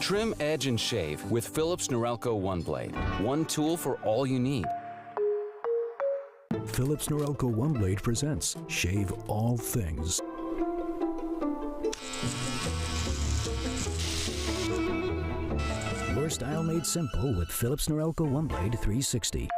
Trim, edge, and shave with Philips Norelco One Blade. One tool for all you need. Philips Norelco One Blade presents Shave All Things. Your style made simple with Philips Norelco One Blade 360.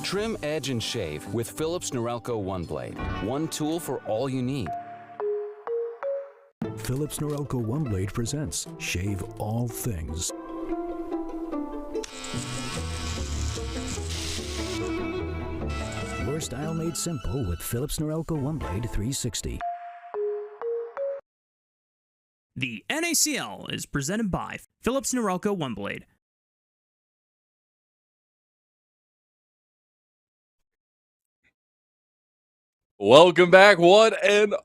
Trim, edge, and shave with Philips Norelco One Blade. One tool for all you need. Philips Norelco One Blade presents Shave All Things. Your style made simple with Philips Norelco One Blade 360. The NACL is presented by Philips Norelco One Blade. Welcome back, one and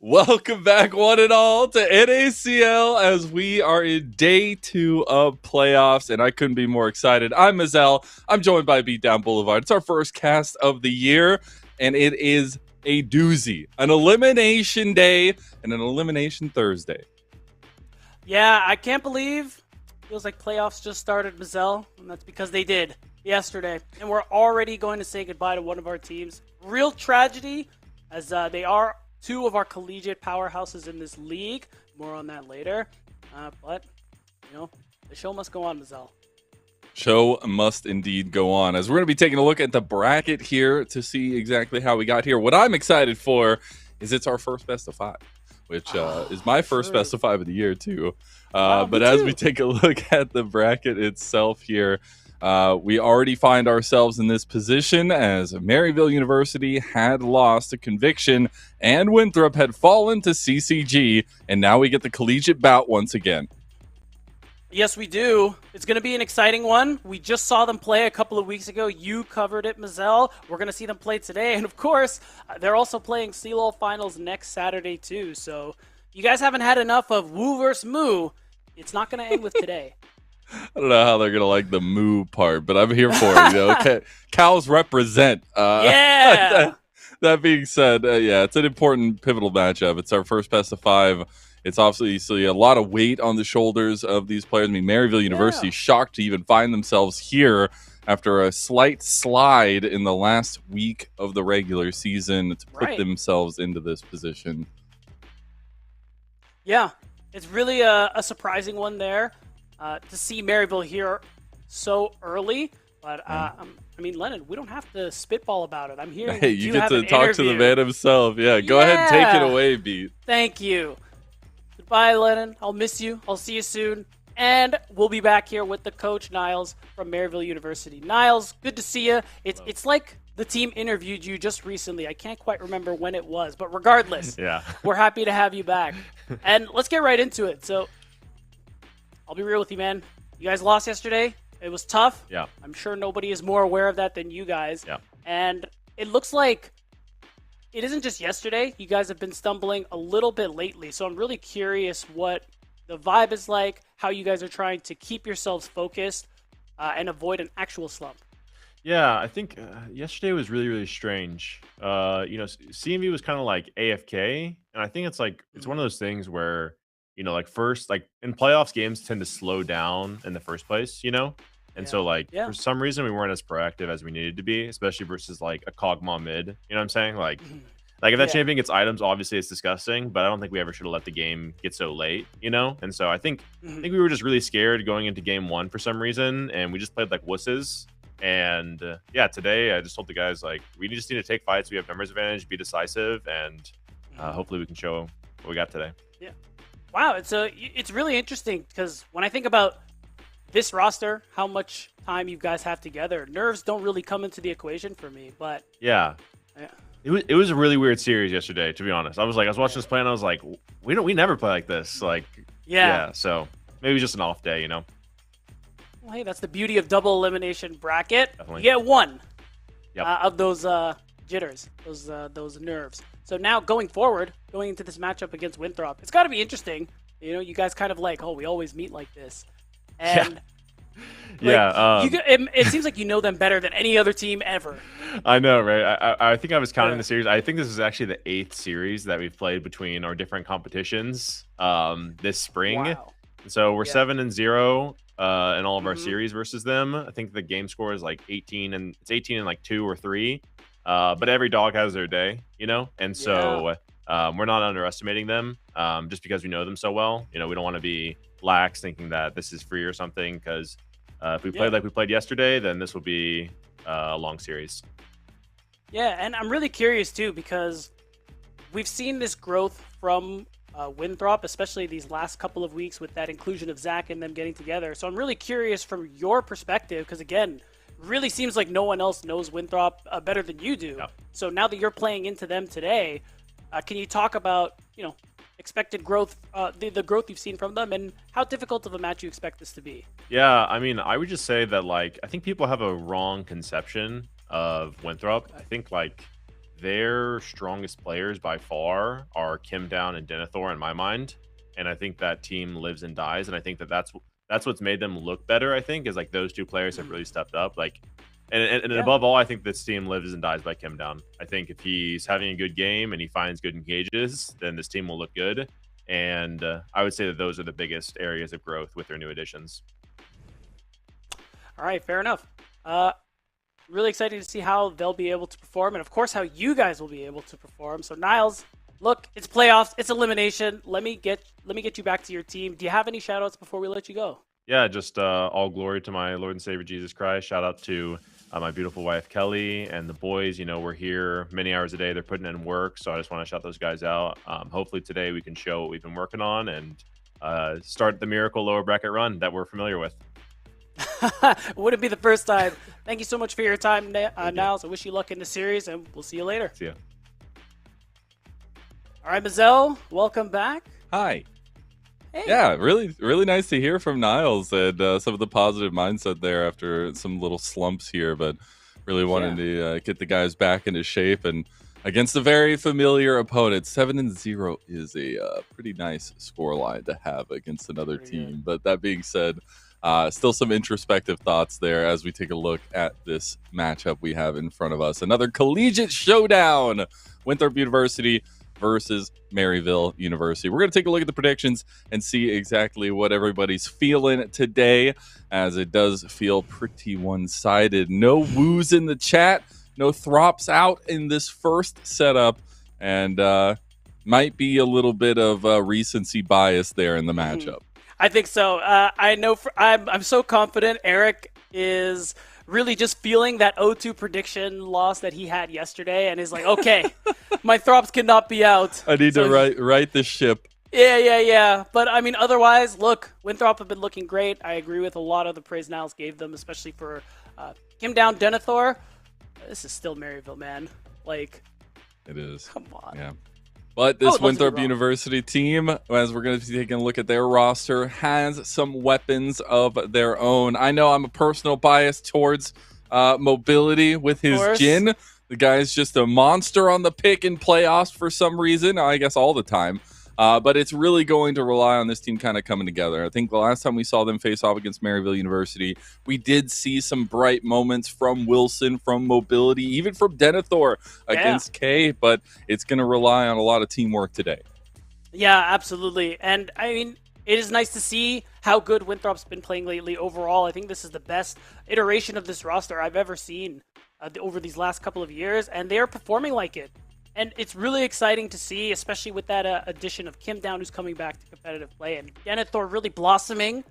all, to NACL as we are in day 2 of playoffs, and I couldn't be more excited. I'm Mazel. I'm joined by Beatdown Boulevard. It's our first cast of the year, and it is a doozy. An elimination day and an elimination Thursday. Yeah, I can't believe feels like playoffs just started, Mazel, and that's because they did yesterday. And we're already going to say goodbye to one of our teams. Real tragedy, as they are two of our collegiate powerhouses in this league. More on that later. But, you know, the show must go on, Mazel. Show must indeed go on, as we're going to be taking a look at the bracket here to see exactly how we got here. What I'm excited for is it's our first best of 5. Which is my first best of 5 of the year, too. But as we take a look at the bracket itself here, we already find ourselves in this position as Maryville University had lost a conviction and Winthrop had fallen to CCG, and now we get the collegiate bout once again. Yes, we do. It's going to be an exciting one. We just saw them play a couple of weeks ago. You covered it, Mazel. We're going to see them play today. And, of course, they're also playing CLOL Finals next Saturday, too. So you guys haven't had enough of Woo versus Moo. It's not going to end with today. I don't know how they're going to like the moo part, but I'm here for it. You know? Okay. Cows represent. Yeah. That being said, yeah, it's an important, pivotal matchup. It's our first best of 5. It's obviously a lot of weight on the shoulders of these players. I mean, Maryville University shocked to even find themselves here after a slight slide in the last week of the regular season to put themselves into this position. Yeah, it's really a surprising one there to see Maryville here so early. But, I mean, Lennon, we don't have to spitball about it. I'm here. Hey, you get to talk to the man himself. Yeah, go ahead and take it away, Beat. Thank you. Goodbye, Lennon. I'll miss you. I'll see you soon. And we'll be back here with the coach, Niles, from Maryville University. Niles, good to see you. It's like the team interviewed you just recently. I can't quite remember when it was. But regardless, we're happy to have you back. And let's get right into it. So I'll be real with you, man. You guys lost yesterday. It was tough. Yeah. I'm sure nobody is more aware of that than you guys. Yeah. And it looks like it isn't just yesterday. You guys have been stumbling a little bit lately. So I'm really curious what the vibe is like, how you guys are trying to keep yourselves focused and avoid an actual slump. Yeah, I think yesterday was really, really strange. CMV was kind of like AFK. And I think it's one of those things where, first, in playoffs, games tend to slow down in the first place, And so, for some reason, we weren't as proactive as we needed to be, especially versus, a Kog'Maw mid. You know what I'm saying? If that champion gets items, obviously it's disgusting, but I don't think we ever should have let the game get so late, And so I think we were just really scared going into game 1 for some reason, and we just played like wusses. And, today I just told the guys, we just need to take fights. We have numbers advantage, be decisive, and hopefully we can show what we got today. Yeah. Wow, it's really interesting because when I think about this roster, how much time you guys have together, nerves don't really come into the equation for me. But yeah. It was a really weird series yesterday, to be honest. I was watching this play and I was like, we never play like this. So maybe just an off day, Well, hey, that's the beauty of double elimination bracket. Definitely. You get one Yep. of those jitters, those nerves. So now going forward, going into this matchup against Winthrop, it's got to be interesting. You guys kind of we always meet like this. And it seems like you know them better than any other team ever. I know, right? I think I was counting the series. I think this is actually the 8th series that we've played between our different competitions this spring. Wow. So we're 7-0 in all of our series versus them. I think the game score is 18 and 2 or 3. But every dog has their day, And so we're not underestimating them just because we know them so well. We don't want to be lax thinking that this is free or something because If we played like we played yesterday, then this will be a long series. Yeah, and I'm really curious too because we've seen this growth from Winthrop, especially these last couple of weeks with that inclusion of Zach and them getting together. So I'm really curious from your perspective because, again, really seems like no one else knows Winthrop better than you do. Yeah. So now that you're playing into them today, can you talk about, expected growth, the growth you've seen from them and how difficult of a match you expect this to be? Yeah, I mean, I would just say that, like, I think people have a wrong conception of Winthrop. I think, like, their strongest players by far are Kim Down and Denethor in my mind. And I think that team lives and dies. And I think that that's what's made them look better, I think, is like those two players have really stepped up. Like, and above all, I think this team lives and dies by Kim Down. I think if he's having a good game and he finds good engages, then this team will look good. And I would say that those are the biggest areas of growth with their new additions. All right, fair enough. Really excited to see how they'll be able to perform, and of course, how you guys will be able to perform. So, Niles, look, it's playoffs, it's elimination. Let me get you back to your team. Do you have any shout-outs before we let you go? Yeah, just all glory to my Lord and Savior Jesus Christ. Shout out to my beautiful wife Kelly and the boys. We're here many hours a day. They're putting in work, so I just want to shout those guys out. Hopefully today we can show what we've been working on and start the miracle lower bracket run that we're familiar with. Wouldn't be the first time. Thank you so much for your time, Niles. I wish you luck in the series, and we'll see you later. See ya. All right, Mazel, welcome back. Hi. Hey. Yeah, really, really nice to hear from Niles and some of the positive mindset there after some little slumps here, but really wanted to get the guys back into shape and against a very familiar opponent. 7-0 is a pretty nice scoreline to have against another team. But that being said, still some introspective thoughts there as we take a look at this matchup we have in front of us. Another collegiate showdown, Winthrop University versus Maryville University. We're going to take a look at the predictions and see exactly what everybody's feeling today, as it does feel pretty one-sided. No woos in the chat, no throps out in this first setup, and might be a little bit of recency bias there in the matchup. I think so. I know I'm so confident Eric is really just feeling that 0-2 prediction loss that he had yesterday and is like, okay, my throps cannot be out. I need to right this ship. Yeah. But, I mean, otherwise, look, Winthrop have been looking great. I agree with a lot of the praise Niles gave them, especially for Kim Down Denethor. This is still Maryville, man. Like, it is. Come on. Yeah. But this Winthrop University team, as we're going to be taking a look at their roster, has some weapons of their own. I know I'm a personal bias towards mobility with his Jin. The guy's just a monster on the pick in playoffs for some reason, I guess all the time. But it's really going to rely on this team kind of coming together. I think the last time we saw them face off against Maryville University, we did see some bright moments from Wilson, from mobility, even from Denethor against K, but it's going to rely on a lot of teamwork today. Yeah, absolutely. And, I mean, it is nice to see how good Winthrop's been playing lately overall. I think this is the best iteration of this roster I've ever seen over these last couple of years, and they are performing like it. And it's really exciting to see, especially with that addition of Kim Down, who's coming back to competitive play, and Denethor really blossoming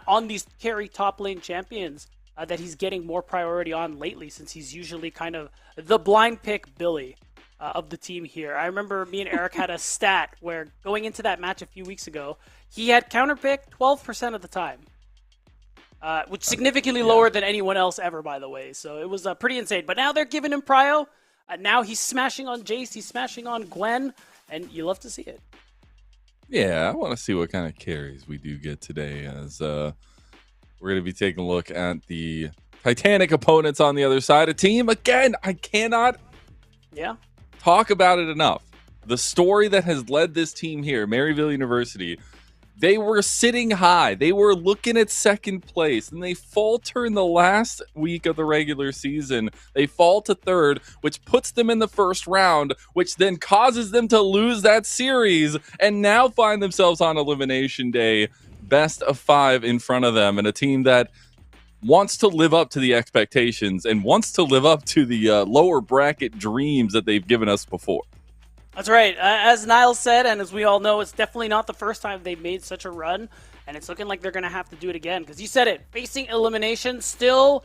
on these carry top lane champions that he's getting more priority on lately, since he's usually kind of the blind pick Billy of the team here. I remember me and Eric had a stat where going into that match a few weeks ago, he had counterpick 12% of the time, which is significantly lower than anyone else ever, by the way. So it was pretty insane. But now they're giving him prio. Now he's smashing on Jace, he's smashing on Gwen, and you love to see it. Yeah, I want to see what kind of carries we do get today, as we're going to be taking a look at the Titanic opponents on the other side. A team, again, I cannot talk about it enough. The story that has led this team here, Maryville University, they were sitting high. They were looking at second place, and they falter in the last week of the regular season. They fall to third, which puts them in the first round, which then causes them to lose that series, and now find themselves on elimination day, best of 5 in front of them, and a team that wants to live up to the expectations and wants to live up to the lower bracket dreams that they've given us before. That's right. As Niles said, and as we all know, it's definitely not the first time they've made such a run. and it's looking like they're going to have to do it again. Because you said it, facing elimination, still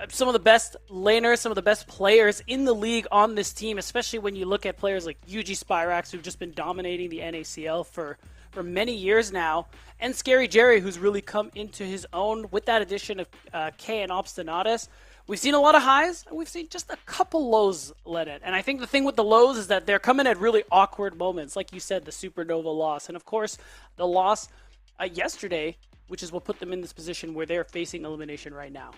some of the best laners, some of the best players in the league on this team, especially when you look at players like UG Spyrax, who've just been dominating the NACL for many years now, and Scary Jerry, who's really come into his own with that addition of K and Obstinatus. We've seen a lot of highs, and we've seen just a couple lows let in. And I think the thing with the lows is that they're coming at really awkward moments. Like you said, the Supernova loss. And, of course, the loss yesterday, which is what put them in this position where they're facing elimination right now.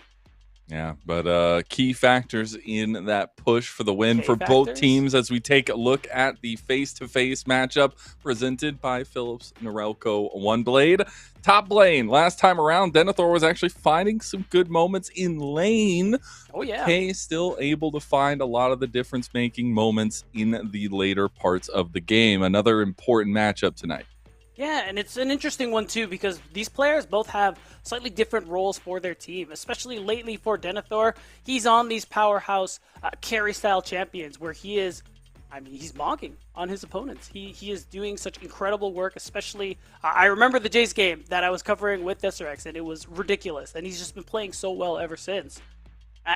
Yeah, but key factors in that push for the win for factors? both teams as we take a look at the face-to-face matchup presented by Philips Norelco OneBlade. Top lane, last time around, Denethor was actually finding some good moments in lane. Oh, yeah. Kay still able to find a lot of the difference-making moments in the later parts of the game. Another important matchup tonight. Yeah, and it's an interesting one, too, because these players both have slightly different roles for their team, especially lately for Denethor. He's on these powerhouse carry-style champions where he is, he's mocking on his opponents. He is doing such incredible work, especially, I remember the Jace game that I was covering with Desserex, and it was ridiculous, and he's just been playing so well ever since.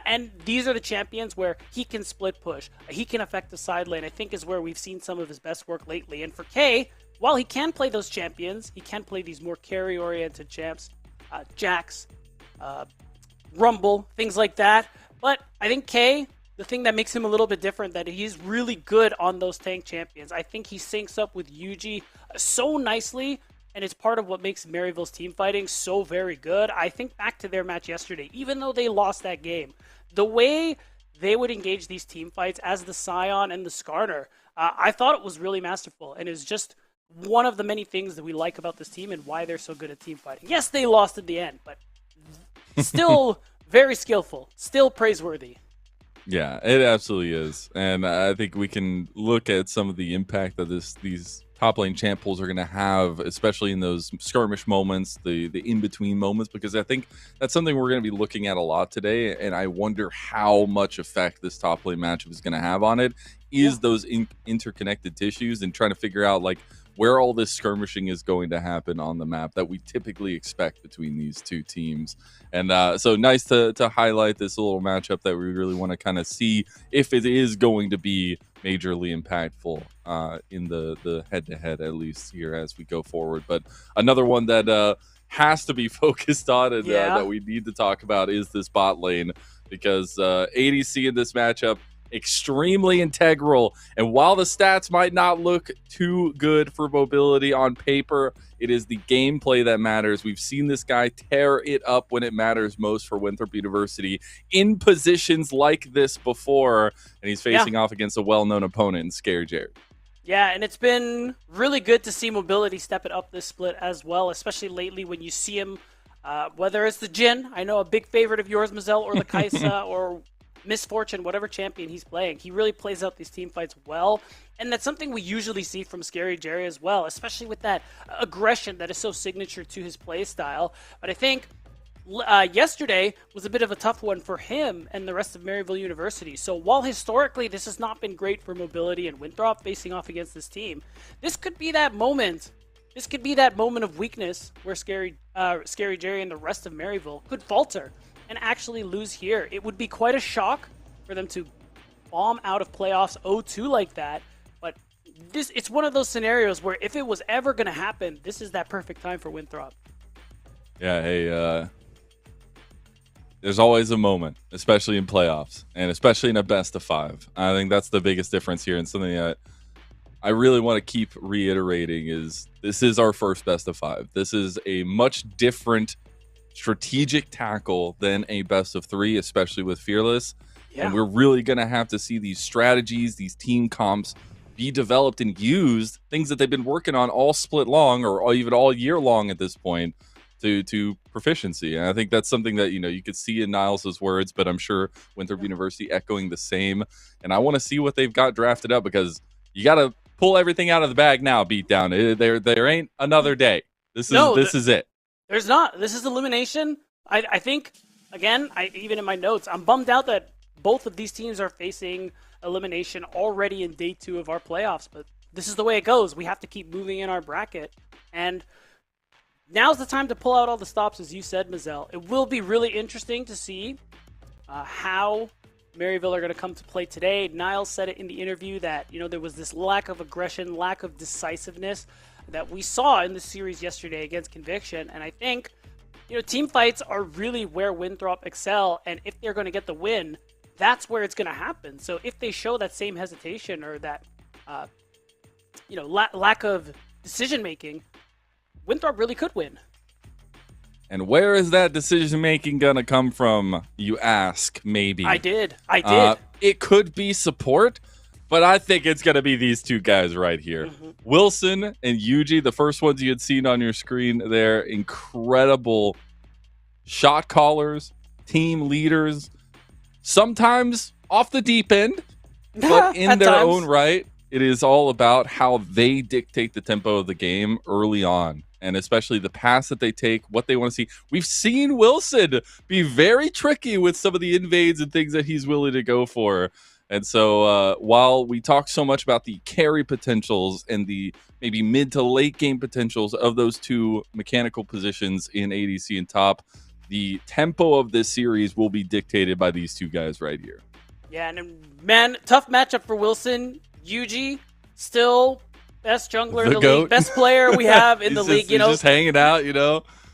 And these are the champions where he can split push. He can affect the side lane, I think is where we've seen some of his best work lately. And for Kay, while he can play those champions, he can play these more carry-oriented champs, Jax, Rumble, things like that. But I think Kay, the thing that makes him a little bit different, that he's really good on those tank champions. I think he syncs up with Yuji so nicely, and it's part of what makes Maryville's team fighting so very good. I think back to their match yesterday, even though they lost that game, the way they would engage these team fights as the Scion and the Skarner, I thought it was really masterful, and it's just one of the many things that we like about this team and why they're so good at team fighting. Yes, they lost at the end, but still very skillful, still praiseworthy. Yeah, it absolutely is. And I think we can look at some of the impact that these top lane champ pools are going to have, especially in those skirmish moments, the in-between moments, because I think that's something we're going to be looking at a lot today, and I wonder how much effect this top lane matchup is going to have on it, those interconnected tissues, and trying to figure out, like, where all this skirmishing is going to happen on the map that we typically expect between these two teams. And so nice to highlight this little matchup that we really want to kind of see if it is going to be majorly impactful in the head-to-head, at least here as we go forward. But another one that has to be focused on and that we need to talk about is this bot lane, because ADC in this matchup, extremely integral. And while the stats might not look too good for mobility on paper, it is the gameplay that matters. We've seen this guy tear it up when it matters most for Winthrop University in positions like this before, and he's facing off against a well-known opponent in Scare Jared. Yeah, and it's been really good to see mobility step it up this split as well, especially lately when you see him, whether it's the Jhin, I know a big favorite of yours, Mazel, or the Kaisa, or Misfortune, whatever champion he's playing, he really plays out these team fights well, and that's something we usually see from Scary Jerry as well, especially with that aggression that is so signature to his play style. But I think yesterday was a bit of a tough one for him and the rest of Maryville University. So while historically this has not been great for mobility and Winthrop facing off against this team, this could be that moment. This could be that moment of weakness where Scary Jerry and the rest of Maryville could falter and actually lose here. It would be quite a shock for them to bomb out of playoffs 0-2 like that, but it's one of those scenarios where if it was ever going to happen, this is that perfect time for Winthrop. Yeah, hey, there's always a moment, especially in playoffs, and especially in a best of 5. I think that's the biggest difference here, and something that I really want to keep reiterating is this is our first best of 5. This is a much different strategic tackle than a best of 3, especially with Fearless. And we're really going to have to see these strategies, these team comps be developed and used, things that they've been working on all split long or even all year long at this point to proficiency. And I think that's something that, you could see in Niles' words, but I'm sure Winthrop University echoing the same. And I want to see what they've got drafted up, because you got to pull everything out of the bag now, Beatdown. There ain't another day. This is it. There's not. This is elimination. I think, again, even in my notes, I'm bummed out that both of these teams are facing elimination already in day 2 of our playoffs, but this is the way it goes. We have to keep moving in our bracket. And now's the time to pull out all the stops, as you said, Mazel. It will be really interesting to see how Maryville are going to come to play today. Niles said it in the interview that, there was this lack of aggression, lack of decisiveness that we saw in the series yesterday against Conviction. And I think, team fights are really where Winthrop excel. And if they're going to get the win, that's where it's going to happen. So if they show that same hesitation or that, lack of decision-making, Winthrop really could win. And where is that decision-making going to come from, you ask, maybe? I did. It could be support, but I think it's going to be these two guys right here. Mm-hmm. Wilson and Yuji, the first ones you had seen on your screen, they're incredible shot callers, team leaders, sometimes off the deep end, but in their own right, it is all about how they dictate the tempo of the game early on. And especially the pass that they take, what they want to see. We've seen Wilson be very tricky with some of the invades and things that he's willing to go for. And so while we talk so much about the carry potentials and the maybe mid to late game potentials of those two mechanical positions in ADC and top, the tempo of this series will be dictated by these two guys right here. Yeah, and man, tough matchup for Wilson. Yuji, still best jungler in the league, best player we have in the league. He's just hanging out,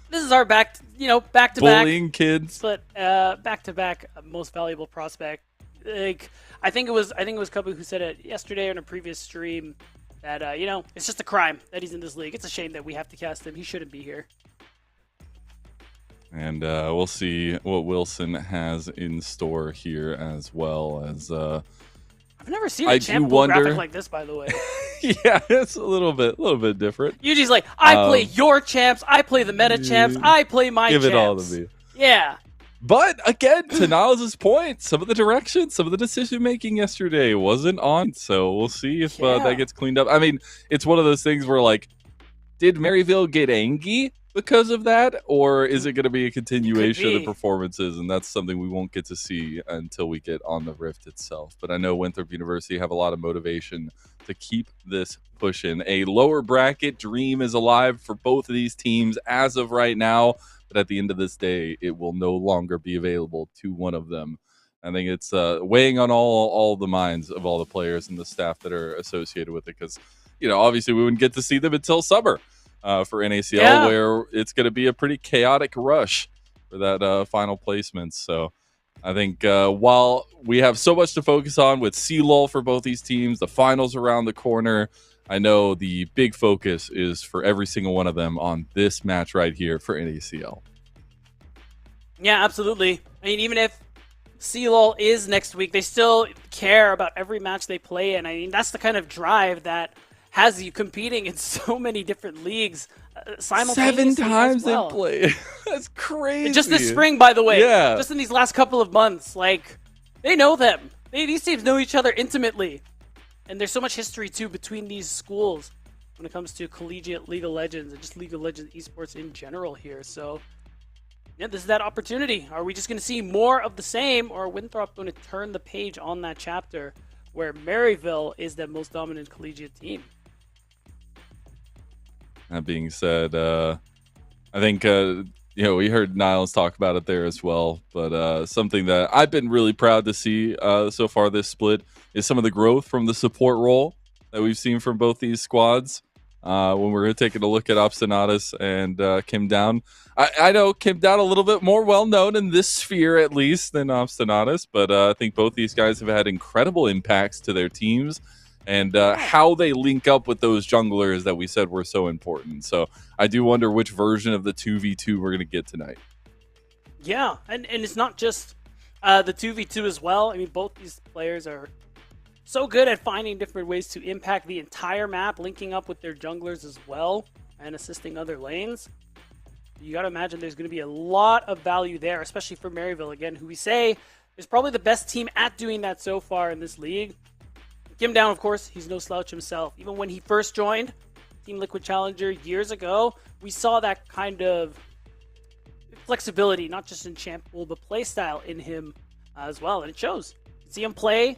This is our back to back bullying kids, but back to back most valuable prospect. Like I think it was Kubu who said it yesterday on a previous stream that it's just a crime that he's in this league. It's a shame that we have to cast him. He shouldn't be here. And we'll see what Wilson has in store here as well as. I've never seen a champ graphic like this, by the way. Yeah, it's a little bit different. Yuji's like, I play your champs, I play the meta champs, I play my champs. Give it all to me. Yeah. But again, to Niles' point, some of the direction, some of the decision making yesterday wasn't on. So we'll see if that gets cleaned up. I mean, it's one of those things where did Maryville get angry because of that, or is it going to be a continuation of the performances? And that's something we won't get to see until we get on the Rift itself. But I know Winthrop University have a lot of motivation to keep this pushing. A lower bracket dream is alive for both of these teams as of right now, but at the end of this day, it will no longer be available to one of them. I think it's weighing on all the minds of all the players and the staff that are associated with it, because obviously we wouldn't get to see them until summer. For NACL, where it's going to be a pretty chaotic rush for that final placement. So I think while we have so much to focus on with CLOL for both these teams, the finals around the corner, I know the big focus is for every single one of them on this match right here for NACL. Yeah, absolutely. I mean, even if CLOL is next week, they still care about every match they play in. I mean, that's the kind of drive that has you competing in so many different leagues simultaneously. 7 times they play. That's crazy. Just this spring, by the way. Yeah. Just in these last couple of months. They know them. These teams know each other intimately. And there's so much history, too, between these schools when it comes to collegiate League of Legends and just League of Legends esports in general here. So, yeah, this is that opportunity. Are we just going to see more of the same, or are Winthrop going to turn the page on that chapter where Maryville is the most dominant collegiate team? That being said, I think, we heard Niles talk about it there as well. But something that I've been really proud to see so far this split is some of the growth from the support role that we've seen from both these squads. When we're taking a look at Obstinatus and Kim Down. I know Kim Down a little bit more well-known in this sphere, at least, than Obstinatus. But I think both these guys have had incredible impacts to their teams. And how they link up with those junglers that we said were so important. So I do wonder which version of the 2v2 we're going to get tonight. Yeah, and it's not just the 2v2 as well. I mean, both these players are so good at finding different ways to impact the entire map, linking up with their junglers as well, and assisting other lanes. You got to imagine there's going to be a lot of value there, especially for Maryville, again, who we say is probably the best team at doing that so far in this league. Kim Down, of course, he's no slouch himself. Even when he first joined Team Liquid Challenger years ago, we saw that kind of flexibility, not just in champ pool, but play style in him as well. And it shows. You see him play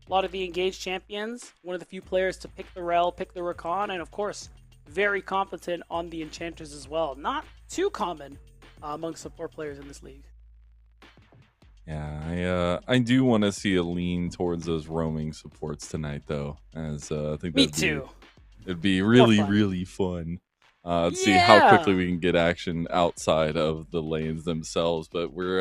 a lot of the engaged champions, one of the few players to pick the Rel, pick the Rakan, and of course, very competent on the enchanters as well. Not too common among support players in this league. Yeah, I do want to see a lean towards those roaming supports tonight, though. As I think Me too. It'd be really, fun. really fun. To see how quickly we can get action outside of the lanes themselves. But we're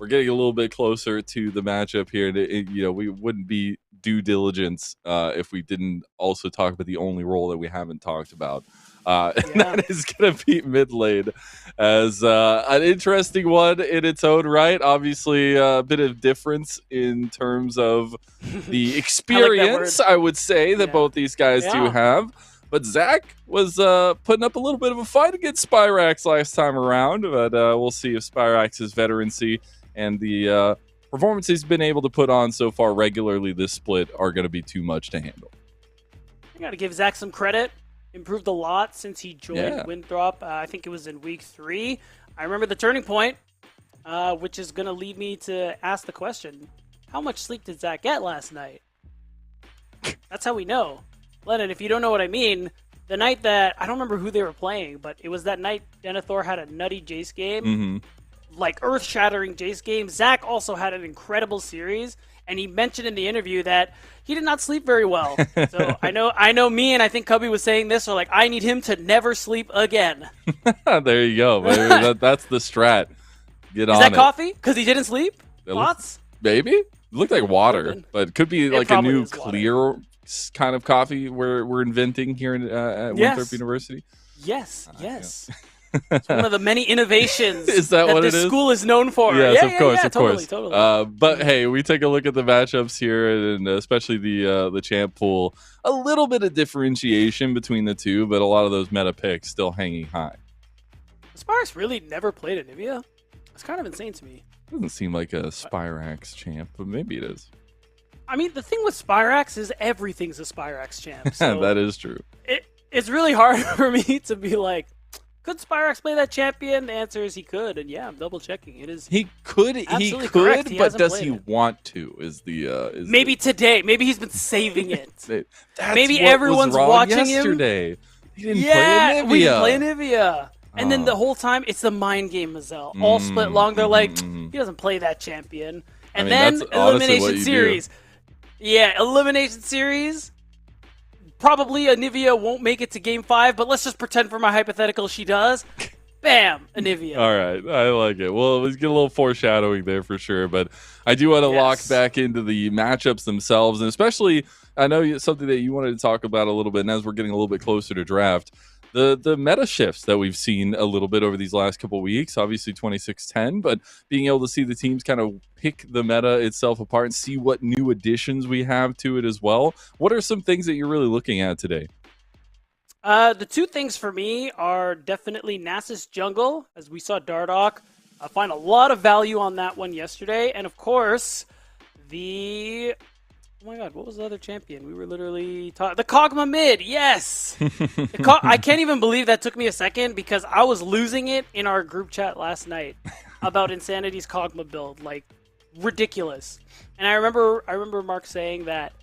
getting a little bit closer to the matchup here. And we wouldn't be due diligence if we didn't also talk about the only role that we haven't talked about. And that is going to be mid lane as an interesting one in its own right. Obviously, a bit of difference in terms of the experience, I would say, that both these guys do have. But Zach was putting up a little bit of a fight against Spyrax last time around. But we'll see if Spyrax's veterancy and the performance he's been able to put on so far regularly this split are going to be too much to handle. I got to give Zach some credit. Improved a lot since he joined Winthrop. I think it was in week 3. I remember the turning point, which is going to lead me to ask the question, how much sleep did Zach get last night? That's how we know. Lennon, if you don't know what I mean, the night that, I don't remember who they were playing, but it was that night Denethor had a nutty Jace game, like earth-shattering Jace game. Zach also had an incredible series, and he mentioned in the interview that he did not sleep very well. So I know me, and I think Cubby was saying this, so like, I need him to never sleep again. There you go. That's the strat. Get on it. Is that coffee? Because he didn't sleep? Lots? Maybe. It looked like water, but it could be like a new clear kind of coffee we're inventing here at Winthrop University. Yes. It's one of the many innovations is that what this it is? School is known for. Yes, of course. Totally. But hey, we take a look at the matchups here, and especially the champ pool. A little bit of differentiation between the two, but a lot of those meta picks still hanging high. Spyrax really never played Anivia. It's kind of insane to me. Doesn't seem like a Spyrax champ, but maybe it is. I mean, the thing with Spyrax is everything's a Spyrax champ. So that is true. It's really hard for me to be like, could Spyrax play that champion? The answer is he could, and I'm double checking. It is he could, correct. But does he want to? Maybe today? Maybe he's been saving it. That's maybe what everyone's was wrong watching yesterday. him. He didn't play Anivia. We didn't play Anivia. And then the whole time, it's the mind game, Mazel. All split long. They're like, he doesn't play that champion. And then Elimination Series. Yeah, Elimination Series. Probably Anivia won't make it to Game 5, but let's just pretend for my hypothetical she does. Bam, Anivia. All right, I like it. Well, let's get a little foreshadowing there for sure, but I do want to lock back into the matchups themselves, and especially, I know something that you wanted to talk about a little bit, and as we're getting a little bit closer to draft, the meta shifts that we've seen a little bit over these last couple of weeks, obviously 26-10, but being able to see the teams kind of pick the meta itself apart and see what new additions we have to it as well. What are some things that you're really looking at today? The two things for me are definitely Nasus Jungle, as we saw Dardoch find a lot of value on that one yesterday, and of course, oh my god, what was the other champion? We were literally talking. The Kog'Maw mid, yes! I can't even believe that took me a second because I was losing it in our group chat last night about Insanity's Kog'Maw build. Like, ridiculous. And I remember Mark saying that,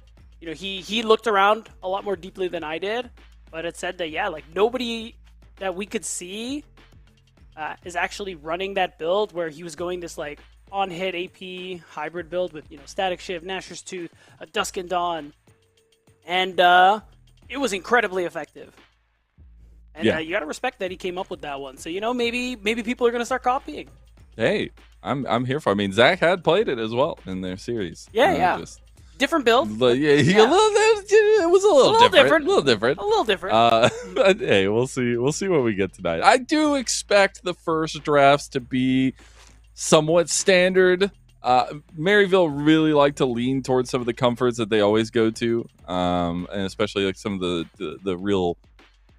he looked around a lot more deeply than I did, but it said that, nobody that we could see is actually running that build where he was going this, on-hit AP hybrid build with, Static Shiv, Nashor's Tooth, Dusk and Dawn. And it was incredibly effective. And you got to respect that he came up with that one. So, maybe people are going to start copying. Hey, I'm here for it. I mean, Zach had played it as well in their series. Different build. It was a little different. But hey, we'll see what we get tonight. I do expect the first drafts to be somewhat standard. Maryville really like to lean towards some of the comforts that they always go to, and especially like some of the real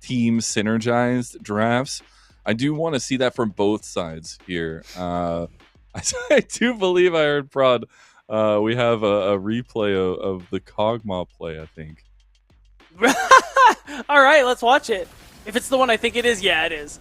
team synergized drafts. I do want to see that from both sides here. I do believe I heard Prod. We have a replay of the Kog'Maw play, I think. All right, let's watch it. If it's the one I think it is, it is.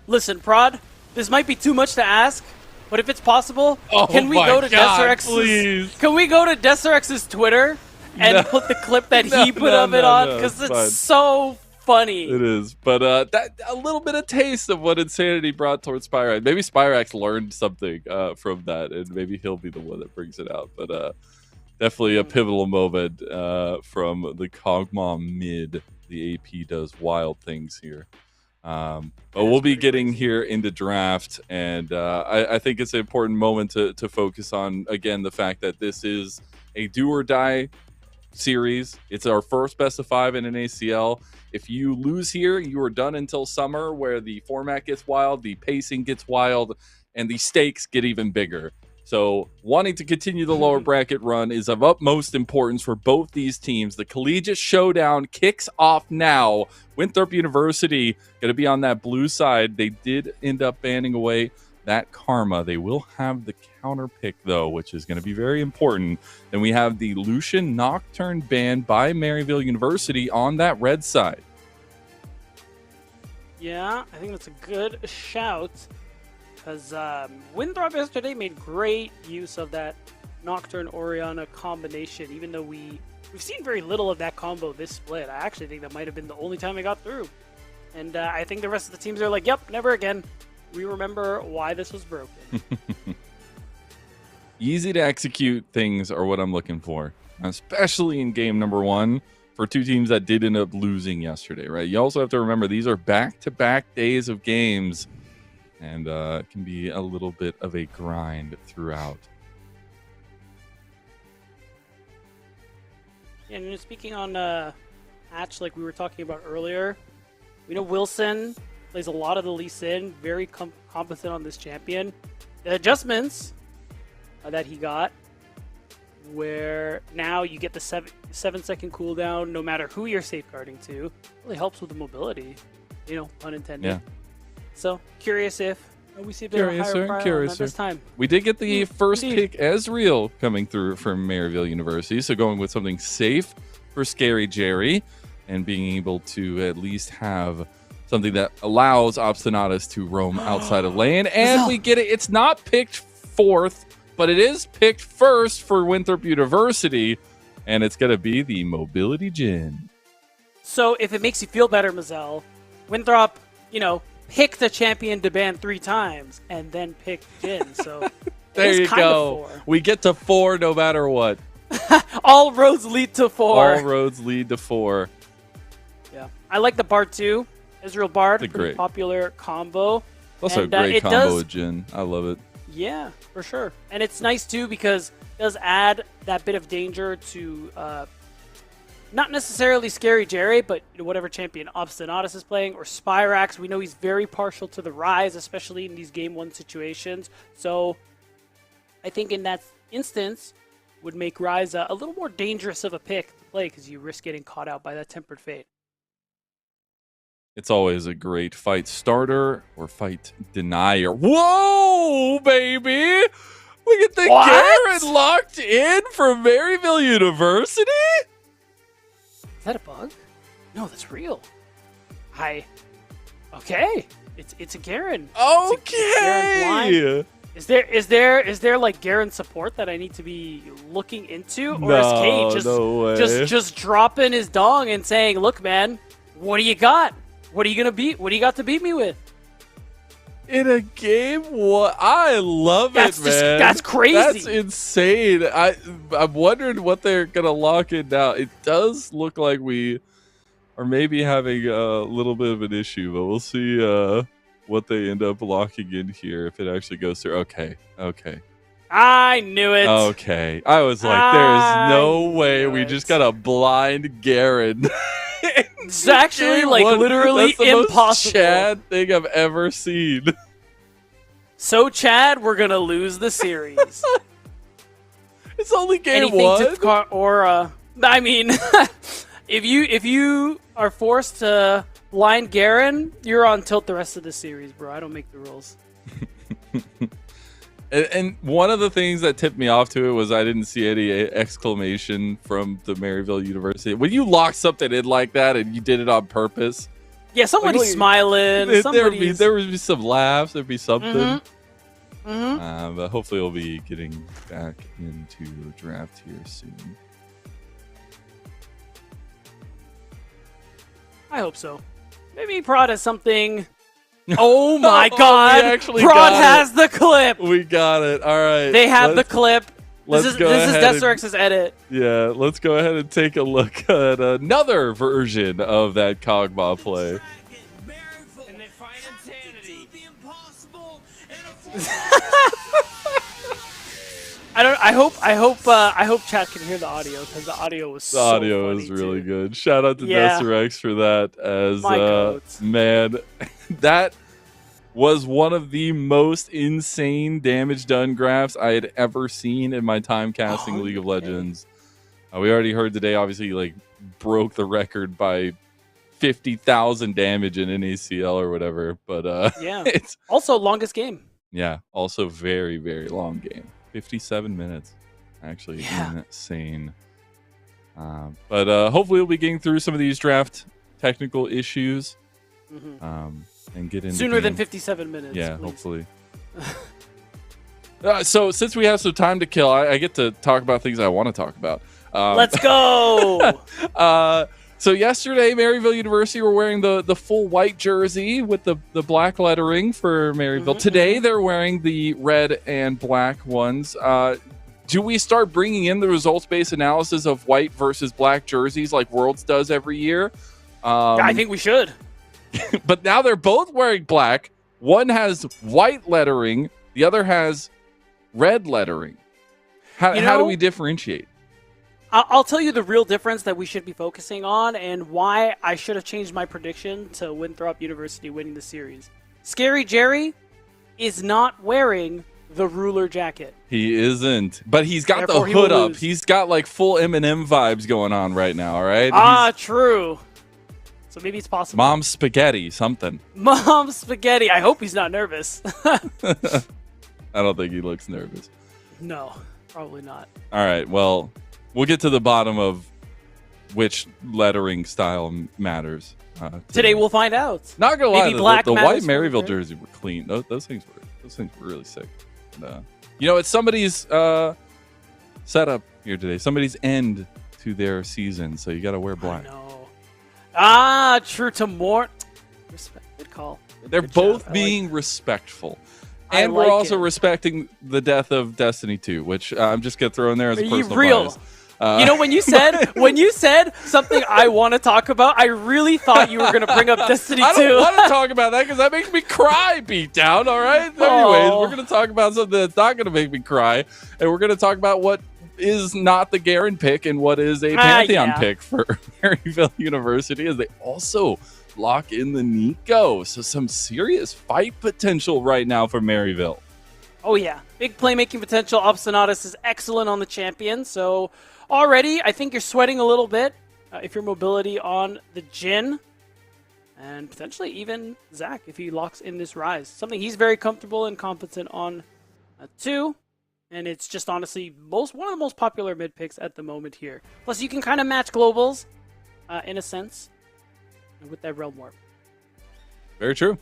Listen, Prod. This might be too much to ask, but if it's possible, can we go to Deserex's Twitter and put the clip that he put of it on? Because it's so funny. It is, but that a little bit of taste of what Insanity brought towards Spyrax. Maybe Spyrax learned something from that, and maybe he'll be the one that brings it out. But definitely a pivotal moment from the Kog'Maw mid. The AP does wild things here. But we'll be getting here into draft, and I think it's an important moment to focus on, again, the fact that this is a do-or-die series. It's our first best of 5 in an ACL. If you lose here, you are done until summer, where the format gets wild, the pacing gets wild, and the stakes get even bigger. So wanting to continue the lower bracket run is of utmost importance for both these teams. The Collegiate Showdown kicks off now. Winthrop University going to be on that blue side. They did end up banning away that Karma. They will have the counter pick, though, which is going to be very important. Then we have the Lucian Nocturne banned by Maryville University on that red side. Yeah, I think that's a good shout, because Winthrop yesterday made great use of that Nocturne Oriana combination, even though we've seen very little of that combo this split. I actually think that might have been the only time they got through. And I think the rest of the teams are like, yep, never again. We remember why this was broken. Easy to execute things are what I'm looking for, especially in game number 1 for two teams that did end up losing yesterday, right? You also have to remember these are back-to-back days of games, and it can be a little bit of a grind throughout. Yeah, and speaking on Hatch, like we were talking about earlier, we know Wilson plays a lot of the Lee Sin, very competent on this champion. The adjustments that he got, where now you get the 7-second cooldown no matter who you're safeguarding to, really helps with the mobility, pun intended. Yeah. So curious if we see a bit of a higher prior this time. We did get the first pick Ezreal coming through from Maryville University, so going with something safe for Scary Jerry and being able to at least have something that allows Obstinatus to roam outside of lane. And we get it. It's not picked 4th, but it is picked 1st for Winthrop University, and it's going to be the Mobility Jhin. So if it makes you feel better, Mazel, Winthrop, pick the champion to ban 3 times and then pick Jhin. So there you go. We get to 4 no matter what. All roads lead to 4. All roads lead to 4. Yeah. I like the Bard too. Israel Bard, pretty great popular combo. Also and, a great combo with Jhin. I love it. Yeah, for sure. And it's nice too because it does add that bit of danger to not necessarily Scary Jerry, but whatever champion Obstinatus is playing, or Spyrax. We know he's very partial to the Rise, especially in these game 1 situations. So I think in that instance would make Rise a little more dangerous of a pick to play because you risk getting caught out by that Tempered Fate. It's always a great fight starter or fight denier. Whoa, baby! We get the Garen locked in from Maryville University? Is that a bug? No, that's real. Okay. It's a Garen. Okay. Is there like Garen support that I need to be looking into? Or is Kate just dropping his dong and saying, look, man, what do you got? What are you got to beat me with? In a game, what? I love it, man. That's crazy. That's insane. I'm wondering what they're gonna lock in now. It does look like we are maybe having a little bit of an issue, but we'll see what they end up locking in here if it actually goes through. Okay. I knew it. Okay. I was like, there's no way we just got a blind Garen. It's actually literally that's the impossible. Most Chad thing I've ever seen. So Chad, we're gonna lose the series. It's only game Anything 1. I mean, if you are forced to blind Garen, you're on tilt the rest of the series, bro. I don't make the rules. And one of the things that tipped me off to it was I didn't see any exclamation from the Maryville University. When you lock something in like that and you did it on purpose. Yeah, somebody's smiling. There would be some laughs. There'd be something. But hopefully we'll be getting back into the draft here soon. I hope so. Maybe Prod has something. Oh my Oh, God! we actually Prod got has the clip. We got it. All right. They have the clip. This is ahead Desterex's edit. Yeah, let's go ahead and take a look at another version of that Kog'Maw play. I hope chat can hear the audio because the audio was The audio is really good. Shout out to Desterx for that. As man, that was one of the most insane damage done graphs I had ever seen in my time casting League of Legends. We already heard today, obviously, like broke the record by 50,000 damage in NACL or whatever. But yeah, it's also longest game. Yeah, also very, very long game. 57 minutes. Actually insane. But hopefully we'll be getting through some of these draft technical issues and get into sooner than 57 minutes. Yeah, please. hopefully. So since we have some time to kill, I get to talk about things I want to talk about. Let's go! So yesterday, Maryville University were wearing the full white jersey with the black lettering for Maryville. Today, they're wearing the red and black ones. Do we start bringing in the results-based analysis of white versus black jerseys like Worlds does every year? I think we should. But now they're both wearing black. One has white lettering. The other has red lettering. How do we differentiate? I'll tell you the real difference that we should be focusing on and why I should have changed my prediction to Winthrop University winning the series. Scary Jerry is not wearing the ruler jacket. He isn't, but he's got Therefore, the hood up. He's got like full Eminem vibes going on right now, all right? True. So maybe it's possible. Mom spaghetti, something. Mom spaghetti. I hope he's not nervous. I don't think he looks nervous. No, probably not. All right, well, we'll get to the bottom of which lettering style matters. Today we'll find out. Not gonna maybe lie, the white matters Maryville jerseys were clean. Those things were really sick. And, it's somebody's setup here today. Somebody's end to their season, so you got to wear black. True to more. Respect. Good call. They're both being respectful. And we're also respecting the death of Destiny 2, which I'm just going to throw in there as a personal bias. When you said something I want to talk about, I really thought you were going to bring up Destiny 2. I don't want to talk about that because that makes me cry, Beatdown, all right? Anyways, we're going to talk about something that's not going to make me cry, and we're going to talk about what is not the Garen pick and what is a Pantheon pick for Maryville University, as they also lock in the Nico. So some serious fight potential right now for Maryville. Oh, yeah. Big playmaking potential. Obstinatus is excellent on the champion. So already, I think you're sweating a little bit if your mobility on the Jhin. And potentially even Zach if he locks in this Rise. Something he's very comfortable and competent on too. And it's just honestly one of the most popular mid picks at the moment here. Plus, you can kind of match globals in a sense with that Realm Warp. Very true.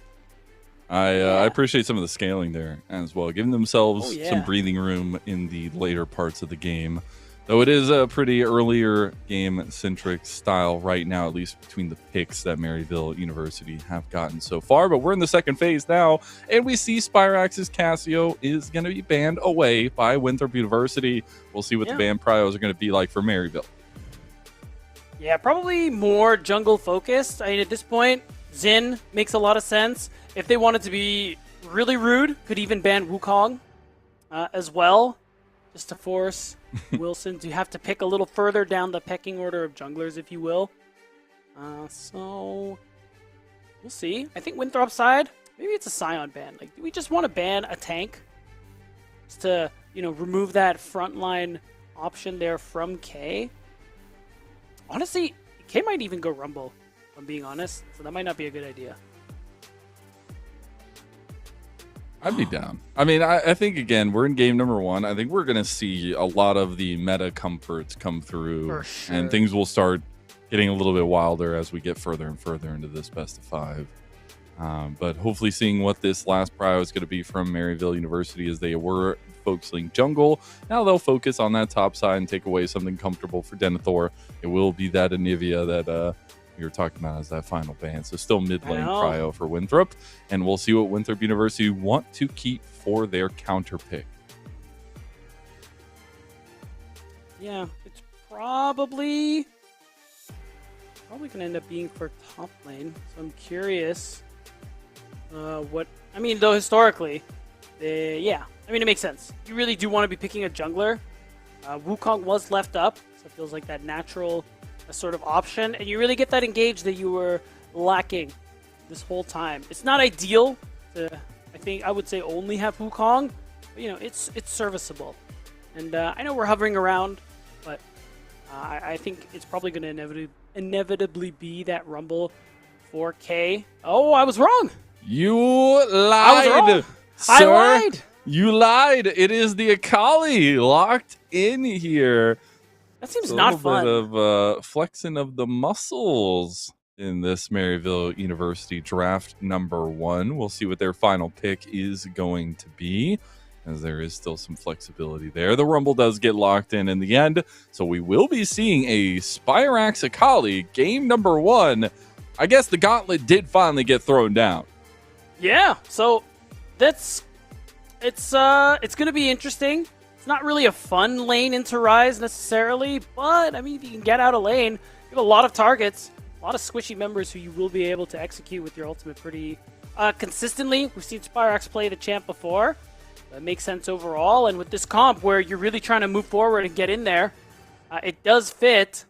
I appreciate some of the scaling there as well, giving themselves some breathing room in the later parts of the game. Though it is a pretty earlier game-centric style right now, at least between the picks that Maryville University have gotten so far. But we're in the second phase now, and we see Spyrax's Cassio is going to be banned away by Winthrop University. We'll see what the ban prios are going to be like for Maryville. Yeah, probably more jungle-focused. I mean, at this point, Xin makes a lot of sense. If they wanted to be really rude, could even ban Wukong as well, just to force Wilson to have to pick a little further down the pecking order of junglers, if you will. So we'll see. I think Winthrop side, maybe it's a Scion ban. Like, do we just want to ban a tank just to, remove that frontline option there from K? Honestly, K might even go Rumble, if I'm being honest. So that might not be a good idea. I'd be down. I mean, I think, again, we're in game number 1. I think we're going to see a lot of the meta comforts come through. For sure. And things will start getting a little bit wilder as we get further and further into this best of 5. But hopefully seeing what this last prio is going to be from Maryville University, as they were focusing jungle. Now they'll focus on that top side and take away something comfortable for Denethor. It will be that Anivia that you're talking about as that final ban. So still mid lane I know. prio for Winthrop, and we'll see what Winthrop University want to keep for their counter pick. Yeah, it's probably going to end up being for top lane. So I'm curious what... I mean, though, historically, yeah. I mean, it makes sense. You really do want to be picking a jungler. Wukong was left up, so it feels like that natural sort of option. And you really get that engage that you were lacking this whole time. It's not ideal to, I think, I would say only have Wukong. But, you know, it's serviceable. And I know we're hovering around, but I think it's probably going to inevitably be that Rumble 4K. Oh, I was wrong. You lied, I was wrong. sir. I lied. You lied. It is the Akali locked in here. That seems It's a not little fun. bit of flexing of the muscles in this Maryville University draft number 1. We'll see what their final pick is going to be, as there is still some flexibility there. The Rumble does get locked in the end, so we will be seeing a Spirax Akali game number 1. I guess the gauntlet did finally get thrown down. Yeah, so it's going to be interesting. It's not really a fun lane into Rise necessarily, but I mean, if you can get out of lane, you have a lot of targets, a lot of squishy members who you will be able to execute with your ultimate pretty consistently. We've seen Spirax play the champ before. That makes sense overall, and with this comp where you're really trying to move forward and get in there, it does fit.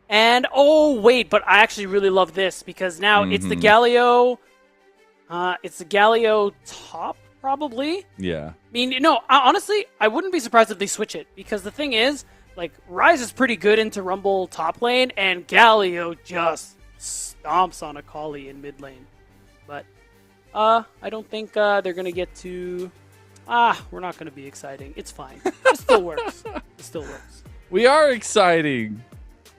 And oh wait, but I actually really love this because now it's the Galio. It's the Galio top, probably. Yeah. I mean, no, honestly, I wouldn't be surprised if they switch it. Because the thing is, like, Rise is pretty good into Rumble top lane, and Galio just stomps on Akali in mid lane. But, I don't think they're going to get to... we're not going to be exciting. It's fine. It still works. It still works. We are exciting.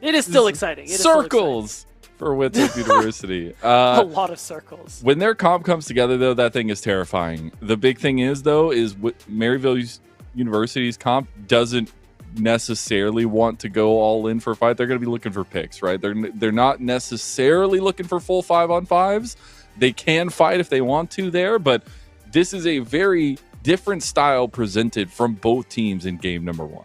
It is still exciting. It is Circles for Winthrop University. a lot of circles. When their comp comes together, though, that thing is terrifying. The big thing is, though, is Maryville University's comp doesn't necessarily want to go all in for a fight. They're going to be looking for picks, right? They're not necessarily looking for full 5-on-5s. They can fight if they want to there, but this is a very different style presented from both teams in game number 1.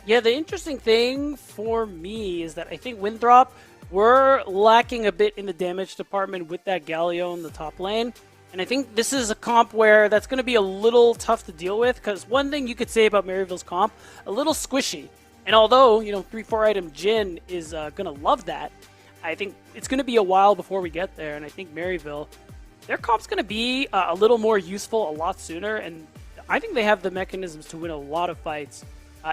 Yeah, the interesting thing for me is that I think Winthrop were lacking a bit in the damage department with that Galio in the top lane. And I think this is a comp where that's going to be a little tough to deal with, because one thing you could say about Maryville's comp, a little squishy. And although, 3-4 item Jhin is going to love that, I think it's going to be a while before we get there. And I think Maryville, their comp's going to be a little more useful a lot sooner. And I think they have the mechanisms to win a lot of fights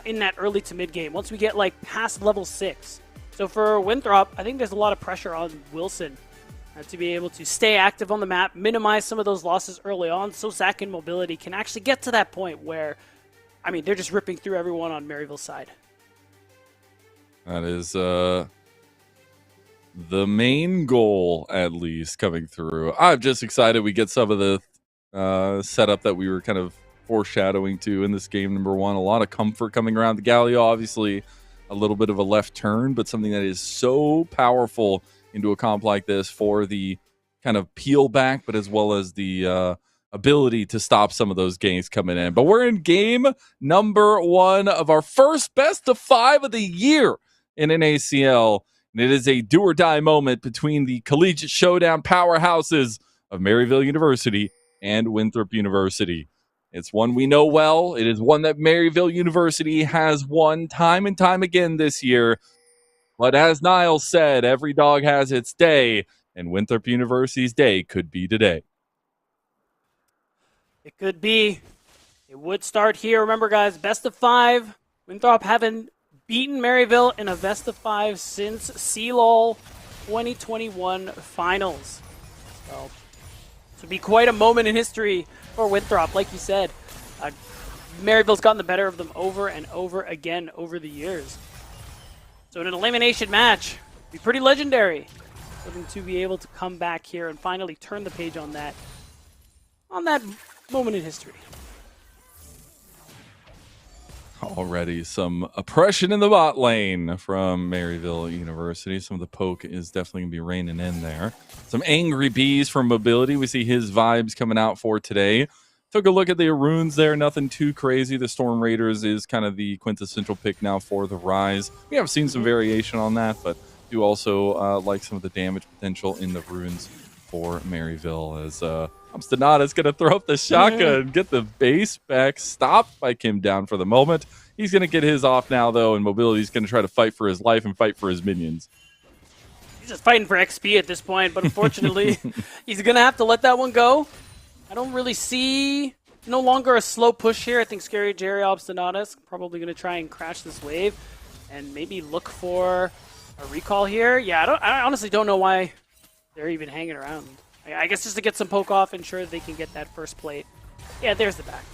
in that early to mid game, once we get like past level 6. So for Winthrop, I think there's a lot of pressure on Wilson to be able to stay active on the map, minimize some of those losses early on, so Zac and Mobility can actually get to that point where, I mean, they're just ripping through everyone on Maryville's side. That is the main goal, at least, coming through. I'm just excited we get some of the setup that we were kind of foreshadowing to in this game number 1. A lot of comfort coming around the Galio, obviously a little bit of a left turn, but something that is so powerful into a comp like this for the kind of peel back, but as well as the ability to stop some of those gains coming in. But we're in game number 1 of our first best of 5 of the year in an ACL, and it is a do or die moment between the collegiate showdown powerhouses of Maryville University and Winthrop University. It's one we know well. It is one that Maryville University has won time and time again this year. But as Niles said, every dog has its day, and Winthrop University's day could be today. It could be. It would start here. Remember, guys, best of 5. Winthrop haven't beaten Maryville in a best of 5 since CLOL 2021 finals. So this would be quite a moment in history for Winthrop. Like you said, Maryville's gotten the better of them over and over again over the years. So in an elimination match, it'd be pretty legendary for them to be able to come back here and finally turn the page on that moment in history. Already some oppression in the bot lane from Maryville University. Some of the poke is definitely going to be raining in there. Some angry bees from Mobility. We see his vibes coming out for today. Took a look at the runes there. Nothing too crazy. The Storm Raiders is kind of the quintessential pick now for the Rise. We have seen some variation on that, but do also like some of the damage potential in the runes for Maryville, as Obstinata's going to throw up the shotgun, get the base back, stopped by Kim down for the moment. He's going to get his off now, though, and Mobility's going to try to fight for his life and fight for his minions. He's just fighting for XP at this point, but unfortunately, he's going to have to let that one go. I don't really see no longer a slow push here. I think Scary Jerry Obstinata's probably going to try and crash this wave and maybe look for a recall here. Yeah, I honestly don't know why they're even hanging around. I guess just to get some poke off, ensure they can get that first plate. Yeah, there's the back.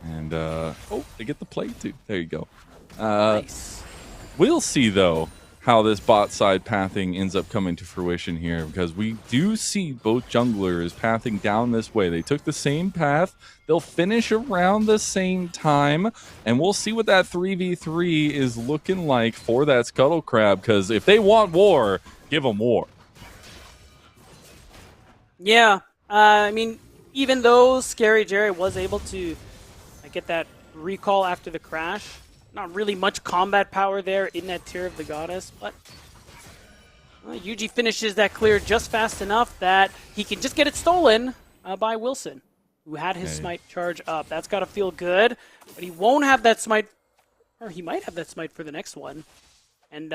And, oh, they get the plate, too. There you go. Nice. We'll see, though, how this bot side pathing ends up coming to fruition here, because we do see both junglers pathing down this way. They took the same path. They'll finish around the same time, and we'll see what that 3v3 is looking like for that Scuttle Crab, because if they want war, give them war. Yeah, I mean, even though Scary Jerry was able to get that recall after the crash, not really much combat power there in that tier of the goddess, but Yuji finishes that clear just fast enough that he can just get it stolen by Wilson, who had his smite charge up. That's got to feel good, but he won't have that smite, or he might have that smite for the next one. And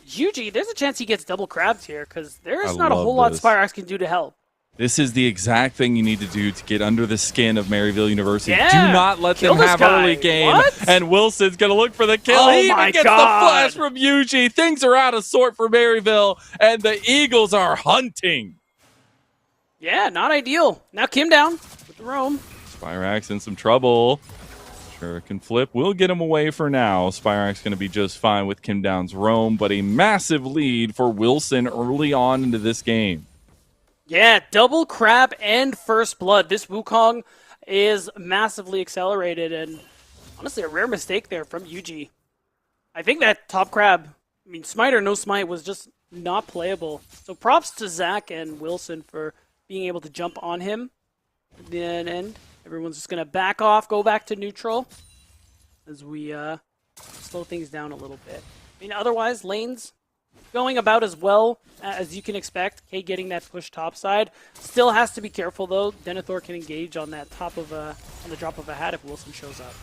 Yuji, there's a chance he gets double crabbed here, because there's not a whole lot Spyrax can do to help. This is the exact thing you need to do to get under the skin of Maryville University. Yeah. Do not let them have early game. What? And Wilson's going to look for the kill. Oh he even my gets God. the flash from Yuji. Things are out of sort for Maryville, and the Eagles are hunting. Yeah, not ideal. Now Kim down with the roam. Spyrax in some trouble. Sure can flip. We'll get him away for now. Spyrax going to be just fine with Kim down's roam, but a massive lead for Wilson early on into this game. Yeah, double crab and first blood. This Wukong is massively accelerated, and honestly a rare mistake there from Yuji. I think that top crab, I mean, smite or no smite, was just not playable. So props to Zach and Wilson for being able to jump on him. At the end, everyone's just going to back off, go back to neutral as we slow things down a little bit. I mean, otherwise, lanes going about as well as you can expect. K getting that push topside. Still has to be careful though. Denethor can engage on that top of on the drop of a hat if Wilson shows up.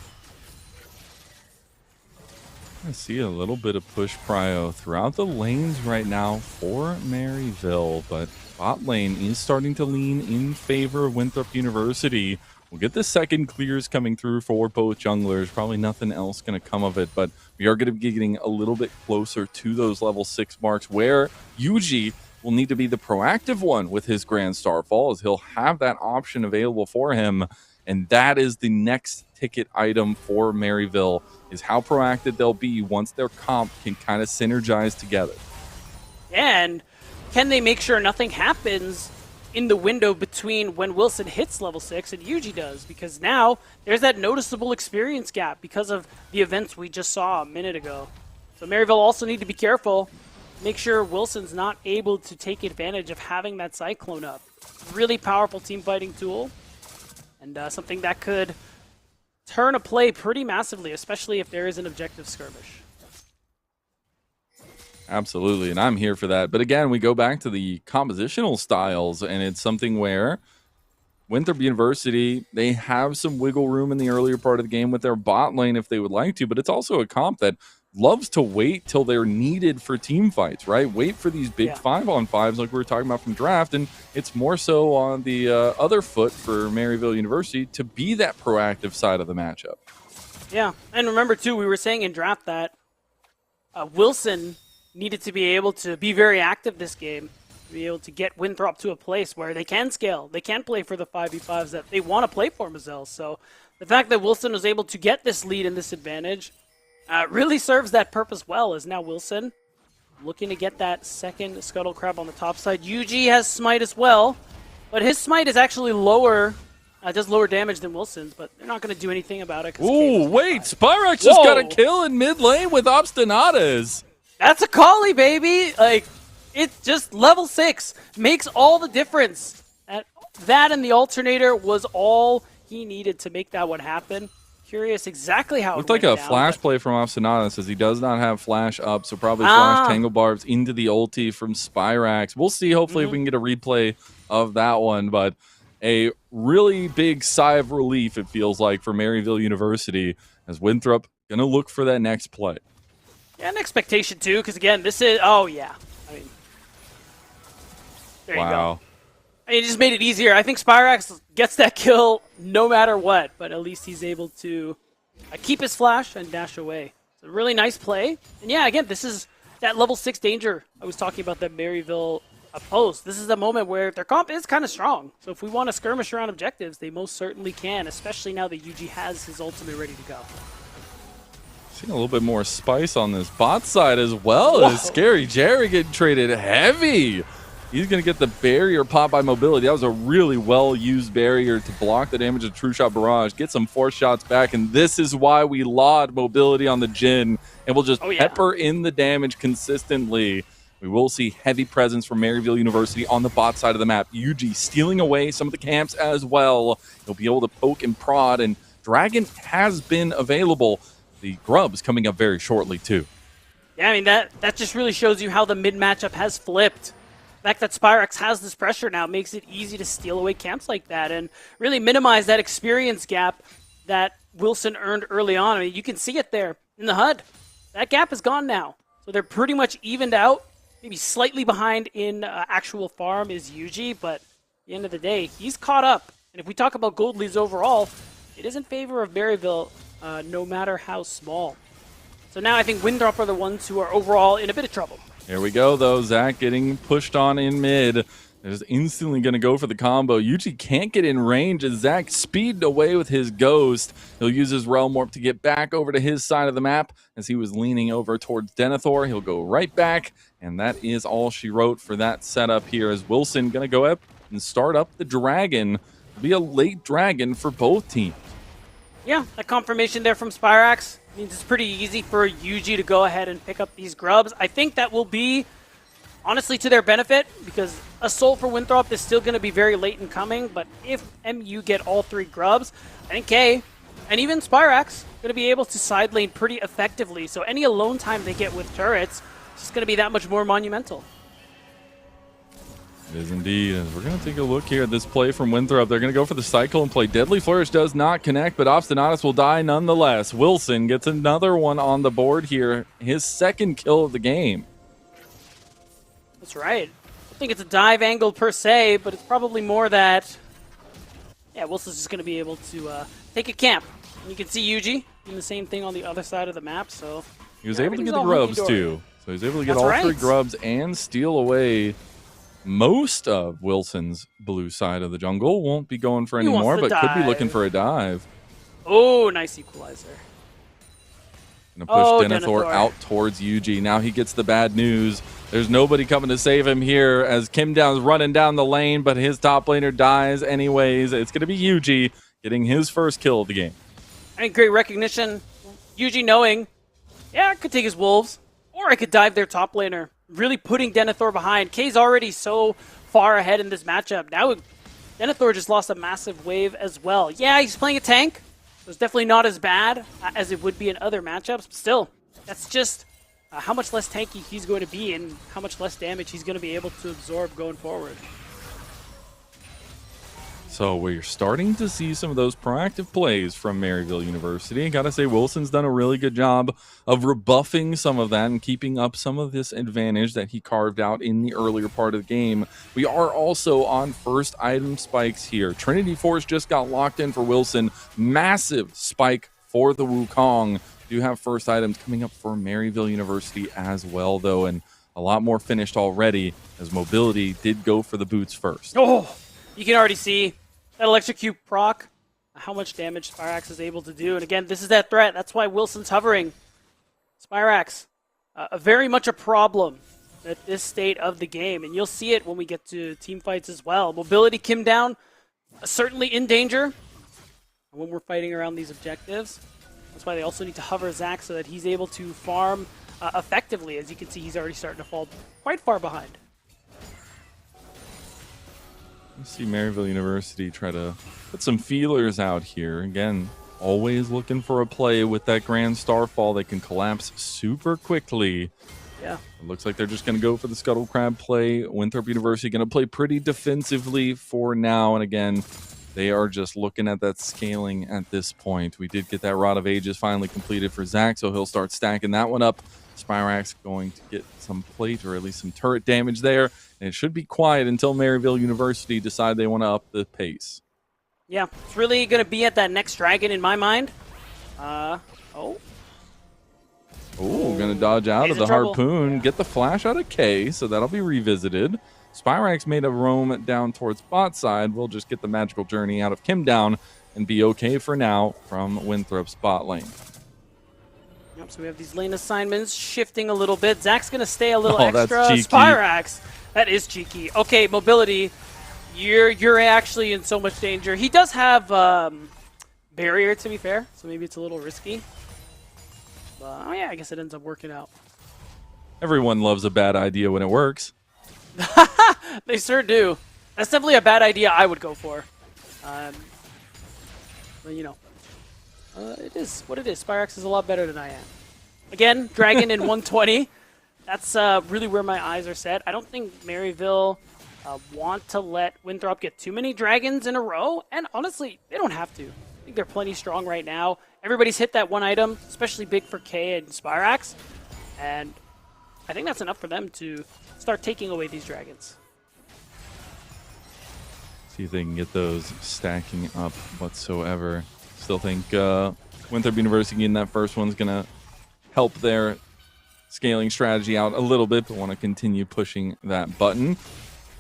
I see a little bit of push prio throughout the lanes right now for Maryville, but bot lane is starting to lean in favor of Winthrop University. We'll get the second clears coming through for both junglers. Probably nothing else going to come of it, but we are going to be getting a little bit closer to those level 6 marks where Yuji will need to be the proactive one with his Grand Starfall, as he'll have that option available for him. And that is the next ticket item for Maryville, is how proactive they'll be once their comp can kind of synergize together. And can they make sure nothing happens in the window between when Wilson hits level 6 and Yuji does? Because now there's that noticeable experience gap because of the events we just saw a minute ago. So Maryville also need to be careful. Make sure Wilson's not able to take advantage of having that Cyclone up. Really powerful team fighting tool, and something that could turn a play pretty massively, especially if there is an objective skirmish. Absolutely, and I'm here for that. But again, we go back to the compositional styles, and it's something where Winthrop University, they have some wiggle room in the earlier part of the game with their bot lane if they would like to, but it's also a comp that loves to wait till they're needed for team fights, right? Wait for these big 5-on-5s like we were talking about from draft, and it's more so on the other foot for Maryville University to be that proactive side of the matchup. Yeah, and remember too, we were saying in draft that Wilson needed to be able to be very active this game, to be able to get Winthrop to a place where they can scale, they can play for the 5v5s that they want to play for Mazel. So the fact that Wilson was able to get this lead and this advantage really serves that purpose well, as now Wilson looking to get that second Scuttle Crab on the top side. Yuji has smite as well, but his smite is actually lower It does lower damage than Wilson's, but they're not going to do anything about it. Ooh, wait, Spyrax just got a kill in mid lane with Obstinatas. That's a collie, baby. Like, it's just level 6 makes all the difference. And that and the alternator was all he needed to make that one happen. Curious exactly how Looked it like went a down, flash but- play from Obstinatas, as he does not have flash up, so probably flash Tangle Barbs into the ulti from Spyrax. We'll see, hopefully, if we can get a replay of that one, but a really big sigh of relief, it feels like, for Maryville University, as Winthrop going to look for that next play. Yeah, an expectation, too, because, again, this is... Oh, yeah. I mean... There you go. I mean, it just made it easier. I think Spyrax gets that kill no matter what, but at least he's able to keep his flash and dash away. It's a really nice play. And yeah, again, this is that level 6 danger I was talking about that Maryville post. This is the moment where their comp is kind of strong. So if we want to skirmish around objectives, they most certainly can, especially now that Yuji has his ultimate ready to go. Seeing a little bit more spice on this bot side as well. As Scary Jerry getting traded heavy. He's going to get the barrier pop by Mobility. That was a really well-used barrier to block the damage of True Shot Barrage, get some force shots back, and this is why we laud Mobility on the Jhin, and we'll just pepper in the damage consistently. We will see heavy presence from Maryville University on the bot side of the map. Yuji stealing away some of the camps as well. He'll be able to poke and prod, and Dragon has been available. The Grub's coming up very shortly, too. Yeah, I mean, that just really shows you how the mid matchup has flipped. The fact that Spyrax has this pressure now makes it easy to steal away camps like that and really minimize that experience gap that Wilson earned early on. I mean, you can see it there in the HUD. That gap is gone now. So they're pretty much evened out. Maybe slightly behind in actual farm is Yuji, but at the end of the day, he's caught up. And if we talk about gold leads overall, it is in favor of Maryville, no matter how small. So now I think Winthrop are the ones who are overall in a bit of trouble. Here we go, though. Zach getting pushed on in mid. Is instantly going to go for the combo. Yuji can't get in range as Zach speeded away with his Ghost. He'll use his Realm Warp to get back over to his side of the map as he was leaning over towards Denethor. He'll go right back, and that is all she wrote for that setup here as Wilson going to go up and start up the Dragon. It'll be a late Dragon for both teams. Yeah, that confirmation there from Spyrax means it's pretty easy for Yuji to go ahead and pick up these grubs. I think that will be, honestly, to their benefit, because a soul for Winthrop is still going to be very late in coming, but if MU get all 3 grubs, I think K and even Spyrax going to be able to side lane pretty effectively, so any alone time they get with turrets is just going to be that much more monumental. It is indeed. As we're going to take a look here at this play from Winthrop. They're going to go for the cycle and play. Deadly Flourish does not connect, but Obstinatas will die nonetheless. Wilson gets another one on the board here. His second kill of the game. That's right. I don't think it's a dive angle per se, but it's probably more that, yeah, Wilson's just going to be able to take a camp. And you can see Yuji doing the same thing on the other side of the map, so... He was able to get the grubs, too. So he's able to get all 3 grubs and steal away most of Wilson's blue side of the jungle. Won't be going for any more, but could be looking for a dive. Oh, nice equalizer. Gonna push Denethor out towards Yuji. Now he gets the bad news. There's nobody coming to save him here as Kim Down's running down the lane, but his top laner dies anyways. It's going to be Yuji getting his first kill of the game. I mean, great recognition. Yuji knowing, yeah, I could take his wolves, or I could dive their top laner. Really putting Denethor behind. K's already so far ahead in this matchup. Now Denethor just lost a massive wave as well. Yeah, he's playing a tank. So it's definitely not as bad as it would be in other matchups. But still, that's just how much less tanky he's going to be and how much less damage he's going to be able to absorb going forward. So we're starting to see some of those proactive plays from Maryville University. I gotta say, Wilson's done a really good job of rebuffing some of that and keeping up some of this advantage that he carved out in the earlier part of the game. We are also on first item spikes here. Trinity Force just got locked in for Wilson. Massive spike for the Wukong. Do have first items coming up for Maryville University as well, though, and a lot more finished already as Mobility did go for the boots first. Oh, you can already see that electrocute proc, how much damage Spyrax is able to do. And again, this is that threat. That's why Wilson's hovering. Spyrax, very much a problem at this state of the game. And you'll see it when we get to team fights as well. Mobility Kim down, certainly in danger when we're fighting around these objectives. That's why they also need to hover Zach so that he's able to farm effectively. As you can see, he's already starting to fall quite far behind. Let's see Maryville University try to put some feelers out here. Again, always looking for a play with that Grand Starfall that can collapse super quickly. Yeah. It looks like they're just going to go for the Scuttle Crab play. Winthrop University going to play pretty defensively for now. And again, they are just looking at that scaling at this point. We did get that Rod of Ages finally completed for Zach, so he'll start stacking that one up. Spirax going to get some plate or at least some turret damage there. And it should be quiet until Maryville University decide they want to up the pace. Yeah, it's really going to be at that next dragon in my mind. Oh, going to dodge out He's of the in trouble. harpoon, Yeah. get the flash out of K, so that'll be revisited. Spirax made a roam down towards bot side. We'll just get the magical journey out of Kim down and be okay for now from Winthrop's bot lane. Yep, so we have these lane assignments shifting a little bit. Zach's going to stay a little Oh, that's extra. cheeky. Spirax, that is cheeky. Okay, mobility, you're actually in so much danger. He does have barrier, to be fair, so maybe it's a little risky. But, oh yeah, I guess it ends up working out. Everyone loves a bad idea when it works. They sure do. That's definitely a bad idea I would go for. But, you know, it is what it is. Spirax is a lot better than I am. Again, Dragon in 120. That's really where my eyes are set. I don't think Maryville want to let Winthrop get too many dragons in a row. And honestly, they don't have to. I think they're plenty strong right now. Everybody's hit that one item, especially big for K and Spirax. And I think that's enough for them to start taking away these dragons. See if they can get those stacking up whatsoever. Still think Winthrop University getting that first one's going to help their scaling strategy out a little bit, but want to continue pushing that button.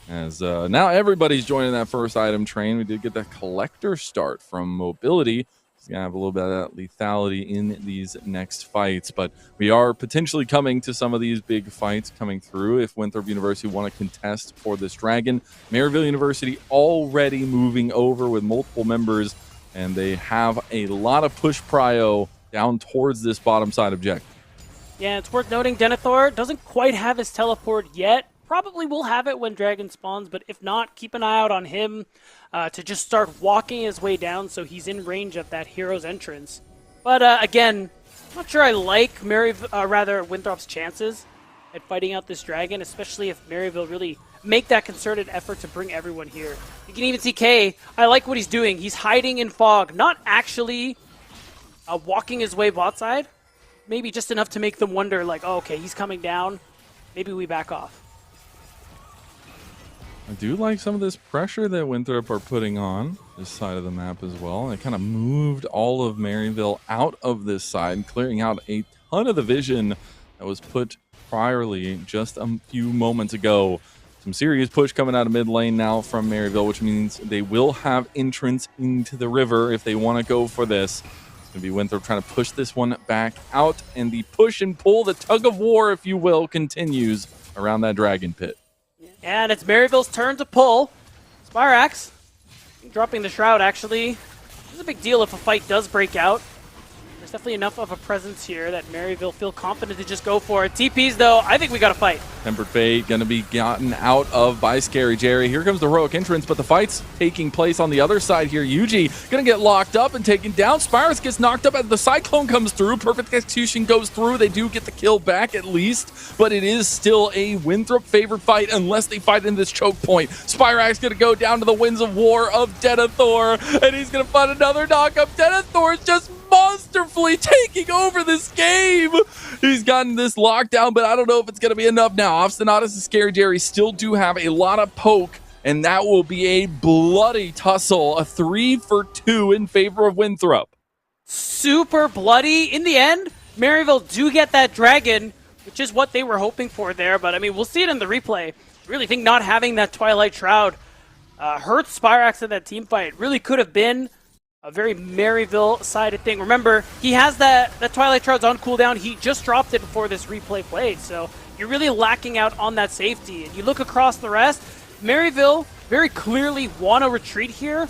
As now everybody's joining that first item train. We did get that collector start from mobility. He's going to have a little bit of that lethality in these next fights, but we are potentially coming to some of these big fights coming through if Winthrop University want to contest for this dragon. Maryville University already moving over with multiple members, and they have a lot of push prio down towards this bottom side objective. Yeah, it's worth noting Denethor doesn't quite have his teleport yet. Probably will have it when Dragon spawns, but if not, keep an eye out on him to just start walking his way down so he's in range of that hero's entrance. But again, I'm not sure I like Winthrop's chances at fighting out this dragon, especially if Maryville really make that concerted effort to bring everyone here. You can even see K. I like what he's doing. He's hiding in fog, not actually walking his way bot side. Maybe just enough to make them wonder, like, oh, okay, he's coming down. Maybe we back off. I do like some of this pressure that Winthrop are putting on this side of the map as well. They kind of moved all of Maryville out of this side, clearing out a ton of the vision that was put priorly just a few moments ago. Some serious push coming out of mid lane now from Maryville, which means they will have entrance into the river if they want to go for this. It's going to be Winthrop trying to push this one back out, and the push and pull, the tug of war, if you will, continues around that dragon pit. And it's Maryville's turn to pull. Spirax dropping the shroud, actually. This is a big deal if a fight does break out. There's definitely enough of a presence here that Maryville feel confident to just go for it. TPs, though, I think we got to fight. Tempered Fate going to be gotten out of by Scary Jerry. Here comes the heroic entrance, but the fight's taking place on the other side here. Yuji going to get locked up and taken down. Spirax gets knocked up as the Cyclone comes through. Perfect Execution goes through. They do get the kill back at least, but it is still a Winthrop favored fight unless they fight in this choke point. Spirax going to go down to the Winds of War of Denethor, and he's going to find another knockup. Denethor is just monsterfully taking over this game. He's gotten this lockdown, but I don't know if it's going to be enough now. Obstinatus and Scary Jerry still do have a lot of poke, and that will be a bloody tussle. A 3-for-2 in favor of Winthrop. Super bloody. In the end, Maryville do get that dragon, which is what they were hoping for there. But, I mean, we'll see it in the replay. I really think not having that Twilight Shroud hurts Spirax in that team fight. Really could have been a very Maryville-sided thing. Remember, he has that Twilight Shroud's on cooldown. He just dropped it before this replay played, so you're really lacking out on that safety. And you look across the rest, Maryville very clearly want to retreat here.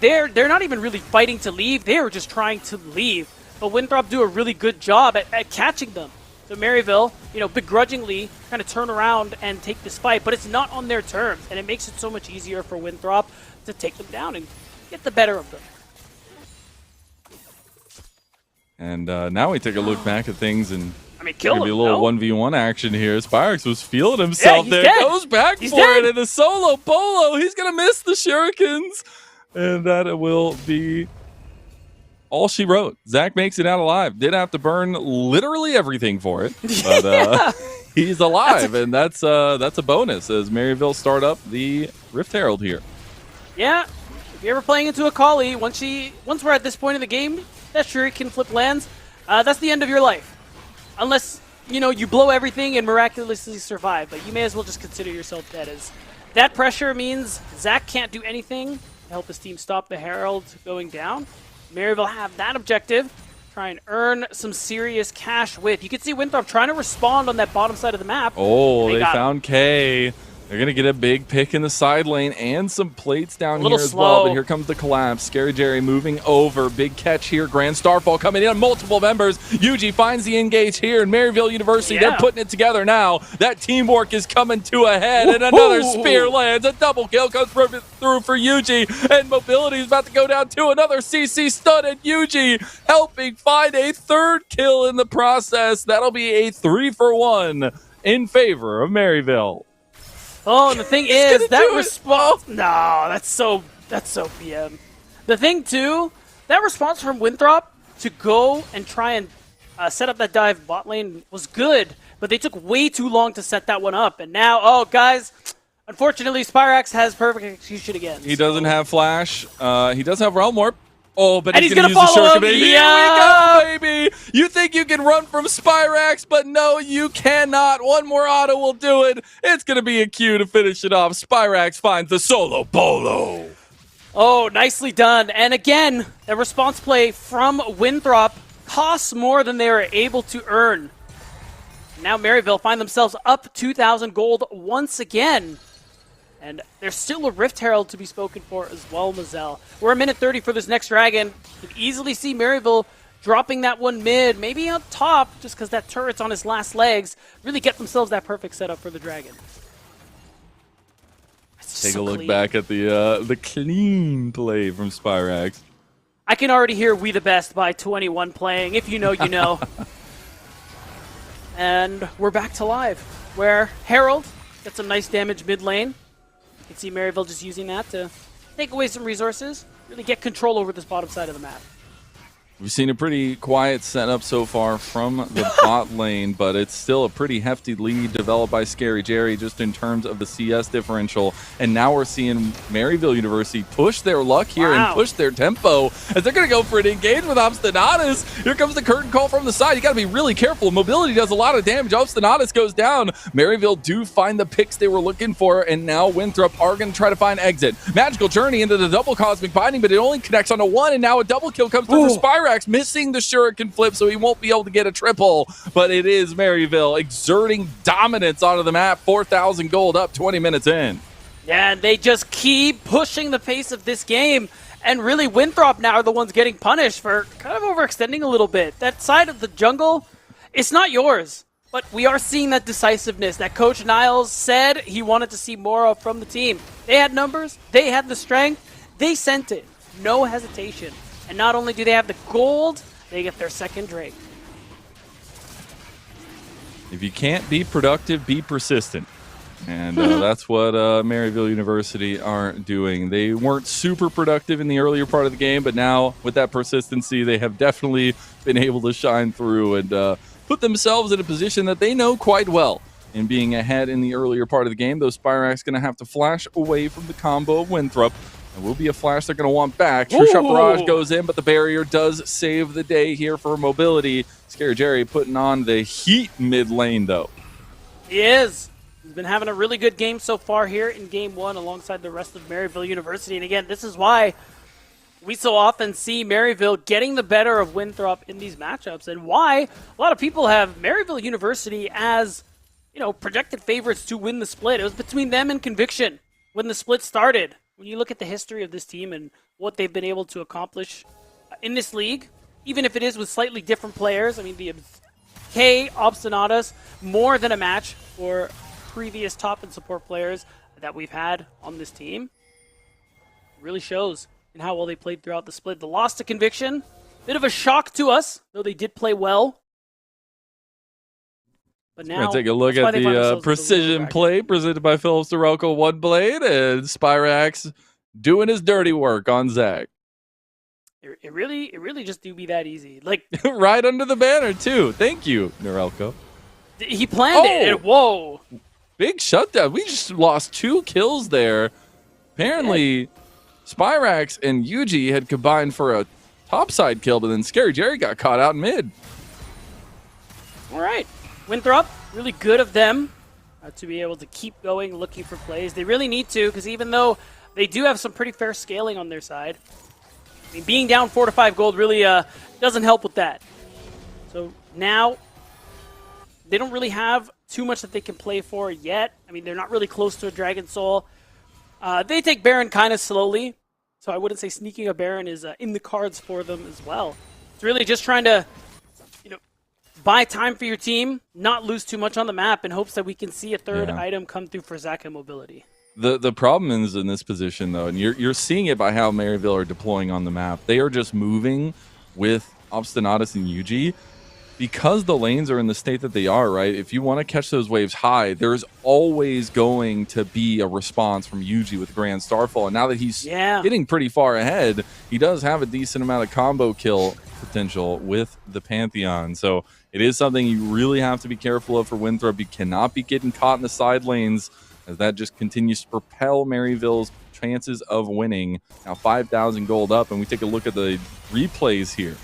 They're not even really fighting to leave. They were just trying to leave. But Winthrop do a really good job at catching them. So Maryville, begrudgingly kind of turn around and take this fight, but it's not on their terms, and it makes it so much easier for Winthrop to take them down and get the better of them. And now we take a look back at things, and kill maybe him, a little no? 1v1 action here. Spyrex was feeling himself he's there. dead. Goes back He's for dead. it in a solo bolo. He's going to miss the shurikens. And that will be all she wrote. Zach makes it out alive. Did have to burn literally everything for it. But he's alive, and that's a bonus as Maryville start up the Rift Herald here. Yeah, if you're ever playing into a Kali, once we're at this point in the game, that Shuriken flip lands, that's the end of your life. Unless, you blow everything and miraculously survive, but you may as well just consider yourself dead, as that pressure means Zach can't do anything to help his team stop the Herald going down. Maryville have that objective, try and earn some serious cash with. You can see Winthrop trying to respond on that bottom side of the map. Oh, they found K. They're going to get a big pick in the side lane and some plates down here as well. But here comes the collapse. Scary Jerry moving over. Big catch here. Grand Starfall coming in on multiple members. Yuji finds the engage here in Maryville University. They're putting it together now. That teamwork is coming to a head. And another spear lands. A double kill comes through for Yuji. And Mobility is about to go down to another CC stun. And Yuji helping find a third kill in the process. That'll be a 3-for-1 in favor of Maryville. Oh, and the thing is, that response... No, that's so PM. The thing, too, that response from Winthrop to go and try and set up that dive bot lane was good, but they took way too long to set that one up. And now, guys, unfortunately, Spyrax has perfect execution again. He doesn't have Flash. He does have Realm Warp. Oh, but he's going to to use the follow Shuriken, him. baby. Yeah. Here we go, baby. You think you can run from Spyrax, but no, you cannot. One more auto will do it. It's going to be a Q to finish it off. Spyrax finds the solo bolo. Oh, nicely done. And again, the response play from Winthrop costs more than they were able to earn. Now Maryville find themselves up 2,000 gold once again. And there's still a Rift Herald to be spoken for as well, Mazel. We're a minute 30 for this next dragon. You can easily see Maryville dropping that one mid, maybe on top, just because that turret's on his last legs. Really get themselves that perfect setup for the dragon. Take a look back at the clean play from Spyrax. I can already hear We the Best by 21 playing. If you know, you know. And we're back to live, where Herald gets some nice damage mid lane. You can see Maryville just using that to take away some resources, really get control over this bottom side of the map. We've seen a pretty quiet setup so far from the bot lane, but it's still a pretty hefty lead developed by Scary Jerry just in terms of the CS differential. And now we're seeing Maryville University push their luck here and push their tempo as they're going to go for an engage with Obstinatus. Here comes the curtain call from the side. You got to be really careful. Mobility does a lot of damage. Obstinatus goes down. Maryville do find the picks they were looking for, and now Winthrop are going to try to find exit. Magical Journey into the double Cosmic Binding, but it only connects onto one, and now a double kill comes through for Spyrax. Missing the Shuriken flip, so he won't be able to get a triple, but it is Maryville exerting dominance onto the map. 4,000 gold up 20 minutes in. Yeah, and they just keep pushing the pace of this game, and really Winthrop now are the ones getting punished for kind of overextending a little bit. That side of the jungle, it's not yours, but we are seeing that decisiveness that Coach Niles said he wanted to see more of from the team. They had numbers, they had the strength, they sent it, no hesitation. And not only do they have the gold, they get their second Drake. If you can't be productive, be persistent. And that's what Maryville University are doing. They weren't super productive in the earlier part of the game, but now with that persistency, they have definitely been able to shine through and put themselves in a position that they know quite well in being ahead in the earlier part of the game. Though Spyrax going to have to flash away from the combo of Winthrop. It will be a flash they're going to want back. True Shot Barrage goes in, but the barrier does save the day here for Mobility. Scary Jerry putting on the heat mid lane, though. He is. He's been having a really good game so far here in Game 1 alongside the rest of Maryville University. And again, this is why we so often see Maryville getting the better of Winthrop in these matchups, and why a lot of people have Maryville University as, projected favorites to win the split. It was between them and Conviction when the split started. When you look at the history of this team and what they've been able to accomplish in this league, even if it is with slightly different players, I mean, the K Obstinatus, more than a match for previous top and support players that we've had on this team. It really shows in how well they played throughout the split. The loss to Conviction, bit of a shock to us, though they did play well. But now, we're going to take a look at the precision play presented by Philips Norelco One Blade, and Spyrax doing his dirty work on Zach. It really just do be that easy. Like right under the banner too. Thank you, Norelco. He planned it. And whoa! Big shutdown. We just lost 2 kills there. Apparently, Spyrax and Yuji had combined for a topside kill, but then Scary Jerry got caught out in mid. All right, Winthrop, really good of them to be able to keep going, looking for plays. They really need to, because even though they do have some pretty fair scaling on their side, I mean, being down 4 to 5 gold really doesn't help with that. So now they don't really have too much that they can play for yet. I mean, they're not really close to a Dragon Soul. They take Baron kind of slowly, so I wouldn't say sneaking a Baron is in the cards for them as well. It's really just trying to, buy time for your team, not lose too much on the map, in hopes that we can see a third item come through for Zach and Mobility. The problem is in this position, though, and you're seeing it by how Maryville are deploying on the map. They are just moving with Obstinatus and Yuji. Because the lanes are in the state that they are, right? If you want to catch those waves high, there's always going to be a response from Yuji with Grand Starfall. And now that he's getting pretty far ahead, he does have a decent amount of combo kill potential with the Pantheon. So it is something you really have to be careful of for Winthrop. You cannot be getting caught in the side lanes, as that just continues to propel Maryville's chances of winning. Now 5,000 gold up, and we take a look at the replays here.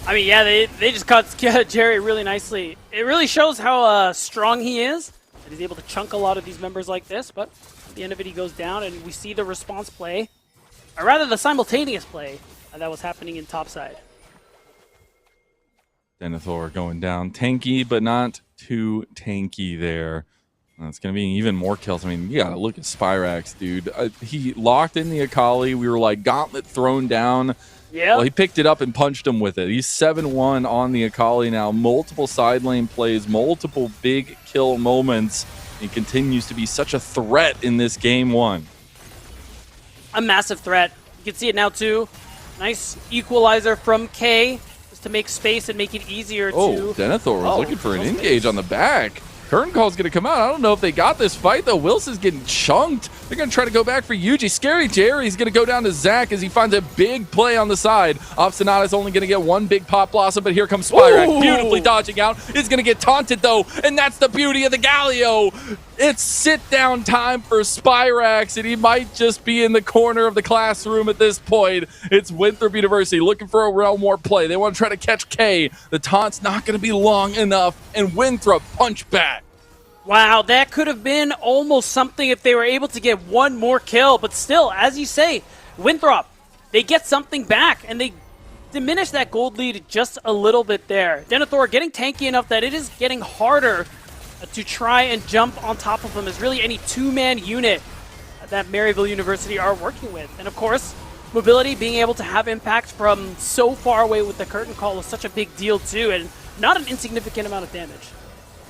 I mean, yeah, they just caught Jerry really nicely. It really shows how strong he is, that he's able to chunk a lot of these members like this, but at the end of it, he goes down, and we see the response play, or rather the simultaneous play that was happening in topside. Denethor going down. Tanky, but not too tanky there. It's going to be even more kills. I mean, you got to look at Spyrax, dude. He locked in the Akali. We were like, gauntlet thrown down. Yeah. Well, he picked it up and punched him with it. He's 7-1 on the Akali now. Multiple side lane plays, multiple big kill moments. He continues to be such a threat in this game 1. A massive threat. You can see it now, too. Nice equalizer from K, just to make space and make it easier to... Oh, Denethor was looking for an engage on the back. Curtain Call's going to come out. I don't know if they got this fight, though. Wilson's getting chunked. They're going to try to go back for Yuji. Scary Jerry's going to go down to Zach as he finds a big play on the side. Obstinata's only going to get one big pop blossom, but here comes Spyrax, beautifully dodging out. Is going to get taunted, though, and that's the beauty of the Galio. It's sit-down time for Spyrax, and he might just be in the corner of the classroom at this point. It's Winthrop University looking for a real more play. They want to try to catch K. The taunt's not going to be long enough, and Winthrop punch back. Wow, that could have been almost something if they were able to get one more kill. But still, as you say, Winthrop, they get something back, and they diminish that gold lead just a little bit there. Denethor getting tanky enough that it is getting harder to try and jump on top of him as really any two-man unit that Maryville University are working with. And of course, Mobility being able to have impact from so far away with the Curtain Call is such a big deal too, and not an insignificant amount of damage.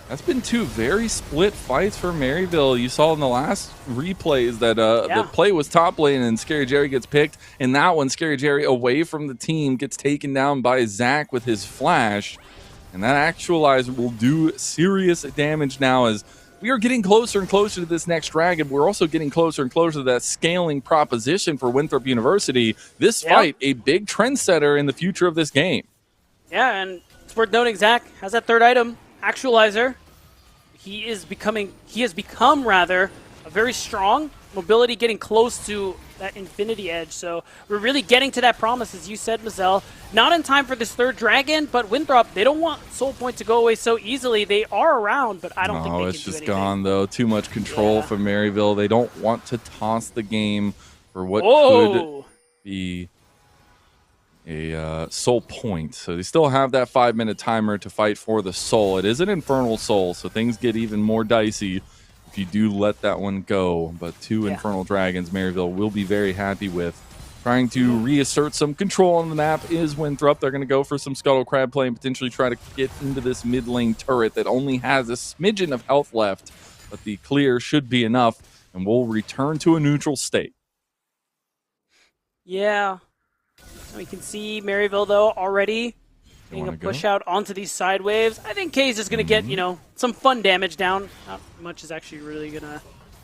That's been 2 very split fights for Maryville. You saw in the last replays that the play was top lane and Scary Jerry gets picked. And that one, Scary Jerry away from the team gets taken down by Zach with his flash. And that actualizer will do serious damage now as we are getting closer and closer to this next dragon. We're also getting closer and closer to that scaling proposition for Winthrop University. This fight, a big trendsetter in the future of this game. Yeah, and it's worth noting Zach has that third item. Actualizer. He has become rather a very strong Mobility, getting close to that infinity edge. So we're really getting to that promise, as you said, Mazel. Not in time for this third dragon, but Winthrop, they don't want Soul Point to go away so easily. They are around, but I don't think they can do anything. It's just gone, though. Too much control from Maryville. They don't want to toss the game for what could be a soul point. So they still have that 5-minute timer to fight for the soul. It is an infernal soul, so things get even more dicey if you do let that one go. But 2 Infernal Dragons, Maryville will be very happy with. Trying to reassert some control on the map is Winthrop. They're going to go for some Scuttle Crab play and potentially try to get into this mid lane turret that only has a smidgen of health left. But the clear should be enough, and we'll return to a neutral state. Yeah. We can see Maryville, though, already getting a push out onto these side waves. I think Kay's just going to get, you know, some fun damage down. Not much is actually really going to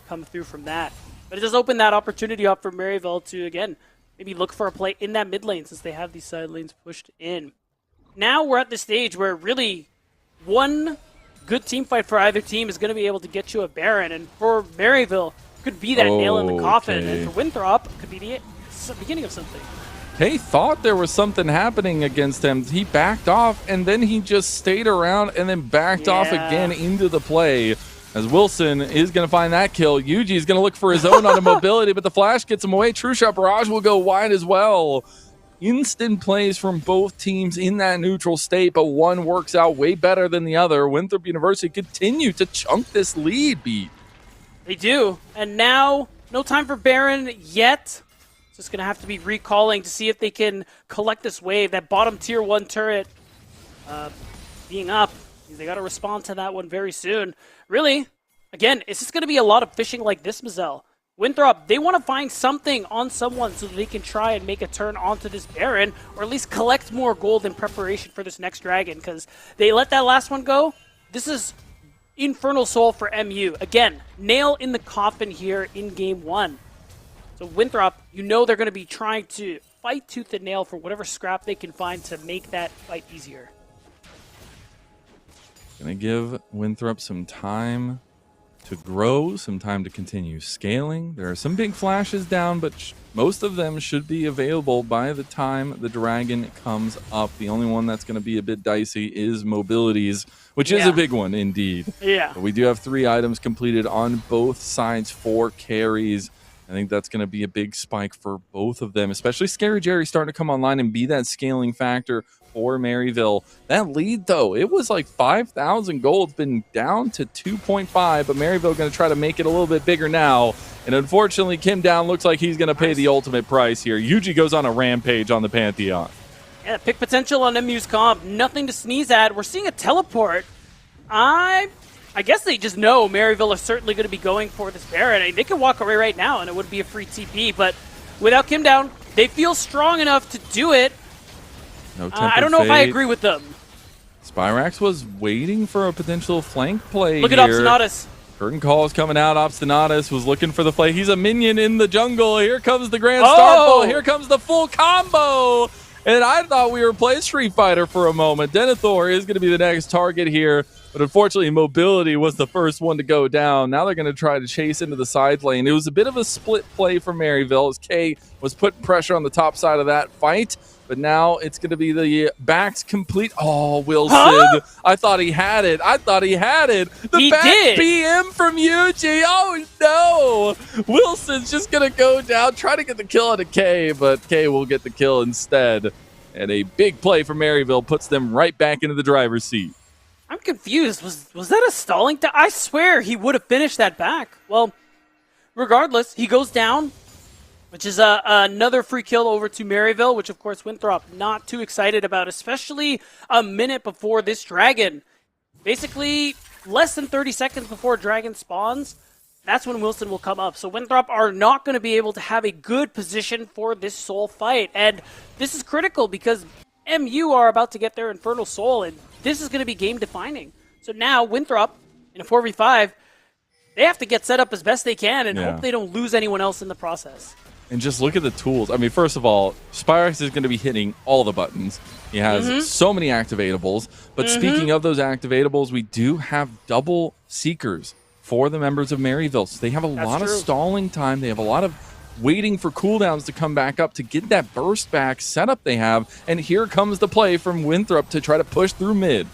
come through from that. But it does open that opportunity up for Maryville to, again, maybe look for a play in that mid lane since they have these side lanes pushed in. Now we're at the stage where really one good team fight for either team is going to be able to get you a Baron. And for Maryville, could be that nail in the coffin. And for Winthrop, could be the beginning of something. Kay thought there was something happening against him. He backed off, and then he just stayed around and then backed off again into the play. As Wilson is going to find that kill. Yuji is going to look for his own on a mobility, but the flash gets him away. True Shot Barrage will go wide as well. Instant plays from both teams in that neutral state, but one works out way better than the other. Winthrop University continue to chunk this lead, Beat. They do. And now, no time for Baron yet. It's just going to have to be recalling to see if they can collect this wave. That bottom tier 1 turret being up. They got to respond to that one very soon. Really, again, it's just going to be a lot of fishing like this, Mazel. Winthrop, they want to find something on someone so that they can try and make a turn onto this Baron, or at least collect more gold in preparation for this next dragon, because they let that last one go. This is Infernal Soul for MU. Again, nail in the coffin here in Game 1. So Winthrop, you know they're going to be trying to fight tooth and nail for whatever scrap they can find to make that fight easier. Gonna give Winthrop some time to grow, some time to continue scaling. There are some big flashes down, but most of them should be available by the time the dragon comes up. The only one that's going to be a bit dicey is mobilities, which is a big one indeed. Yeah. But we do have 3 items completed on both sides for carries. I think that's going to be a big spike for both of them, especially Scary Jerry starting to come online and be that scaling factor for Maryville. That lead, though, it was like 5,000 gold. It's been down to 2.5, but Maryville going to try to make it a little bit bigger now. And unfortunately, Kim Down looks like he's going to pay the ultimate price here. Yuji goes on a rampage on the Pantheon. Yeah, pick potential on MU's comp. Nothing to sneeze at. We're seeing a teleport. I guess they just know Maryville is certainly going to be going for this Baron. I mean, they could walk away right now and it would be a free TP, but without Kim Down, they feel strong enough to do it. No I don't know if I agree with them. Spyrax was waiting for a potential flank play. Look here. at Obstinatus. Curtain call is coming out. Obstinatus was looking for the play. He's a minion in the jungle. Here comes the Grand Starfall. Here comes the full combo. And I thought we were playing Street Fighter for a moment. Denethor is going to be the next target here. But unfortunately, Mobility was the first one to go down. Now they're going to try to chase into the side lane. It was a bit of a split play for Maryville as Kay was putting pressure on the top side of that fight. But now it's going to be the backs complete. Oh, Wilson. Huh? I thought he had it. The back did. BM from Yuji. Oh, no. Wilson's just going to go down, try to get the kill on a Kay, but Kay will get the kill instead. And a big play for Maryville puts them right back into the driver's seat. I'm confused. Was that a stalling? I swear he would have finished that back. Well, regardless, he goes down, which is another free kill over to Maryville, which, of course, Winthrop not too excited about, especially a minute before this dragon. Basically, less than 30 seconds before dragon spawns, that's when Wilson will come up. So Winthrop are not going to be able to have a good position for this soul fight. And this is critical because MU are about to get their Infernal Soul, and this is going to be game-defining. So now, Winthrop, in a 4v5, they have to get set up as best they can and hope they don't lose anyone else in the process. And just look at the tools. I mean, first of all, Spyrax is going to be hitting all the buttons. He has so many activatables. But speaking of those activatables, we do have double Seekers for the members of Maryville. So they have a lot of stalling time. They have a lot of waiting for cooldowns to come back up to get that burst back setup they have. And here comes the play from Winthrop to try to push through mid.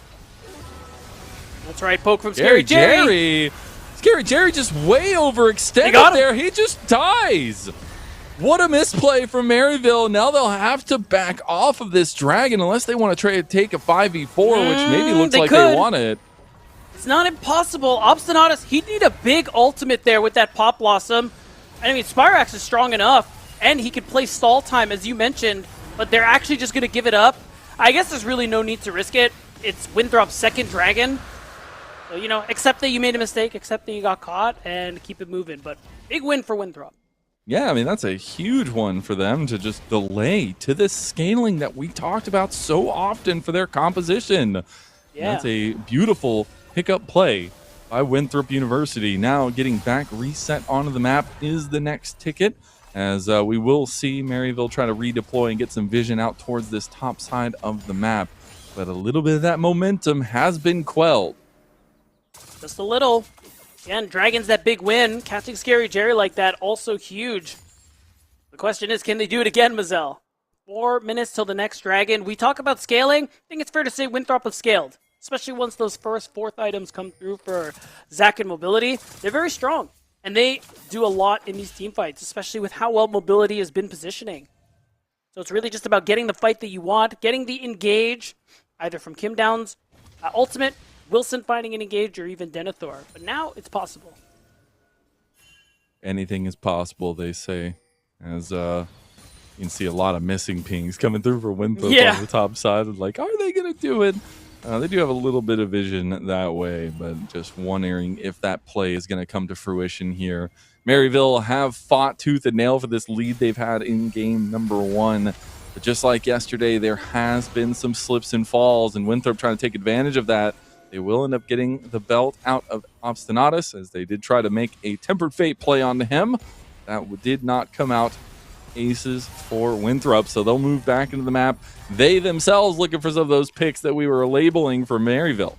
That's right, poke from Scary Jerry. Scary Jerry just way overextended there. He just dies. What a misplay from Maryville. Now they'll have to back off of this dragon unless they want to try to take a 5v4, which maybe looks like they want it. It's not impossible. Obstinatus, he'd need a big ultimate there with that Pop Blossom. I mean, Spyrax is strong enough, and he could play stall time, as you mentioned, but they're actually just going to give it up. I guess there's really no need to risk it. It's Winthrop's second dragon. So, you know, accept that you made a mistake, accept that you got caught, and keep it moving. But big win for Winthrop. Yeah, I mean, that's a huge one for them to just delay to this scaling that we talked about so often for their composition. Yeah. That's a beautiful pickup play by Winthrop University. Now getting back reset onto the map is the next ticket, as we will see Maryville try to redeploy and get some vision out towards this top side of the map. But a little bit of that momentum has been quelled. Just a little. Again, Dragons that big win. Catching Scary Jerry like that, also huge. The question is, can they do it again, Mazel? 4 minutes till the next Dragon. We talk about scaling. I think it's fair to say Winthrop have scaled, especially once those first 4th items come through for Zach and Mobility. They're very strong, and they do a lot in these team fights, especially with how well Mobility has been positioning. So it's really just about getting the fight that you want, getting the engage, either from Kim Down's ultimate, Wilson finding an engage, or even Denethor. But now it's possible. Anything is possible, they say, as you can see a lot of missing pings coming through for Winthrop on the top side. Like, are they going to do it? They do have a little bit of vision that way, but just wondering if that play is going to come to fruition here. Maryville have fought tooth and nail for this lead they've had in game number 1. But just like yesterday, there has been some slips and falls, and Winthrop trying to take advantage of that. They will end up getting the belt out of Obstinatus, as they did try to make a Tempered Fate play onto him. That did not come out aces for Winthrop, so they'll move back into the map. They themselves looking for some of those picks that we were labeling for Maryville.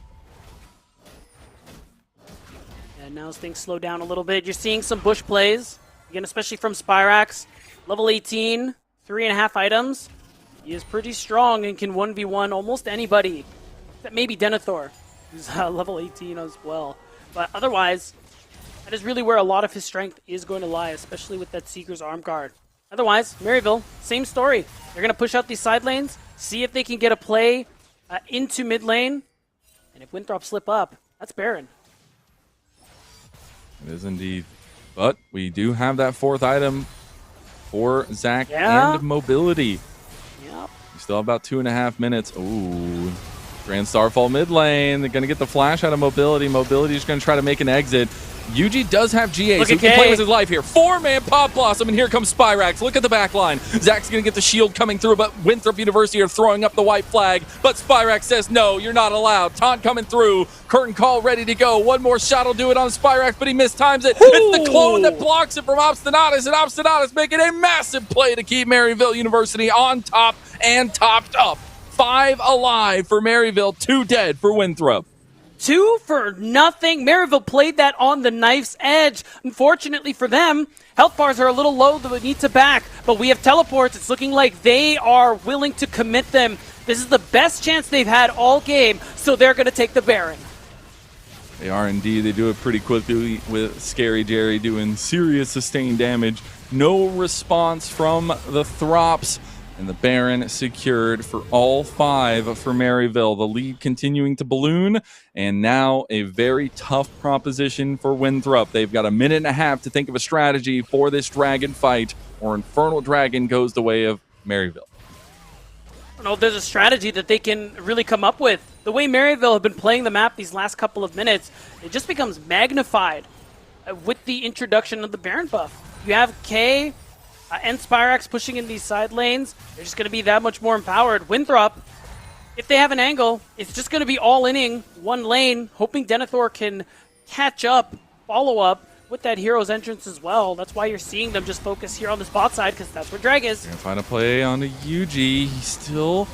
And now as things slow down a little bit, you're seeing some bush plays, again, especially from Spyrax. Level 18, 3.5 items. He is pretty strong and can 1v1 almost anybody, except maybe Denethor, who's level 18 as well. But otherwise, that is really where a lot of his strength is going to lie, especially with that Seeker's arm guard. Otherwise, Maryville, same story. They're going to push out these side lanes, see if they can get a play into mid lane. And if Winthrop slip up, that's Baron. It is indeed. But we do have that 4th item for Zach and Mobility. Yep. We still have about 2.5 minutes. Ooh. Grand Starfall mid lane. They're going to get the flash out of Mobility. Mobility is going to try to make an exit. Yuji does have GA, so he can play with his life here. 4-man Pop Blossom, and here comes Spyrax. Look at the back line. Zach's going to get the shield coming through, but Winthrop University are throwing up the white flag. But Spyrax says, no, you're not allowed. Taunt coming through. Curtain call ready to go. One more shot will do it on Spyrax, but he mistimes it. Ooh. It's the clone that blocks it from Obstinatus, and Obstinatus making a massive play to keep Maryville University on top and topped up. 5 alive for Maryville, 2 dead for Winthrop. 2 for nothing. Maryville played that on the knife's edge. Unfortunately for them, health bars are a little low, they need to back. But we have teleports. It's looking like they are willing to commit them. This is the best chance they've had all game, so they're going to take the Baron. They are indeed. They do it pretty quickly with Scary Jerry doing serious sustained damage. No response from the Throps. And the Baron secured for all 5 for Maryville. The lead continuing to balloon, and now a very tough proposition for Winthrop. They've got a minute and a half to think of a strategy for this dragon fight, or Infernal Dragon goes the way of Maryville. I don't know if there's a strategy that they can really come up with. The way Maryville have been playing the map these last couple of minutes, it just becomes magnified with the introduction of the Baron buff. You have K and Spyrax pushing in these side lanes. They're just going to be that much more empowered. Winthrop, if they have an angle, it's just going to be all-inning one lane, hoping Denethor can catch up, follow up with that hero's entrance as well. That's why you're seeing them just focus here on the spot side, because that's where Drag is. Gonna find a play on the Yuji. He still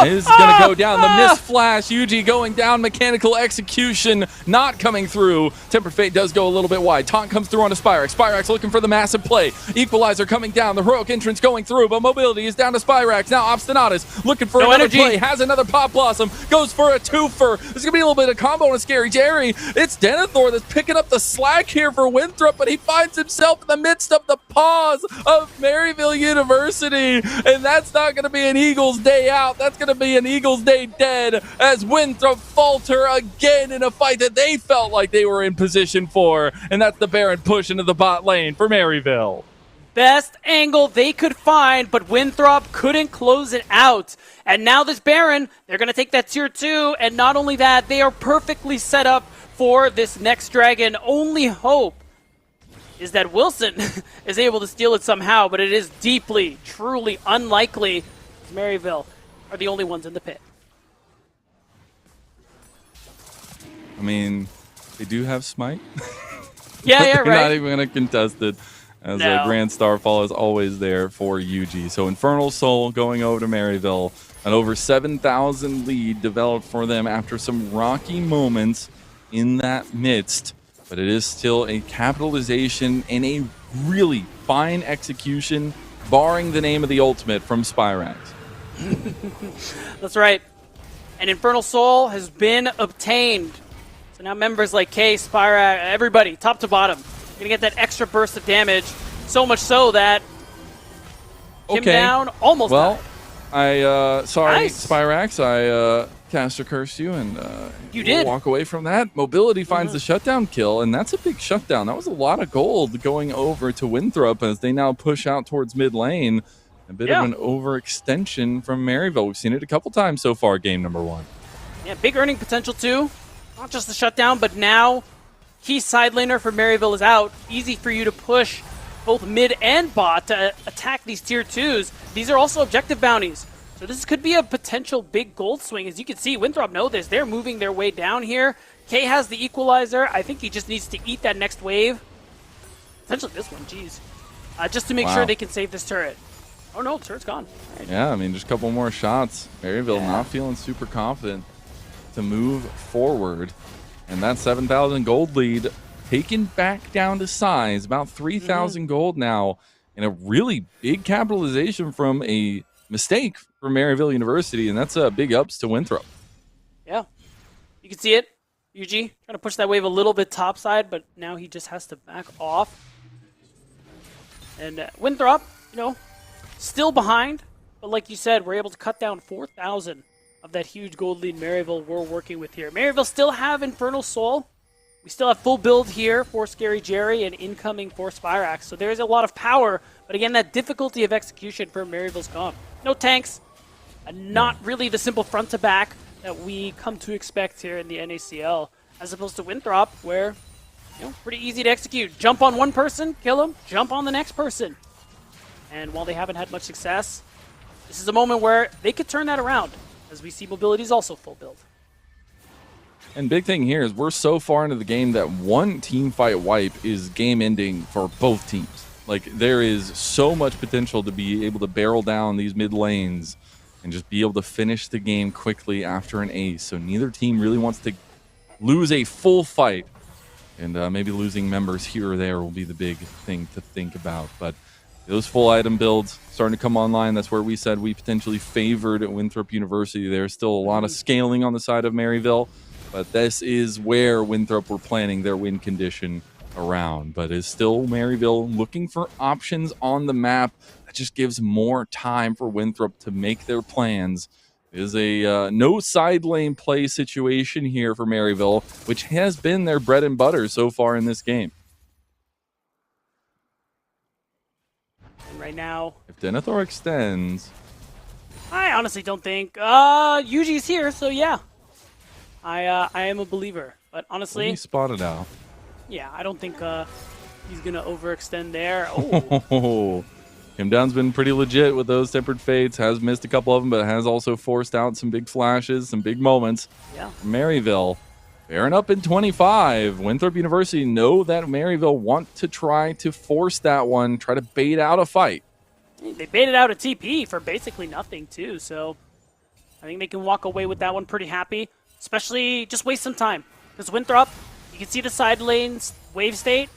is gonna go down. The missed flash. Yuji going down. Mechanical execution not coming through. Tempered Fate does go a little bit wide. Taunt comes through onto Spyrax. Spyrax looking for the massive play. Equalizer coming down. The heroic entrance going through, but Mobility is down to Spyrax. Now Obstinatus looking for another play. Has another Pop Blossom. Goes for a twofer. There's gonna be a little bit of combo on a Scary Jerry. It's Denethor that's picking up the slack here for Winthrop, but he finds himself in the midst of the paws of Maryville University, and that's not going to be an Eagles day out. That's going to be an Eagles day dead as Winthrop falter again in a fight that they felt like they were in position for, and that's the Baron push into the bot lane for Maryville. Best angle they could find, but Winthrop couldn't close it out. And now this Baron, they're going to take that tier 2, and not only that, they are perfectly set up for this next dragon. Only hope is that Wilson is able to steal it somehow, but it is deeply, truly unlikely. Maryville are the only ones in the pit. I mean, they do have Smite. Yeah, They're right. not even going to contest it, as a Grand Starfall is always there for UG. So Infernal Soul going over to Maryville. An over 7,000 lead developed for them after some rocky moments in that midst. But it is still a capitalization and a really fine execution, barring the name of the ultimate from Spyrax. That's right. And Infernal Soul has been obtained. So now members like K, Spyrax, everybody, top to bottom, gonna get that extra burst of damage. So much so that Kim down almost died. Sorry, Nice. Spyrax, I caster cursed you, and You did. walk away from that. Mobility finds the shutdown kill, and that's a big shutdown. That was a lot of gold going over to Winthrop as they now push out towards mid lane. A bit of an overextension from Maryville. We've seen it a couple times so far, game number 1. Yeah, big earning potential too. Not just the shutdown, but now key side laner for Maryville is out. Easy for you to push both mid and bot to attack these tier 2s. These are also objective bounties. So this could be a potential big gold swing. As you can see, Winthrop know this. They're moving their way down here. K has the equalizer. I think he just needs to eat that next wave. Potentially this one, jeez. Just to make sure they can save this turret. Oh no, turret's gone. Right. Yeah, I mean, just a couple more shots. Maryville not feeling super confident to move forward. And that 7,000 gold lead taken back down to size, about 3,000 gold now, and a really big capitalization from a mistake for Maryville University, and that's big ups to Winthrop. Yeah, you can see it. UG trying to push that wave a little bit topside, but now he just has to back off. And Winthrop, still behind, but like you said, we're able to cut down 4,000 of that huge gold lead Maryville we're working with here. Maryville still have Infernal Soul. We still have full build here for Scary Jerry and incoming for Spyrax. So there's a lot of power, but again, that difficulty of execution for Maryville's gone. No tanks, not really the simple front to back that we come to expect here in the NACL, as opposed to Winthrop, where, pretty easy to execute. Jump on one person, kill him, jump on the next person. And while they haven't had much success, this is a moment where they could turn that around, as we see mobility is also full build. And big thing here is we're so far into the game that one team fight wipe is game ending for both teams. Like, there is so much potential to be able to barrel down these mid lanes and just be able to finish the game quickly after an ace. So neither team really wants to lose a full fight. And maybe losing members here or there will be the big thing to think about. But those full item builds starting to come online. That's where we said we potentially favored Winthrop University. There's still a lot of scaling on the side of Maryville. But this is where Winthrop were planning their win condition around. But it's still Maryville looking for options on the map. That just gives more time for Winthrop to make their plans. It is a no side lane play situation here for Maryville, which has been their bread and butter so far in this game. And right now, If Denethor extends, I honestly don't think Yuji's here, so yeah. I am a believer, but honestly, he spotted out. yeah, I don't think he's gonna overextend there. Oh, Kim Down's been pretty legit with those tempered fates. Has missed a couple of them, but has also forced out some big flashes, some big moments. Yeah, Maryville, Baron up in 25. Winthrop University know that Maryville want to try to force that one, try to bait out a fight. they baited out a TP for basically nothing too, so I think they can walk away with that one pretty happy. Especially just waste some time. Because Winthrop, you can see the side lanes wave state.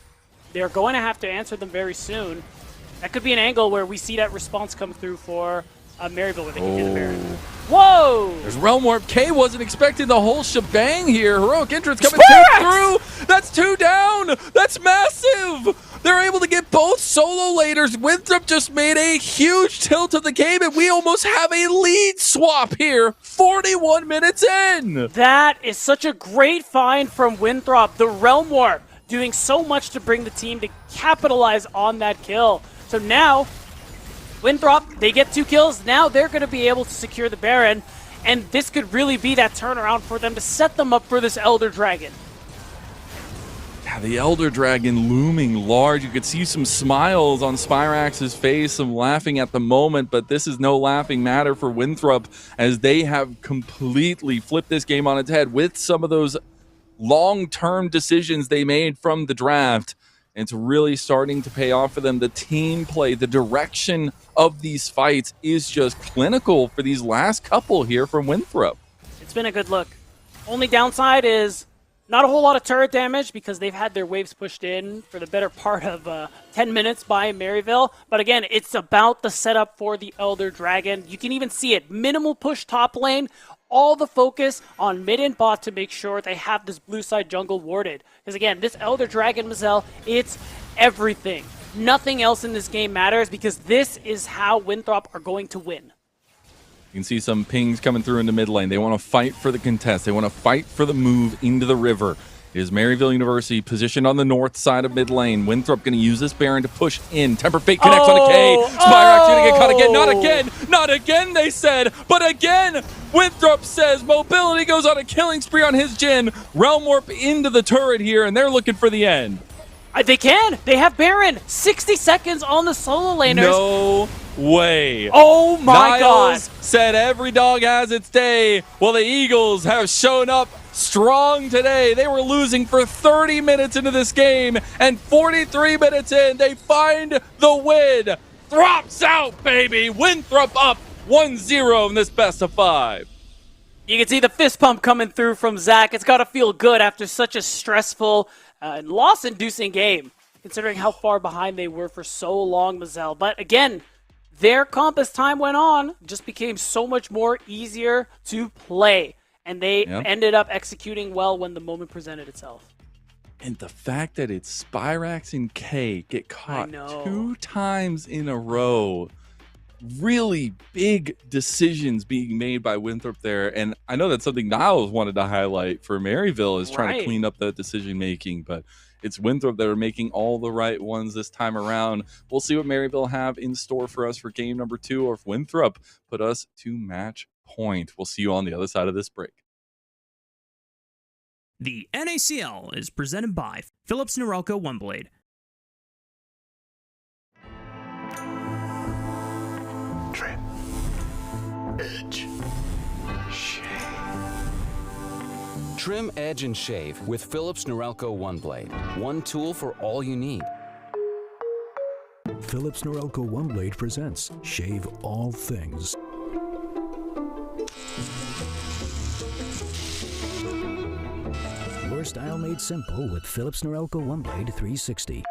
They're going to have to answer them very soon. That could be an angle where we see that response come through for Maryville where they can do the Baron. Whoa! There's Realm Warp. K wasn't expecting the whole shebang here. Heroic Entrance coming through. That's 2 down. That's massive. They're able to get both solo laters. Winthrop just made a huge tilt of the game, and we almost have a lead swap here 41 minutes in. That is such a great find from Winthrop. The Realm Warp doing so much to bring the team to capitalize on that kill. So now, Winthrop, they get 2 kills. Now they're going to be able to secure the Baron, and this could really be that turnaround for them to set them up for this Elder Dragon. Yeah, the Elder Dragon looming large. You could see some smiles on Spyrax's face, some laughing at the moment, but this is no laughing matter for Winthrop as they have completely flipped this game on its head with some of those long-term decisions they made from the draft. And it's really starting to pay off for them. The team play, the direction of these fights is just clinical for these last couple here from Winthrop. It's been a good look. Only downside is not a whole lot of turret damage because they've had their waves pushed in for the better part of 10 minutes by Maryville. But again, it's about the setup for the Elder Dragon. You can even see it. Minimal push top lane. All the focus on mid and bot to make sure they have this blue side jungle warded. Because again, this Elder Dragon, Mazel, it's everything. Nothing else in this game matters because this is how Winthrop are going to win. You can see some pings coming through into mid lane. They want to fight for the contest. They want to fight for the move into the river. It is Maryville University positioned on the north side of mid lane. Winthrop going to use this Baron to push in. Temper Fate connects on a K. Spyrax going to get caught again. Not again. Not again, they said. But again, Winthrop says mobility goes on a killing spree on his Jhin. Realm Warp into the turret here, and they're looking for the end. They can. They have Baron. 60 seconds on the solo laners. No way. Oh my God. Niles said every dog has its day. Well, the Eagles have shown up strong today. They were losing for 30 minutes into this game, and 43 minutes in, they find the win. Throps out, baby. Winthrop up 1-0 in this best of 5. You can see the fist pump coming through from Zach. It's got to feel good after such a stressful and loss-inducing game, considering how far behind they were for so long, Mazel. But again, their comp as time went on just became so much more easier to play. And they ended up executing well when the moment presented itself. And the fact that it's Spyrax and K get caught 2 times in a row. Really big decisions being made by Winthrop there. And I know that's something Niles wanted to highlight for Maryville is trying to clean up the decision making, but it's Winthrop that are making all the right ones this time around. We'll see what Maryville have in store for us for game number 2, or if Winthrop put us to match point. We'll see you on the other side of this break. The NACL is presented by Philips Norelco OneBlade. Trim, edge, shave. Trim, edge, and shave with Philips Norelco OneBlade. One tool for all you need. Philips Norelco OneBlade presents Shave All Things. Your style made simple with Philips Norelco OneBlade 360.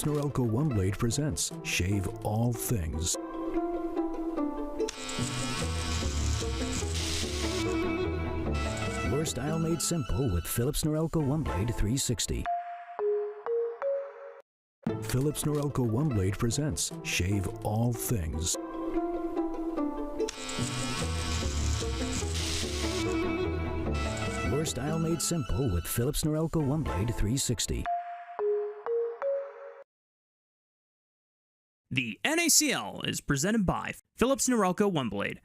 Norelco One Blade presents Shave All Things. Your style made simple with Philips Norelco One Blade 360. Philips Norelco One Blade presents Shave All Things. Your style made simple with Philips Norelco One Blade 360. The NACL is presented by Philips Norelco One Blade.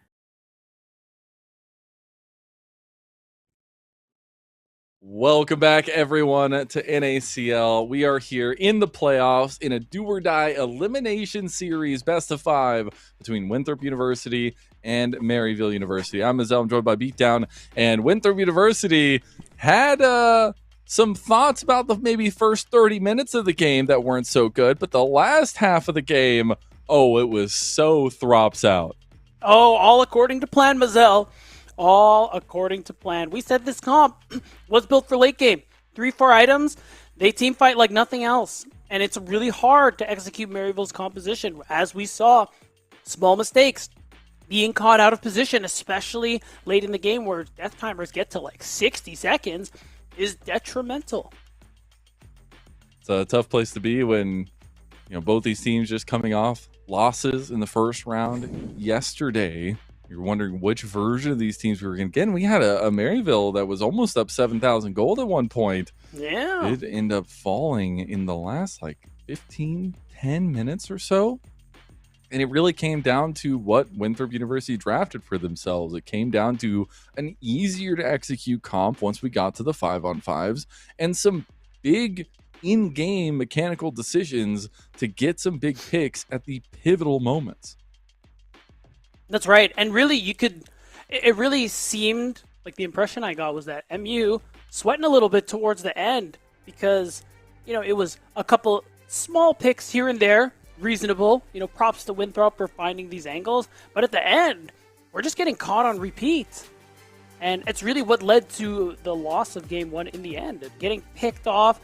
Welcome back, everyone, to NACL. We are here in the playoffs in a do-or-die elimination series, best of 5, between Winthrop University and Maryville University. I'm Mazel, I'm joined by Beatdown, and Winthrop University had some thoughts about the maybe first 30 minutes of the game that weren't so good, but the last half of the game, oh, it was so throps out. Oh, all according to plan, Mazel. All according to plan. We said this comp was built for late game. 3-4 items, they team fight like nothing else. And it's really hard to execute Maryville's composition. As we saw, small mistakes, being caught out of position, especially late in the game where death timers get to like 60 seconds, is detrimental. It's a tough place to be when, both these teams just coming off losses in the first round yesterday. You're wondering which version of these teams we were going to get. And we had a Maryville that was almost up 7,000 gold at one point. Yeah. It ended up falling in the last 10 minutes or so. And it really came down to what Winthrop University drafted for themselves. It came down to an easier to execute comp once we got to the 5-on-5s and some big in-game mechanical decisions to get some big picks at the pivotal moments. That's right. And really, it really seemed like the impression I got was that MU sweating a little bit towards the end because, it was a couple small picks here and there, reasonable. Props to Winthrop for finding these angles. But at the end, we're just getting caught on repeat. And it's really what led to the loss of game 1 in the end. Getting picked off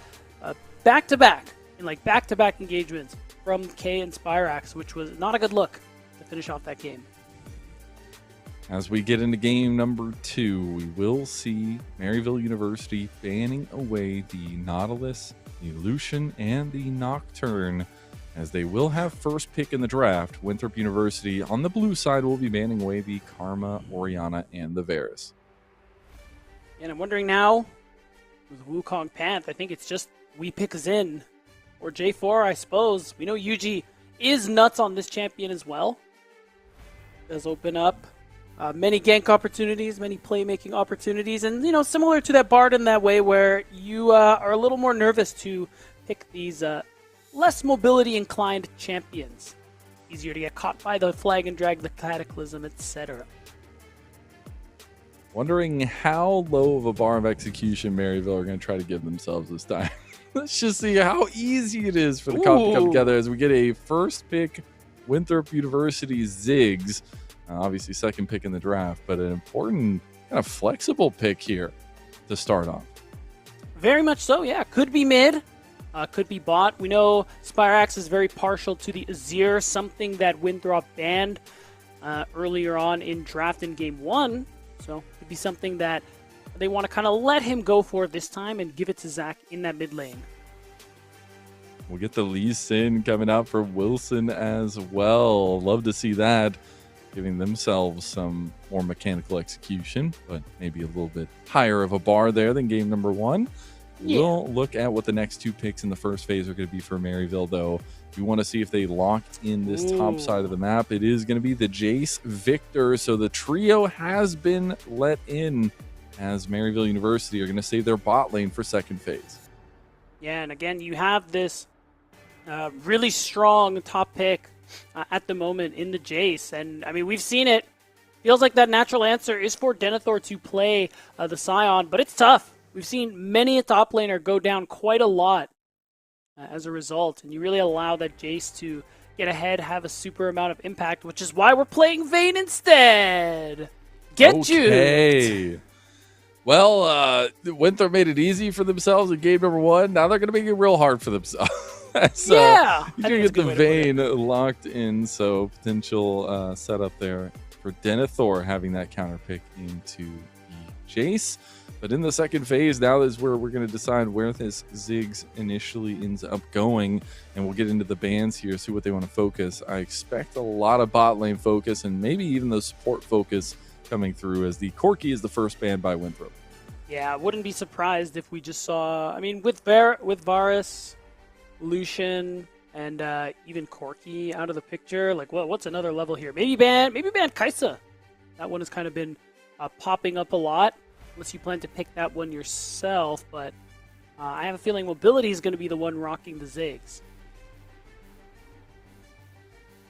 back-to-back in back-to-back engagements from K and Spirax, which was not a good look to finish off that game. As we get into game number 2, we will see Maryville University banning away the Nautilus, the Lucian, and the Nocturne, as they will have first pick in the draft. Winthrop University on the blue side will be banning away the Karma, Oriana, and the Varus. And I'm wondering now, with Wukong Panth, I think it's just we pick Xin or J4, I suppose. We know Yuji is nuts on this champion as well. Does open up many gank opportunities, many playmaking opportunities, and similar to that Bard in that way where you are a little more nervous to pick these less mobility inclined champions. Easier to get caught by the flag and drag, the cataclysm, etc. Wondering how low of a bar of execution Maryville are going to try to give themselves this time. Let's just see how easy it is for the comp to come together as we get a first pick Winthrop University Ziggs. Obviously second pick in the draft, but an important kind of flexible pick here to start off. Very much so, yeah. Could be mid, could be bot. We know Spirax is very partial to the Azir, something that Winthrop banned earlier on in draft in game 1. So could be something that they want to kind of let him go for this time and give it to Zach in that mid lane. We'll get the Lee Sin coming out for Wilson as well. Love to see that. Giving themselves some more mechanical execution, but maybe a little bit higher of a bar there than game number 1. Yeah. We'll look at what the next 2 picks in the first phase are going to be for Maryville, though. We want to see if they lock in this top side of the map. It is going to be the Jace Victor, so the trio has been let in as Maryville University are going to save their bot lane for second phase. Yeah, and again, you have this really strong top pick at the moment in the Jace. And, I mean, we've seen it. Feels like that natural answer is for Denethor to play the Scion, but it's tough. We've seen many a top laner go down quite a lot as a result, and you really allow that Jace to get ahead, have a super amount of impact, which is why we're playing Vayne instead. Get you. Well, Winthrop made it easy for themselves in game number 1. Now they're going to make it real hard for themselves. So Yeah, you I do think it's get a the good way to put vein locked in, so potential setup there for Denethor having that counter pick into the Jace. But in the second phase, now is where we're going to decide where this Ziggs initially ends up going, and we'll get into the bans here, see what they want to focus. I expect a lot of bot lane focus and maybe even the support focus coming through, as the Corki is the first ban by Winthrop. Yeah, I wouldn't be surprised if we just saw. I mean, with Varus, Lucian, and even Corki out of the picture. Like, well, what's another level here? Maybe ban Kaisa. That one has kind of been popping up a lot. Unless you plan to pick that one yourself, but I have a feeling mobility is going to be the one rocking the Ziggs.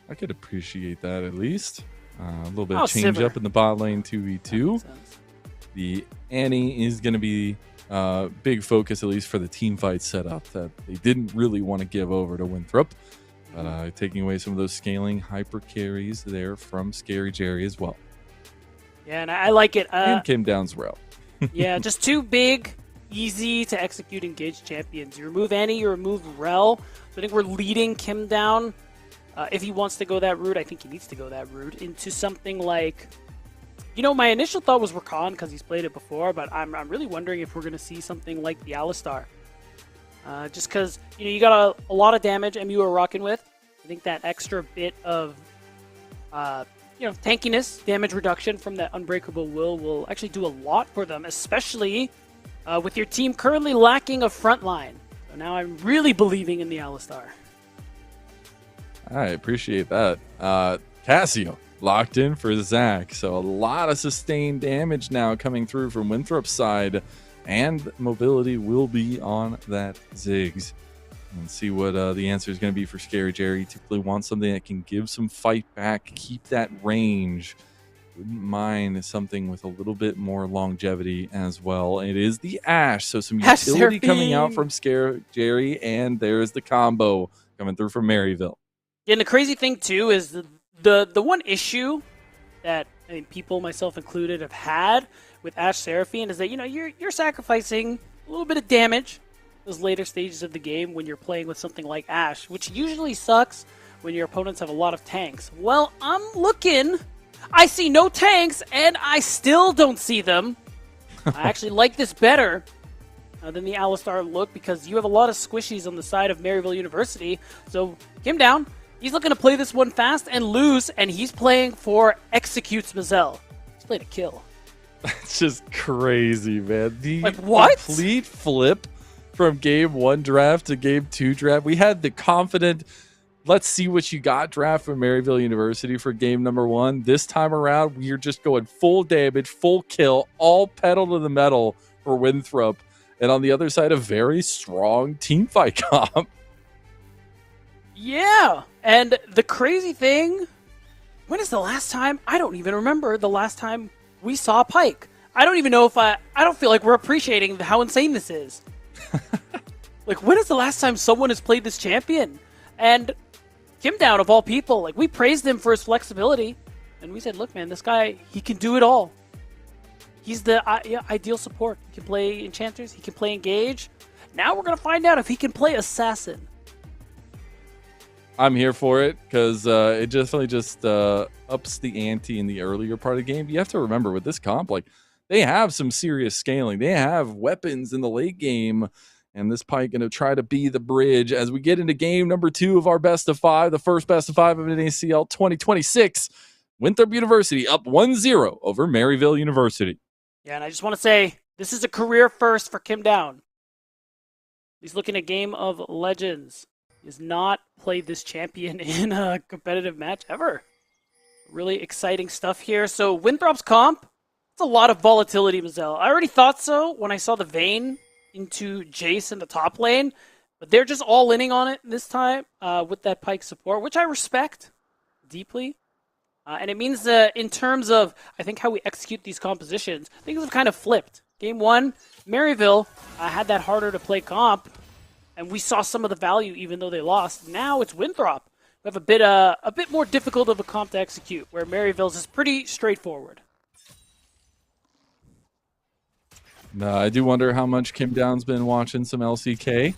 I could appreciate that at least. A little bit of change Sivir. up in the bot lane 2v2. That makes sense. The Annie is going to be big focus, at least for the team fight setup, that they didn't really want to give over to Winthrop. But taking away some of those scaling hyper carries there from Scary Jerry as well. Yeah, and I like it. And Kim Down's route. Yeah, just two big, easy to execute engaged champions. You remove Annie, you remove Rel. So I think we're leading Kim down. If he wants to go that route, I think he needs to go that route into something like... You know, my initial thought was Rakan because he's played it before, but I'm really wondering if we're going to see something like the Alistar. Just because, you know, you got a lot of damage MU are rocking with. I think that extra bit of... tankiness, damage reduction from that Unbreakable will actually do a lot for them, especially with your team currently lacking a front line. So now I'm really believing in the Alistar. I appreciate that. Cassio locked in for Zach. So a lot of sustained damage now coming through from Winthrop's side, and mobility will be on that Ziggs. And see what the answer is going to be for Scary Jerry. Typically wants something that can give some fight back, keep that range. Wouldn't mind something with a little bit more longevity as well. It is the Ashe, so some Ashe utility coming Seraphine. out from Scary Jerry, and there's the combo coming through from Maryville. Yeah, and the crazy thing too is the one issue that I mean, people, myself included, have had with Ashe Seraphine is that you're sacrificing a little bit of damage those later stages of the game when you're playing with something like Ashe, which usually sucks when your opponents have a lot of tanks. Well, I'm looking. I see no tanks, and I still don't see them. I actually like this better than the Alistar look because you have a lot of squishies on the side of Maryville University. So, Kim down. He's looking to play this one fast and lose, and he's playing for Executes Mazel. He's playing a kill. It's just crazy, man. The Like, what? complete flip from game 1 draft to game 2 draft. We had the confident, let's see what you got draft from Maryville University for game number 1. This time around, we're just going full damage, full kill, all pedal to the metal for Winthrop. And on the other side, a very strong team fight comp. Yeah, and the crazy thing, when is the last time? I don't even remember the last time we saw Pyke. I don't even know if I don't feel like we're appreciating how insane this is. Like, when is the last time someone has played this champion? And Kim Down, of all people, like, we praised him for his flexibility. And we said, look, man, this guy, he can do it all. He's the ideal support. He can play Enchanters. He can play Engage. Now we're going to find out if he can play Assassin. I'm here for it because it definitely just ups the ante in the earlier part of the game. You have to remember with this comp, like, they have some serious scaling. They have weapons in the late game, and this Pyke going to try to be the bridge as we get into game number 2 of our best of 5, the first best of 5 of NACL 2026. Winthrop University up 1-0 over Maryville University. Yeah, and I just want to say, this is a career first for Kim Down. He's looking at Game of Legends. He has not played this champion in a competitive match ever. Really exciting stuff here. So Winthrop's comp, it's a lot of volatility, Mazel. I already thought so when I saw the Vayne into Jace in the top lane, but they're just all inning on it this time with that Pyke support, which I respect deeply. And it means that in terms of, I think, how we execute these compositions, things have kind of flipped. Game 1, Maryville had that harder to play comp, and we saw some of the value even though they lost. Now it's Winthrop. We have a bit more difficult of a comp to execute, where Maryville's is pretty straightforward. I do wonder how much Kim Down's been watching some LCK.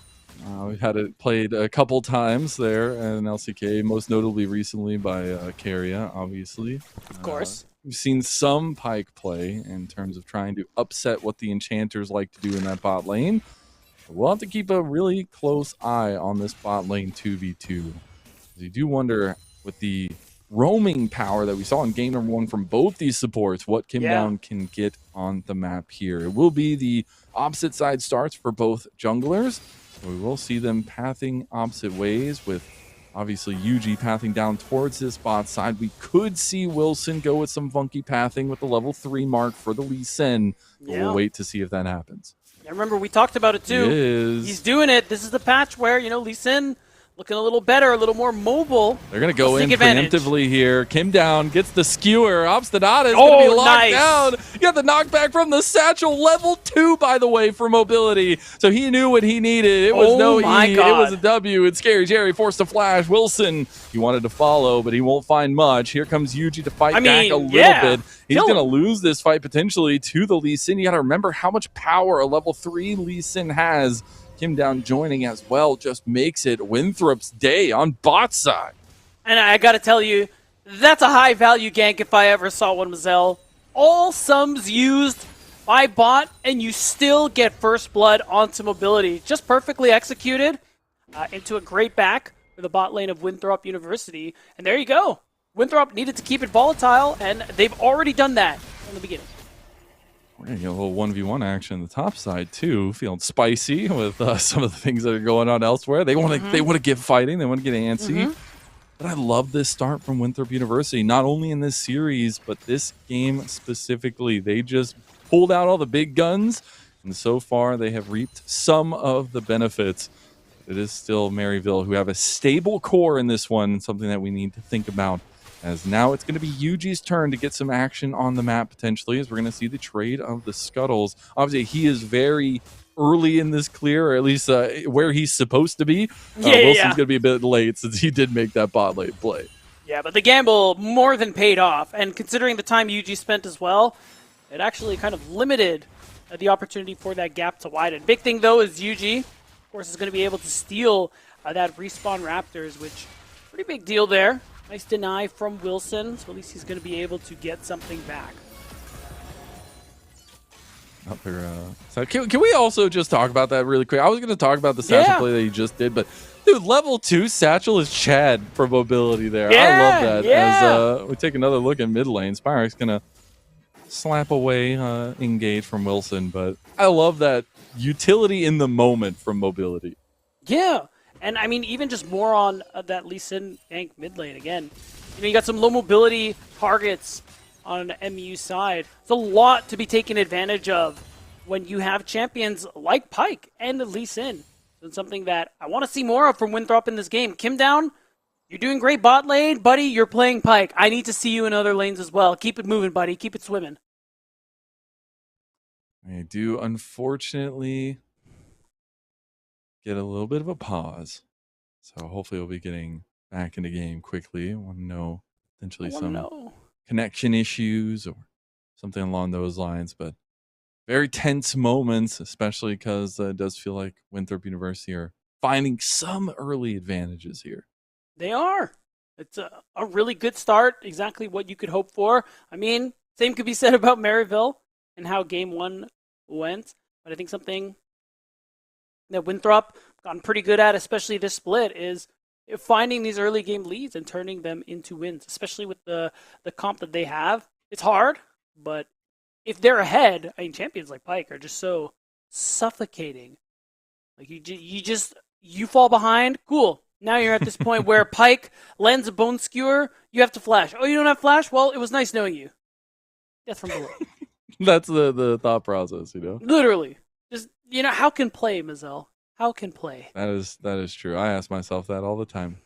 We've had it played a couple times there in LCK, most notably recently by Carria, obviously. Of course. We've seen some Pyke play in terms of trying to upset what the Enchanters like to do in that bot lane. But we'll have to keep a really close eye on this bot lane 2v2. You do wonder, with the roaming power that we saw in game number 1 from both these supports, what Kim Down can get on the map here. It will be the opposite side starts for both junglers. We will see them pathing opposite ways, with obviously Yuji pathing down towards this bot side. We could see Wilson go with some funky pathing with the level 3 mark for the Lee Sin. But we'll wait to see if that happens. I remember we talked about it too. He's doing it. This is the patch where, Lee Sin looking a little better, a little more mobile. They're going to go in preemptively here. Kim Down gets the skewer. Obstinata is going to be locked down. You got the knockback from the satchel. Level 2, by the way, for mobility. So he knew what he needed. It was no E. It was a W. And Scary Jerry forced to flash. Wilson, he wanted to follow, but he won't find much. Here comes Yuji to fight back a little bit. He's going to lose this fight potentially to the Lee Sin. You got to remember how much power a level 3 Lee Sin has. Kim Down joining as well just makes it Winthrop's day on bot side. And I got to tell you, that's a high-value gank if I ever saw one, Mazel. All sums used by bot, and you still get first blood onto mobility. Just perfectly executed into a great back for the bot lane of Winthrop University. And there you go. Winthrop needed to keep it volatile, and they've already done that from the beginning. We're going to get a little 1v1 action on the top side, too. Feeling spicy with some of the things that are going on elsewhere. They want to get fighting. They want to get antsy. But I love this start from Winthrop University, not only in this series, but this game specifically. They just pulled out all the big guns, and so far they have reaped some of the benefits. It is still Maryville who have a stable core in this one, something that we need to think about. As now it's going to be Yuji's turn to get some action on the map potentially, as we're going to see the trade of the Scuttles. Obviously, he is very early in this clear, or at least where he's supposed to be. Wilson's going to be a bit late since he did make that bot lane play. Yeah, but the gamble more than paid off. And considering the time Yuji spent as well, it actually kind of limited the opportunity for that gap to widen. Big thing, though, is Yuji, of course, is going to be able to steal that respawn Raptors, which pretty big deal there. Nice deny from Wilson, so at least he's going to be able to get something back. So can we also just talk about that really quick? I was going to talk about the Satchel play that he just did, but dude, level 2 Satchel is Chad for mobility there. I love that. As we take another look at mid lane, Spyrex going to slap away engage from Wilson, but I love that utility in the moment from mobility. Yeah. And, I mean, even just more on that Lee Sin gank mid lane again. You got some low mobility targets on an MU side. It's a lot to be taken advantage of when you have champions like Pyke and Lee Sin. It's something that I want to see more of from Winthrop in this game. Kim Down, you're doing great bot lane. Buddy, you're playing Pyke. I need to see you in other lanes as well. Keep it moving, buddy. Keep it swimming. I do, unfortunately, get a little bit of a pause. So hopefully we'll be getting back into game quickly. I want to know potentially some connection issues or something along those lines. But very tense moments, especially because it does feel like Winthrop University are finding some early advantages here. They are. It's a really good start, exactly what you could hope for. I mean, same could be said about Maryville and how game 1 went. But I think something that Winthrop gotten pretty good at, especially this split, is finding these early game leads and turning them into wins, especially with the comp that they have. It's hard, but if they're ahead, I mean, champions like Pyke are just so suffocating. Like you fall behind, cool. Now you're at this point where Pyke lends a bone skewer, you have to flash. Oh, you don't have flash? Well, it was nice knowing you. Death from below. That's the thought process, Literally. Just, how can play, Mazel? How can play? That is true. I ask myself that all the time.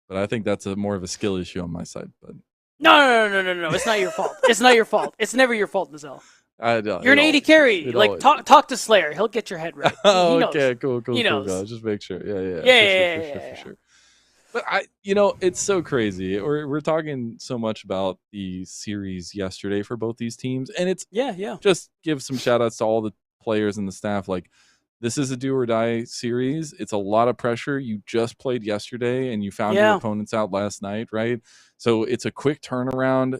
But I think that's more of a skill issue on my side. But No. It's not your fault. It's not your fault. It's never your fault, Mazel. You're an 80 carry. Like, talk to Slayer. He'll get your head right. Oh, okay, cool. He knows. Just make sure. Yeah. For sure. But it's so crazy. We're talking so much about the series yesterday for both these teams, and it's yeah. Just give some shout outs to all the players and the staff. Like, this is a do or die series. It's a lot of pressure. You just played yesterday and you found your opponents out last night, right? So it's a quick turnaround.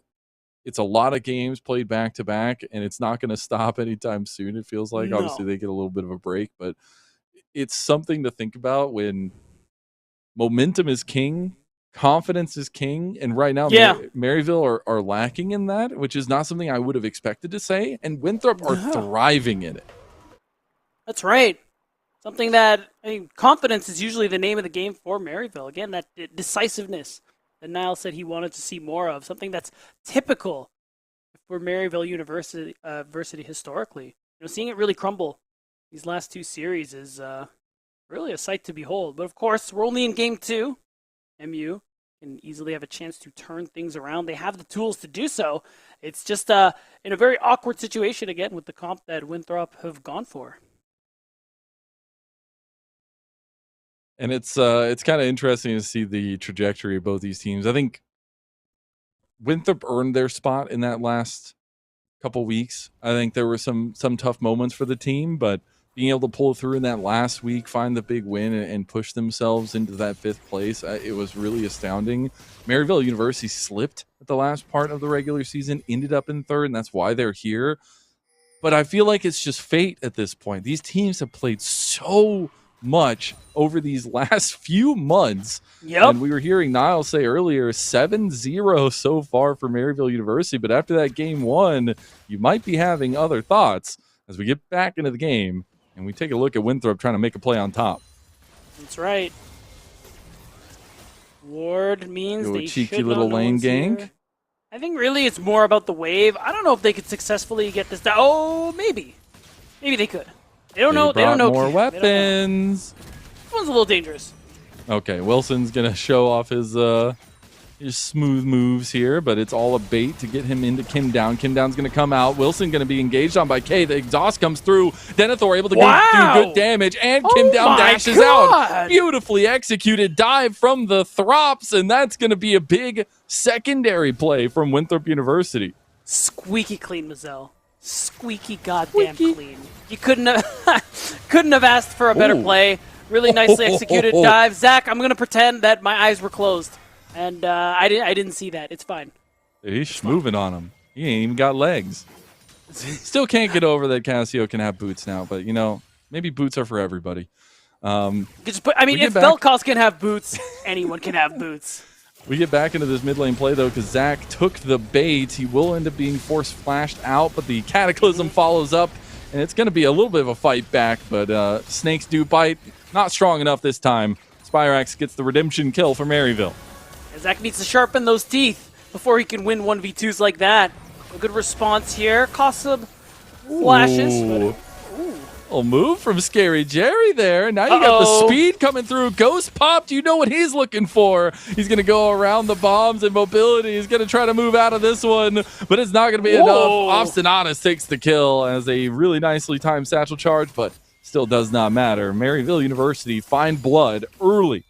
It's a lot of games played back to back, and it's not going to stop anytime soon. It feels like obviously they get a little bit of a break, but it's something to think about when momentum is king, confidence is king, and right now Maryville are lacking in that, which is not something I would have expected to say, and Winthrop are thriving in it. That's right. Something that, I mean, confidence is usually the name of the game for Maryville. Again, that decisiveness that Niles said he wanted to see more of, something that's typical for Maryville University historically. Seeing it really crumble these last two series is really a sight to behold. But of course, we're only in game 2. MU can easily have a chance to turn things around. They have the tools to do so. It's just in a very awkward situation again with the comp that Winthrop have gone for. And it's kind of interesting to see the trajectory of both these teams. I think Winthrop earned their spot in that last couple weeks. I think there were some tough moments for the team, but being able to pull through in that last week, find the big win, and push themselves into that 5th place, it was really astounding. Maryville University slipped at the last part of the regular season, ended up in 3rd, and that's why they're here. But I feel like it's just fate at this point. These teams have played so much over these last few months. And we were hearing Niles say earlier 7-0 so far for Maryville University, but after that game 1, you might be having other thoughts as we get back into the game and we take a look at Winthrop trying to make a play on top. That's right. Ward means they cheeky should little lane gank. Here. I think really it's more about the wave. I don't know if they could successfully get this down. Oh, maybe they could. They don't know. They don't know. More weapons. This one's a little dangerous. Okay, Wilson's gonna show off his smooth moves here, but it's all a bait to get him into Kim Down. Kim Down's gonna come out. Wilson gonna be engaged on by K. The exhaust comes through. Denethor able to do good damage, and Kim Down dashes out. Beautifully executed dive from the Throps, and that's gonna be a big secondary play from Winthrop University. Squeaky clean, Mazel. Squeaky goddamn clean. You couldn't have asked for a better play. Really nicely executed dive. Zach, I'm gonna pretend that my eyes were closed, and I didn't see that. It's fine. He's moving on him. He ain't even got legs. Still can't get over that Casio can have boots now, but maybe boots are for everybody. If Vel'Koz can have boots, anyone can have boots. We get back into this mid lane play, though, because Zach took the bait. He will end up being force flashed out, but the Cataclysm follows up, and it's going to be a little bit of a fight back, but snakes do bite. Not strong enough this time. Spyrax gets the redemption kill for Maryville. Zach needs to sharpen those teeth before he can win 1v2s like that. A good response here. Costs him flashes. A move from Scary Jerry there. Now you got the speed coming through. Ghost popped. You know what he's looking for. He's going to go around the bombs and mobility. He's going to try to move out of this one, but it's not going to be enough. Obstinatus takes the kill as a really nicely timed satchel charge, but still does not matter. Maryville University find blood early.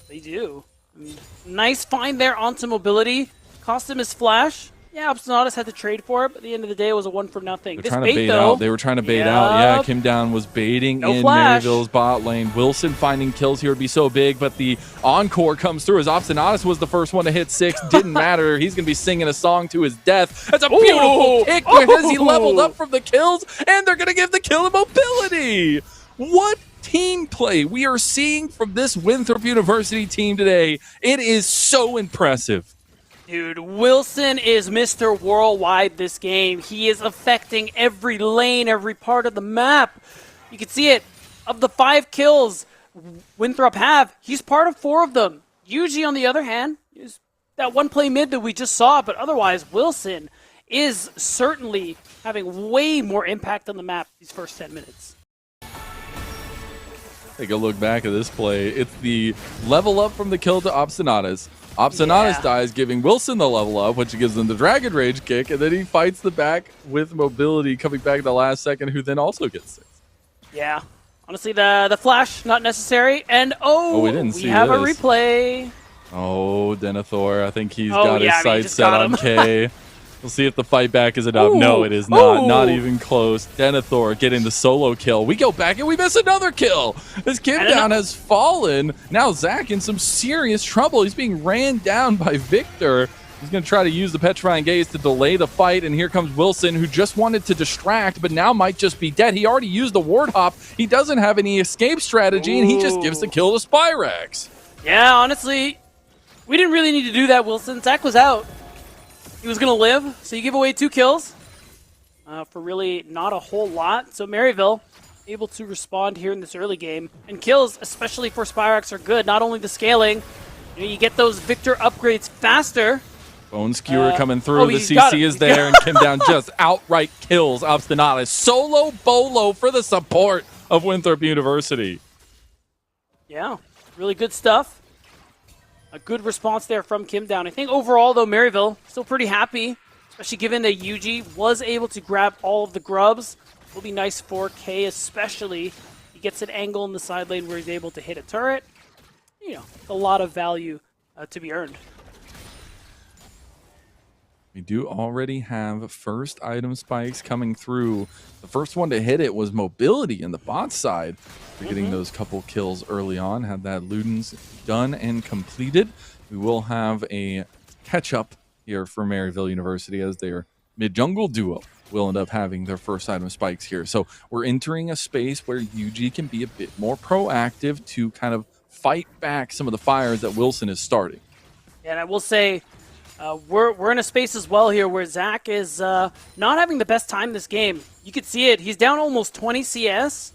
They do. Nice find there onto mobility. Cost him his flash. Yeah, Obstinatus had to trade for it, but at the end of the day, it was a 1-for-nothing. They were trying to bait out. Yeah, Kim Down was baiting in Maryville's bot lane. Wilson finding kills here would be so big, but the encore comes through as Obstinatus was the first one to hit 6. Didn't matter. He's going to be singing a song to his death. That's a beautiful kick because he leveled up from the kills, and they're going to give the kill to mobility. What team play we are seeing from this Winthrop University team today. It is so impressive. Dude, Wilson is Mr. Worldwide this game. He is affecting every lane, every part of the map. You can see it. Of the 5 kills Winthrop have, he's part of 4 of them. Yuji, on the other hand, is that one play mid that we just saw, but otherwise, Wilson is certainly having way more impact on the map these first 10 minutes. Take a look back at this play. It's the level up from the kill to Obstinatus. Obstinatus dies, giving Wilson the level up, which gives him the Dragon Rage kick, and then he fights the back with mobility coming back at the last second, who then also gets 6. Yeah. Honestly, the flash, not necessary. And we have a replay. Oh, Denethor. I think he's got his sights set on K. We'll see if the fight back is enough. No, it is not. Ooh. Not even close. Denethor getting the solo kill. We go back and we miss another kill. This Kim down has fallen. Now Zach in some serious trouble. He's being ran down by Victor. He's going to try to use the Petrifying Gaze to delay the fight, and here comes Wilson, who just wanted to distract, but now might just be dead. He already used the Ward Hop. He doesn't have any escape strategy, and he just gives the kill to Spyrex. Yeah, honestly, we didn't really need to do that, Wilson. Zach was out. He was going to live, so you give away 2 kills for really not a whole lot. So Maryville able to respond here in this early game. And kills, especially for Spyrex, are good. Not only the scaling, you get those Victor upgrades faster. Bone Skewer coming through. The CC is there, and Kim Down just outright kills Obstinalis. Solo Bolo for the support of Winthrop University. Yeah, really good stuff. A good response there from Kim Down. I think overall, though, Maryville still pretty happy, especially given that UG was able to grab all of the grubs. Will be nice for K, especially. He gets an angle in the side lane where he's able to hit a turret. You know, a lot of value to be earned. We do already have first item spikes coming through. The first one to hit it was Mobility in the bot side. We're getting those couple kills early on. Had that Ludens done and completed. We will have a catch-up here for Maryville University as their mid-jungle duo will end up having their first item spikes here. So we're entering a space where UG can be a bit more proactive to kind of fight back some of the fires that Wilson is starting. And I will say, we're in a space as well here where Zach is not having the best time this game. You could see it. He's down almost 20 CS.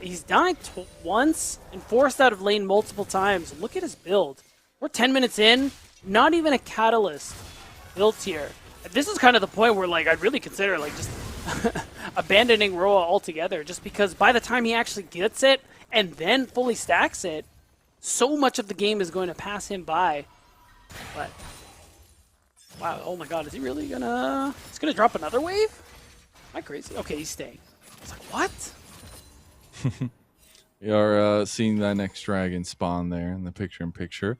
He's died once and forced out of lane multiple times. Look at his build. We're 10 minutes in, not even a catalyst built here. This is kind of the point where like I'd really consider like just abandoning Roa altogether, just because by the time he actually gets it and then fully stacks it, so much of the game is going to pass him by. But wow, oh my god, is he really gonna... He's gonna drop another wave? Am I crazy? Okay, he's staying. It's like, what? We are seeing that next dragon spawn there in the picture-in-picture.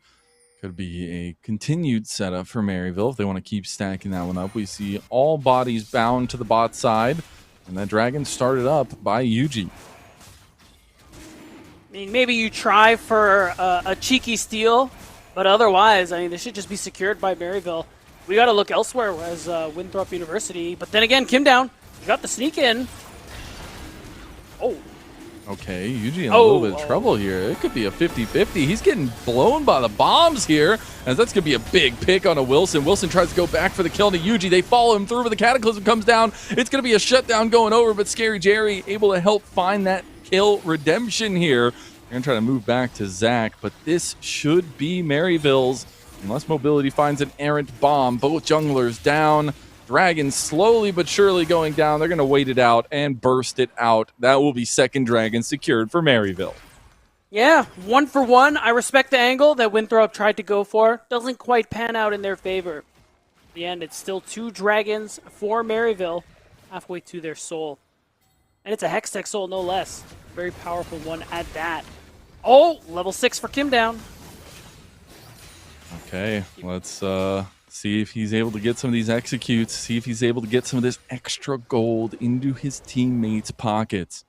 Could be a continued setup for Maryville if they want to keep stacking that one up. We see all bodies bound to the bot side, and that dragon started up by Yuji. I mean, maybe you try for a cheeky steal, but otherwise, I mean, this should just be secured by Maryville. We got to look elsewhere as Winthrop University. But then again, Kim Down, you got the sneak in. Oh. Okay, Yuji in a little bit of trouble here. It could be a 50-50. He's getting blown by the bombs here, as that's going to be a big pick on a Wilson. Wilson tries to go back for the kill to Yuji. They follow him through, but the Cataclysm comes down. It's going to be a shutdown going over, but Scary Jerry able to help find that kill redemption here. They're going to try to move back to Zach, but this should be Maryville's. Unless Mobility finds an errant bomb. Both junglers down. Dragon slowly but surely going down. They're going to wait it out and burst it out. That will be second dragon secured for Maryville. Yeah, 1 for 1. I respect the angle that Winthrop tried to go for. Doesn't quite pan out in their favor. In the end, it's still 2 dragons for Maryville, halfway to their soul. And it's a Hextech soul, no less. Very powerful one at that. Oh, level 6 for Kim Down. Okay, let's see if he's able to get some of these executes, see if he's able to get some of this extra gold into his teammates' pockets.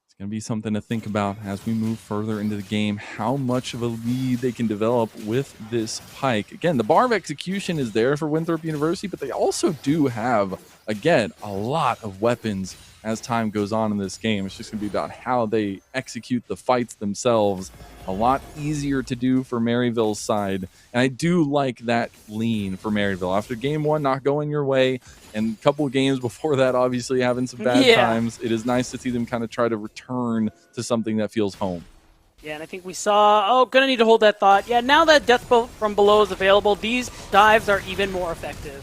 It's going to be something to think about as we move further into the game, how much of a lead they can develop with this Pike. Again, the bar of execution is there for Winthrop University, but they also do have, again, a lot of weapons as time goes on in this game. It's just going to be about how they execute the fights themselves. A lot easier to do for Maryville's side. And I do like that lean for Maryville. After game 1 not going your way, and a couple of games before that obviously having some bad times, it is nice to see them kind of try to return to something that feels home. Yeah, and I think we saw... Oh, gonna need to hold that thought. Yeah, now that Death Bolt from below is available, these dives are even more effective.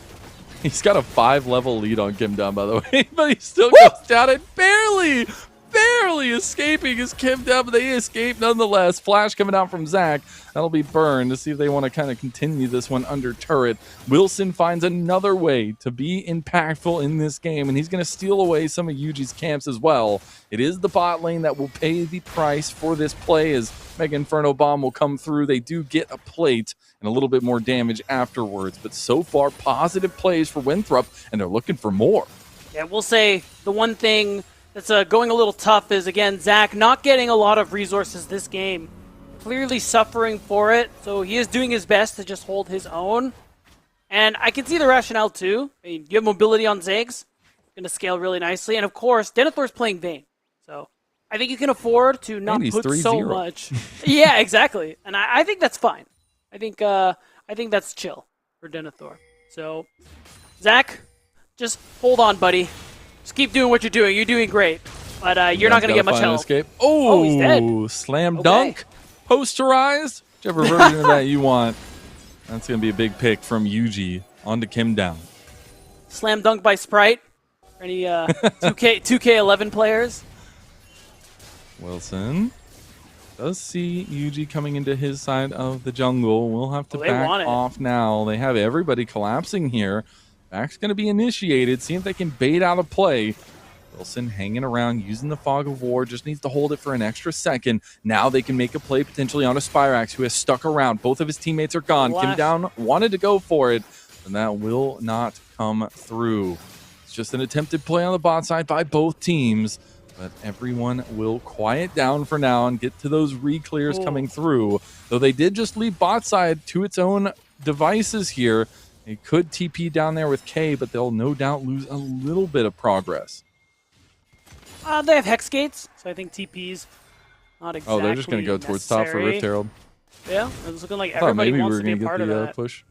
He's got a 5-level lead on Kim Down, by the way, but he still goes down and barely barely escaping as Kim down, but they escape nonetheless. Flash coming out from Zach. That'll be burned to see if they want to kind of continue this one under turret. Wilson finds another way to be impactful in this game, and he's going to steal away some of Yuji's camps as well. It is the bot lane that will pay the price for this play as Mega Inferno Bomb will come through. They do get a plate and a little bit more damage afterwards, but so far positive plays for Winthrop, and they're looking for more. Yeah, we'll say the one thing that's going a little tough is, again, Zach not getting a lot of resources this game. Clearly suffering for it, so he is doing his best to just hold his own. And I can see the rationale, too. I mean, you have mobility on Ziggs. Going to scale really nicely. And, of course, Denethor's playing Vayne. So I think you can afford to not put 3-0. so much. Yeah, exactly. And I think that's fine. I think that's chill for Denethor. So, Zach, just hold on, buddy. Just keep doing what you're doing. You're doing great. But you're not going to get much help. Escape. Oh, he's dead. Slam dunk. Posterized. Whichever version of that you want. That's going to be a big pick from Yuji onto Kim down. Slam dunk by Sprite. For any 2K11 players. Wilson does see Yuji coming into his side of the jungle. We'll have to back off now. They have everybody collapsing here. Back's going to be initiated. See if they can bait out a play. Wilson hanging around, using the Fog of War. Just needs to hold it for an extra second. Now they can make a play potentially onto Spyrax, who has stuck around. Both of his teammates are gone. Kim down wanted to go for it, and that will not come through. It's just an attempted play on the bot side by both teams, but everyone will quiet down for now and get to those re-clears coming through. Though they did just leave bot side to its own devices here. They could TP down there with K, but they'll no doubt lose a little bit of progress. They have Hex Gates, so I think TP's not exactly they're just going to go towards top for Rift Herald. Yeah, it's looking like everybody wants to be a part of that. Push.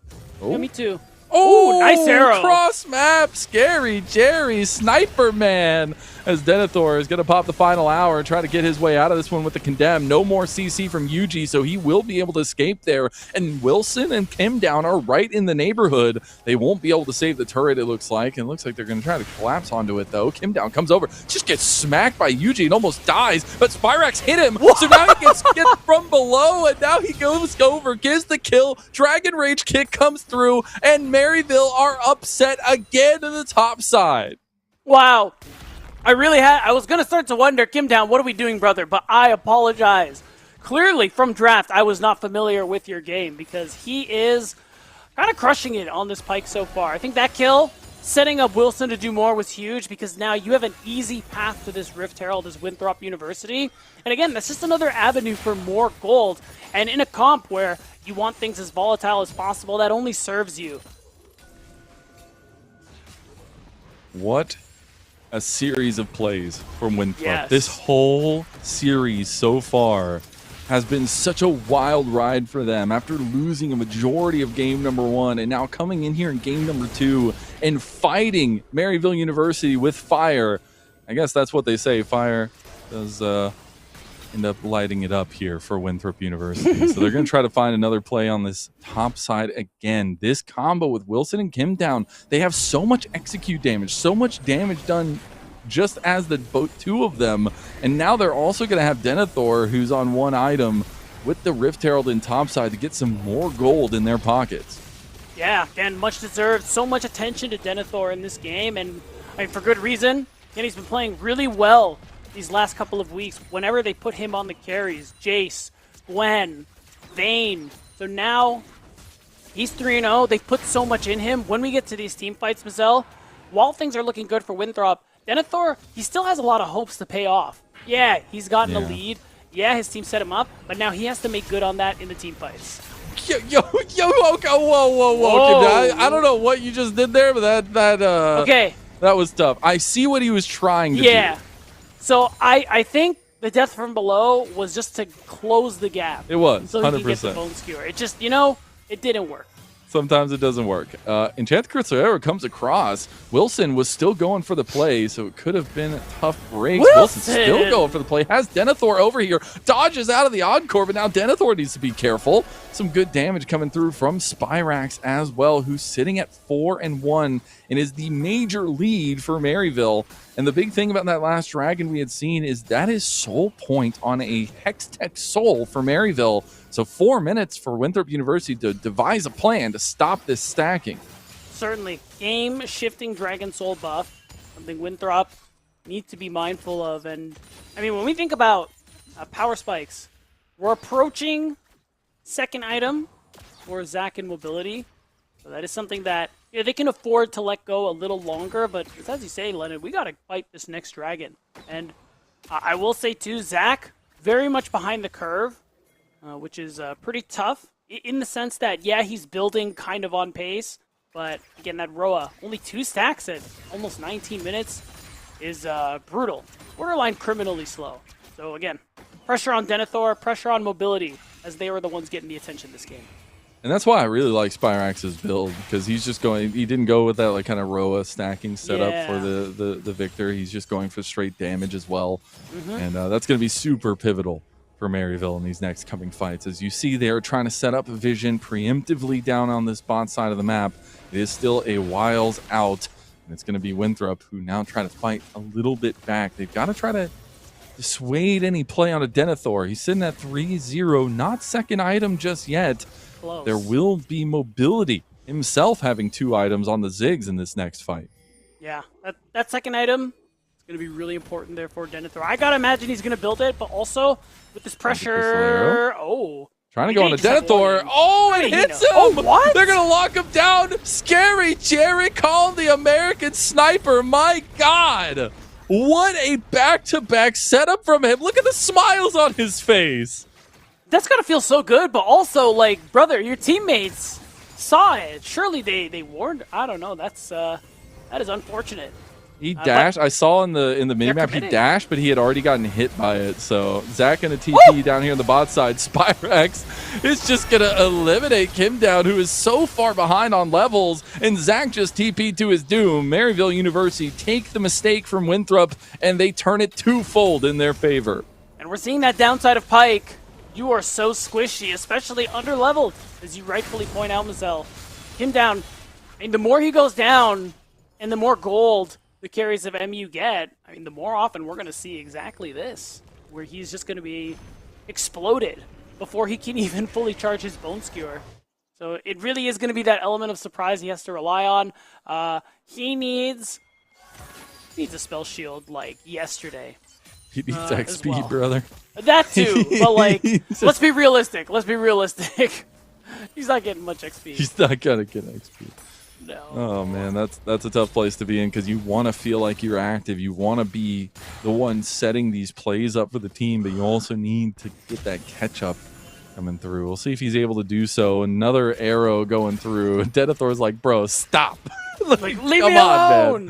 Yeah, me too. Oh, nice arrow. Cross map, Scary Jerry, Sniper Man, as Denethor is going to pop the final hour and try to get his way out of this one with the Condemn. No more CC from Yuji, so he will be able to escape there. And Wilson and Kim down are right in the neighborhood. They won't be able to save the turret, it looks like. And it looks like they're going to try to collapse onto it, though. Kim down comes over, just gets smacked by Yuji and almost dies. But Spyrax hit him, so now he gets from below, and now he goes over, gives the kill. Dragon Rage kick comes through, and Maryville are upset again to the top side. Wow. I was going to start to wonder, Kim down, what are we doing, brother? But I apologize. Clearly, from draft, I was not familiar with your game because he is kind of crushing it on this Pyke so far. I think that kill, setting up Wilson to do more, was huge because now you have an easy path to this Rift Herald, this Winthrop University. And again, that's just another avenue for more gold. And in a comp where you want things as volatile as possible, that only serves you. What a series of plays from Winthrop. Yes. This whole series so far has been such a wild ride for them after losing a majority of game number 1 and now coming in here in game number 2 and fighting Maryville University with fire. I guess that's what they say. Fire does end up lighting it up here for Winthrop University. So they're going to try to find another play on this top side again. This combo with Wilson and Kim down, they have so much execute damage, so much damage done just as the two of them. And now they're also going to have Denethor, who's on one item, with the Rift Herald in top side to get some more gold in their pockets. Yeah, again, much deserved. So much attention to Denethor in this game, and I mean, for good reason. And he's been playing really well these last couple of weeks. Whenever they put him on the carries, Jace, Gwen, Vayne. So now he's 3-0. They've put so much in him. When we get to these team fights, Mazel, while things are looking good for Winthrop, Denethor, he still has a lot of hopes to pay off. Yeah, he's gotten a lead. Yeah, his team set him up, but now he has to make good on that in the team fights. Whoa. I don't know what you just did there, but that was tough. I see what he was trying to do. So I think the death from below was just to close the gap. It was, so 100%. He can get the bone skewer. It just, it didn't work. Sometimes it doesn't work. Enchanted Crusader comes across. Wilson was still going for the play, so it could have been a tough break. Wilson still going for the play. Has Denethor over here. Dodges out of the Encore, but now Denethor needs to be careful. Some good damage coming through from Spyrax as well, who's sitting at 4-1 and is the major lead for Maryville. And the big thing about that last dragon we had seen is that is soul point on a Hextech soul for Maryville. So 4 minutes for Winthrop University to devise a plan to stop this stacking. Certainly, game-shifting Dragon Soul buff, something Winthrop needs to be mindful of. And, I mean, when we think about power spikes, we're approaching second item for Zach and mobility. So that is something that they can afford to let go a little longer. But as you say, Lennon, we got to fight this next dragon. And I will say, too, Zach, very much behind the curve, which is pretty tough in the sense that, yeah, he's building kind of on pace. But again, that Roa, only 2 stacks at almost 19 minutes is brutal. Borderline criminally slow. So again, pressure on Denethor, pressure on mobility, as they were the ones getting the attention this game. And that's why I really like Spyrax's build, because he's just going, he didn't go with that like kind of Roa stacking setup for the Victor. He's just going for straight damage as well. And that's going to be super pivotal for Maryville in these next coming fights. As you see, they are trying to set up vision preemptively down on this bot side of the map. It is still a whiles out, and it's going to be Winthrop who now try to fight a little bit back. They've got to try to dissuade any play on a Denethor. He's sitting at 3-0, not second item just yet. Close. There will be mobility, himself having 2 items on the Ziggs in this next fight. Yeah, that second item is going to be really important there for Denethor. I got to imagine he's going to build it, but also with this pressure... Trying to go on a Denethor. Oh, it hits him! Oh, what? They're going to lock him down. Scary Jerry called the American Sniper. My God. What a back-to-back setup from him. Look at the smiles on his face. That's got to feel so good, but also, like, brother, your teammates saw it. Surely they warned. I don't know. That is unfortunate. He dashed. I saw in the minimap he dashed, but he had already gotten hit by it. So Zach and a TP down here on the bot side. Spyrax is just going to eliminate Kim Down, who is so far behind on levels. And Zach just TP'd to his doom. Maryville University take the mistake from Winthrop, and they turn it twofold in their favor. And we're seeing that downside of Pike. You are so squishy, especially under-leveled, as you rightfully point out, Mazel. Kim Down, I mean, the more he goes down and the more gold the carries of MU get, I mean, the more often we're going to see exactly this, where he's just going to be exploded before he can even fully charge his Bone Skewer. So it really is going to be that element of surprise he has to rely on. He needs a spell shield like yesterday. He needs XP, brother. That too, but like, let's be realistic. Let's be realistic. He's not getting much XP. He's not going to get XP. No. Oh man, that's a tough place to be in, because you want to feel like you're active. You want to be the one setting these plays up for the team, but you also need to get that catch up coming through. We'll see if he's able to do so. Another arrow going through. Denethor's like, bro, stop. Like, leave me alone.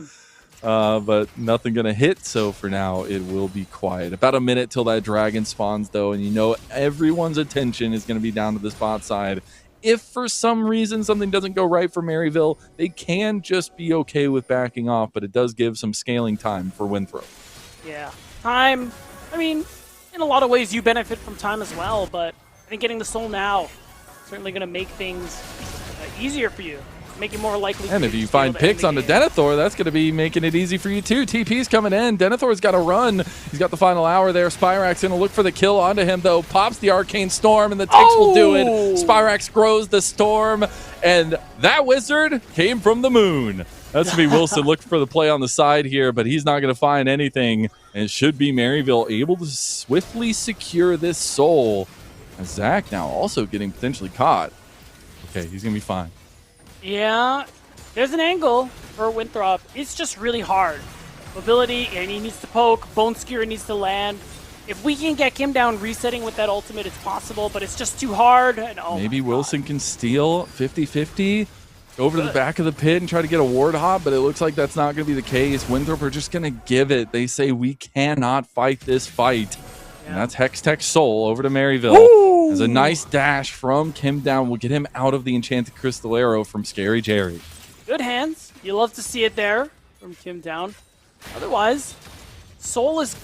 Man. But nothing gonna hit, so for now it will be quiet. About a minute till that dragon spawns though, and you know everyone's attention is gonna be down to the spot side. If for some reason something doesn't go right for Maryville, they can just be okay with backing off, but it does give some scaling time for Winthrop. Yeah, time. I mean, in a lot of ways you benefit from time as well, but I think getting the soul now is certainly going to make things easier for you. Make it more likely. And if you find picks on the Denethor, that's going to be making it easy for you too. TP's coming in. Denethor's got to run. He's got the final hour there. Spyrax going to look for the kill onto him though. Pops the Arcane Storm and the Ticks will do it. Spyrax grows the Storm, and that wizard came from the moon. That's going to be Wilson looking for the play on the side here, but he's not going to find anything. And it should be Maryville able to swiftly secure this soul. And Zach now also getting potentially caught. Okay, he's going to be fine. Yeah, there's an angle for Winthrop. It's just really hard. Mobility, and he needs to poke. Bone Skewer needs to land. If we can get Kim Down resetting with that ultimate, it's possible, but it's just too hard. And, maybe Wilson can steal 50-50 over to the back of the pit and try to get a ward hop, but it looks like that's not going to be the case. Winthrop are just going to give it. They say we cannot fight this fight. And that's Hextech Soul over to Maryville. There's a nice dash from Kim Down. Will get him out of the Enchanted Crystal Arrow from Scary Jerry. Good hands. You love to see it there from Kim Down. Otherwise, Soul is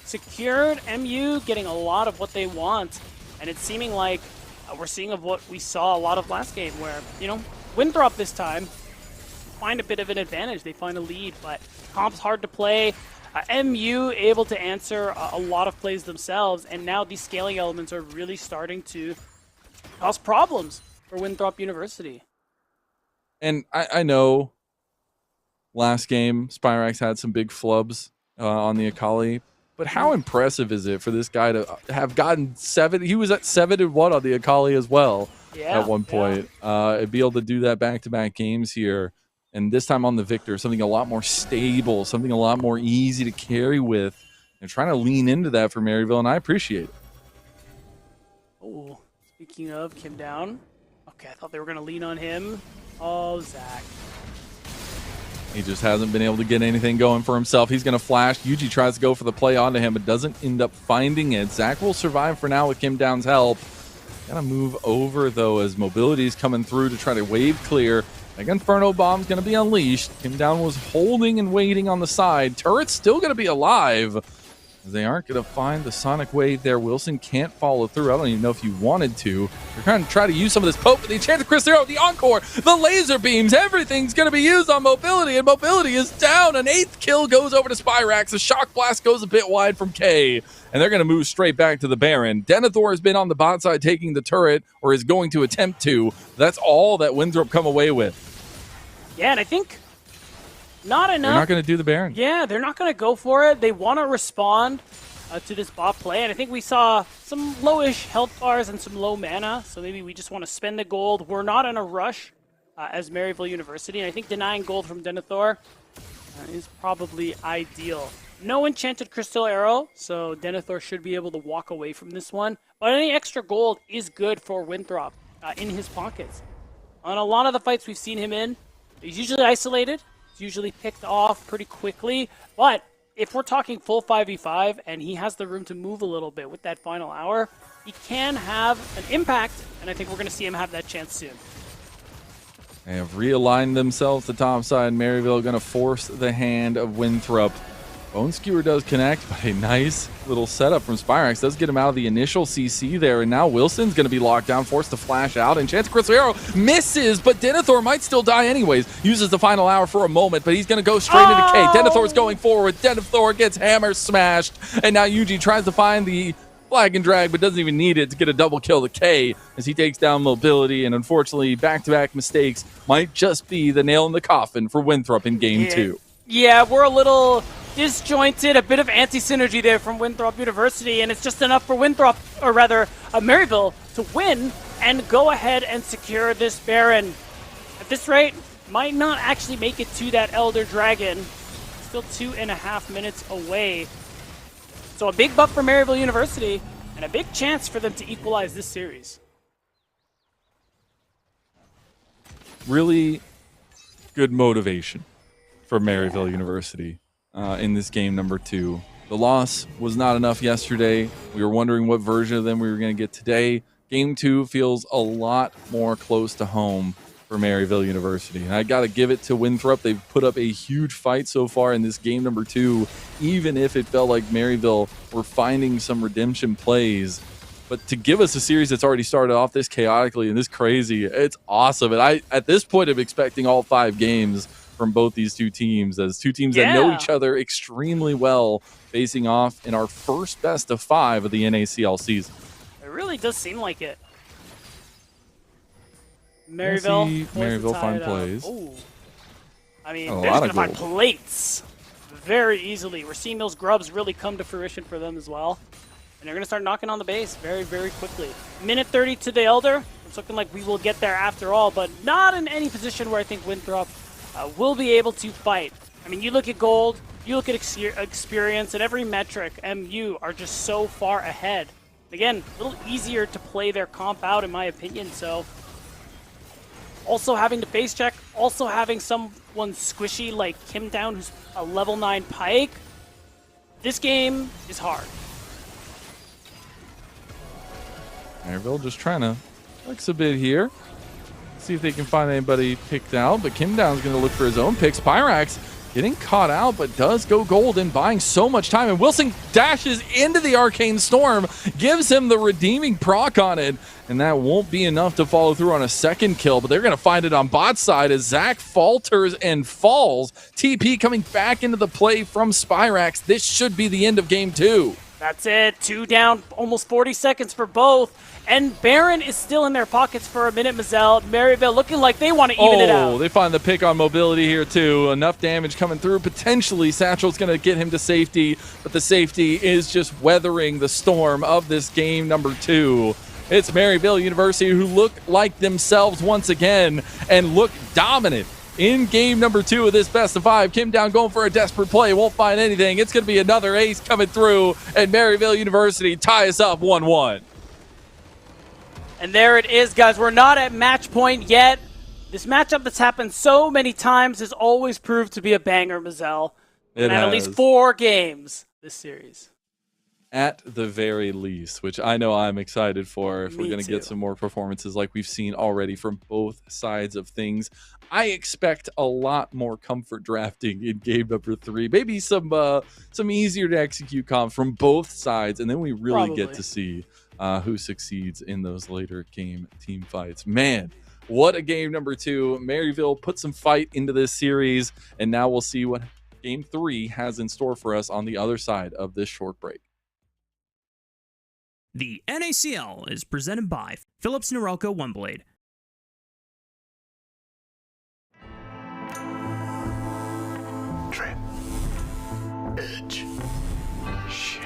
secured. MU getting a lot of what they want. And it's seeming like we're seeing of what we saw a lot of last game where, you know, Winthrop this time find a bit of an advantage. They find a lead, but comp's hard to play. MU able to answer a lot of plays themselves, and now these scaling elements are really starting to cause problems for Winthrop University. And I know last game, Spyrax had some big flubs on the Akali, but how impressive is it for this guy to have gotten 7? He was at 7-1 on the Akali as well at one point. And be able to do that back-to-back games here. And this time on the Victor, something a lot more stable, something a lot more easy to carry with. And trying to lean into that for Maryville, and I appreciate it. Oh, speaking of Kim down. Okay, I thought they were going to lean on him. Oh, Zach. He just hasn't been able to get anything going for himself. He's going to flash. Yuji tries to go for the play onto him, but doesn't end up finding it. Zach will survive for now with Kim Down's help. Got to move over, though, as mobility is coming through to try to wave clear. Like Inferno Bomb's going to be unleashed. Kim Down was holding and waiting on the side. Turret's still going to be alive. They aren't going to find the Sonic Wave there. Wilson can't follow through. I don't even know if you wanted to. They're trying to try to use some of this poke, but the chance of Chris Zero, the Encore, the laser beams, everything's going to be used on mobility, and mobility is down. An 8th kill goes over to Spyrax. The Shock Blast goes a bit wide from K, and they're going to move straight back to the Baron. Denethor has been on the bot side taking the turret, or is going to attempt to. That's all that Winthrop come away with. Yeah, and I think not enough. They're not going to do the Baron. Yeah, they're not going to go for it. They want to respond to this bot play, and I think we saw some lowish health bars and some low mana, so maybe we just want to spend the gold. We're not in a rush as Maryville University, and I think denying gold from Denethor is probably ideal. No enchanted crystal arrow, so Denethor should be able to walk away from this one, but any extra gold is good for Winthrop in his pockets. On a lot of the fights we've seen him in, he's usually isolated. He's usually picked off pretty quickly. But if we're talking full 5v5 and he has the room to move a little bit with that final hour, he can have an impact, and I think we're going to see him have that chance soon. They have realigned themselves to top side. Maryville going to force the hand of Winthrop. Bone Skewer does connect, but a nice little setup from Spyrax does get him out of the initial CC there, and now Wilson's going to be locked down, forced to flash out, and Chance Chris Arrow misses, but Denethor might still die anyways. Uses the final hour for a moment, but he's going to go straight into K. Denethor's going forward. Denethor gets hammer smashed, and now Yuji tries to find the flag and drag, but doesn't even need it to get a double kill to K as he takes down mobility, and unfortunately, back-to-back mistakes might just be the nail in the coffin for Winthrop in Game 2. Yeah, we're a little disjointed, a bit of anti-synergy there from Winthrop University, and it's just enough for Winthrop, or rather, Maryville, to win and go ahead and secure this Baron. At this rate, might not actually make it to that Elder Dragon. Still 2.5 minutes away. So a big buff for Maryville University, and a big chance for them to equalize this series. Really good motivation for Maryville University in this game number 2. The loss was not enough yesterday. We were wondering what version of them we were going to get today. Game 2 feels a lot more close to home for Maryville University. And I got to give it to Winthrop. They've put up a huge fight so far in this game number 2, even if it felt like Maryville were finding some redemption plays. But to give us a series that's already started off this chaotically and this crazy, it's awesome. And I, at this point, am expecting all 5 games from both these two teams, as two teams that know each other extremely well, facing off in our first best of 5 of the NACL season. It really does seem like it. Maryville find plays. Ooh. I mean, they're just going to find plates very easily. We're seeing those grubs really come to fruition for them as well. And they're going to start knocking on the base very, very quickly. Minute 30 to the Elder. It's looking like we will get there after all, but not in any position where I think Winthrop will be able to fight. I mean, you look at gold, you look at experience, and every metric, MU are just so far ahead. Again, a little easier to play their comp out, in my opinion, so also having to face check, also having someone squishy like Kim Down, who's a level 9 Pike. This game is hard. Maryville just trying to flex a bit here. See if they can find anybody picked out, but Kim Down's going to look for his own pick. Spyrax getting caught out, but does go golden, buying so much time. And Wilson dashes into the Arcane Storm, gives him the redeeming proc on it, and that won't be enough to follow through on a second kill, but they're going to find it on bot side as Zach falters and falls. TP coming back into the play from Spyrax. This should be the end of game 2. That's it. 2 down, almost 40 seconds for both. And Baron is still in their pockets for a minute, Mazel. Maryville looking like they want to even it out. They find the pick on mobility here too. Enough damage coming through. Potentially Satchel's going to get him to safety, but the safety is just weathering the storm of this game number 2. It's Maryville University who look like themselves once again and look dominant in game number 2 of this best of 5. Kim down going for a desperate play. Won't find anything. It's going to be another ace coming through, and Maryville University tie us up 1-1. And there it is, guys. We're not at match point yet. This matchup that's happened so many times has always proved to be a banger, Mazel. And at least 4 games this series. At the very least, which I know I'm excited for if we're going to get some more performances like we've seen already from both sides of things. I expect a lot more comfort drafting in game number 3. Maybe some easier to execute comps from both sides, and then we really get to see who succeeds in those later game team fights. Man, what a game number 2. Maryville put some fight into this series, and now we'll see what game 3 has in store for us on the other side of this short break. The NACL is presented by Philips Norelco OneBlade. Trim, edge, shave.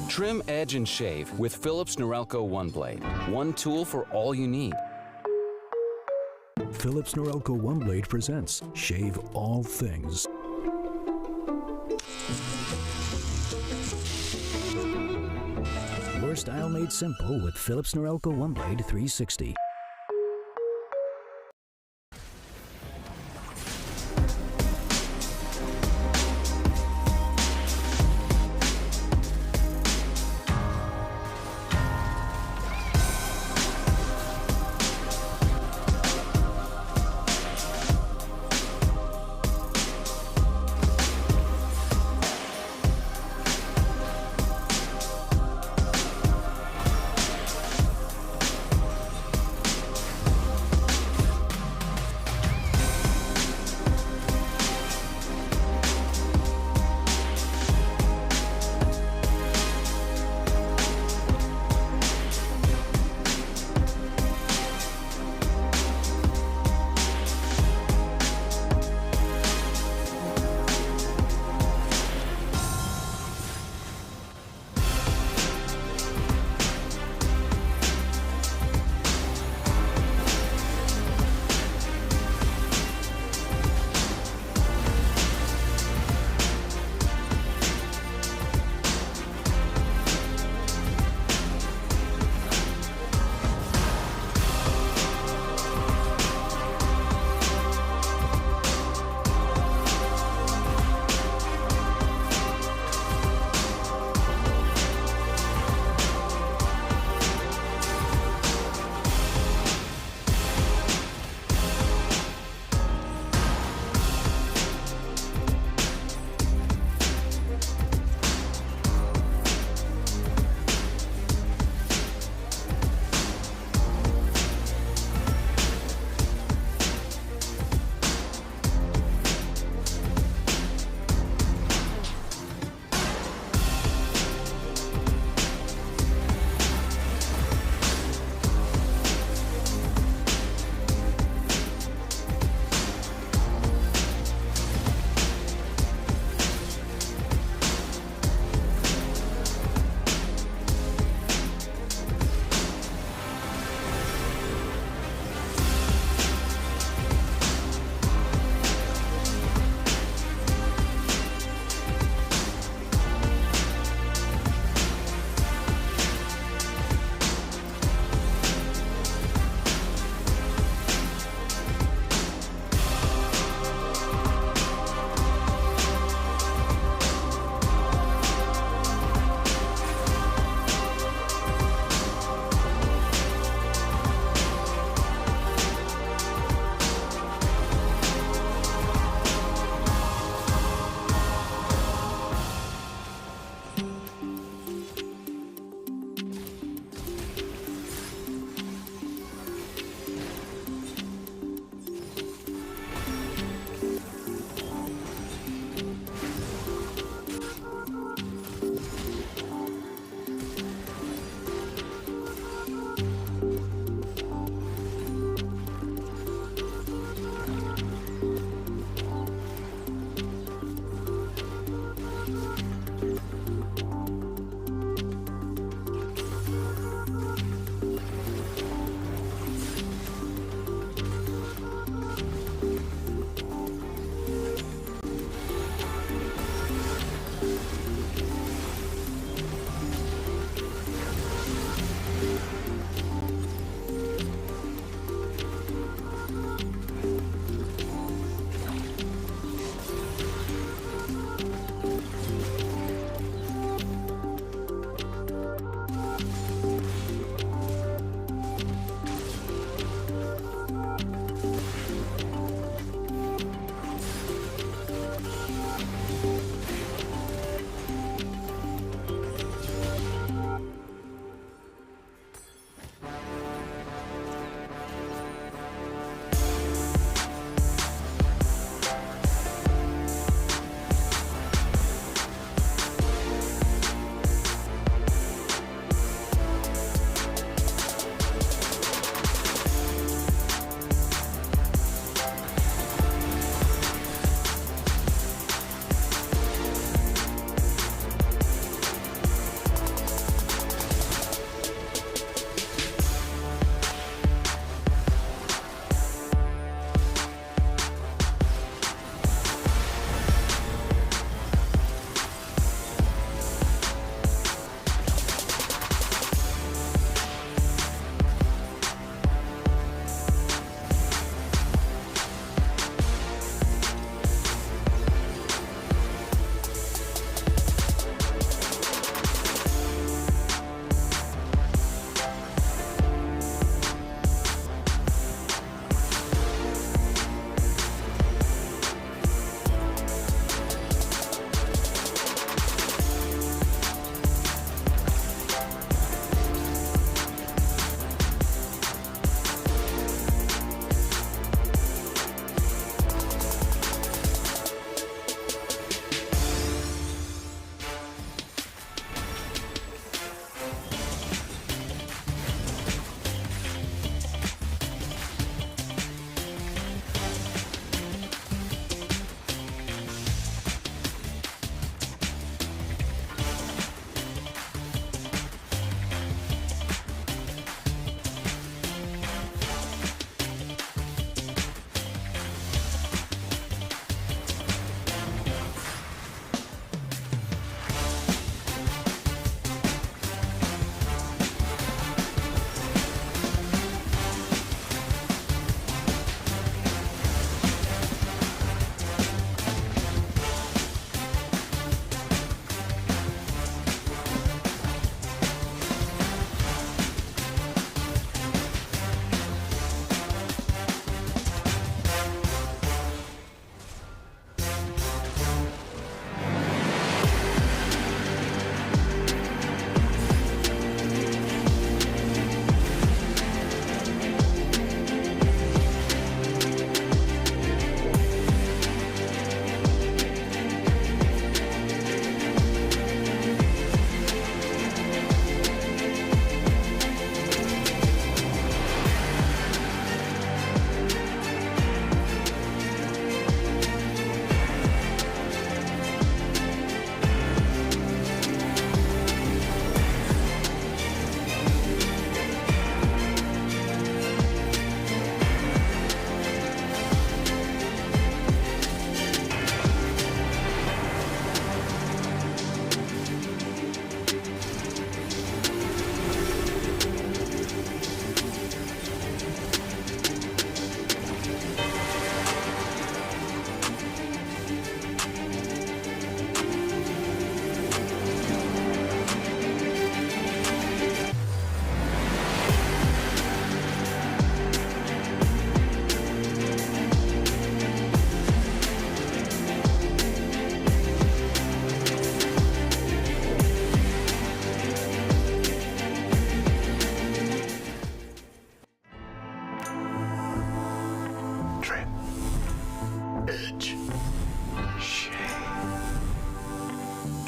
Trim, edge, and shave with Philips Norelco OneBlade. One tool for all you need. Philips Norelco OneBlade presents Shave All Things. Your style made simple with Philips Norelco OneBlade 360.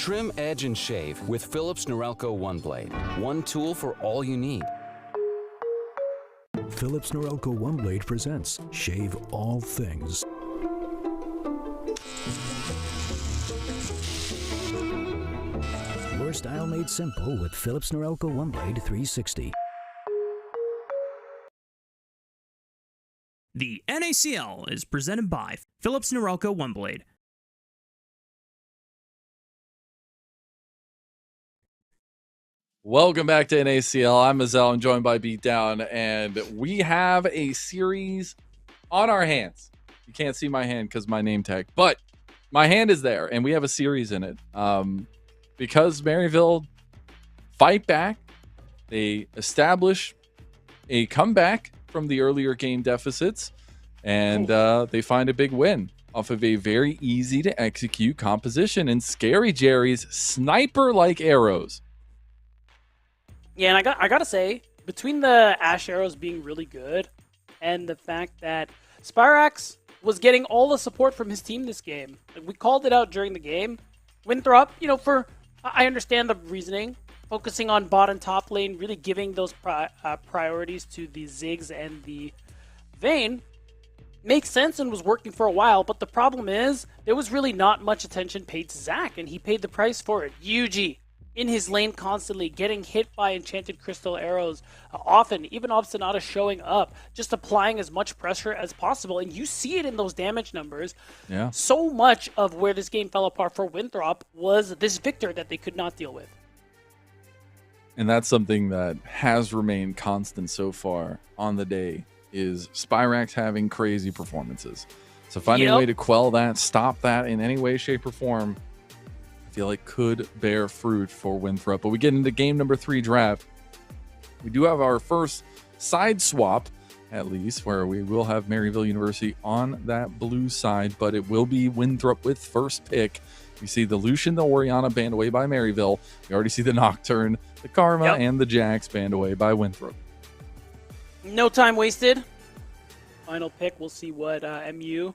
Trim, edge, and shave with Philips Norelco One Blade. One tool for all you need. Philips Norelco One Blade presents Shave All Things. Your style made simple with Philips Norelco One Blade 360. The NACL is presented by Philips Norelco One Blade. Welcome back to NACL. I'm Mazel. I'm joined by Beatdown, and we have a series on our hands. You can't see my hand because my name tag, but my hand is there, and we have a series in it. Because Maryville fight back, they establish a comeback from the earlier game deficits, and they find a big win off of a very easy to execute composition and Scary Jerry's sniper-like arrows. Yeah, and I gotta say, between the Ash arrows being really good and the fact that Spyrax was getting all the support from his team this game, like, we called it out during the game. Winthrop, I understand the reasoning, focusing on bot and top lane, really giving those priorities to the Ziggs and the Vayne makes sense and was working for a while, but the problem is there was really not much attention paid to Zac, and he paid the price for it. UG in his lane constantly, getting hit by enchanted crystal arrows often, even Obstinata showing up, just applying as much pressure as possible, and you see it in those damage numbers. Yeah. So much of where this game fell apart for Winthrop was this Victor that they could not deal with. And that's something that has remained constant so far on the day, is Spyrax having crazy performances. So finding a way to quell that, stop that in any way, shape, or form, I feel like could bear fruit for Winthrop. But we get into game number 3 draft. We do have our first side swap, at least, where we will have Maryville University on that blue side, but it will be Winthrop with first pick. We see the Lucian, the Orianna banned away by Maryville. We already see the Nocturne, the Karma, and the Jax banned away by Winthrop. No time wasted. Final pick. We'll see what MU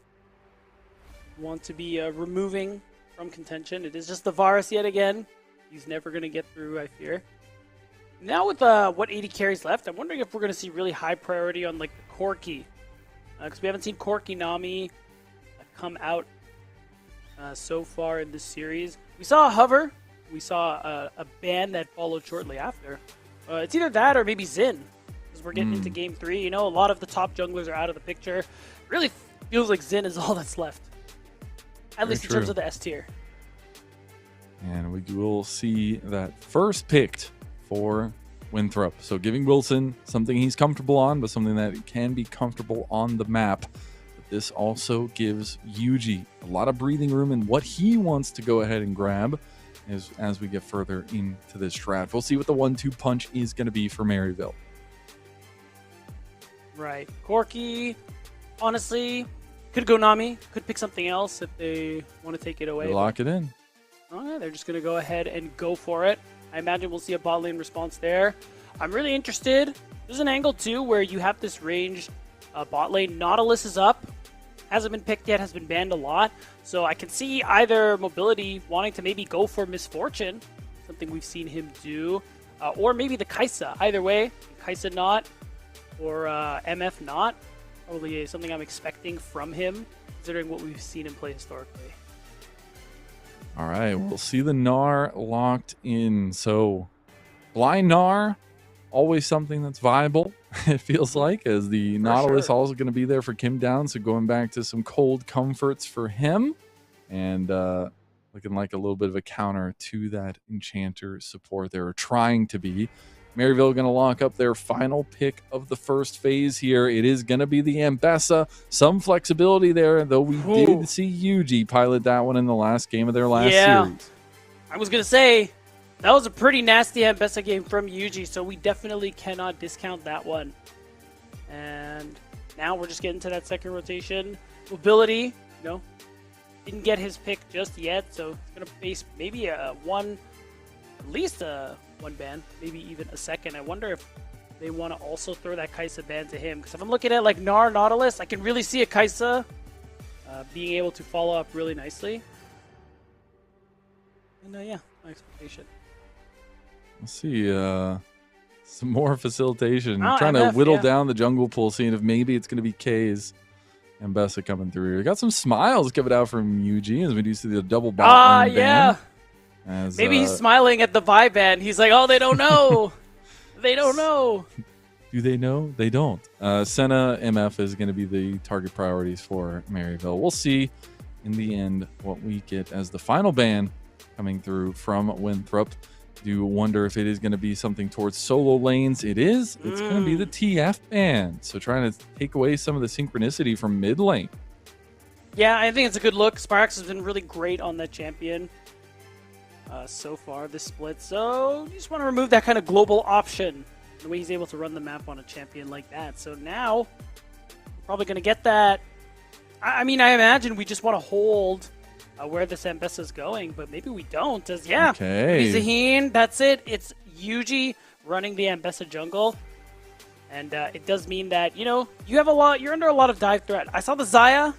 want to be removing from contention. It is just the Varus yet again. He's never going to get through, I fear. Now with what 80 carries left, I'm wondering if we're going to see really high priority on like the Corki. Because we haven't seen Corki Nami come out so far in this series. We saw a hover. We saw a ban that followed shortly after. It's either that or maybe Xin. Because we're getting into game 3. A lot of the top junglers are out of the picture. Really feels like Xin is all that's left. At least in terms of the S tier. And we will see that first picked for Winthrop. So giving Wilson something he's comfortable on, but something that can be comfortable on the map. But this also gives Yuji a lot of breathing room in what he wants to go ahead and grab as we get further into this draft. We'll see what the 1-2 punch is going to be for Maryville. Right. Corki, honestly, could go Nami, could pick something else if they want to take it away. They lock it in. Oh, they're just going to go ahead and go for it. I imagine we'll see a bot lane response there. I'm really interested. There's an angle, too, where you have this range bot lane. Nautilus is up. Hasn't been picked yet, has been banned a lot. So I can see either Mobility wanting to maybe go for Misfortune, something we've seen him do, or maybe the Kaisa. Either way, Kaisa not, or MF not. Probably something I'm expecting from him, considering what we've seen him play historically. All right, we'll see the Gnar locked in. So blind Gnar, always something that's viable, it feels like, as the Nautilus also going to be there for Kim Down. So going back to some cold comforts for him, and looking like a little bit of a counter to that Enchanter support they're trying to be. Maryville going to lock up their final pick of the first phase here. It is going to be the Ambessa. Some flexibility there, though we did see Yuji pilot that one in the last game of their last series. I was going to say, that was a pretty nasty Ambessa game from Yuji, so we definitely cannot discount that one. And now we're just getting to that second rotation. Mobility, didn't get his pick just yet, so he's going to face maybe at least a one ban, maybe even a second. I wonder if they want to also throw that Kaisa ban to him, because if I'm looking at like Gnar Nautilus, I can really see a Kaisa being able to follow up really nicely. And yeah, my expectation. Let's see. Some more facilitation. Oh, Trying to MF, whittle yeah. down the jungle pool, seeing if maybe it's going to be K's and Bessa coming through. We got some smiles coming out from UG as we do see the double bot lane Yeah. ban. As, Maybe he's smiling at the Vi ban. He's like, oh, they don't know. They don't know. Do they know? They don't. Senna MF is going to be the target priorities for Maryville. We'll see in the end what we get as the final ban coming through from Winthrop. Do wonder if it is going to be something towards solo lanes. It is. It's going to be the TF ban. So trying to take away some of the synchronicity from mid lane. Yeah, I think it's a good look. Sparx has been really great on that champion so far this split. So you just want to remove that kind of global option. The way he's able to run the map on a champion like that. So now we're probably going to get that. I mean, I imagine we just want to hold where this Ambessa is going, but maybe we don't. As Okay. Zaheen, that's it. It's Yuji running the Ambessa jungle. And it does mean that, you have you're under a lot of dive threat. I saw the Xayah.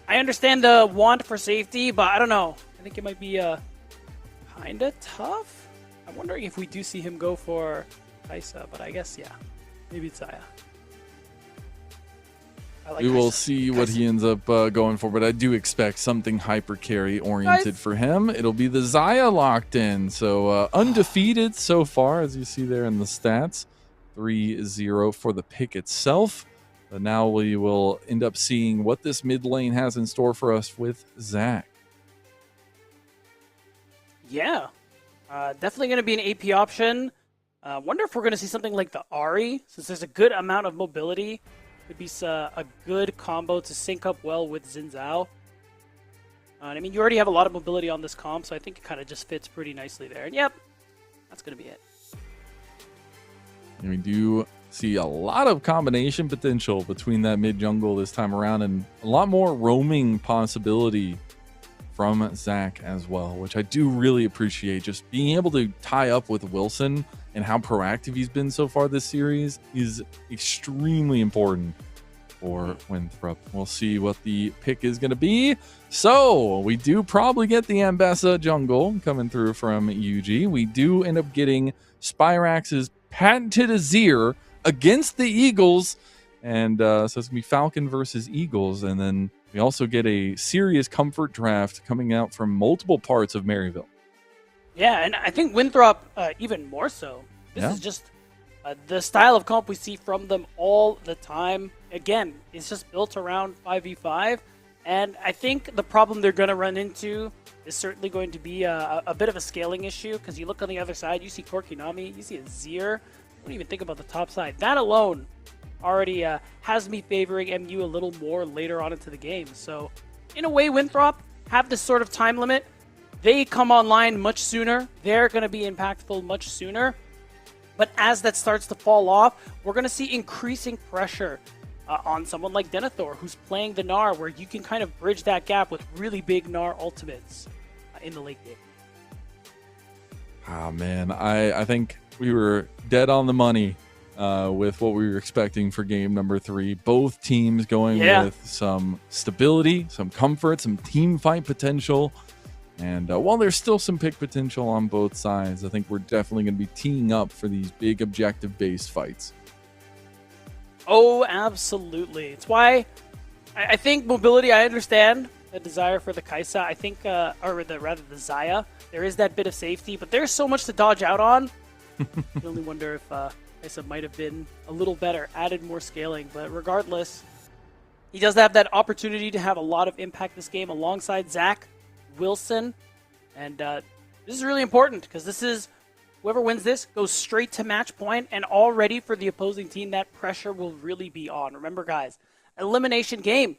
I understand the want for safety, but I don't know. I think it might be kind of tough. I'm wondering if we do see him go for Kaisa, but I guess, yeah. Maybe it's Xayah. We will see what he ends up going for, but I do expect something hyper carry oriented for him. It'll be the Xayah locked in. So undefeated so far, as you see there in the stats. 3-0 for the pick itself. But now we will end up seeing what this mid lane has in store for us with Zach. Yeah. Definitely going to be an AP option. Wonder if we're going to see something like the Ahri, since there's a good amount of mobility. Could be a good combo to sync up well with Xin Zhao. I mean, you already have a lot of mobility on this comp, so I think it kind of just fits pretty nicely there. And yep, that's going to be it. And we do see a lot of combination potential between that mid jungle this time around, and a lot more roaming possibility from Zach as well, which I do really appreciate. Just being able to tie up with Wilson and how proactive he's been so far this series is extremely important for Winthrop. We'll see what the pick is going to be. So we do probably get the Ambessa jungle coming through from UG. We do end up getting Spyrax's patented Azir against the Eagles. And so it's going to be Falcon versus Eagles. And then we also get a serious comfort draft coming out from multiple parts of Maryville. Yeah, and I think Winthrop even more so. This is just the style of comp we see from them all the time. Again, it's just built around 5v5. And I think the problem they're going to run into is certainly going to be a bit of a scaling issue, because you look on the other side, you see Korkinami, you see Azir. Don't even think about the top side. That alone already has me favoring MU a little more later on into the game. So in a way, Winthrop have this sort of time limit. They come online much sooner. They're going to be impactful much sooner. But as that starts to fall off, we're going to see increasing pressure on someone like Denethor, who's playing the Gnar, where you can kind of bridge that gap with really big Gnar ultimates in the late game. Ah, man, I think we were dead on the money with what we were expecting for game number 3. Both teams going with some stability, some comfort, some team fight potential. And while there's still some pick potential on both sides, I think we're definitely going to be teeing up for these big objective-based fights. Oh, absolutely. It's why I think mobility, I understand the desire for the Kaisa. I think, or rather the Xayah, there is that bit of safety, but there's so much to dodge out on. I can only wonder if Kaisa might have been a little better, added more scaling. But regardless, he does have that opportunity to have a lot of impact this game alongside Zach Wilson. And this is really important, because this is whoever wins this goes straight to match point, and already for the opposing team, that pressure will really be on. Remember, guys, elimination game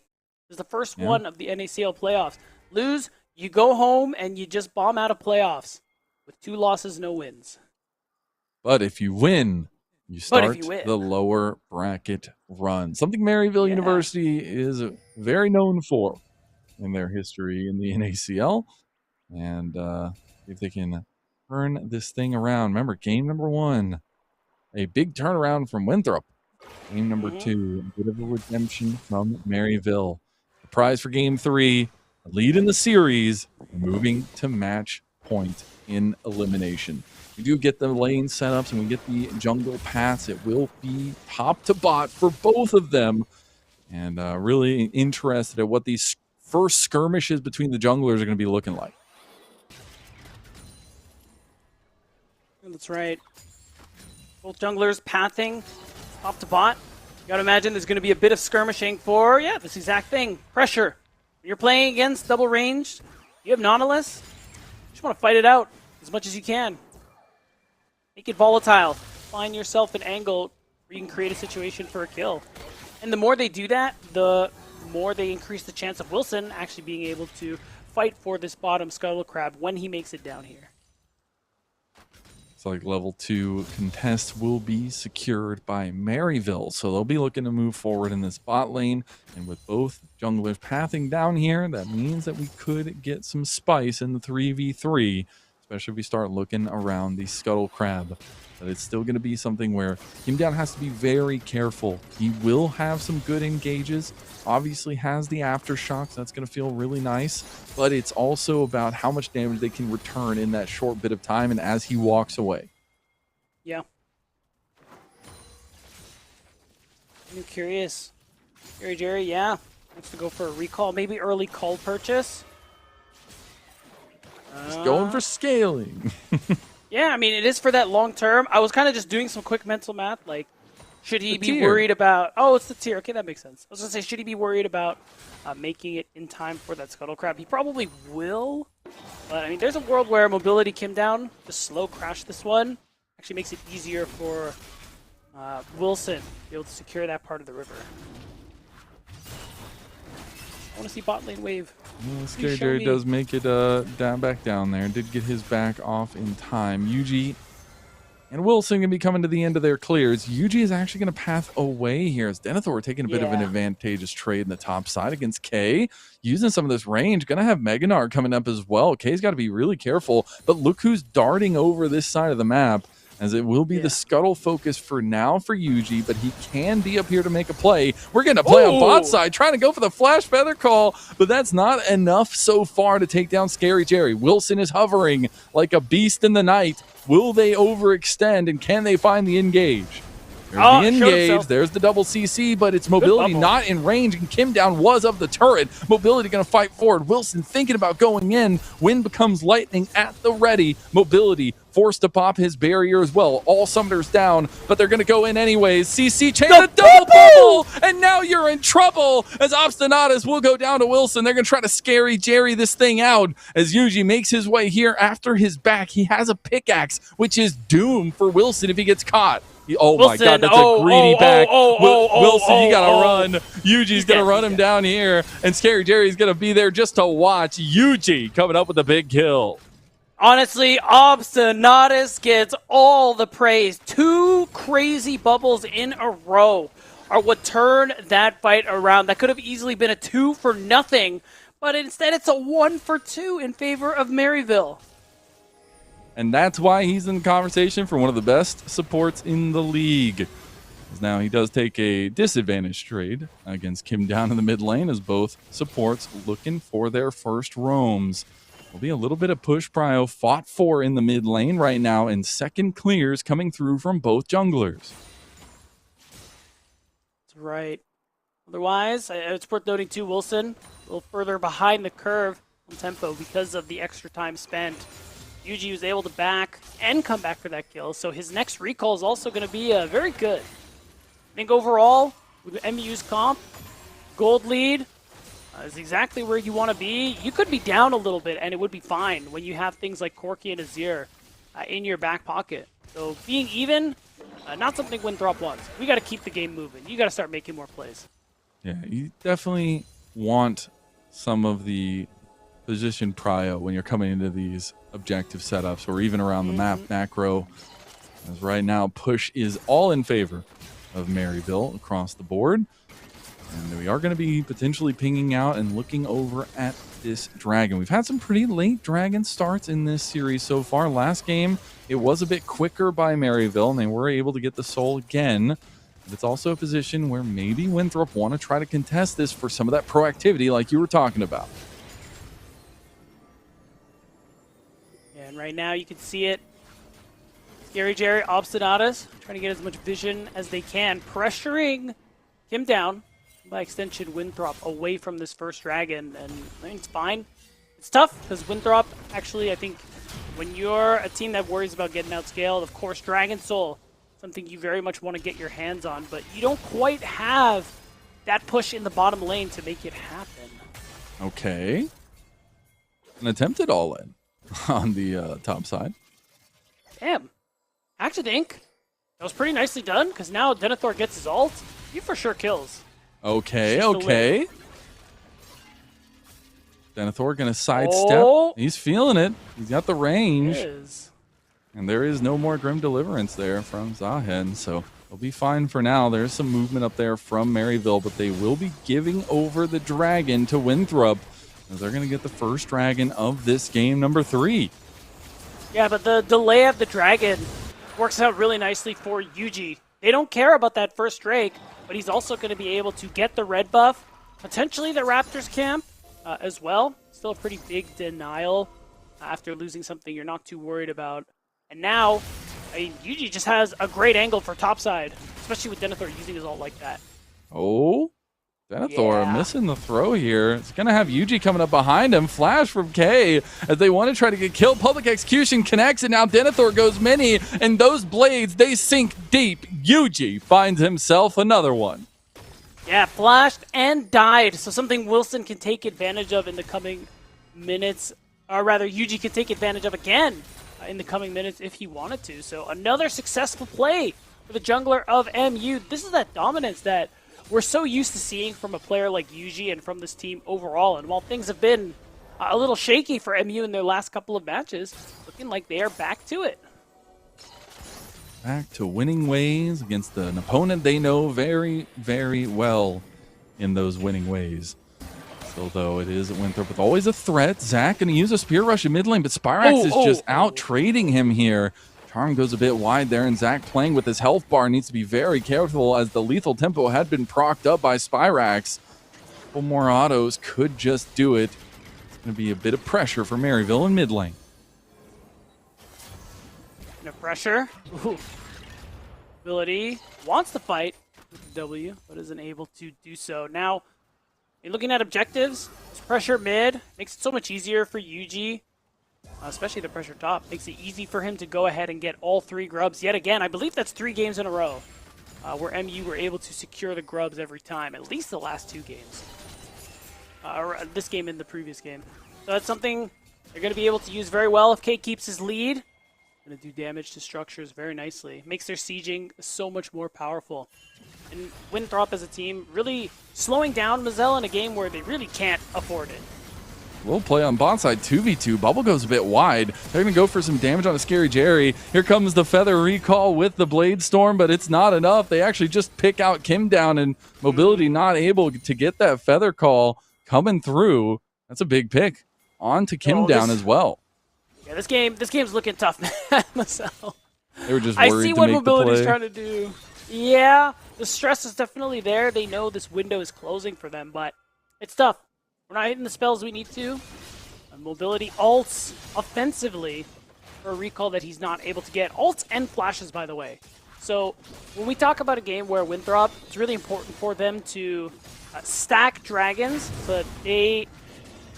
is the first one of the NACL playoffs. Lose, you go home and you just bomb out of playoffs with 2 losses, no wins. But if you win, you start the lower bracket run. Something Maryville University is very known for in their history in the NACL. And if they can turn this thing around. Remember, game number 1, a big turnaround from Winthrop. Game number 2, a bit of a redemption from Maryville. The prize for game 3, a lead in the series, moving to match point in elimination. We do get the lane setups and we get the jungle paths. It will be top to bot for both of them. And really interested at what these first skirmishes between the junglers are going to be looking like. That's right. Both junglers pathing top to bot. You gotta imagine there's gonna be a bit of skirmishing for, this exact thing. Pressure. When you're playing against double range, you have Nautilus. You just want to fight it out as much as you can. Make it volatile. Find yourself an angle where you can create a situation for a kill. And the more they do that, the more they increase the chance of Wilson actually being able to fight for this bottom Scuttle Crab when he makes it down here. It's like level 2 contest will be secured by Maryville, so they'll be looking to move forward in this bot lane. And with both junglers pathing down here, that means that we could get some spice in the 3v3, especially if we start looking around the Scuttle Crab. But it's still going to be something where Kimdown has to be very careful. He will have some good engages. Obviously has the aftershocks. That's going to feel really nice. But it's also about how much damage they can return in that short bit of time and as he walks away. Yeah. I'm curious. Jerry, yeah. Wants to go for a recall. Maybe early call purchase. Just going for scaling. Yeah, I mean, it is for that long term. I was kind of just doing some quick mental math. Like, should he be worried about... Oh, it's the tier. Okay, that makes sense. I was going to say, should he be worried about making it in time for that Scuttle Crab? He probably will. But, I mean, there's a world where mobility came down. Just slow crash this one. Actually makes it easier for Wilson to be able to secure that part of the river. I want to see bot lane wave. Scary Jerry does make it back down there. Did get his back off in time. Yuji and Wilson going to be coming to the end of their clears. Yuji is actually going to path away here as Denethor taking a bit of an advantageous trade in the top side against K. Using some of this range. Going to have Meganar coming up as well. K's got to be really careful. But look who's darting over this side of the map, as it will be the Scuttle focus for now for Yuji, but he can be up here to make a play. We're going to play on bot side, trying to go for the flash feather call, but that's not enough so far to take down Scary Jerry. Wilson is hovering like a beast in the night. Will they overextend, and can they find the engage? There's the engage, there's the double CC, but it's mobility not in range, and Kimdown was of the turret. Mobility going to fight forward. Wilson thinking about going in. Wind becomes lightning at the ready. Mobility forced to pop his barrier as well. All summoners down, but they're going to go in anyways. CC chain a double bubble, and now you're in trouble as Obstinatus will go down to Wilson. They're going to try to Scary Jerry this thing out as Yuji makes his way here after his back. He has a pickaxe, which is doom for Wilson if he gets caught. Oh Wilson, my God, that's a greedy back. Wilson, you gotta run. Yuji's gonna run him down here, and Scary Jerry's gonna be there just to watch. Yuji coming up with a big kill. Honestly, Obstinatus gets all the praise. 2 crazy bubbles in a row are what turned that fight around. That could have easily been a 2-0, but instead it's a 1-2 in favor of Maryville. And that's why he's in the conversation for one of the best supports in the league. Now he does take a disadvantage trade against Kimdown in the mid lane as both supports looking for their first roams. Will be a little bit of push prio fought for in the mid lane right now, and second clears coming through from both junglers. That's right. Otherwise, it's worth noting too, Wilson a little further behind the curve on tempo because of the extra time spent. Yuji was able to back and come back for that kill, so his next recall is also going to be very good. I think overall, with MU's comp, gold lead is exactly where you want to be. You could be down a little bit, and it would be fine when you have things like Corki and Azir in your back pocket. So being even, not something Winthrop wants. We got to keep the game moving. You got to start making more plays. Yeah, you definitely want some of the position prio when you're coming into these objective setups or even around the map macro. As right now, push is all in favor of Maryville across the board. And we are going to be potentially pinging out and looking over at this dragon. We've had some pretty late dragon starts in this series so far. Last game, it was a bit quicker by Maryville, and they were able to get the soul again. But it's also a position where maybe Winthrop want to try to contest this for some of that proactivity like you were talking about. Yeah, And right now you can see it. Scary Jerry, Obstinatus, trying to get as much vision as they can, pressuring him down. By extension, Winthrop away from this first dragon, and I think it's fine. It's tough, because Winthrop, actually, I think, when you're a team that worries about getting outscaled, of course, Dragon Soul, something you very much want to get your hands on, but you don't quite have that push in the bottom lane to make it happen. Okay. An attempted all-in on the top side. Damn. I actually think that was pretty nicely done, because now Denethor gets his ult. He for sure kills. Okay, okay. Denethor gonna sidestep. Oh. He's feeling it. He's got the range. It is. And there is no more Grim Deliverance there from Zahen, so they'll be fine for now. There's some movement up there from Maryville, but they will be giving over the dragon to Winthrop, as they're gonna get the first dragon of this game, number 3. Yeah, but the delay of the dragon works out really nicely for Yuji. They don't care about that first Drake, but he's also going to be able to get the red buff, potentially the Raptors camp as well. Still a pretty big denial after losing something you're not too worried about. And now, I mean, Yuji just has a great angle for topside, especially with Denethor using his ult like that. Oh, Denethor Yeah. missing the throw here. It's going to have Yuji coming up behind him. Flash from K as they want to try to get killed. Public Execution connects, and now Denethor goes mini, and those blades, they sink deep. Yuji finds himself another one. Yeah, flashed and died, so something Wilson can take advantage of in the coming minutes, or rather Yuji can take advantage of again in the coming minutes if he wanted to. So another successful play for the jungler of MU. This is that dominance that we're so used to seeing from a player like Yuji and from this team overall. And while things have been a little shaky for MU in their last couple of matches, looking like they are back to it. Back to winning ways against an opponent they know very, very well in those winning ways. Still, though, it is Winthrop with always a threat. Zach going to use a spear rush in mid lane, but Spyrax is just out trading him here. Charm goes a bit wide there, and Zach playing with his health bar needs to be very careful as the lethal tempo had been procced up by Spyrax. A couple more autos could just do it. It's going to be a bit of pressure for Maryville in mid lane. No pressure. Ooh. Ability wants to fight with the W, but isn't able to do so. Now, in looking at objectives, this pressure mid makes it so much easier for Yuji, especially the pressure top. Makes it easy for him to go ahead and get all 3 grubs yet again. I believe that's 3 games in a row where MU were able to secure the grubs every time, at least the last 2 games. Or this game and the previous game. So that's something they're going to be able to use very well if K keeps his lead. Going to do damage to structures very nicely. Makes their sieging so much more powerful. And Winthrop as a team really slowing down Mazel in a game where they really can't afford it. We'll play on bot side 2v2. Bubble goes a bit wide. They're going to go for some damage on a Scary Jerry. Here comes the Feather recall with the Blade Storm, but it's not enough. They actually just pick out Kim down, and Mobility not able to get that Feather call coming through. That's a big pick. On to Kim down as well. Yeah, this game's looking tough, man. Mazel. They were just worried I see to what make Mobility's the play. trying to do. Yeah, the stress is definitely there. They know this window is closing for them, but it's tough. We're not hitting the spells we need to. And Mobility ults offensively for a recall that he's not able to get. Ults and flashes, by the way. So when we talk about a game where Winthrop, it's really important for them to stack dragons so that they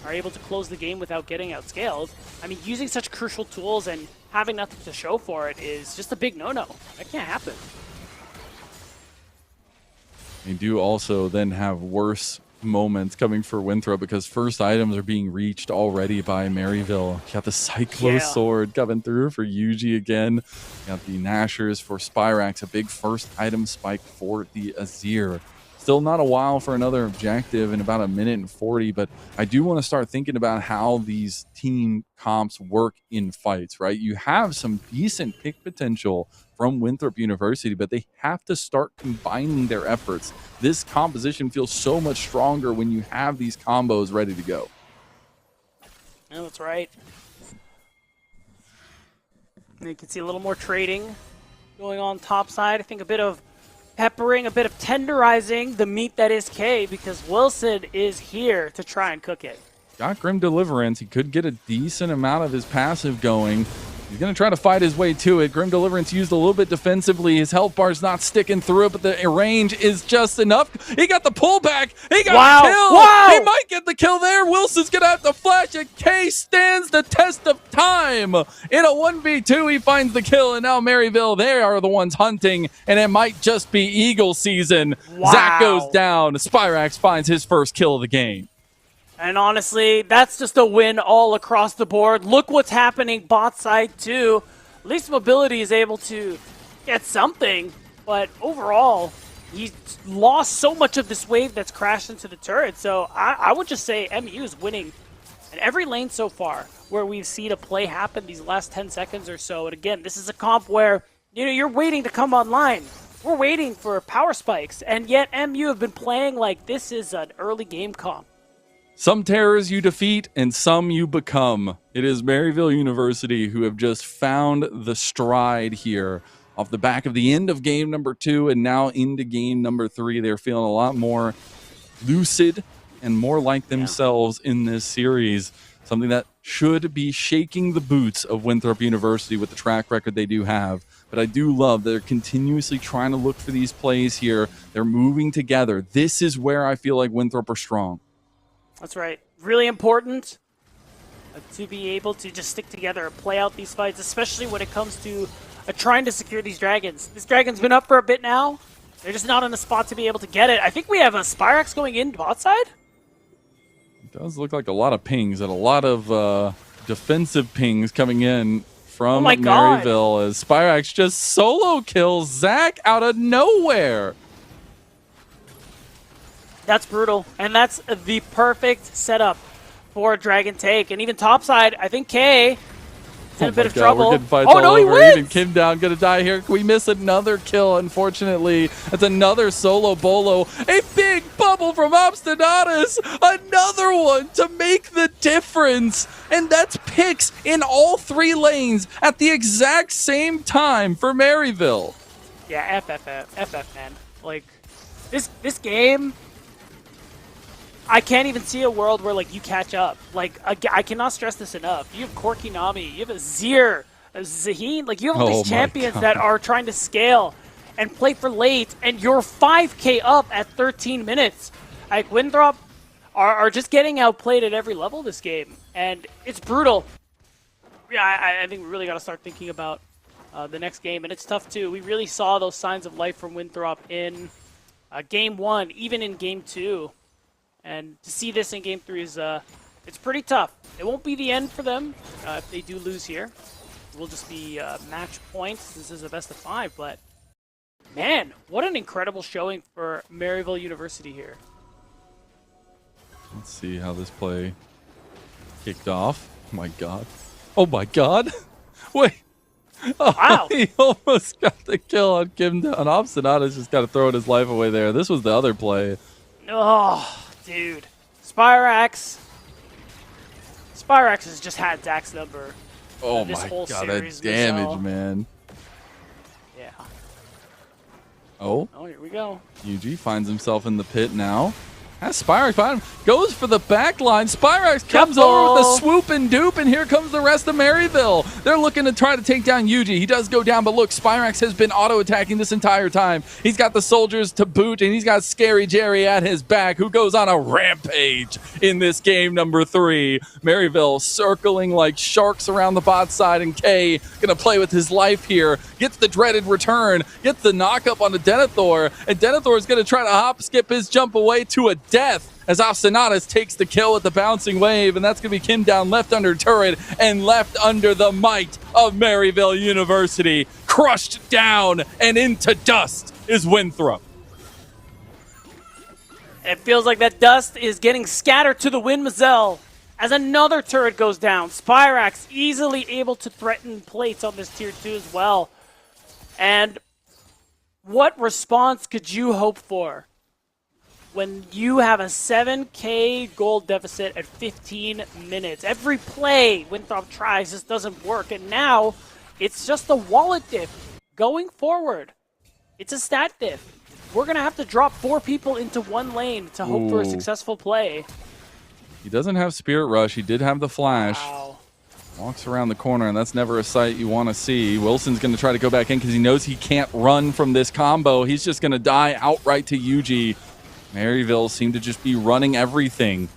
are able to close the game without getting outscaled. I mean, using such crucial tools and having nothing to show for it is just a big no-no. That can't happen. They do also then have worse moments coming for Winthrop because first items are being reached already by Maryville. Got the Cyclo Sword coming through for Yuji again. Got the Nashers for Spyrax, a big first item spike for the Azir. Still not a while for another objective in about 1:40, but I do want to start thinking about how these team comps work in fights, right? You have some decent pick potential from Winthrop University, but they have to start combining their efforts. This composition feels so much stronger when you have these combos ready to go. Yeah, that's right. And you can see a little more trading going on top side. I think a bit of peppering, a bit of tenderizing the meat that is K, because Wilson is here to try and cook it. got Grim Deliverance. He could get a decent amount of his passive going. He's going to try to fight his way to it. Grim Deliverance used a little bit defensively. His health bar's not sticking through it, but the range is just enough. He got the pullback. He got the kill. Wow. He might get the kill there. Wilson's going to have to flash it. K stands the test of time. In a 1v2, he finds the kill, and now Maryville, they are the ones hunting, and it might just be Eagle season. Wow. Zach goes down. Spyrax finds his first kill of the game. And honestly, that's just a win all across the board. Look what's happening bot side too. At least Mobility is able to get something, but overall, he's lost so much of this wave that's crashed into the turret. So I would just say MU is winning in every lane so far where we've seen a play happen these last 10 seconds or so. And again, this is a comp where you're waiting to come online. We're waiting for power spikes, and yet MU have been playing like this is an early game comp. Some terrors you defeat and some you become. It is Maryville University who have just found the stride here off the back of the end of game number 2 and now into game number 3. They're feeling a lot more lucid and more like themselves in this series. Something that should be shaking the boots of Winthrop University with the track record they do have. But I do love they're continuously trying to look for these plays here. They're moving together. This is where I feel like Winthrop are strong. That's right. Really important to be able to just stick together and play out these fights, especially when it comes to trying to secure these dragons. This dragon's been up for a bit now. They're just not in a spot to be able to get it. I think we have a Spyrax going in bot side. It does look like a lot of pings and a lot of defensive pings coming in from Maryville as Spyrax just solo kills Zach out of nowhere. That's brutal, and that's the perfect setup for a Dragon take. And even topside, I think K is in a bit of trouble. We're getting fights all over. Even Kim down, gonna die here. Can we miss another kill? Unfortunately, that's another solo bolo. A big bubble from Obstinatus. Another one to make the difference. And that's picks in all 3 lanes at the exact same time for Maryville. Yeah, FF, man. Like, this game, I can't even see a world where, like, you catch up. Like, I cannot stress this enough. You have Corky Nami, you have a Zir, a Zaheen. Like, you have all these champions that are trying to scale and play for late, and you're 5K up at 13 minutes. Like, Winthrop are just getting outplayed at every level this game, and it's brutal. Yeah, I think we really got to start thinking about the next game, and it's tough, too. We really saw those signs of life from Winthrop in Game 1, even in Game 2. And to see this in Game 3 is, it's pretty tough. It won't be the end for them if they do lose here. It will just be match points. This is a best of 5, but man, what an incredible showing for Maryville University here. Let's see how this play kicked off. Oh my god. Oh my god. Wait. Oh, wow. He almost got the kill on Kim down. Obstinatus just got to throw his life away there. This was the other play. Oh, dude. Spyrax has just had Zach's number. Oh this my whole god, series, that damage, man. Yeah. Oh, here we go. UG finds himself in the pit now. Has Spyrax behind him. Goes for the back line. Spyrax comes over with a swoop and dupe, and here comes the rest of Maryville. They're looking to try to take down Yuji. He does go down, but look, Spyrax has been auto-attacking this entire time. He's got the soldiers to boot, and he's got Scary Jerry at his back, who goes on a rampage in this game number 3. Maryville circling like sharks around the bot side, and K gonna play with his life here. Gets the dreaded return, gets the knock-up on the Denethor, and Denethor is gonna try to hop, skip his jump away to a death as Obstinatus takes the kill with the bouncing wave, and that's going to be Kim down left under turret and left under the might of Maryville University. Crushed down and into dust is Winthrop. It feels like that dust is getting scattered to the wind, Mazel, as another turret goes down. Spyrax easily able to threaten plates on this tier 2 as well. And what response could you hope for when you have a 7K gold deficit at 15 minutes? Every play Winthrop tries just doesn't work, and now it's just a wallet diff going forward. It's a stat diff. We're going to have to drop 4 people into one lane to hope for a successful play. He doesn't have Spirit Rush. He did have the Flash. Wow. Walks around the corner, and that's never a sight you want to see. Wilson's going to try to go back in because he knows he can't run from this combo. He's just going to die outright to Yuji. Maryville seemed to just be running everything.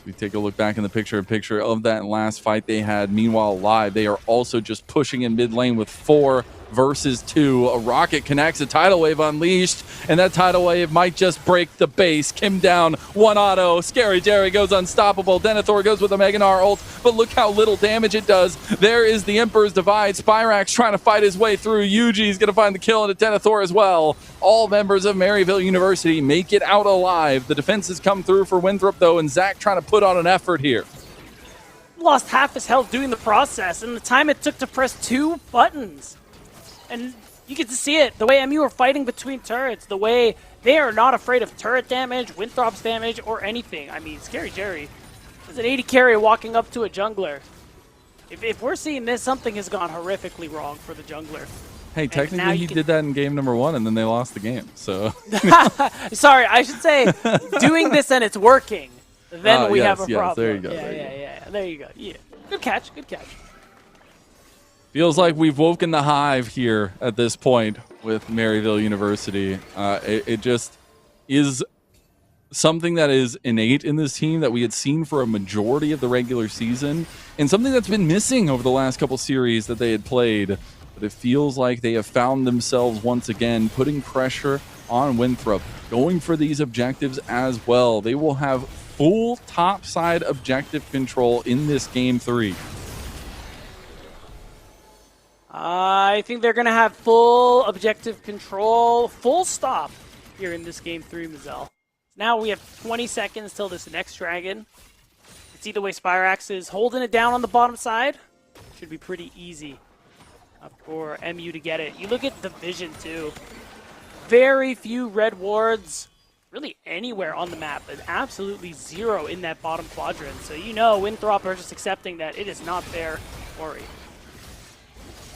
We take a look back in the picture of that last fight they had. Meanwhile, live, they are also just pushing in mid lane with 4 versus 2. A rocket connects, a tidal wave unleashed, and that tidal wave might just break the base. Kim down, 1 auto. Scary Jerry goes unstoppable. Denethor goes with a Meganar ult, but look how little damage it does. There is the Emperor's Divide. Spyrax trying to fight his way through. Yuji's going to find the kill into Denethor as well. All members of Maryville University make it out alive. The defenses come through for Winthrop, though, and Zach trying to put on an effort here. Lost half his health doing the process, and the time it took to press 2 buttons. And you get to see it, the way MU are fighting between turrets, the way they are not afraid of turret damage, Winthrop's damage, or anything. I mean, Scary Jerry is an 80 carry walking up to a jungler. If we're seeing this, something has gone horrifically wrong for the jungler. Hey, technically he did that in game number 1, and then they lost the game. So sorry, I should say doing this and it's working. Then we have a problem. There you go. Yeah. There you go. Yeah. Good catch. Feels like we've woken the hive here at this point with Maryville University. It just is something that is innate in this team that we had seen for a majority of the regular season, and something that's been missing over the last couple series that they had played. But it feels like they have found themselves once again putting pressure on Winthrop, going for these objectives as well. They will have full topside objective control in this game 3. I think they're going to have full objective control, full stop here in this game 3, Mazel. Now we have 20 seconds till this next dragon. See the way Spyrax is holding it down on the bottom side. Should be pretty easy for MU to get it. You look at the vision too. Very few red wards really anywhere on the map, but absolutely 0 in that bottom quadrant. So you know Winthrop are just accepting that it is not their worry.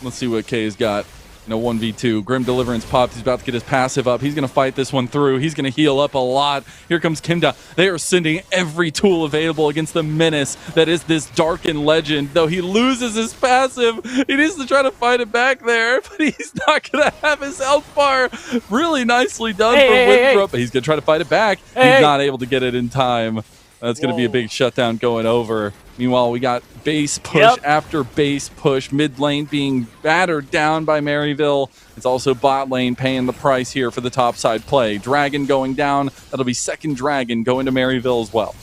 Let's see what K's got. 1v2. Grim Deliverance popped. He's about to get his passive up. He's going to fight this one through. He's going to heal up a lot. Here comes Kimda. They are sending every tool available against the menace that is this Darkened Legend. Though he loses his passive, he needs to try to fight it back there, but he's not going to have his health bar. Really nicely done from Winthrop. He's going to try to fight it back. He's not able to get it in time. That's going to be a big shutdown going over. Meanwhile, we got base push after base push. Mid lane being battered down by Maryville. It's also bot lane paying the price here for the topside play. Dragon going down. That'll be second Dragon going to Maryville as well.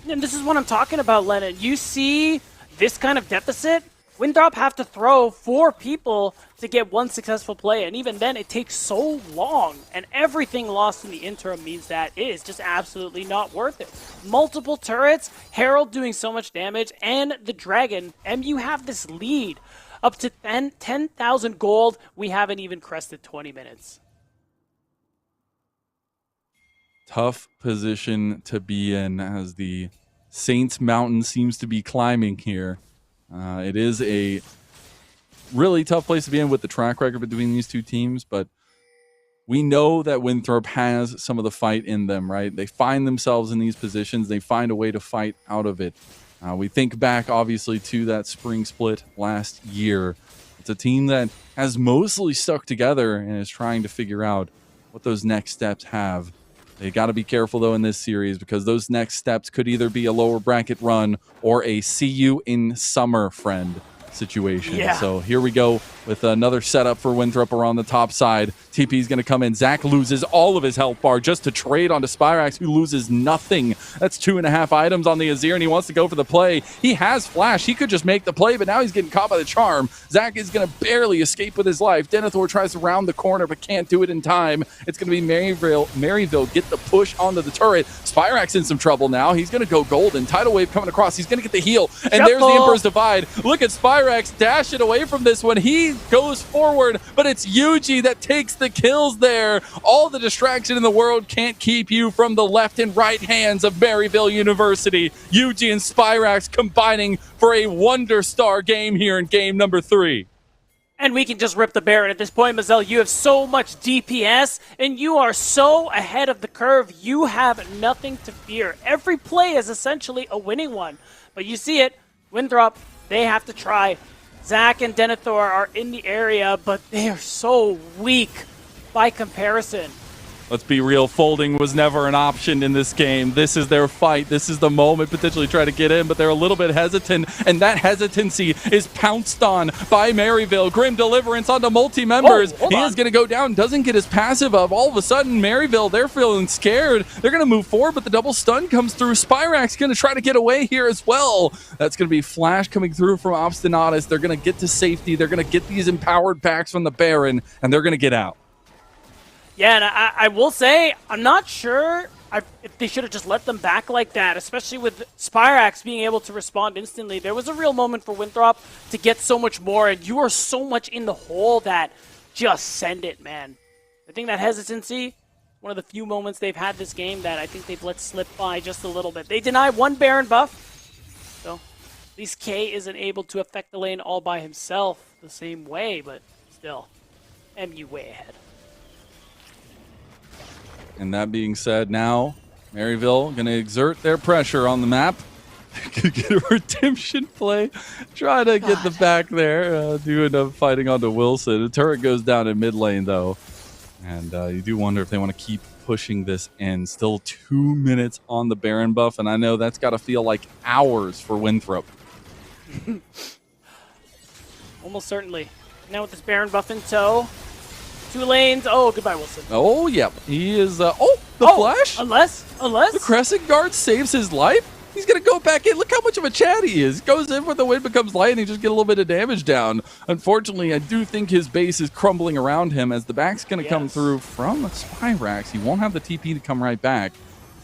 And this is what I'm talking about, Lennon. You see this kind of deficit? Winthrop have to throw 4 people to get 1 successful play, and even then it takes so long, and everything lost in the interim means that it is just absolutely not worth it. Multiple turrets, Herald doing so much damage, and the Dragon, MU have this lead. Up to 10,000 gold, we haven't even crested 20 minutes. Tough position to be in as the Saints Mountain seems to be climbing here. It is a really tough place to be in with the track record between these two teams, but we know that Winthrop has some of the fight in them, right? They find themselves in these positions. They find a way to fight out of it. We think back, obviously, to that spring split last year. It's a team that has mostly stuck together and is trying to figure out what those next steps have. They got to be careful, though, in this series because those next steps could either be a lower bracket run or a see you in summer friend situation. Yeah. So here we go with another setup for Winthrop around the top side. TP is going to come in. Zach loses all of his health bar just to trade onto Spyrax, who loses nothing. That's 2.5 items on the Azir, and he wants to go for the play. He has flash. He could just make the play, but now he's getting caught by the charm. Zach is going to barely escape with his life. Denethor tries to round the corner, but can't do it in time. It's going to be Maryville get the push onto the turret. Spyrax in some trouble now. He's going to go golden. Tidal wave coming across. He's going to get the heal, and there's the Emperor's Divide. Look at Spyrax dash it away from this one. He goes forward, but it's Yuji that takes the kills there. All the distraction in the world can't keep you from the left and right hands of Maryville University. Yuji and Spyrax combining for a Wonder Star game here in game number 3. And we can just rip the Baron at this point, Mazel. You have so much DPS, and you are so ahead of the curve. You have nothing to fear. Every play is essentially a winning one. But you see it, Winthrop, they have to try. Zach and Denethor are in the area, but they are so weak by comparison. Let's be real, folding was never an option in this game. This is their fight. This is the moment potentially try to get in, but they're a little bit hesitant, and that hesitancy is pounced on by Maryville. Grim Deliverance onto multi-members. He is going to go down, doesn't get his passive up. All of a sudden, Maryville, they're feeling scared. They're going to move forward, but the double stun comes through. Spyrax going to try to get away here as well. That's going to be Flash coming through from Obstinatus. They're going to get to safety. They're going to get these empowered packs from the Baron, and they're going to get out. Yeah, and I will say, I'm not sure if they should have just let them back like that, especially with Spyrax being able to respond instantly. There was a real moment for Winthrop to get so much more, and you are so much in the hole that just send it, man. I think that hesitancy, one of the few moments they've had this game that I think they've let slip by just a little bit. They deny one Baron buff, so at least K isn't able to affect the lane all by himself the same way, but still, MU way ahead. And that being said, now Maryville going to exert their pressure on the map. Get a redemption play. Try to get the back there. Do end up fighting onto Wilson. The turret goes down in mid lane, though. And you do wonder if they want to keep pushing this in. Still 2 minutes on the Baron buff, and I know that's got to feel like hours for Winthrop. Almost certainly. Now with this Baron buff in tow. 2 lanes. Oh, goodbye, Wilson. Oh, yep. He is... Flash? Unless? The Crescent Guard saves his life? He's going to go back in. Look how much of a chat he is. Goes in when the wind becomes light and he just get a little bit of damage down. Unfortunately, I do think his base is crumbling around him as the back's going to come through from Spyrax. He won't have the TP to come right back.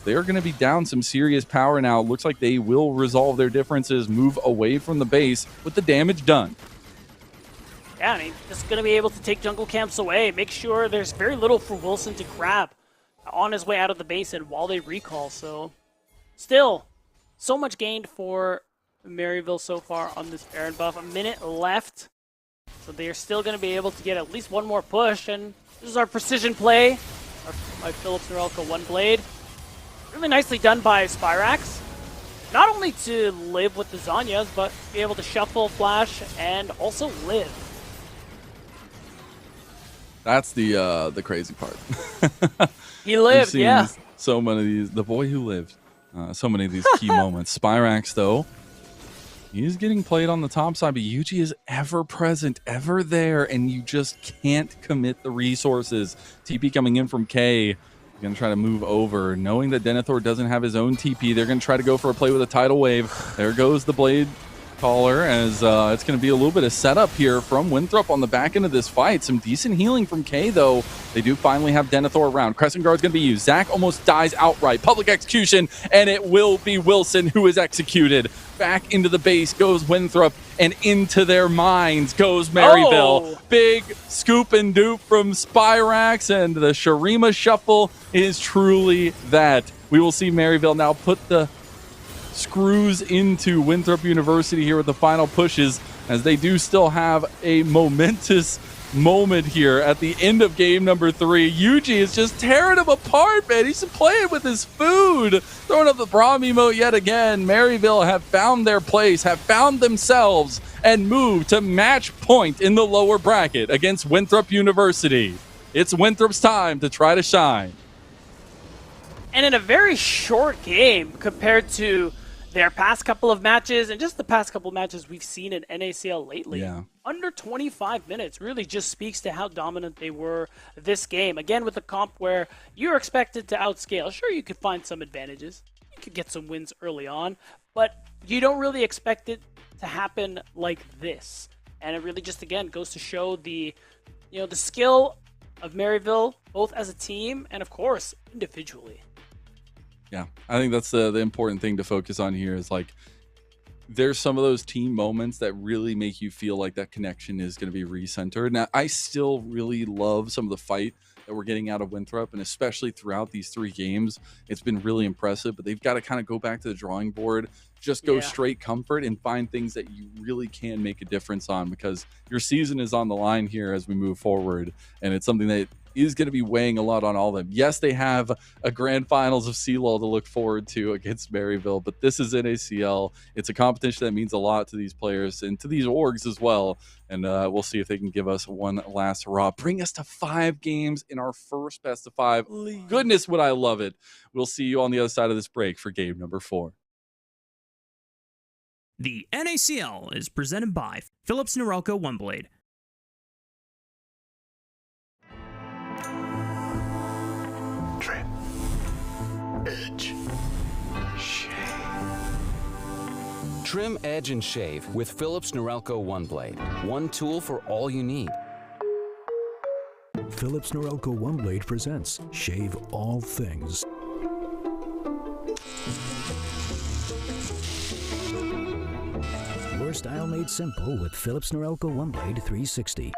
They're going to be down some serious power now. Looks like they will resolve their differences, move away from the base with the damage done. Yeah, I mean, just going to be able to take jungle camps away. Make sure there's very little for Wilson to grab on his way out of the base and while they recall. So, still, so much gained for Maryville so far on this Baron buff. A minute left. So they are still going to be able to get at least one more push. And this is our precision play by Philips Norelco One Blade. Really nicely done by Spyrax. Not only to live with the Zanyas, but be able to shuffle, flash, and also live. That's the crazy part. He lived, yeah. So many of these, the boy who lived. So many of these key moments. Spyrax, though, he's getting played on the top side, but Yuji is ever present, ever there, and you just can't commit the resources. TP coming in from K. You're going to try to move over. Knowing that Denethor doesn't have his own TP, they're going to try to go for a play with a tidal wave. There goes the Blade Caller as it's going to be a little bit of setup here from Winthrop on the back end of this fight. Some decent healing from K, though. They do finally have Denethor around. Crescent Guard's going to be used. Zach almost dies outright. Public execution, and it will be Wilson who is executed. Back into the base goes Winthrop, and into their minds goes Maryville. Oh. Big scoop and dupe from Spyrax, and the Shurima shuffle is truly that. We will see Maryville now put the screws into Winthrop University here with the final pushes, as they do still have a momentous moment here at the end of game number 3. Yuji is just tearing him apart, man. He's playing with his food, throwing up the Braum emote yet again. Maryville have found their place, have found themselves, and moved to match point in the lower bracket against Winthrop University. It's Winthrop's time to try to shine. And in a very short game compared to their past couple of matches and just the past couple of matches we've seen in NACL lately. Yeah. Under 25 minutes really just speaks to how dominant they were this game. Again, with a comp where you're expected to outscale. Sure, you could find some advantages. You could get some wins early on, but you don't really expect it to happen like this. And it really just, again, goes to show the skill of Maryville, both as a team and, of course, individually. Yeah, I think that's the important thing to focus on here is, like, there's some of those team moments that really make you feel like that connection is going to be recentered. Now, I still really love some of the fight that we're getting out of Winthrop, and especially throughout these 3 games, it's been really impressive. But they've got to kind of go back to the drawing board, just go straight comfort and find things that you really can make a difference on, because your season is on the line here as we move forward, and it's something that is going to be weighing a lot on all of them. Yes, they have a grand finals of CLOL to look forward to against Maryville, but this is NACL. It's a competition that means a lot to these players and to these orgs as well. And we'll see if they can give us one last hurrah. Bring us to 5 games in our first best of 5. Goodness, would I love it. We'll see you on the other side of this break for game number 4. The NACL is presented by Philips Norelco One Blade. Trim. Edge. Shave. Trim, edge, and shave with Philips Norelco One Blade. One tool for all you need. Philips Norelco One Blade presents Shave All Things. Your style made simple with Philips Norelco One Blade 360.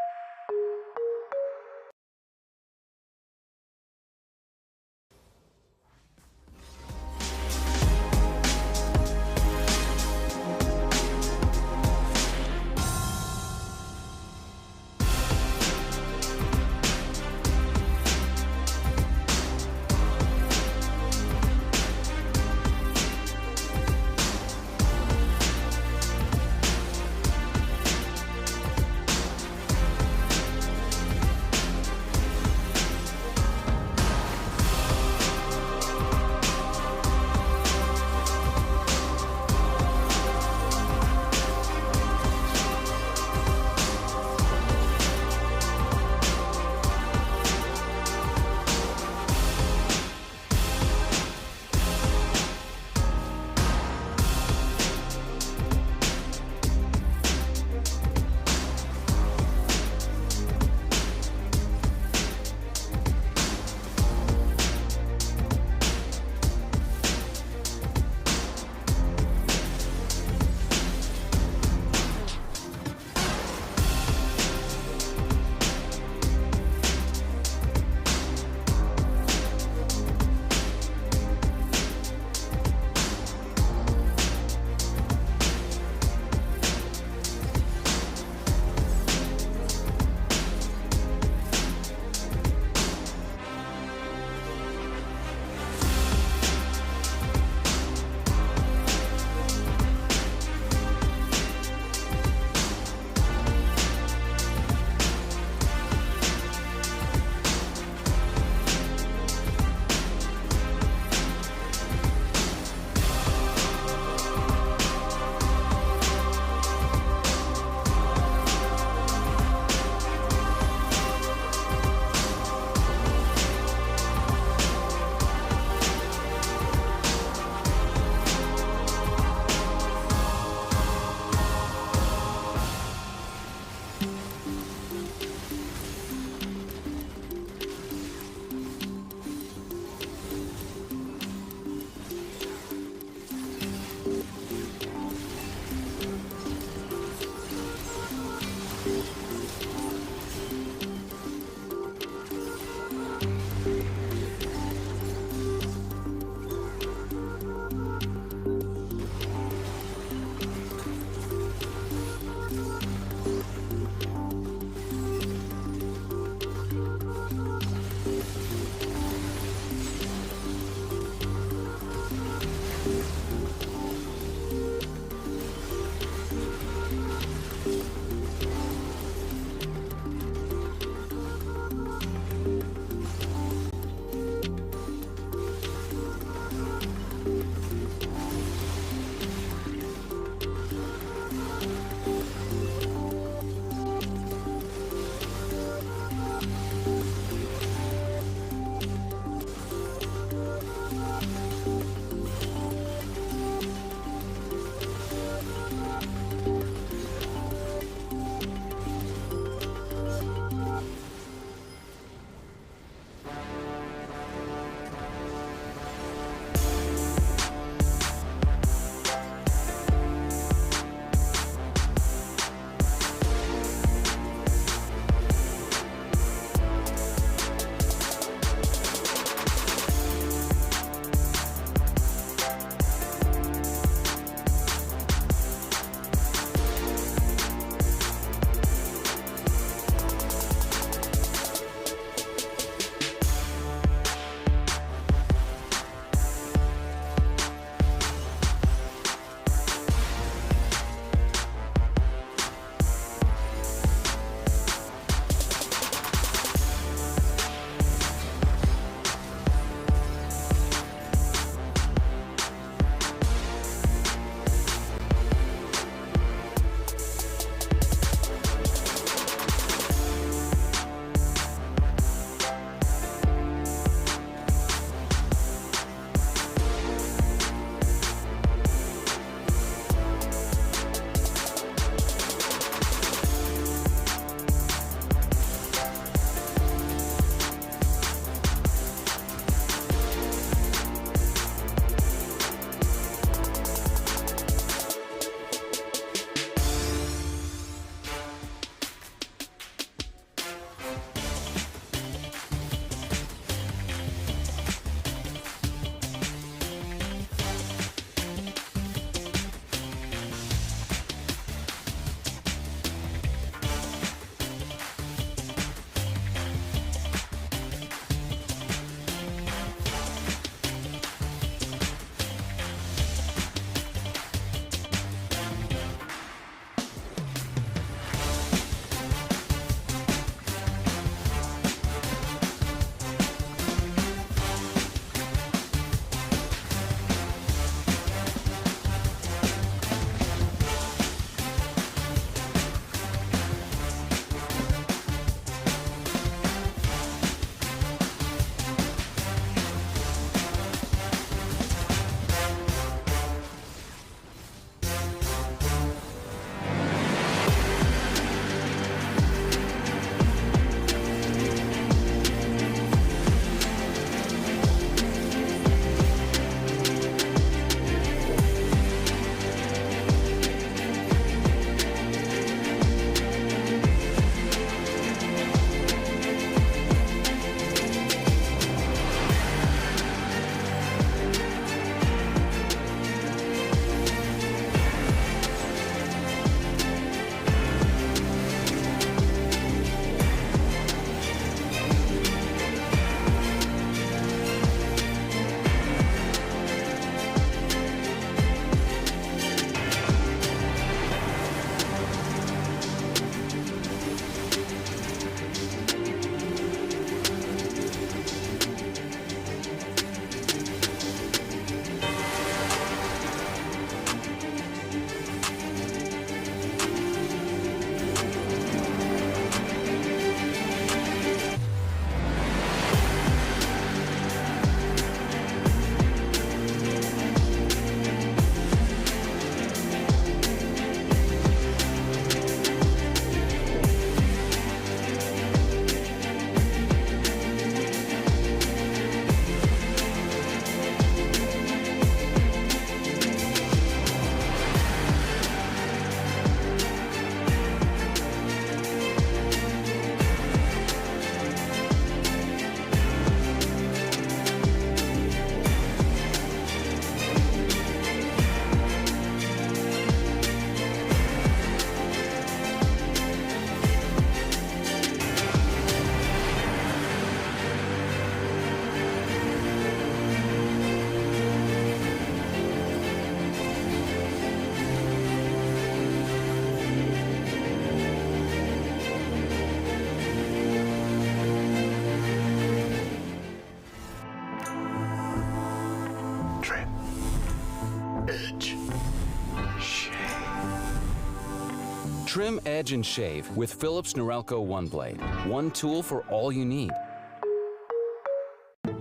Trim, edge, and shave with Philips Norelco One Blade. One tool for all you need.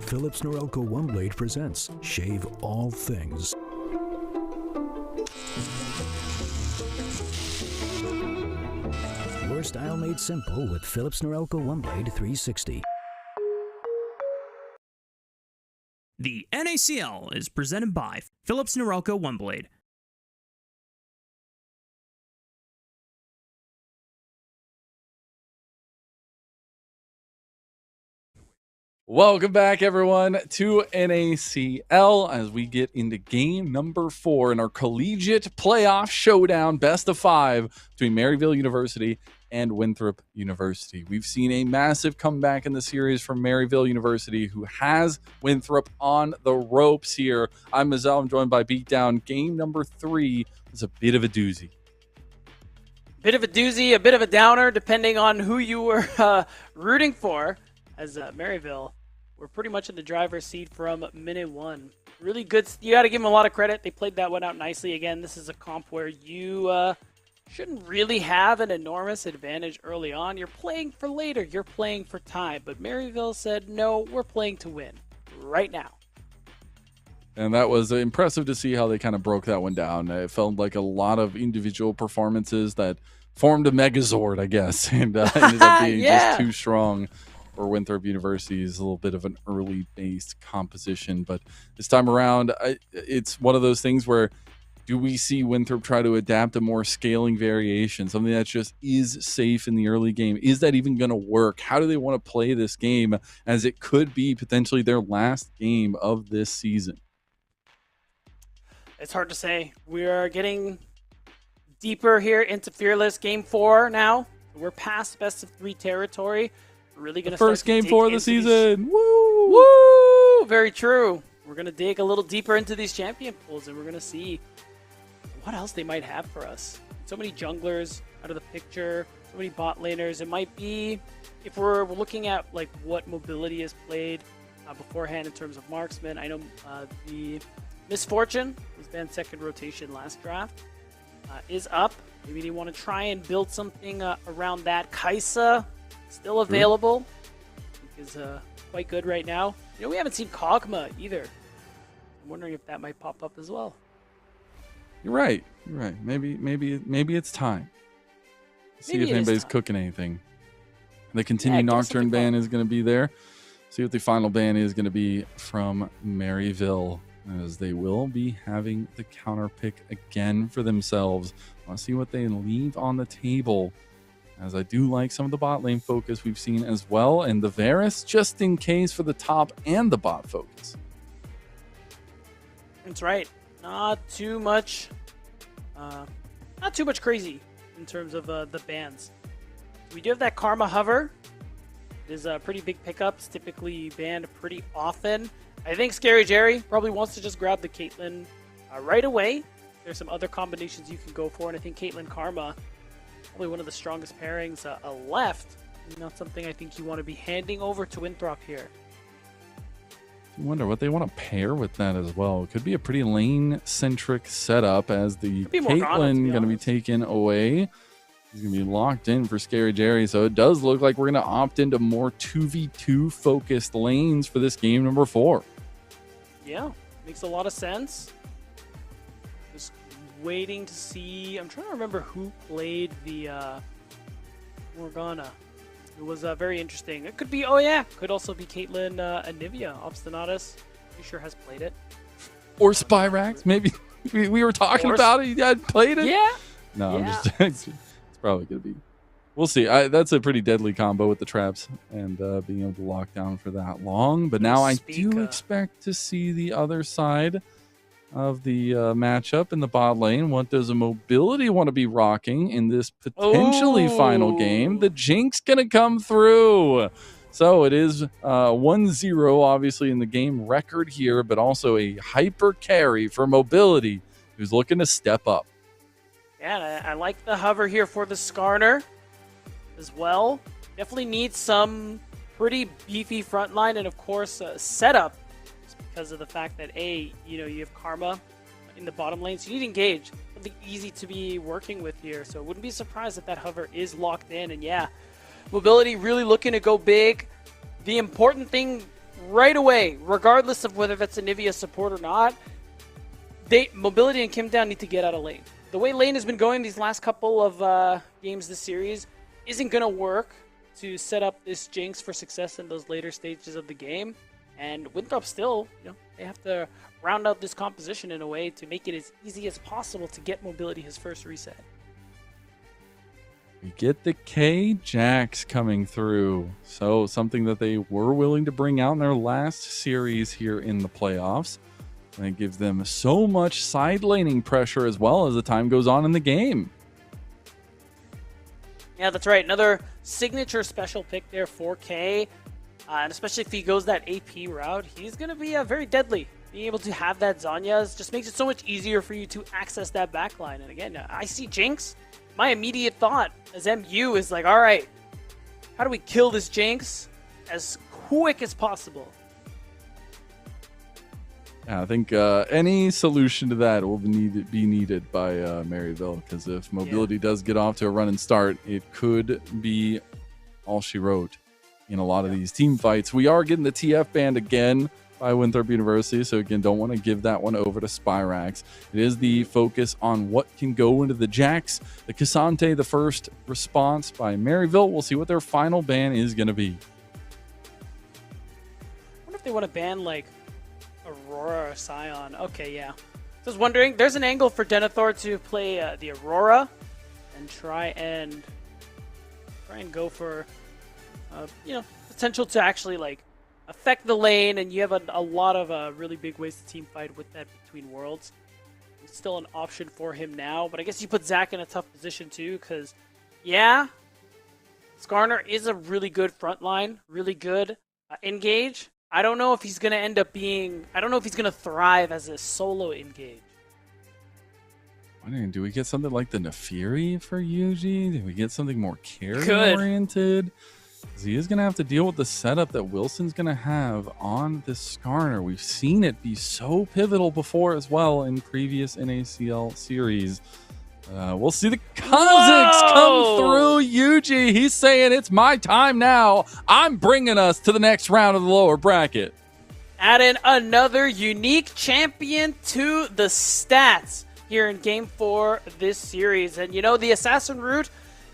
Philips Norelco One Blade presents Shave All Things. Your style made simple with Philips Norelco One Blade 360. The NACL is presented by Philips Norelco One Blade. Welcome back, everyone, to NACL as we get into game number 4 in our collegiate playoff showdown, best of 5 between Maryville University and Winthrop University. We've seen a massive comeback in the series from Maryville University, who has Winthrop on the ropes here. I'm Mazel. I'm joined by Beatdown. Game number 3 is a bit of a doozy. Bit of a doozy, a bit of a downer, depending on who you were rooting for. As Maryville, we're pretty much in the driver's seat from minute 1. Really good. You got to give them a lot of credit. They played that one out nicely. Again, this is a comp where you shouldn't really have an enormous advantage early on. You're playing for later. You're playing for time. But Maryville said, no, we're playing to win right now. And that was impressive to see how they kind of broke that one down. It felt like a lot of individual performances that formed a megazord, I guess, and ended up being just too strong. Or Winthrop University is a little bit of an early-based composition. But this time around, it's one of those things where do we see Winthrop try to adapt a more scaling variation, something that just is safe in the early game? Is that even going to work? How do they want to play this game, as it could be potentially their last game of this season? It's hard to say. We are getting deeper here into Fearless Game 4 now. We're past best of 3 territory. Really going to first game 4 of the season. Woo! Woo! Very true. We're going to dig a little deeper into these champion pools, and we're going to see what else they might have for us. So many junglers out of the picture, so many bot laners. It might be, if we're looking at like what mobility is played beforehand in terms of marksman. I know the Misfortune was banned second rotation last draft. Is up. Maybe they want to try and build something around that. Kaisa still available. Is quite good right now. You know, we haven't seen Kog'Maw either. I'm wondering if that might pop up as well. You're right. You're right. Maybe it's time. See Maybe if anybody's cooking anything. The continued Nocturne ban is going to be there. See what the final ban is going to be from Maryville, as they will be having the counter pick again for themselves. I want to see what they leave on the table, as I do like some of the bot lane focus we've seen as well, and the Varus just in case for the top and the bot focus. That's right. Not too much crazy in terms of the bans. We do have that Karma Hover. It is a pretty big pickup. It's typically banned pretty often. I think Scary Jerry probably wants to just grab the Caitlyn right away. There's some other combinations you can go for, and I think Caitlyn Karma probably one of the strongest pairings left. Not something I think you want to be handing over to Winthrop here. I wonder what they want to pair with that as well. It could be a pretty lane-centric setup, as the Caitlyn going to be taken away. He's going to be locked in for Scary Jerry, so it does look like we're going to opt into more 2v2 focused lanes for this game number 4. Yeah, makes a lot of sense. Just waiting to see. I'm trying to remember who played the Morgana. It was very interesting. It could be, could also be Caitlyn Anivia. Obstinatus, pretty sure has played it. Or Spyrax, maybe. we were talking about it. You had played it? Yeah. No, I'm just... It's probably going to be. We'll see. That's a pretty deadly combo with the traps and being able to lock down for that long. But now I do expect to see the other side of the matchup in the bot lane. What does a mobility want to be rocking in this potentially final game? The Jinx going to come through. So it is 1-0, obviously, in the game record here, but also a hyper carry for mobility, who's looking to step up. Yeah, I like the hover here for the Skarner as well. Definitely needs some pretty beefy front line, and of course setup, just because of the fact that you have Karma in the bottom lane, so you need to engage. something easy to be working with here. So wouldn't be surprised if that hover is locked in. And yeah, mobility really looking to go big. The important thing right away, regardless of whether that's a Nivea support or not, mobility and Kim Down need to get out of lane. The way lane has been going these last couple of games this series isn't going to work to set up this Jinx for success in those later stages of the game. And Winthrop still, they have to round out this composition in a way to make it as easy as possible to get mobility his first reset. We get the K-Jax coming through. So something that they were willing to bring out in their last series here in the playoffs. And it gives them so much side laning pressure as well as the time goes on in the game. Yeah, that's right. Another signature special pick there for K. And especially if he goes that AP route, he's going to be very deadly. Being able to have that Zhonya's just makes it so much easier for you to access that backline. And again, I see Jinx. My immediate thought as MU is like, all right, how do we kill this Jinx as quick as possible? Yeah, I think any solution to that will be needed by Maryville, because if mobility does get off to a running start, it could be all she wrote in a lot of these team fights. We are getting the TF banned again by Winthrop University, so again, don't want to give that one over to Spyrax. It is the focus on what can go into the Jax. The Cassante, the first response by Maryville. We'll see what their final ban is going to be. I wonder if they want to ban, like, Aurora or Scion. Okay, yeah. So I was wondering, there's an angle for Denethor to play the Aurora and try and go for, potential to actually, like, affect the lane, and you have a lot of really big ways to team fight with that between worlds. It's still an option for him now, but I guess you put Zach in a tough position too, because, yeah, Skarner is a really good front line, really good engage. I don't know if he's going to end up being, I don't know if he's going to thrive as a solo engage. Do we get something like the Nefiri for Yuji? Do we get something more carry-oriented? Because he is going to have to deal with the setup that Wilson's going to have on this Skarner. We've seen it be so pivotal before as well in previous NACL series. We'll see the Kha'Zix come through. Yuji, he's saying it's my time now. I'm bringing us to the next round of the lower bracket. Add in another unique champion to the stats here in Game 4 this series. And the Assassin route,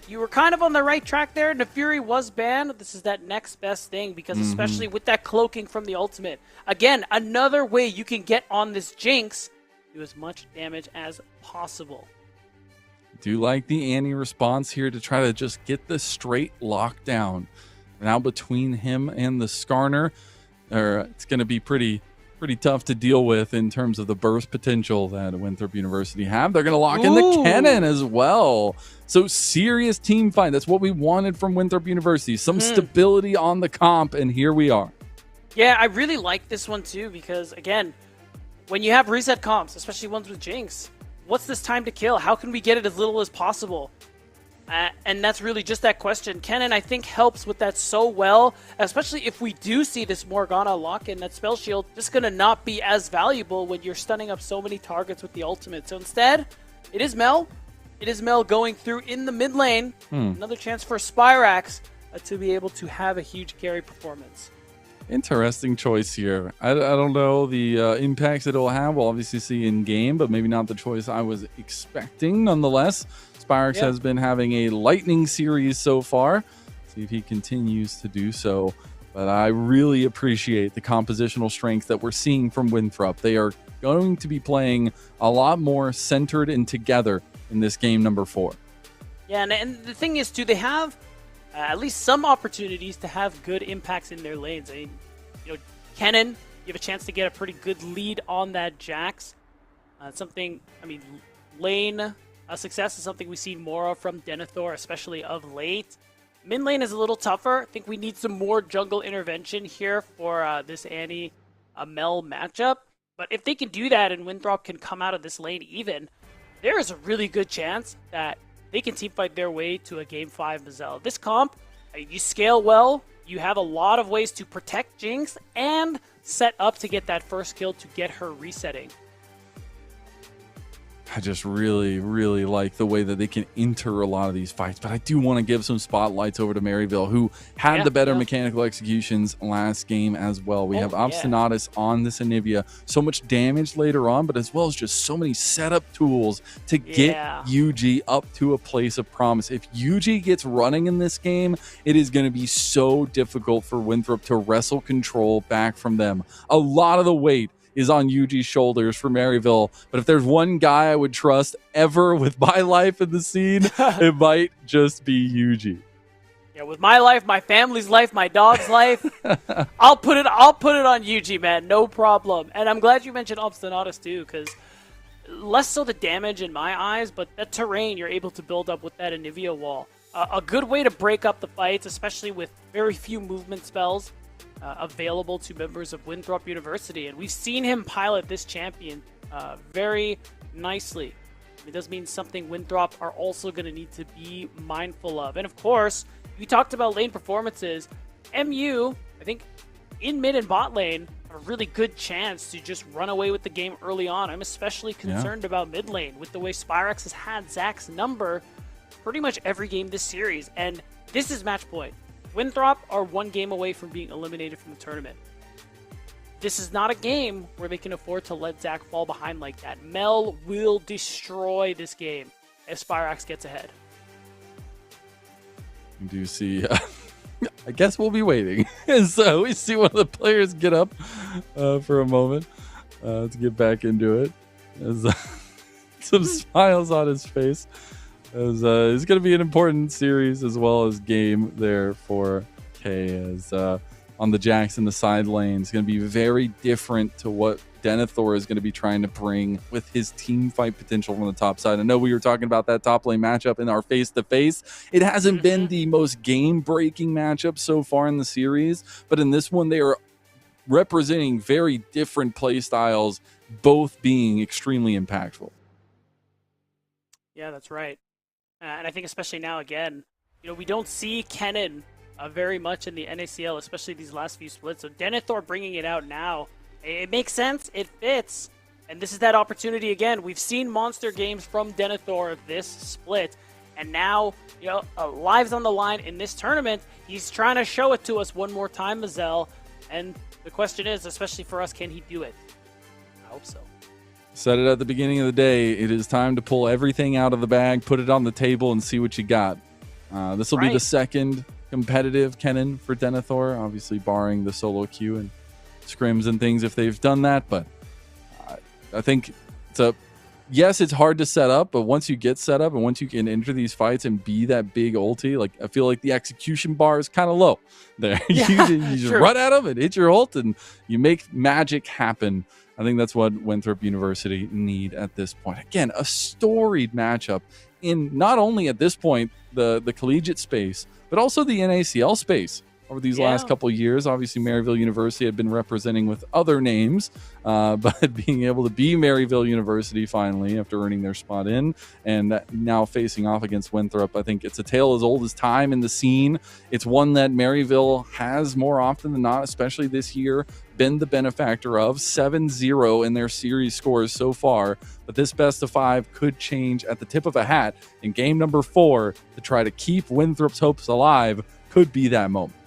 you were kind of on the right track there. Nefiri was banned. This is that next best thing, because especially with that cloaking from the ultimate. Again, another way you can get on this Jinx, do as much damage as possible. Do like the Annie response here to try to just get the straight lockdown. Now between him and the Skarner, it's going to be pretty tough to deal with in terms of the burst potential that Winthrop University have. They're going to lock in the cannon as well. So serious team fight. That's what we wanted from Winthrop University. Some stability on the comp, and here we are. Yeah, I really like this one too, because again, when you have reset comps, especially ones with Jinx, what's this time to kill? How can we get it as little as possible? And that's really just that question. Kennen, I think, helps with that so well, especially if we do see this Morgana lock-in. That spell shield just going to not be as valuable when you're stunning up so many targets with the ultimate. So instead, it is Mel. It is Mel going through in the mid lane. Another chance for Spyrax to be able to have a huge carry performance. Interesting choice here. I don't know the impacts that it will have. We'll obviously see in game, but maybe not the choice I was expecting. Nonetheless, Spyrax has been having a lightning series so far. See if he continues to do so. But I really appreciate the compositional strength that we're seeing from Winthrop. They are going to be playing a lot more centered and together in this game number 4. Yeah, and the thing is, too, they have at least some opportunities to have good impacts in their lanes. I mean, Kennen, you have a chance to get a pretty good lead on that Jax. Lane success is something we've seen more of from Denethor, especially of late. Mid lane is a little tougher. I think we need some more jungle intervention here for this Annie Mel matchup. But if they can do that and Winthrop can come out of this lane even, there is a really good chance that they can teamfight their way to a Game 5 Mazel. This comp, you scale well, you have a lot of ways to protect Jinx and set up to get that first kill to get her resetting. I just really, really like the way that they can enter a lot of these fights. But I do want to give some spotlights over to Maryville, who had the better mechanical executions last game as well. We have Obstinatus on this Anivia. So much damage later on, but as well as just so many setup tools to get UG up to a place of promise. If UG gets running in this game, it is going to be so difficult for Winthrop to wrestle control back from them. A lot of the weight is on UG's shoulders for Maryville, but if there's one guy I would trust ever with my life in the scene, it might just be UG. Yeah, with my life, my family's life, my dog's life, I'll put it on UG, man, no problem. And I'm glad you mentioned Obstinatus too, because less so the damage in my eyes, but that terrain you're able to build up with that Anivia wall. A good way to break up the fights, especially with very few movement spells available to members of Winthrop University. And we've seen him pilot this champion very nicely. It does mean something Winthrop are also going to need to be mindful of. And of course, you talked about lane performances. MU, I think, in mid and bot lane, a really good chance to just run away with the game early on. I'm especially concerned about mid lane with the way Spyrex has had Zach's number pretty much every game this series. And this is match point. Winthrop are one game away from being eliminated from the tournament. This is not a game where they can afford to let Zach fall behind like that. Mel will destroy this game if Spyrex gets ahead. You do see, I guess we'll be waiting. So we see one of the players get up for a moment to get back into it. As, some smiles on his face. As it's going to be an important series as well as game there for K. As on the Jackson, the side lane is going to be very different to what Denethor is going to be trying to bring with his team fight potential from the top side. I know we were talking about that top lane matchup in our face-to-face. It hasn't been the most game-breaking matchup so far in the series, but in this one, they are representing very different play styles, both being extremely impactful. Yeah, that's right. And I think especially now, again, we don't see Kennen very much in the NACL, especially these last few splits. So Denethor bringing it out now, it makes sense. It fits. And this is that opportunity again. We've seen monster games from Denethor this split. And now, lives on the line in this tournament. He's trying to show it to us one more time, Mazel. And the question is, especially for us, can he do it? I hope so. Said it at the beginning of the day. It is time to pull everything out of the bag, put it on the table, and see what you got. This will be the second competitive Kennen for Denethor, obviously barring the solo queue and scrims and things if they've done that. But I think yes, it's hard to set up, but once you get set up and once you can enter these fights and be that big ulti, like I feel like the execution bar is kind of low there. Yeah, you just run at them and hit your ult and you make magic happen. I think that's what Winthrop University need at this point. Again, a storied matchup in not only at this point the collegiate space, but also the NACL space over these last couple of years. Obviously, Maryville University had been representing with other names, but being able to be Maryville University finally after earning their spot in and now facing off against Winthrop, I think it's a tale as old as time in the scene. It's one that Maryville has more often than not, especially this year, been the benefactor of. 7-0 in their series scores so far, but this best of 5 could change at the tip of a hat in game number 4 to try to keep Winthrop's hopes alive. Could be that moment.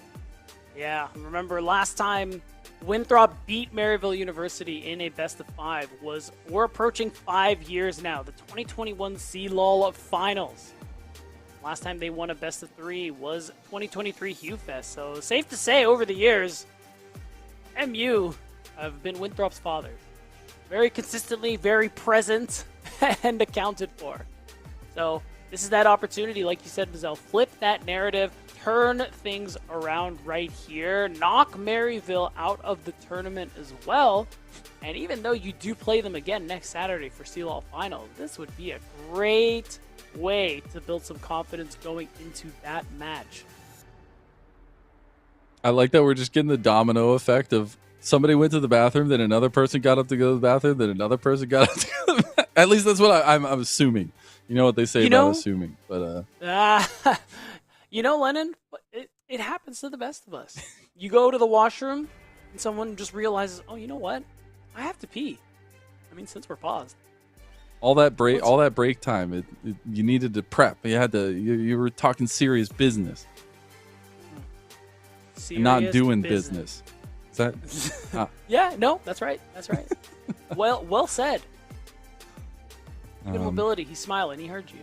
Yeah, remember last time Winthrop beat Maryville University in a best of 5 we're approaching 5 years now, the 2021 CLOL finals. Last time they won a best of 3 was 2023 HughFest. So safe to say, over the years, MU have been Winthrop's father. Very consistently, very present, and accounted for. So this is that opportunity, like you said, Mazel. Flip that narrative, turn things around right here, knock Maryville out of the tournament as well. And even though you do play them again next Saturday for CLOL Finals, this would be a great way to build some confidence going into that match. I like that we're just getting the domino effect of somebody went to the bathroom, then another person got up to go to the bathroom, then another person got up to go to the bathroom. At least that's what I'm assuming. You know what they say about assuming. But Lennon, it happens to the best of us. You go to the washroom and someone just realizes, oh, you know what? I have to pee. I mean, since we're paused. All that break time. You needed to prep. You had to. You were talking serious business, and not doing business. Is that? Yeah. No, that's right. That's right. well said. Good mobility. He's smiling. He heard you.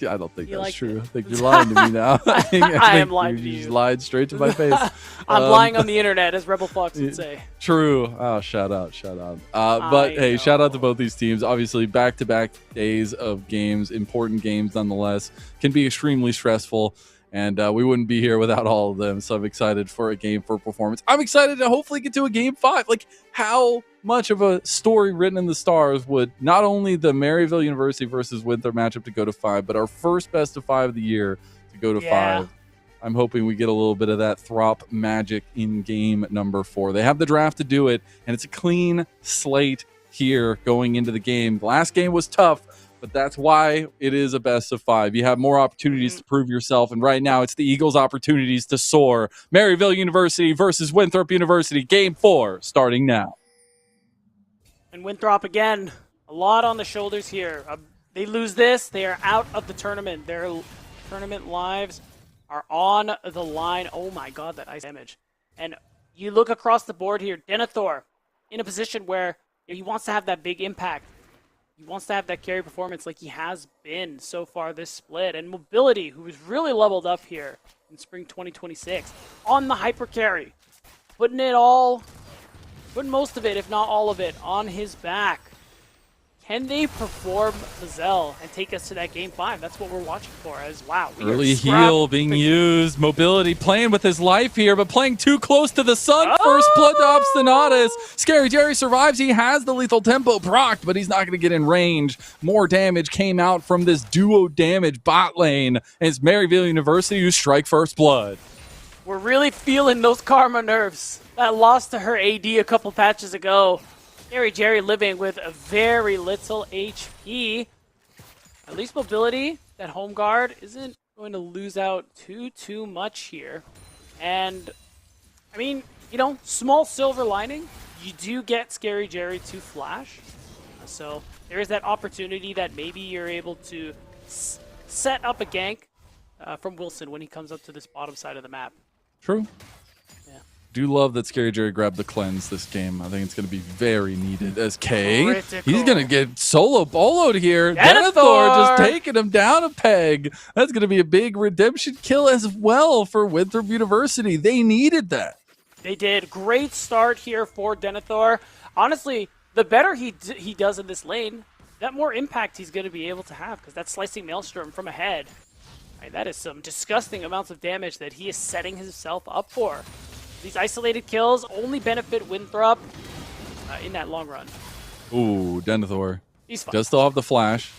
I don't think that's true. It. I think you're lying to me now. I think am lying to you. You just lied straight to my face. I'm lying on the internet, as Rebel Fox would say. True. Oh, shout out. But hey, shout out to both these teams. Obviously, back-to-back days of games, important games nonetheless, can be extremely stressful. And we wouldn't be here without all of them. So I'm excited for a Game 4 performance. I'm excited to hopefully get to a Game 5. Like, how much of a story written in the stars would not only the Maryville University versus Winthrop matchup to go to 5, but our first best of 5 of the year to go to 5. I'm hoping we get a little bit of that Throp magic in game number 4. They have the draft to do it, and it's a clean slate here going into the game. The last game was tough, but that's why it is a best of 5. You have more opportunities to prove yourself, and right now it's the Eagles' opportunities to soar. Maryville University versus Winthrop University, Game 4, starting now. And Winthrop again, a lot on the shoulders here. They lose this, they are out of the tournament. Their tournament lives are on the line. Oh my god, that ice damage. And you look across the board here, Denethor in a position where he wants to have that big impact. He wants to have that carry performance like he has been so far this split. And Mobility, who is really leveled up here in spring 2026, on the hyper carry, putting most of it, if not all of it, on his back. Can they perform Mazel and take us to that Game 5? That's what we're watching for. As wow, early heal being used. Mobility playing with his life here, but playing too close to the sun. First blood to Obstinatus. Scary Jerry survives. He has the lethal tempo procced, but he's not going to get in range. More damage came out from this duo damage bot lane. And it's Maryville University who strike first blood. We're really feeling those karma nerfs. That loss to her AD a couple patches ago. Scary Jerry living with a very little HP. At least Mobility, that home guard, isn't going to lose out too much here. And, I mean, you know, small silver lining. You do get Scary Jerry to flash. So there is that opportunity that maybe you're able to set up a gank from Wilson when he comes up to this bottom side of the map. True. Do love that Scary Jerry grabbed the cleanse this game. I think it's going to be very needed as K. Critical. He's going to get solo boloed here. Denethor just taking him down a peg. That's going to be a big redemption kill as well for Winthrop University. They needed that. They did. Great start here for Denethor. Honestly, the better he does in this lane, that more impact he's going to be able to have, because that's slicing Maelstrom from ahead. Right, that is some disgusting amounts of damage that he is setting himself up for. These isolated kills only benefit Winthrop in that long run. Ooh, Denethor. He's fine. Does still have the flash.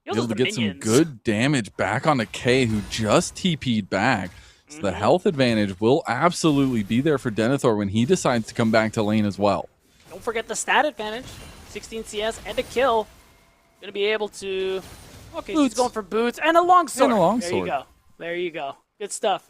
He'll able to get some good damage back on the K, who just TP'd back. So the health advantage will absolutely be there for Denethor when he decides to come back to lane as well. Don't forget the stat advantage. 16 CS and a kill. Gonna be able to... Okay, Boots. she's going for boots and a longsword. And a longsword. There you go. There you go. Good stuff.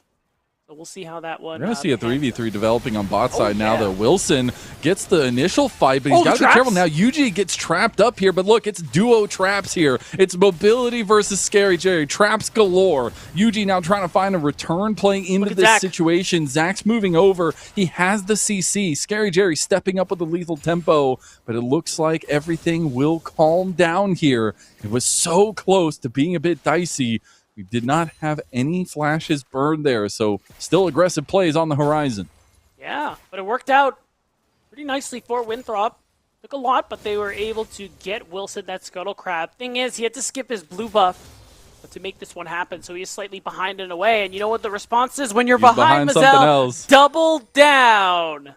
So we'll see how that one... We're going to see a 3v3 developing on bot side now, yeah. though. Wilson gets the initial fight, but he's got to be careful now. Yuji gets trapped up here, but look, it's duo traps here. It's Mobility versus Scary Jerry. Traps galore. Yuji now trying to find a return playing into this situation. Zach's moving over. He has the CC. Scary Jerry stepping up with the lethal tempo, but it looks like everything will calm down here. It was so close to being a bit dicey. We did not have any flashes burned there, so still aggressive plays on the horizon. Yeah, but it worked out pretty nicely for Winthrop. Took a lot, but they were able to get Wilson that Scuttle Crab. Thing is, he had to skip his blue buff to make this one happen, so he's slightly behind and away. And you know what the response is when you're behind something Mazel? else. Double down.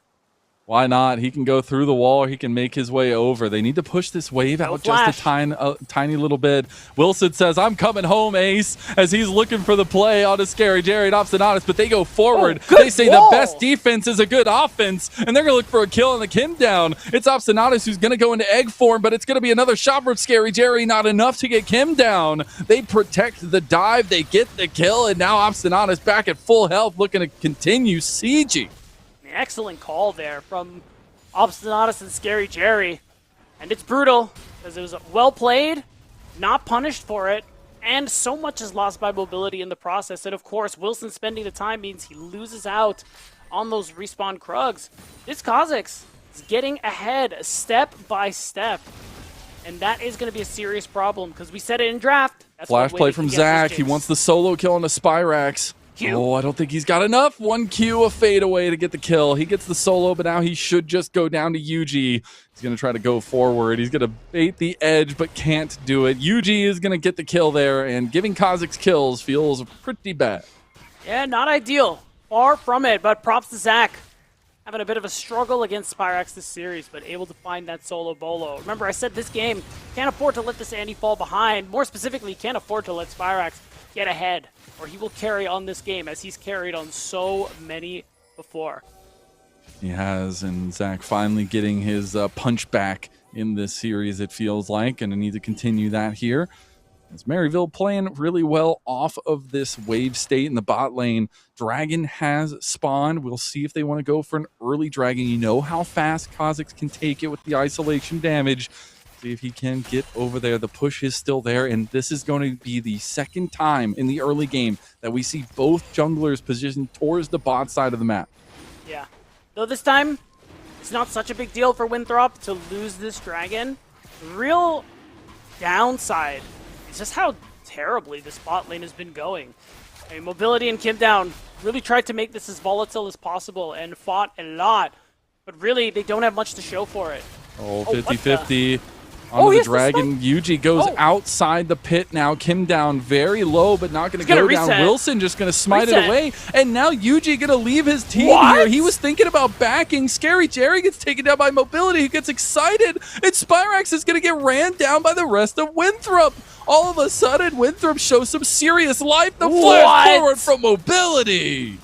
Why not? He can go through the wall. He can make his way over. They need to push this wave out just a tiny little bit. Wilson says, I'm coming home, Ace, as he's looking for the play on a Scary Jerry and Obstinatus, but they go forward. They say the best defense is a good offense, and they're going to look for a kill on the Kim down. It's Obstinatus who's going to go into egg form, but it's going to be another shot from Scary Jerry. Not enough to get Kim down. They protect the dive. They get the kill, and now Obstinatus back at full health looking to continue sieging. Excellent call there from Obstinatus and Scary Jerry. And it's brutal. because it was well played, not punished for it, and so much is lost by mobility in the process. And of course, Wilson spending the time means he loses out on those respawn Krugs. This Kha'Zix is getting ahead step by step. And that is going to be a serious problem because we said it in draft. That's Flash play from Zach. He wants the solo kill on the Spyrax. Q. Oh, I don't think he's got enough. 1 Q, a fadeaway to get the kill. He gets the solo, but now he should just go down to Yuji. He's going to try to go forward. He's going to bait the edge, but can't do it. Yuji is going to get the kill there, and giving Kha'Zix kills feels pretty bad. Yeah, not ideal. Far from it, but props to Zach. Having a bit of a struggle against Spyrax this series, but able to find that solo bolo. Remember, I said this game can't afford to let this Andy fall behind. More specifically, can't afford to let Spyrax get ahead, or he will carry on this game as he's carried on so many before. He has, and Zach finally getting his punch back in this series, it feels like, and I need to continue that here. As Maryville playing really well off of this wave state in the bot lane. Dragon has spawned. We'll see if they want to go for an early Dragon. You know how fast Kha'Zix can take it with the isolation damage. See if he can get over there. The push is still there, and this is going to be the second time in the early game that we see both junglers positioned towards the bot side of the map. Yeah. Though this time, it's not such a big deal for Winthrop to lose this Dragon. The real downside is just how terribly this bot lane has been going. I mean, Mobility and Kim Down really tried to make this as volatile as possible and fought a lot, but really they don't have much to show for it. Oh, 50-50 onto the Dragon. Yuji goes outside the pit now. Kim Down very low, but not going to go down. Wilson just going to smite it away. And now Yuji going to leave his team here. He was thinking about backing. Scary Jerry gets taken down by Mobility. He gets excited. And Spyrax is going to get ran down by the rest of Winthrop. All of a sudden, Winthrop shows some serious life. The flash forward from Mobility.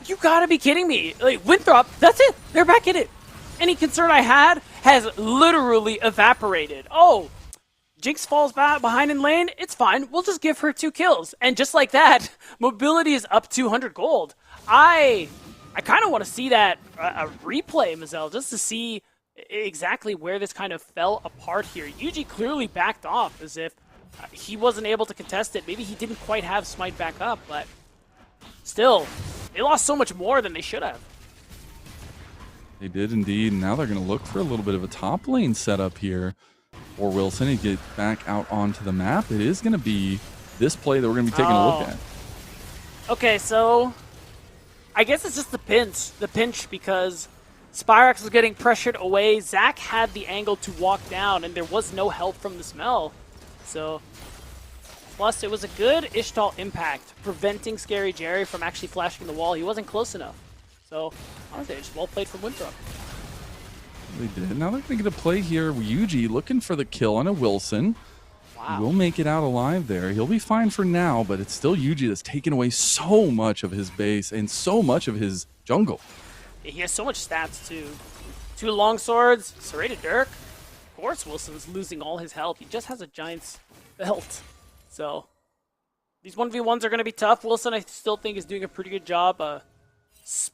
You gotta be kidding me. Like, Winthrop, that's it. They're back in it. Any concern I had has literally evaporated. Oh, Jinx falls behind in lane. It's fine. We'll just give her 2 kills. And just like that, Mobility is up 200 gold. I kind of want to see that a replay, Mazel, just to see exactly where this kind of fell apart here. Yuji clearly backed off as if he wasn't able to contest it. Maybe he didn't quite have Smite back up, but still, they lost so much more than they should have. They did indeed. Now they're going to look for a little bit of a top lane setup here for Wilson to get back out onto the map. It is going to be this play that we're going to be taking a look at. Okay, so I guess it's just the pinch because Spyrax was getting pressured away. Zach had the angle to walk down, and there was no help from the smell. So, plus it was a good Ishtal impact, preventing Scary Jerry from actually flashing the wall. He wasn't close enough. So, honestly, just well played from Winthrop. They did. Now they're going to get a play here. Yuji looking for the kill on a Wilson. Wow. He will make it out alive there. He'll be fine for now, but it's still Yuji that's taken away so much of his base and so much of his jungle. He has so much stats, too. 2 long swords, serrated Dirk. Of course, Wilson's losing all his health. He just has a Giant's belt. So, these 1v1s are going to be tough. Wilson, I still think, is doing a pretty good job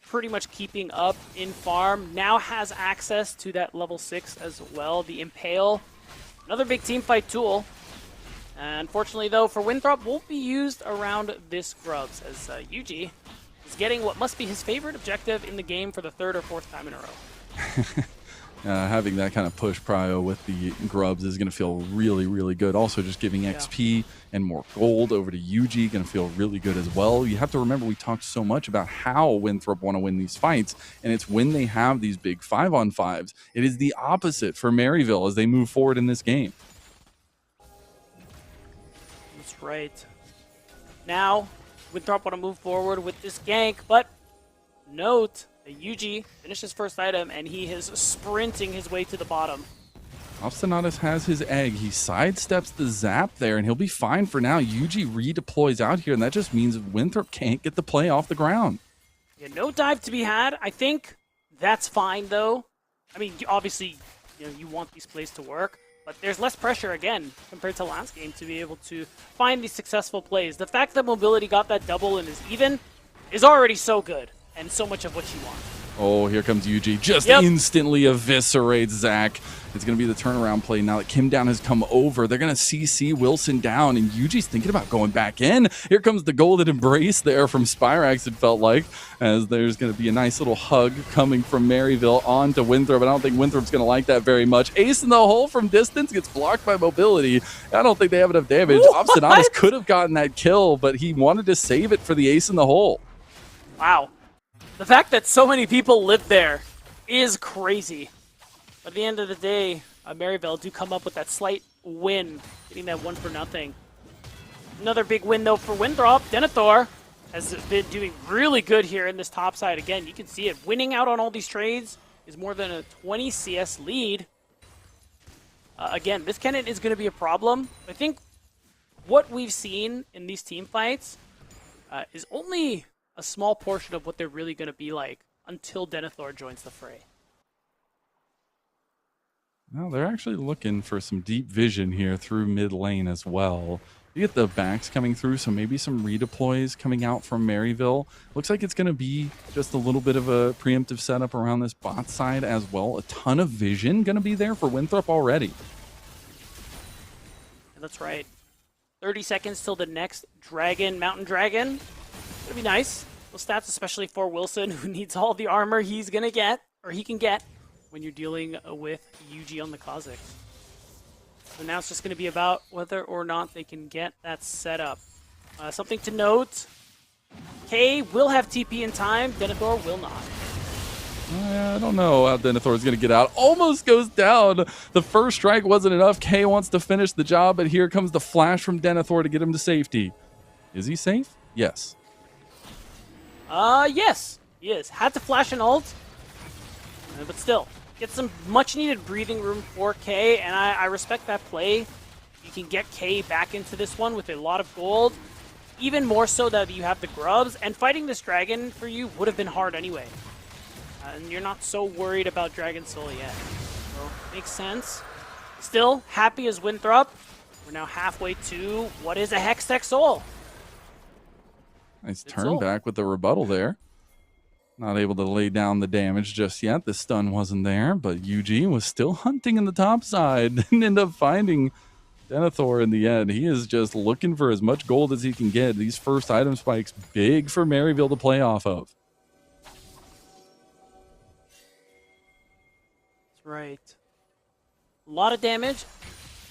pretty much keeping up in farm. Now has access to that level 6 as well, the Impale. Another big team fight tool. Unfortunately, though, for Winthrop, won't be used around this Grubs, as Yuji is getting what must be his favorite objective in the game for the 3rd or 4th time in a row. Having that kind of push prio with the Grubs is going to feel really, really good. Also, just giving XP and more gold over to Yuji, going to feel really good as well. You have to remember, we talked so much about how Winthrop want to win these fights, and it's when they have these big 5-on-5s. It is the opposite for Maryville as they move forward in this game. That's right. Now, Winthrop want to move forward with this gank, but note that Yuji finished his first item, and he is sprinting his way to the bottom. Obstinatus has his egg. He sidesteps the zap there, and he'll be fine for now. Yuji redeploys out here, and that just means Winthrop can't get the play off the ground. Yeah, no dive to be had. I think that's fine, though. I mean, obviously, you want these plays to work, but there's less pressure, again, compared to last game to be able to find these successful plays. The fact that Mobility got that double and is even is already so good, and so much of what you want. Oh, here comes Yuji. Just Yep. instantly eviscerates Zach. It's going to be the turnaround play now that Kim Down has come over. They're going to CC Wilson down, and Yuji's thinking about going back in. Here comes the golden embrace there from Spyrax, it felt like, as there's going to be a nice little hug coming from Maryville on to Winthrop. I don't think Winthrop's going to like that very much. Ace in the hole from distance gets blocked by mobility. I don't think they have enough damage. Obstinatus could have gotten that kill, but he wanted to save it for the ace in the hole. Wow. The fact that so many people live there is crazy. But at the end of the day, Maryville do come up with that slight win, getting that 1-0. Another big win, though, for Winthrop. Denethor has been doing really good here in this top side. Again, you can see it. Winning out on all these trades is more than a 20 CS lead. Again, this Kennen is going to be a problem. I think what we've seen in these team fights is only a small portion of what they're really going to be like until Denethor joins the fray. Well, they're actually looking for some deep vision here through mid lane as well. You get the backs coming through, so maybe some redeploys coming out from Maryville. Looks like it's going to be just a little bit of a preemptive setup around this bot side as well. A ton of vision going to be there for Winthrop already. And that's right. 30 seconds till the next dragon, mountain dragon. It'll be nice. Those stats, especially for Wilson, who needs all the armor he's going to get, or he can get, when you're dealing with Yuji on the Kha'Zix. So now it's just going to be about whether or not they can get that set up. Something to note, K will have TP in time, Denethor will not. I don't know how Denethor is going to get out. Almost goes down. The first strike wasn't enough. K wants to finish the job, but here comes the flash from Denethor to get him to safety. Is he safe? Yes. Yes, he is. Had to flash an ult, but still. Get some much-needed breathing room for K, and I respect that play. You can get K back into this one with a lot of gold, even more so that you have the grubs, and fighting this dragon for you would have been hard anyway. And you're not so worried about Dragon Soul yet. So, makes sense. Still, happy as Winthrop. We're now halfway to what is a Hextech Soul. Nice turn back with the rebuttal there. Not able to lay down the damage just yet. The stun wasn't there, but Yuji was still hunting in the top side. Didn't end up finding Denethor in the end. He is just looking for as much gold as he can get. These first item spikes, big for Maryville to play off of. That's right. A lot of damage,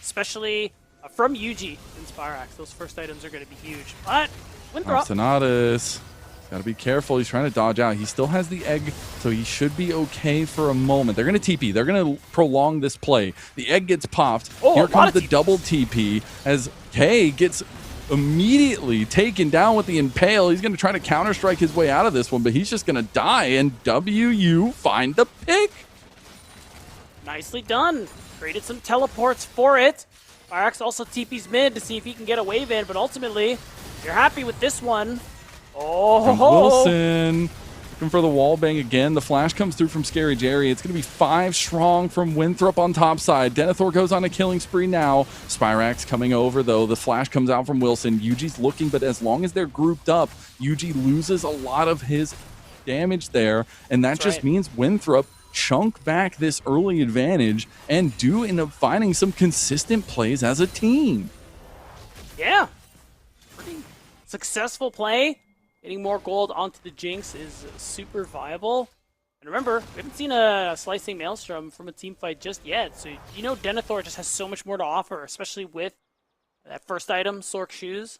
especially from Yuji and Spyrax. Those first items are going to be huge. But Winthrop. Obstinatus. Got to be careful. He's trying to dodge out. He still has the egg, so he should be okay for a moment. They're going to TP. They're going to prolong this play. The egg gets popped. Oh, here comes the double TP as K gets immediately taken down with the Impale. He's going to try to counter-strike his way out of this one, but he's just going to die, and WU find the pick. Nicely done. Created some teleports for it. Spyrax also TP's mid to see if he can get a wave in, but ultimately, if you're happy with this one, from Wilson. Looking for the wall bang again. The flash comes through from Scary Jerry. It's going to be 5 strong from Winthrop on top side. Denethor goes on a killing spree now. Spyrax coming over, though. The flash comes out from Wilson. Yuji's looking, but as long as they're grouped up, Yuji loses a lot of his damage there. And that just means Winthrop chunk back this early advantage and do end up finding some consistent plays as a team. Yeah. Pretty successful play. Getting more gold onto the Jinx is super viable. And remember, we haven't seen a Slicing Maelstrom from a team fight just yet. So you know Denethor just has so much more to offer, especially with that first item, Sork Shoes.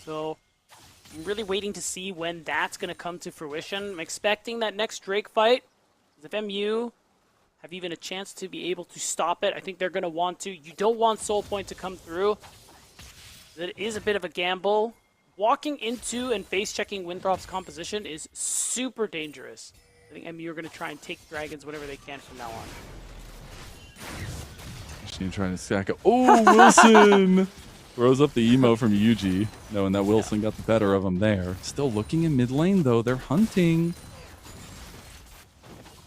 So I'm really waiting to see when that's going to come to fruition. I'm expecting that next Drake fight. If MU have even a chance to be able to stop it, I think they're going to want to. You don't want Soul Point to come through. That is a bit of a gamble. Walking into and face-checking Winthrop's composition is super dangerous. I think MU are going to try and take dragons whatever they can from now on. She's trying to stack up. Oh, Wilson! Throws up the emo from Yuji, knowing that Wilson got the better of him there. Still looking in mid lane, though. They're hunting.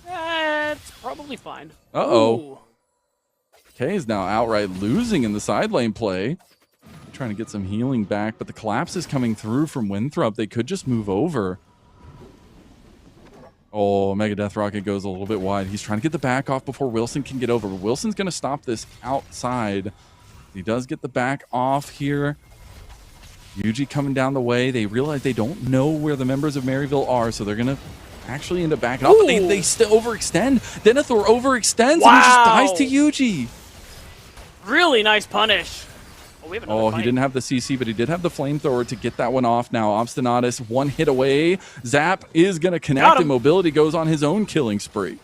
That's probably fine. Uh-oh. K is now outright losing in the side lane play. Trying to get some healing back, but the collapse is coming through from Winthrop. They could just move over. Oh, Mega Death Rocket goes a little bit wide. He's trying to get the back off before Wilson can get over. But Wilson's going to stop this outside. He does get the back off here. Yuji coming down the way. They realize they don't know where the members of Maryville are, so they're going to actually end up backing off. But they still overextend. Denethor overextends, and he just dies to Yuji. Really nice punish. We have another fight. He didn't have the CC, but he did have the flamethrower to get that one off. Now Obstinatus, one hit away. Zap is going to connect, and Mobility goes on his own killing spree.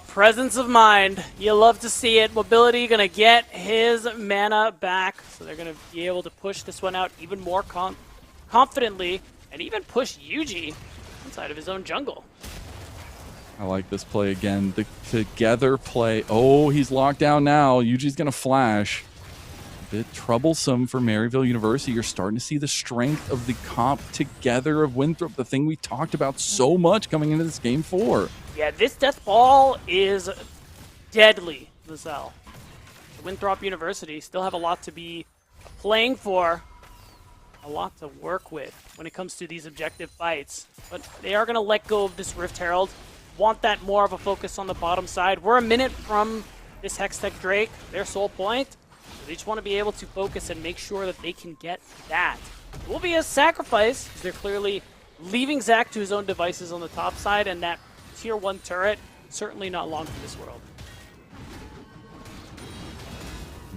Presence of mind. You love to see it. Mobility going to get his mana back, so they're going to be able to push this one out even more confidently, and even push Yuji inside of his own jungle. I like this play again. The together play. Oh, he's locked down now. Yuji's going to flash. Bit troublesome for Maryville University. You're starting to see the strength of the comp together of Winthrop, the thing we talked about so much coming into this game 4. Yeah, this Death Ball is deadly, Lizelle. Winthrop University still have a lot to be playing for, a lot to work with when it comes to these objective fights. But they are going to let go of this Rift Herald, want that more of a focus on the bottom side. We're a minute from this Hextech Drake, their soul point. They just want to be able to focus and make sure that they can get that. It will be a sacrifice, because they're clearly leaving Zach to his own devices on the top side, and that tier 1 turret, certainly not long for this world.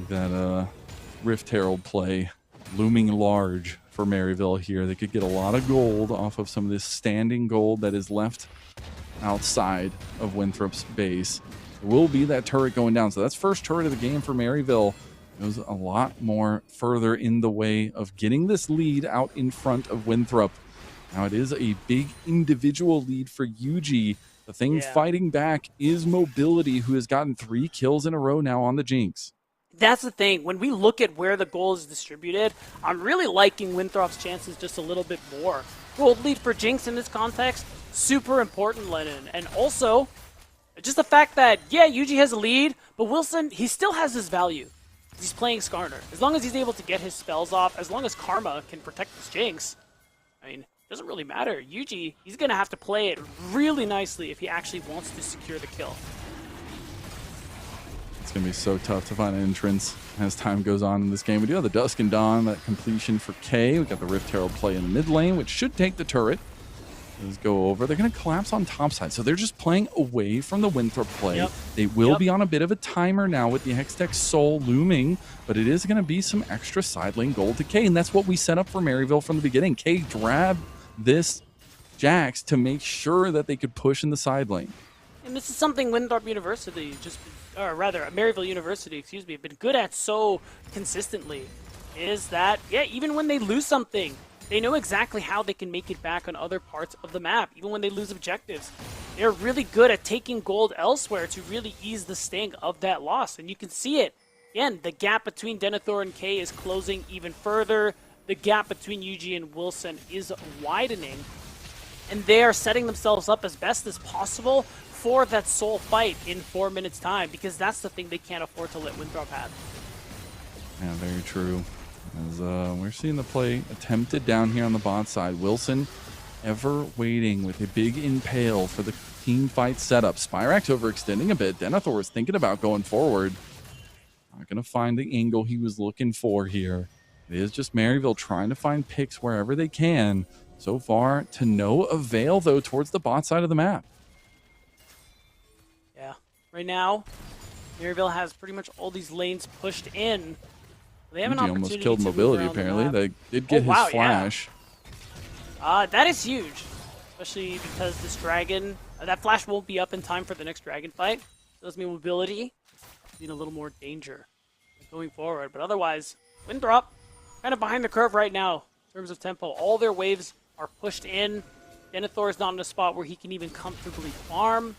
That Rift Herald play looming large for Maryville here. They could get a lot of gold off of some of this standing gold that is left outside of Winthrop's base. There will be that turret going down. So that's first turret of the game for Maryville. It was a lot more further in the way of getting this lead out in front of Winthrop. Now it is a big individual lead for Yuji. The thing fighting back is Mobility, who has gotten 3 kills in a row now on the Jinx. That's the thing. When we look at where the gold is distributed, I'm really liking Winthrop's chances just a little bit more. Gold lead for Jinx in this context, super important, Lennon. And also, just the fact that, yeah, Yuji has a lead, but Wilson, he still has his value. He's playing Skarner. As long as he's able to get his spells off, as long as Karma can protect his Jinx, I mean, it doesn't really matter. Yuji, he's going to have to play it really nicely if he actually wants to secure the kill. It's going to be so tough to find an entrance as time goes on in this game. We do have the Dusk and Dawn, that completion for K. We got the Rift Herald play in the mid lane, which should take the turret. Let's go over. They're going to collapse on top side, so they're just playing away from the Winthrop play. They will be on a bit of a timer now with the Hextech Soul looming, but it is going to be some extra side lane gold to K, and that's what we set up for Maryville from the beginning. K grabbed this Jax to make sure that they could push in the side lane. And this is something Winthrop University or rather, Maryville University, excuse me, have been good at so consistently, is that, yeah, even when they lose something, they know exactly how they can make it back on other parts of the map, even when they lose objectives. They're really good at taking gold elsewhere to really ease the sting of that loss, and you can see it. Again, the gap between Denethor and K is closing even further. The gap between Yuji and Wilson is widening, and they are setting themselves up as best as possible for that soul fight in 4 minutes time, because that's the thing they can't afford to let Winthrop have. Yeah, very true. As we're seeing the play attempted down here on the bot side. Wilson ever waiting with a big impale for the team fight setup. Spyrax overextending a bit. Denethor is thinking about going forward. Not going to find the angle he was looking for here. It is just Maryville trying to find picks wherever they can. So far, to no avail, though, towards the bot side of the map. Yeah. Right now, Maryville has pretty much all these lanes pushed in. They have an opportunity almost killed to Mobility, apparently. They did get his flash. Yeah. That is huge, especially because this dragon, that flash won't be up in time for the next dragon fight. So does mean Mobility need a little more danger going forward. But otherwise, Winthrop kind of behind the curve right now in terms of tempo. All their waves are pushed in. Denethor is not in a spot where he can even comfortably farm.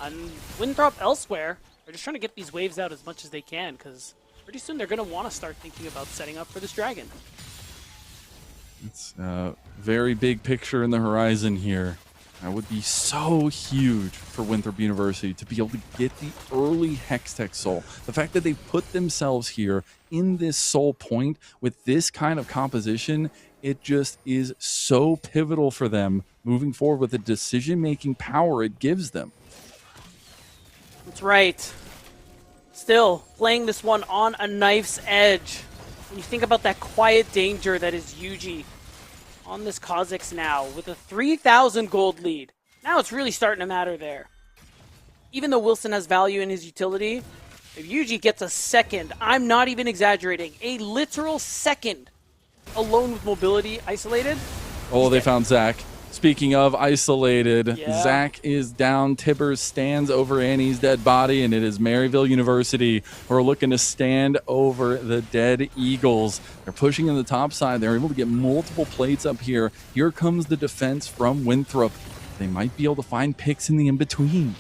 And Winthrop elsewhere, they're just trying to get these waves out as much as they can, because pretty soon they're going to want to start thinking about setting up for this dragon. It's a very big picture in the horizon here. That would be so huge for Winthrop University to be able to get the early Hextech Soul. The fact that they put themselves here in this soul point with this kind of composition, it just is so pivotal for them moving forward with the decision-making power it gives them. That's right. Still playing this one on a knife's edge. When you think about that quiet danger that is Yuji on this Kha'Zix now with a 3,000 gold lead. Now it's really starting to matter there. Even though Wilson has value in his utility, if Yuji gets a second, I'm not even exaggerating, a literal second alone with mobility isolated. Oh, they found Zach. Speaking of isolated, Yeah. Zach is down. Tibbers stands over Annie's dead body, and it is Maryville University who are looking to stand over the dead Eagles. They're pushing in the top side. They're able to get multiple plates up here. Here comes the defense from Winthrop. They might be able to find picks in the in-between.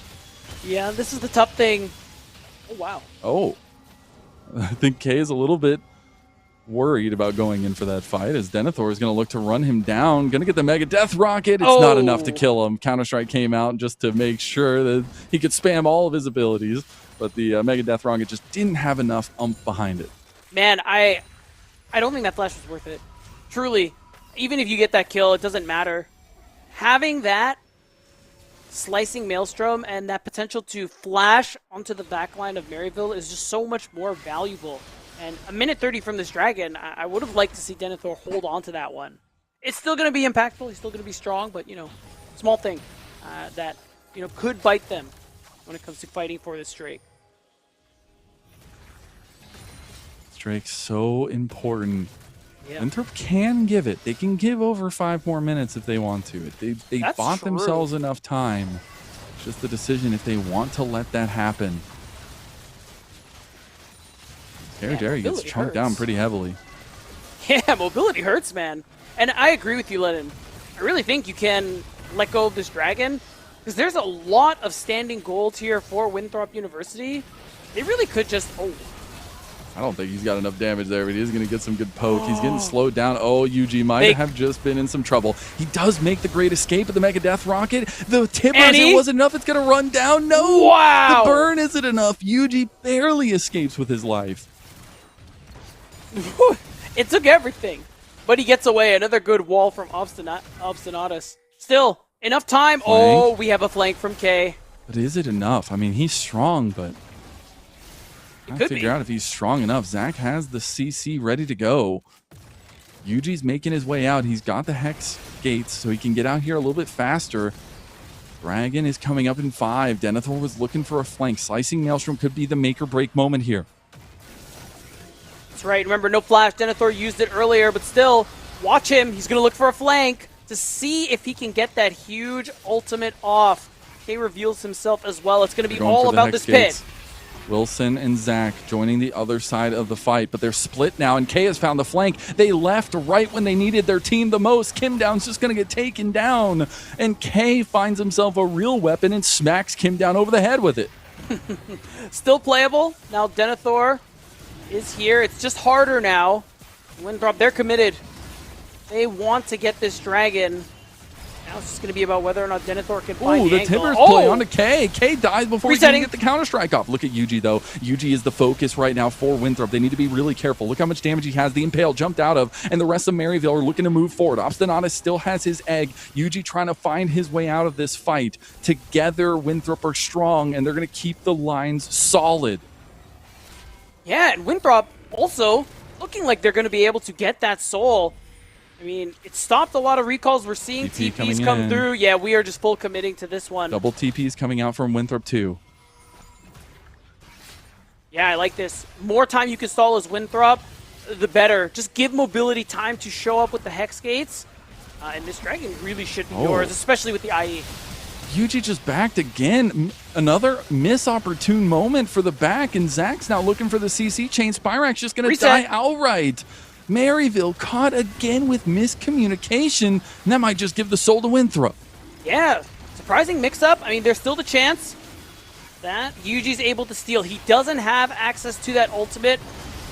Yeah, this is the tough thing. Oh, wow. Oh, I think Kay is a little bit worried about going in for that fight as Denethor is going to look to run him down. Going to get the Mega Death Rocket. It's not enough to kill him. Counter-Strike came out just to make sure that he could spam all of his abilities, but the Mega Death Rocket just didn't have enough oomph behind it. Man, I don't think that flash was worth it. Truly. Even if you get that kill, it doesn't matter. Having that slicing Maelstrom and that potential to flash onto the backline of Maryville is just so much more valuable. And a minute 30 from this Dragon, I would have liked to see Denethor hold on to that one. It's still going to be impactful, he's still going to be strong, but, you know, small thing that, you know, could bite them when it comes to fighting for this Drake. Drake's so important. Yeah. Winthrop can give it. They can give over 5 more minutes if they want to. They That's bought true. themselves enough time. It's just the decision if they want to let that happen. Jerry gets mobility chunked hurts. down pretty heavily. Yeah, mobility hurts, man. And I agree with you, Lennon. I really think you can let go of this Dragon, because there's a lot of standing gold here for Winthrop University. They really could just... Oh, I don't think he's got enough damage there, but he is going to get some good poke. He's getting slowed down. Oh, Yuji might have just been in some trouble. He does make the great escape of the Mega Death Rocket. The Tibbers, it wasn't enough. It's going to run down. No! Wow! The burn isn't enough. Yuji barely escapes with his life. it took everything. But he gets away. Another good wall from Obstinatus. Still, enough time. Flank. Oh, we have a flank from K. But is it enough? I mean, he's strong, but... I could figure be. out if he's strong enough. Zach has the CC ready to go. Yuji's making his way out. He's got the Hex gates, so he can get out here a little bit faster. Dragon is coming up in 5. Denethor was looking for a flank. Slicing Maelstrom could be the make or break moment here. That's right. Remember, no flash. Denethor used it earlier, but still, watch him. He's going to look for a flank to see if he can get that huge ultimate off. K reveals himself as well. It's going to be all about this pit. Wilson and Zach joining the other side of the fight, but they're split now, and K has found the flank. They left right when they needed their team the most. Kim Down's just going to get taken down, and K finds himself a real weapon and smacks Kim Down over the head with it. Still playable. Now Denethor is here. It's just harder now. Winthrop, they're committed. They want to get this Dragon. Now it's just going to be about whether or not Denethor can find Ooh, the the angle. Tibbers play onto K. K dies before he Resetting. can get the Counter-Strike off. Look at Yuji, though. Yuji is the focus right now for Winthrop. They need to be really careful. Look how much damage he has. The Impale jumped out of, and the rest of Maryville are looking to move forward. Obstinatus still has his egg. Yuji trying to find his way out of this fight. Together, Winthrop are strong, and they're going to keep the lines solid. Yeah, and Winthrop also looking like they're going to be able to get that soul. I mean, it stopped a lot of recalls. We're seeing TP TPs coming come in. through. Yeah, we are just full committing to this one. Double TPs coming out from Winthrop, too. Yeah, I like this. More time you can stall as Winthrop, the better. Just give mobility time to show up with the Hex Gates. And this Dragon really should be yours, especially with the IE. Yuji just backed again. Another missopportune moment for the back, and Zach's now looking for the CC chain. Spyrax just going to die outright. Maryville caught again with miscommunication, and that might just give the soul to Winthrop. Yeah, surprising mix-up. I mean, there's still the chance that Yuji's able to steal. He doesn't have access to that ultimate.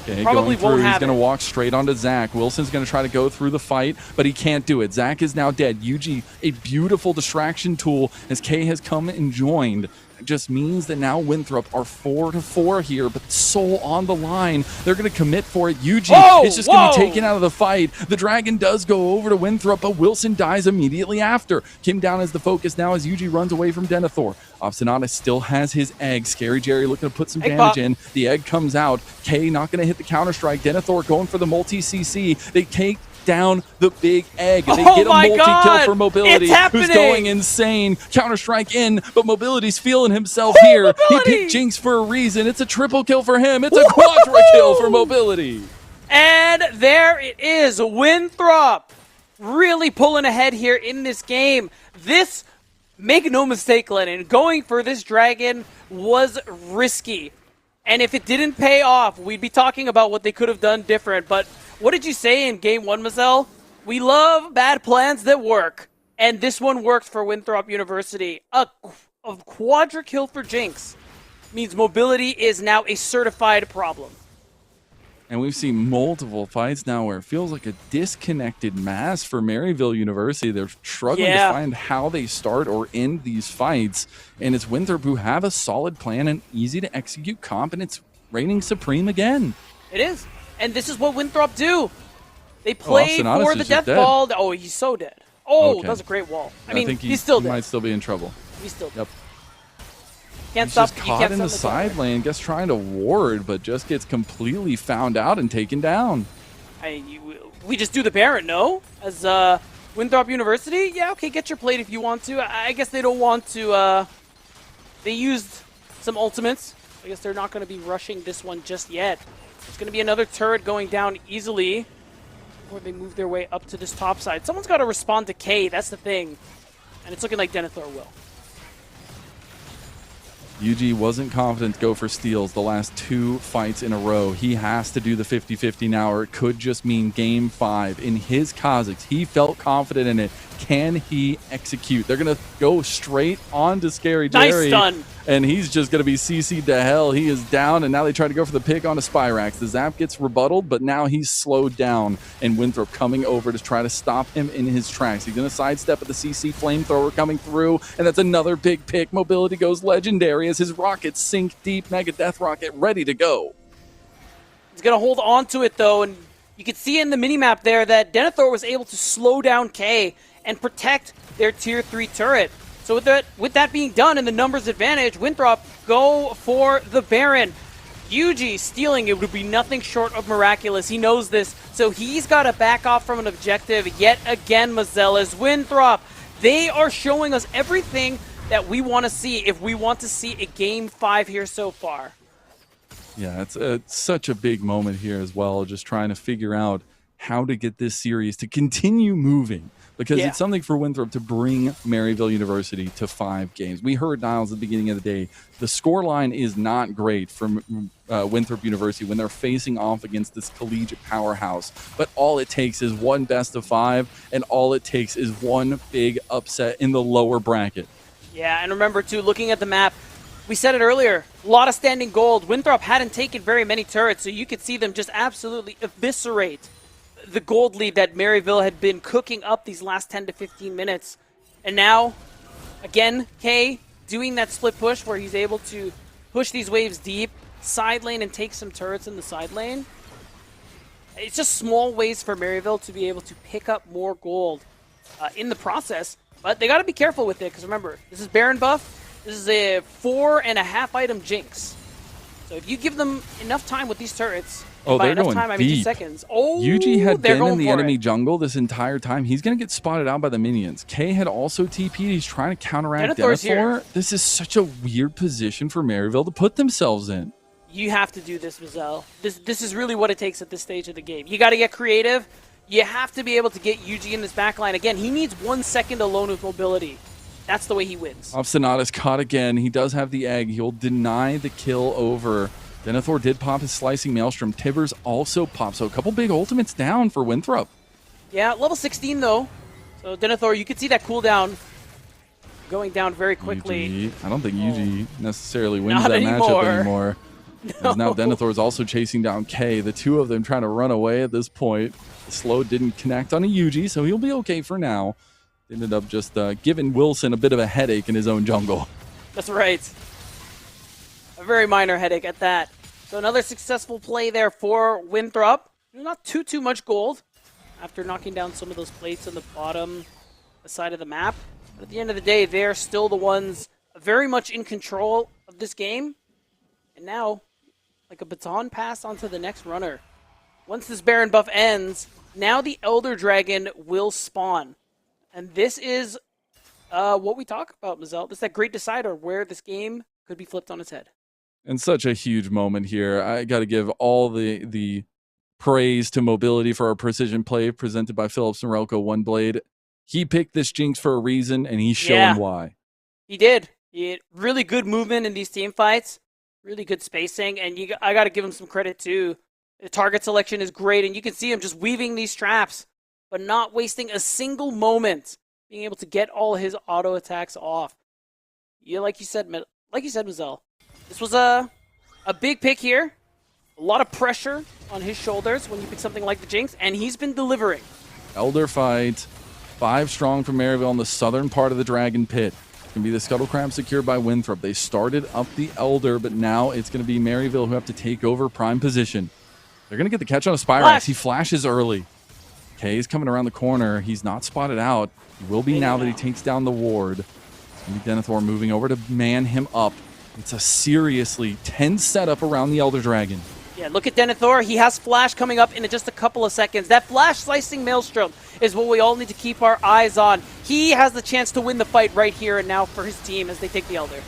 Okay, Probably going through, won't he's have going to it. walk straight onto Zach. Wilson's going to try to go through the fight, but he can't do it. Zach is now dead. Yuji, a beautiful distraction tool as K has come and joined. that just means that now Winthrop are 4-4 here, but soul on the line. They're going to commit for it. Yuji is just going to be taken out of the fight. The Dragon does go over to Winthrop, but Wilson dies immediately after. Kim down as the focus now as Yuji runs away from Denethor. Obstinata still has his egg. Scary Jerry looking to put some damage in. The egg comes out. K not going to hit the counter-strike. Denethor going for the multi-CC. They take down the big egg. They get a multi-kill for Mobility, who's going insane. Counter-strike in, but Mobility's feeling himself here. He picked Jinx for a reason. It's a triple kill for him. It's a quadra kill for Mobility. And there it is. Winthrop really pulling ahead here in this game. This, make no mistake, Lennon, going for this Dragon was risky. And if it didn't pay off, we'd be talking about what they could have done different. But what did you say in game 1, Mazel? We love bad plans that work. And this one worked for Winthrop University. A quadra kill for Jinx means Mobility is now a certified problem. And we've seen multiple fights now where it feels like a disconnected mass for Maryville University. They're struggling to find how they start or end these fights. And it's Winthrop who have a solid plan and easy to execute comp, and it's reigning supreme again. It is. And this is what Winthrop do. They play for the death ball. Oh, he's so dead. Oh, that was a great wall. I mean, he's still dead. He might still be in trouble. He's still dead. Yep. Can't He's stop. just caught in the side lane, gets trying to ward, but just gets completely found out and taken down. We just do the Baron, no? As Winthrop University? Yeah, okay, get your plate if you want to. I guess they don't want to. They used some ultimates. I guess they're not going to be rushing this one just yet. It's going to be another turret going down easily before they move their way up to this top side. Someone's got to respond to K, that's the thing. And it's looking like Denethor will. Yuji wasn't confident to go for steals the last 2 fights in a row. He has to do the 50-50 now, or it could just mean game 5. In his Kha'Zix, he felt confident in it. Can he execute? They're going to go straight on to Scary Jerry. Nice stun. And he's just going to be CC'd to hell. He is down, and now they try to go for the pick onto Spyrax. The zap gets rebutted, but now he's slowed down, and Winthrop coming over to try to stop him in his tracks. He's going to sidestep at the CC flamethrower coming through, and that's another big pick. Mobility goes legendary as his rockets sink deep. Mega Death Rocket ready to go. He's going to hold on to it, though, and you can see in the minimap there that Denethor was able to slow down K and protect their tier 3 turret. So with that being done and the numbers advantage, Winthrop go for the Baron. Yuji stealing it would be nothing short of miraculous. He knows this, so he's got to back off from an objective yet again, Mazella's. Winthrop, they are showing us everything that we want to see if we want to see a game 5 here so far. Yeah, it's such a big moment here as well, just trying to figure out how to get this series to continue moving. Because it's something for Winthrop to bring Maryville University to 5 games. We heard, Niles, at the beginning of the day, the scoreline is not great for Winthrop University when they're facing off against this collegiate powerhouse. But all it takes is one best of 5, and all it takes is one big upset in the lower bracket. Yeah, and remember, too, looking at the map, we said it earlier, a lot of standing gold. Winthrop hadn't taken very many turrets, so you could see them just absolutely eviscerate the gold lead that Maryville had been cooking up these last 10 to 15 minutes. And now, again, K doing that split push where he's able to push these waves deep, side lane, and take some turrets in the side lane. It's just small ways for Maryville to be able to pick up more gold in the process. But they got to be careful with it, because remember, this is Baron buff. This is a 4.5 item Jinx. So if you give them enough time with these turrets, by they're enough going time, I deep. mean 2 seconds. Oh, Yuji had been in the enemy it. jungle this entire time. He's going to get spotted out by the minions. K had also TP'd. He's trying to counteract Denethor's here. Denethor. This is such a weird position for Maryville to put themselves in. You have to do this, Mazel. This is really what it takes at this stage of the game. You got to get creative. You have to be able to get Yuji in this backline. Again, he needs 1 second alone with mobility. That's the way he wins. Obstinata's caught again. He does have the egg. He'll deny the kill over. Denethor did pop his slicing maelstrom. Tibbers also popped. So a couple big ultimates down for Winthrop. Yeah, level 16 though. So Denethor, you could see that cooldown going down very quickly. Yuji. I don't think Yuji necessarily wins Not that anymore. matchup anymore. No. As now Denethor is also chasing down K. The two of them trying to run away at this point. The slow didn't connect on a Yuji, so he'll be okay for now. Ended up just giving Wilson a bit of a headache in his own jungle. That's right. a very minor headache at that. So another successful play there for Winthrop. Not too much gold after knocking down some of those plates on the bottom side of the map. But at the end of the day, they're still the ones very much in control of this game. And now, like a baton pass onto the next runner. Once this Baron buff ends, now the Elder Dragon will spawn. And this is what we talk about, Mazel. This is that great decider where this game could be flipped on its head. And such a huge moment here. I got to give all the praise to Mobility for our precision play presented by Philips Norelco One Blade. He picked this Jinx for a reason, and he's showing why. He did. He had really good movement in these team fights, really good spacing, and I got to give him some credit too. The target selection is great, and you can see him just weaving these traps, but not wasting a single moment, being able to get all his auto attacks off. Yeah, like you said, Mazel. This was a big pick here. A lot of pressure on his shoulders when you pick something like the Jinx, and he's been delivering. Elder fight. 5 strong from Maryville on the southern part of the Dragon Pit. It's going to be the Scuttle Crab secured by Winthrop. They started up the Elder, but now it's going to be Maryville who have to take over prime position. They're going to get the catch on a Spyrax. He flashes early. Kay's coming around the corner. He's not spotted out. He will be now that he takes down the ward. It's going to be Denethor moving over to man him up. It's a seriously tense setup around the Elder Dragon. Yeah, look at Denethor. He has Flash coming up in just a couple of seconds. That Flash slicing Maelstrom is what we all need to keep our eyes on. He has the chance to win the fight right here and now for his team as they take the Elder.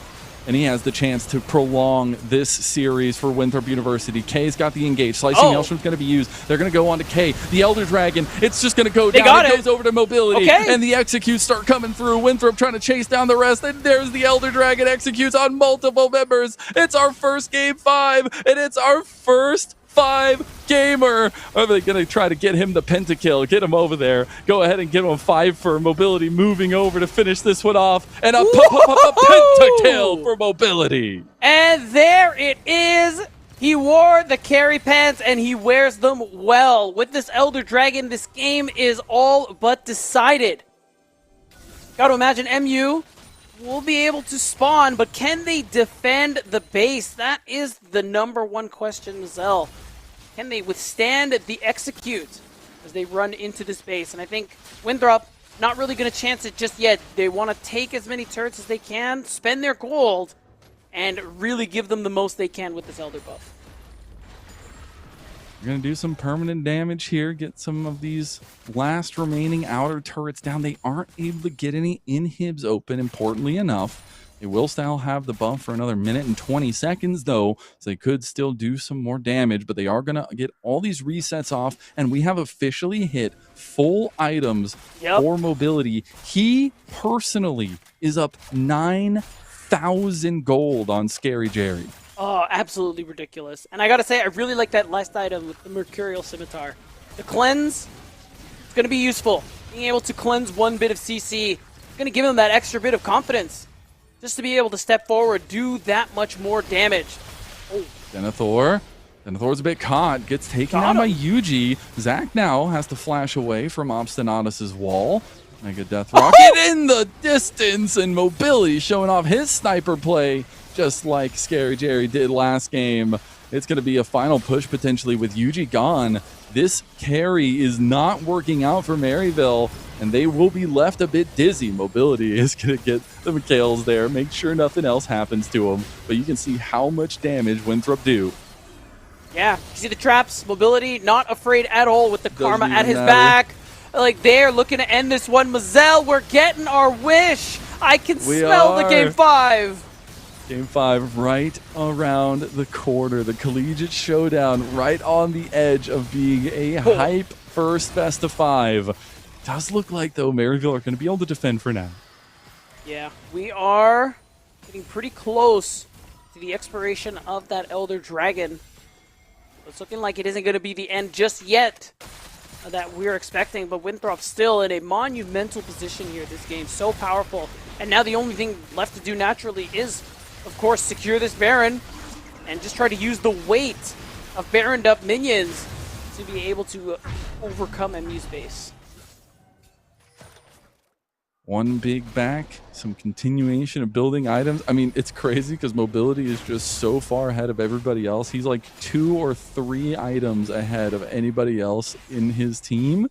And he has the chance to prolong this series for Winthrop University. Kay's got the engage. Slicing Maelstrom's going to be used. They're going to go on to Kay. The Elder Dragon, it's just going to go down. It goes over to Mobility. And the executes start coming through. Winthrop trying to chase down the rest. And there's the Elder Dragon executes on multiple members. It's our first game 5. And it's our first 5 gamer. Are they going to try to get him the pentakill? Get him over there. Go ahead and give him 5 for Mobility, moving over to finish this one off. And a pentakill for Mobility. And there it is. He wore the carry pants and he wears them well. With this Elder Dragon, this game is all but decided. Got to imagine MU will be able to spawn, but can they defend the base? That is the #1 question, Mazel. Can they withstand the execute as they run into this base? And I think Winthrop not really going to chance it just yet. They want to take as many turrets as they can, spend their gold, and really give them the most they can with this Elder buff. We're going to do some permanent damage here, get some of these last remaining outer turrets down. They aren't able to get any inhibs open, importantly enough. They will still have the buff for another minute and 20 seconds, though, so they could still do some more damage, but they are going to get all these resets off, and we have officially hit full items for Mobility. He personally is up 9,000 gold on Scary Jerry. Oh, absolutely ridiculous. And I gotta say, I really like that last item with the Mercurial Scimitar. The cleanse, it's gonna be useful. Being able to cleanse 1 bit of CC, gonna give him that extra bit of confidence. Just to be able to step forward, do that much more damage. Oh. Denethor's a bit caught, gets taken down by Yuji. Zach now has to flash away from Obstinatus' wall. Mega Death Rocket in the distance, and Mobility showing off his sniper play, just like Scary Jerry did last game. It's going to be a final push potentially with Yuji gone. This carry is not working out for Maryville, and they will be left a bit dizzy. Mobility is going to get the McHale's there, make sure nothing else happens to him. But you can see how much damage Winthrop do. Yeah, you see the traps, Mobility, not afraid at all with the Karma at his back. Like, they're looking to end this one. Mazel, we're getting our wish. I can smell the Game 5. Game 5 right around the corner. The collegiate showdown right on the edge of being a hype first best of 5. Does look like, though, Maryville are going to be able to defend for now. Yeah, we are getting pretty close to the expiration of that Elder Dragon. It's looking like it isn't going to be the end just yet that we're expecting, but Winthrop's still in a monumental position here. This game's so powerful, and now the only thing left to do naturally is, of course, secure this Baron and just try to use the weight of Baroned up minions to be able to overcome MU's base. one big back, some continuation of building items. I mean, it's crazy because mobility is just so far ahead of everybody else. He's like 2 or 3 items ahead of anybody else in his team.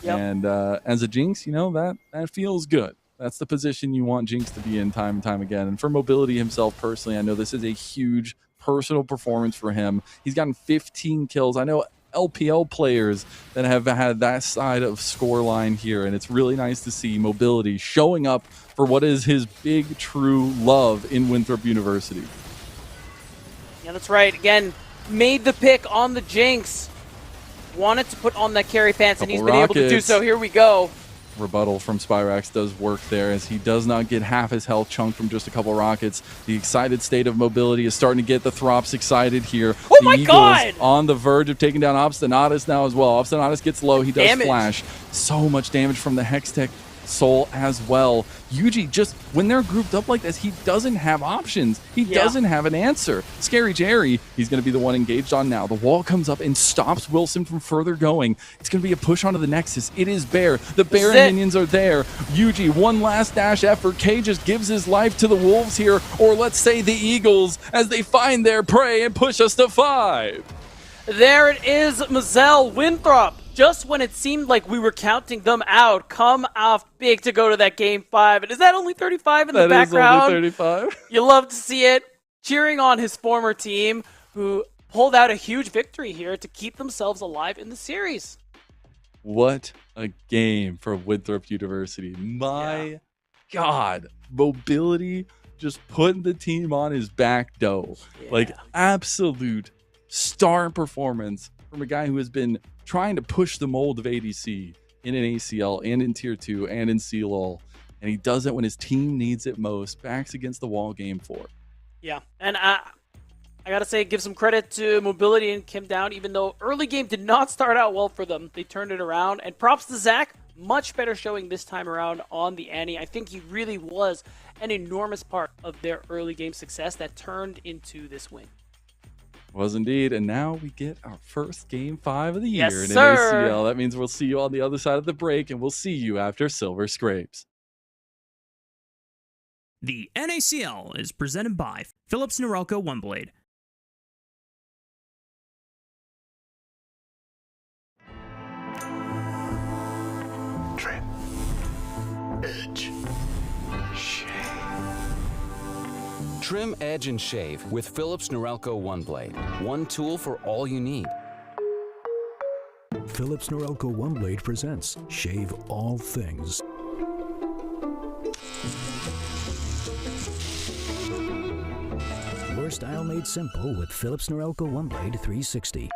Yep. And as a Jinx, you know, that feels good. That's the position you want Jinx to be in time and time again. And for mobility himself personally, I know this is a huge personal performance for him. He's gotten 15 kills. I know LPL players that have had that side of scoreline here, and it's really nice to see mobility showing up for what is his big true love in Winthrop University. Yeah, that's right. Again, made the pick on the Jinx. Wanted to put on that carry pants, and he's been able to do so. Here we go. Rebuttal from Spyrax does work there as he does not get half his health chunked from just a couple rockets. The excited state of mobility is starting to get the Throps excited here. Oh the my Eagles God! On the verge of taking down Obstinatus now as well. Obstinatus gets low. He does Damage. flash. So much damage from the Hextech Soul as well. Yuji, just when they're grouped up like this, he doesn't have options. He doesn't have an answer. Scary Jerry, he's going to be the one engaged on now. The wall comes up and stops Wilson from further going. It's going to be a push onto the Nexus. It is Bear. The Bear and minions are there. Yuji, one last dash effort. K just gives his life to the Wolves here, or let's say the Eagles, as they find their prey and push us to 5. There it is, Mazel Winthrop. Just when it seemed like we were counting them out, come off big to go to that game 5. And is that only 35 in the background? That is only 35. You love to see it. Cheering on his former team, who pulled out a huge victory here to keep themselves alive in the series. What a game for Winthrop University. My God. Mobility just putting the team on his back, though. Like, absolute star performance from a guy who has been trying to push the mold of ADC in an ACL and in Tier 2 and in CLOL. And he does it when his team needs it most. Backs against the wall game 4. Yeah, and I got to say, give some credit to Mobility and Kim Down, even though early game did not start out well for them. They turned it around. And props to Zach, much better showing this time around on the Annie. I think he really was an enormous part of their early game success that turned into this win. Was indeed, and now we get our first game 5 of the year in sir. an ACL. That means we'll see you on the other side of the break, and we'll see you after Silver Scrapes. The NACL is presented by Philips Norelco OneBlade. Trim. Edge. Shave. Trim, edge, and shave with Philips Norelco OneBlade. One tool for all you need. Philips Norelco OneBlade presents Shave All Things. Your style made simple with Philips Norelco OneBlade 360.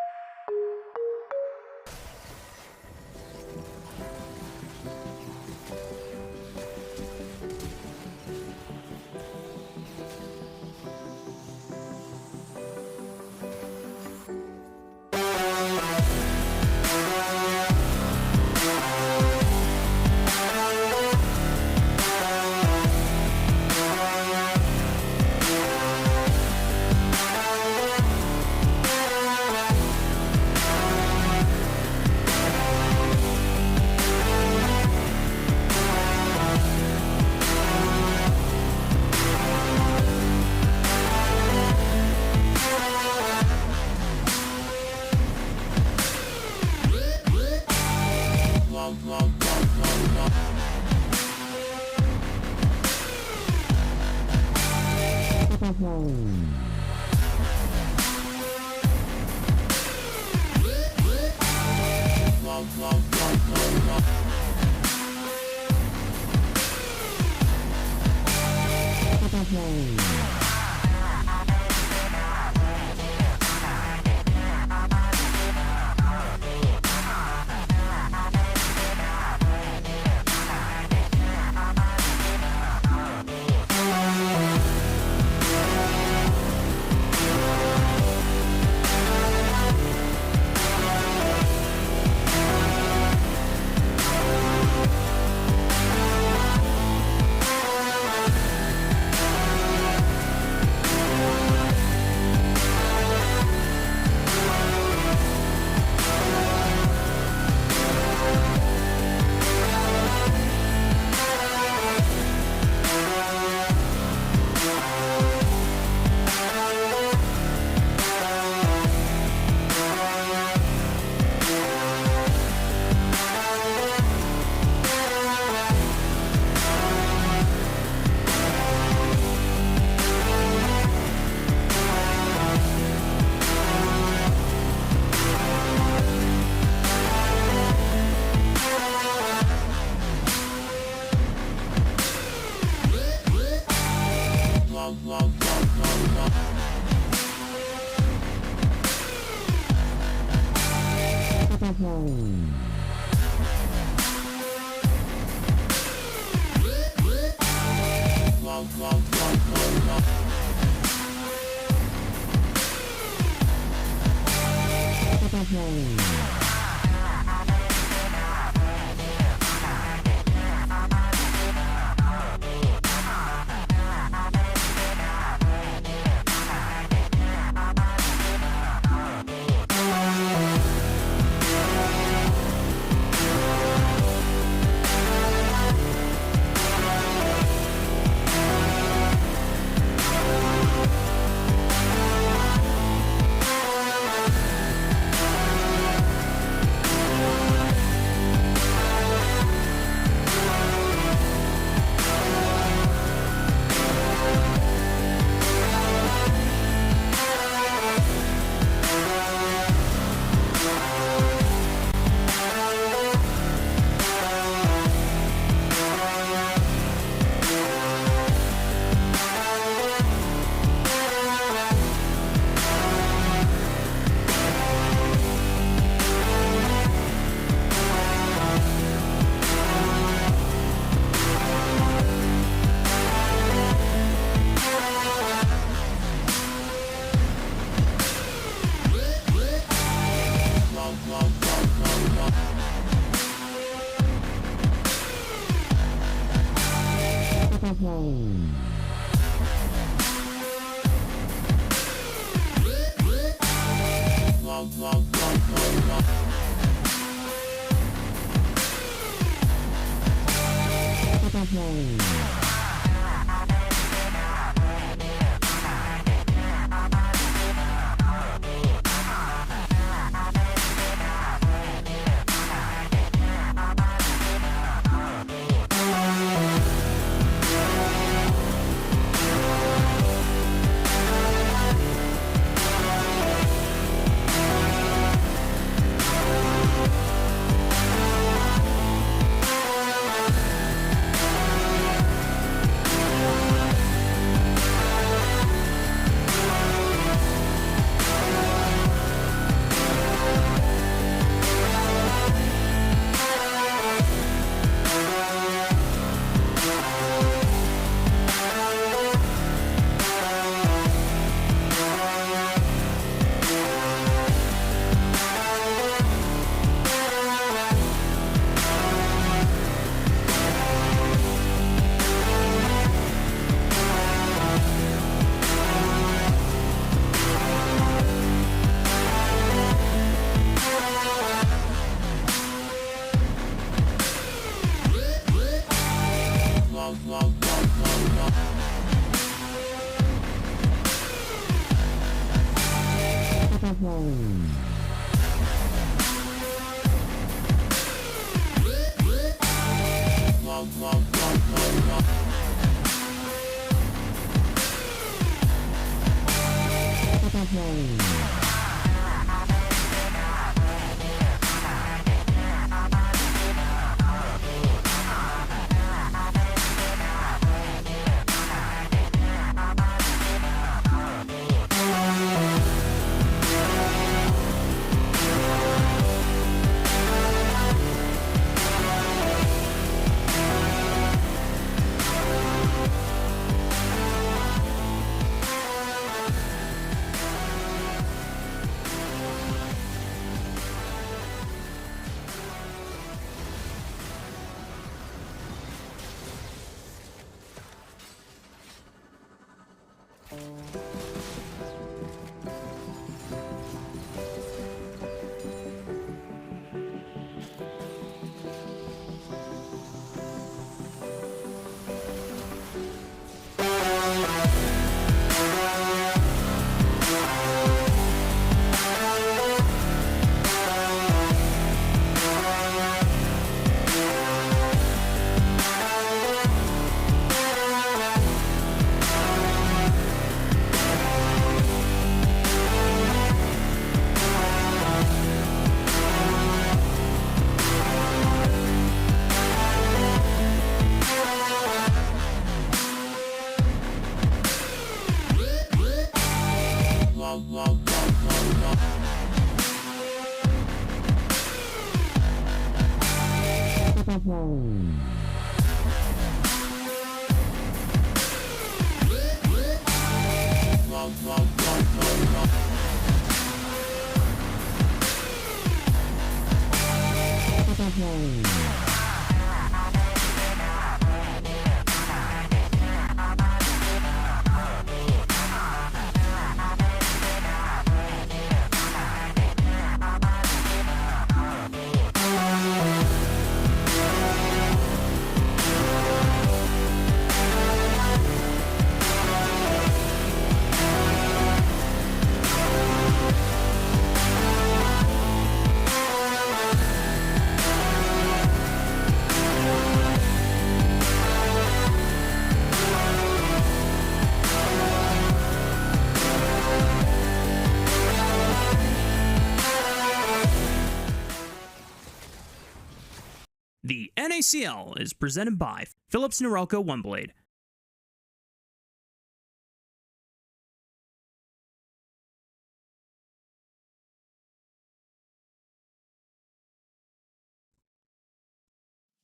The NACL is presented by Philips Norelco One Blade.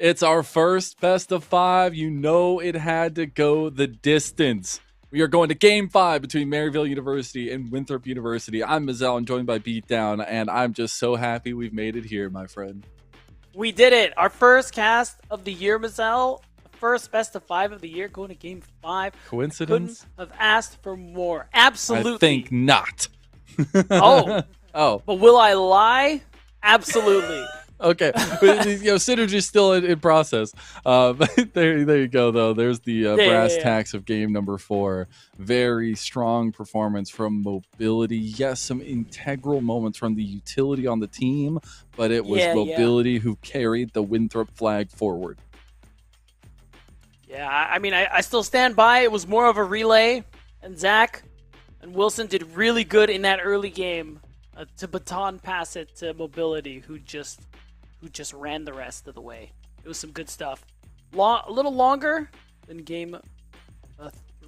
It's our first best of 5. You know it had to go the distance. We are going to Game 5 between Maryville University and Winthrop University. I'm Mazel, and joined by Beatdown, and I'm just so happy we've made it here, my friend. We did it. Our first cast of the year, Mazel. First best of 5 of the year, going to Game 5. Coincidence? Couldn't have asked for more. Absolutely. I think not. Oh. Oh. But will I lie? Absolutely. Okay, but, synergy's still in process. But there you go, though. There's the brass tacks of game number 4. Very strong performance from Mobility. Yes, some integral moments from the utility on the team, but it was Mobility who carried the Winthrop flag forward. Yeah, I mean, I still stand by. It was more of a relay, and Zach and Wilson did really good in that early game to baton pass it to Mobility, who just ran the rest of the way. It was some good stuff. A little longer than game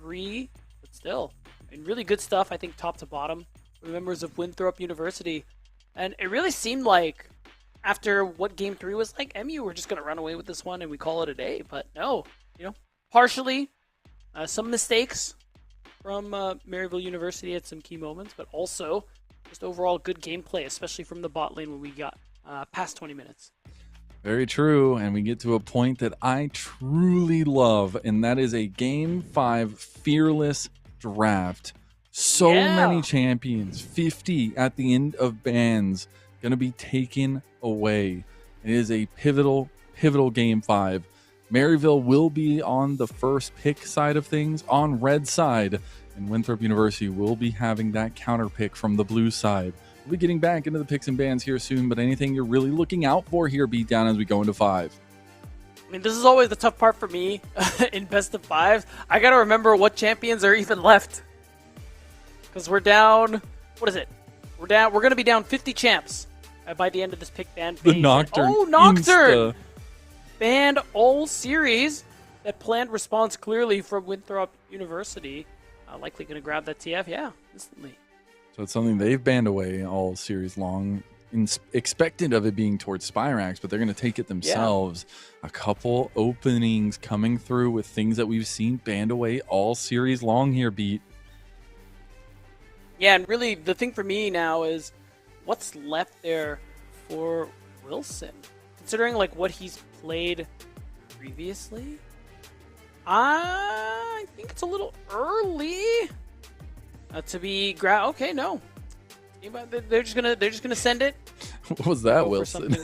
3, but still, I mean, really good stuff. I think top to bottom for members of Winthrop University, and it really seemed like after what game 3 was like, MU were just gonna run away with this one and we call it a day. But no, partially some mistakes from Maryville University at some key moments, but also just overall good gameplay, especially from the bot lane when we got past 20 minutes. Very true, and we get to a point that I truly love, and that is a Game 5 fearless draft. So many champions, 50 at the end of bans, going to be taken away. It is a pivotal Game 5. Maryville will be on the first pick side of things, on red side, and Winthrop University will be having that counter pick from the blue side. We'll be getting back into the picks and bans here soon, but anything you're really looking out for here, Beatdown, as we go into 5? I mean, this is always the tough part for me in best of 5s. I got to remember what champions are even left. Because we're down, what is it? We're going to be down 50 champs by the end of this pick ban phase. The Nocturne. Oh, Nocturne! Insta. Banned all series. That planned response clearly from Winthrop University. Likely going to grab that TF, instantly. So it's something they've banned away all series long, expectant of it being towards Spyrax, but they're going to take it themselves. A couple openings coming through with things that we've seen banned away all series long here, Beat. Yeah, and really the thing for me now is what's left there for Wilson. Considering like what he's played previously, I think it's a little early to be Okay, no. They're just gonna send it. What was that, Wilson?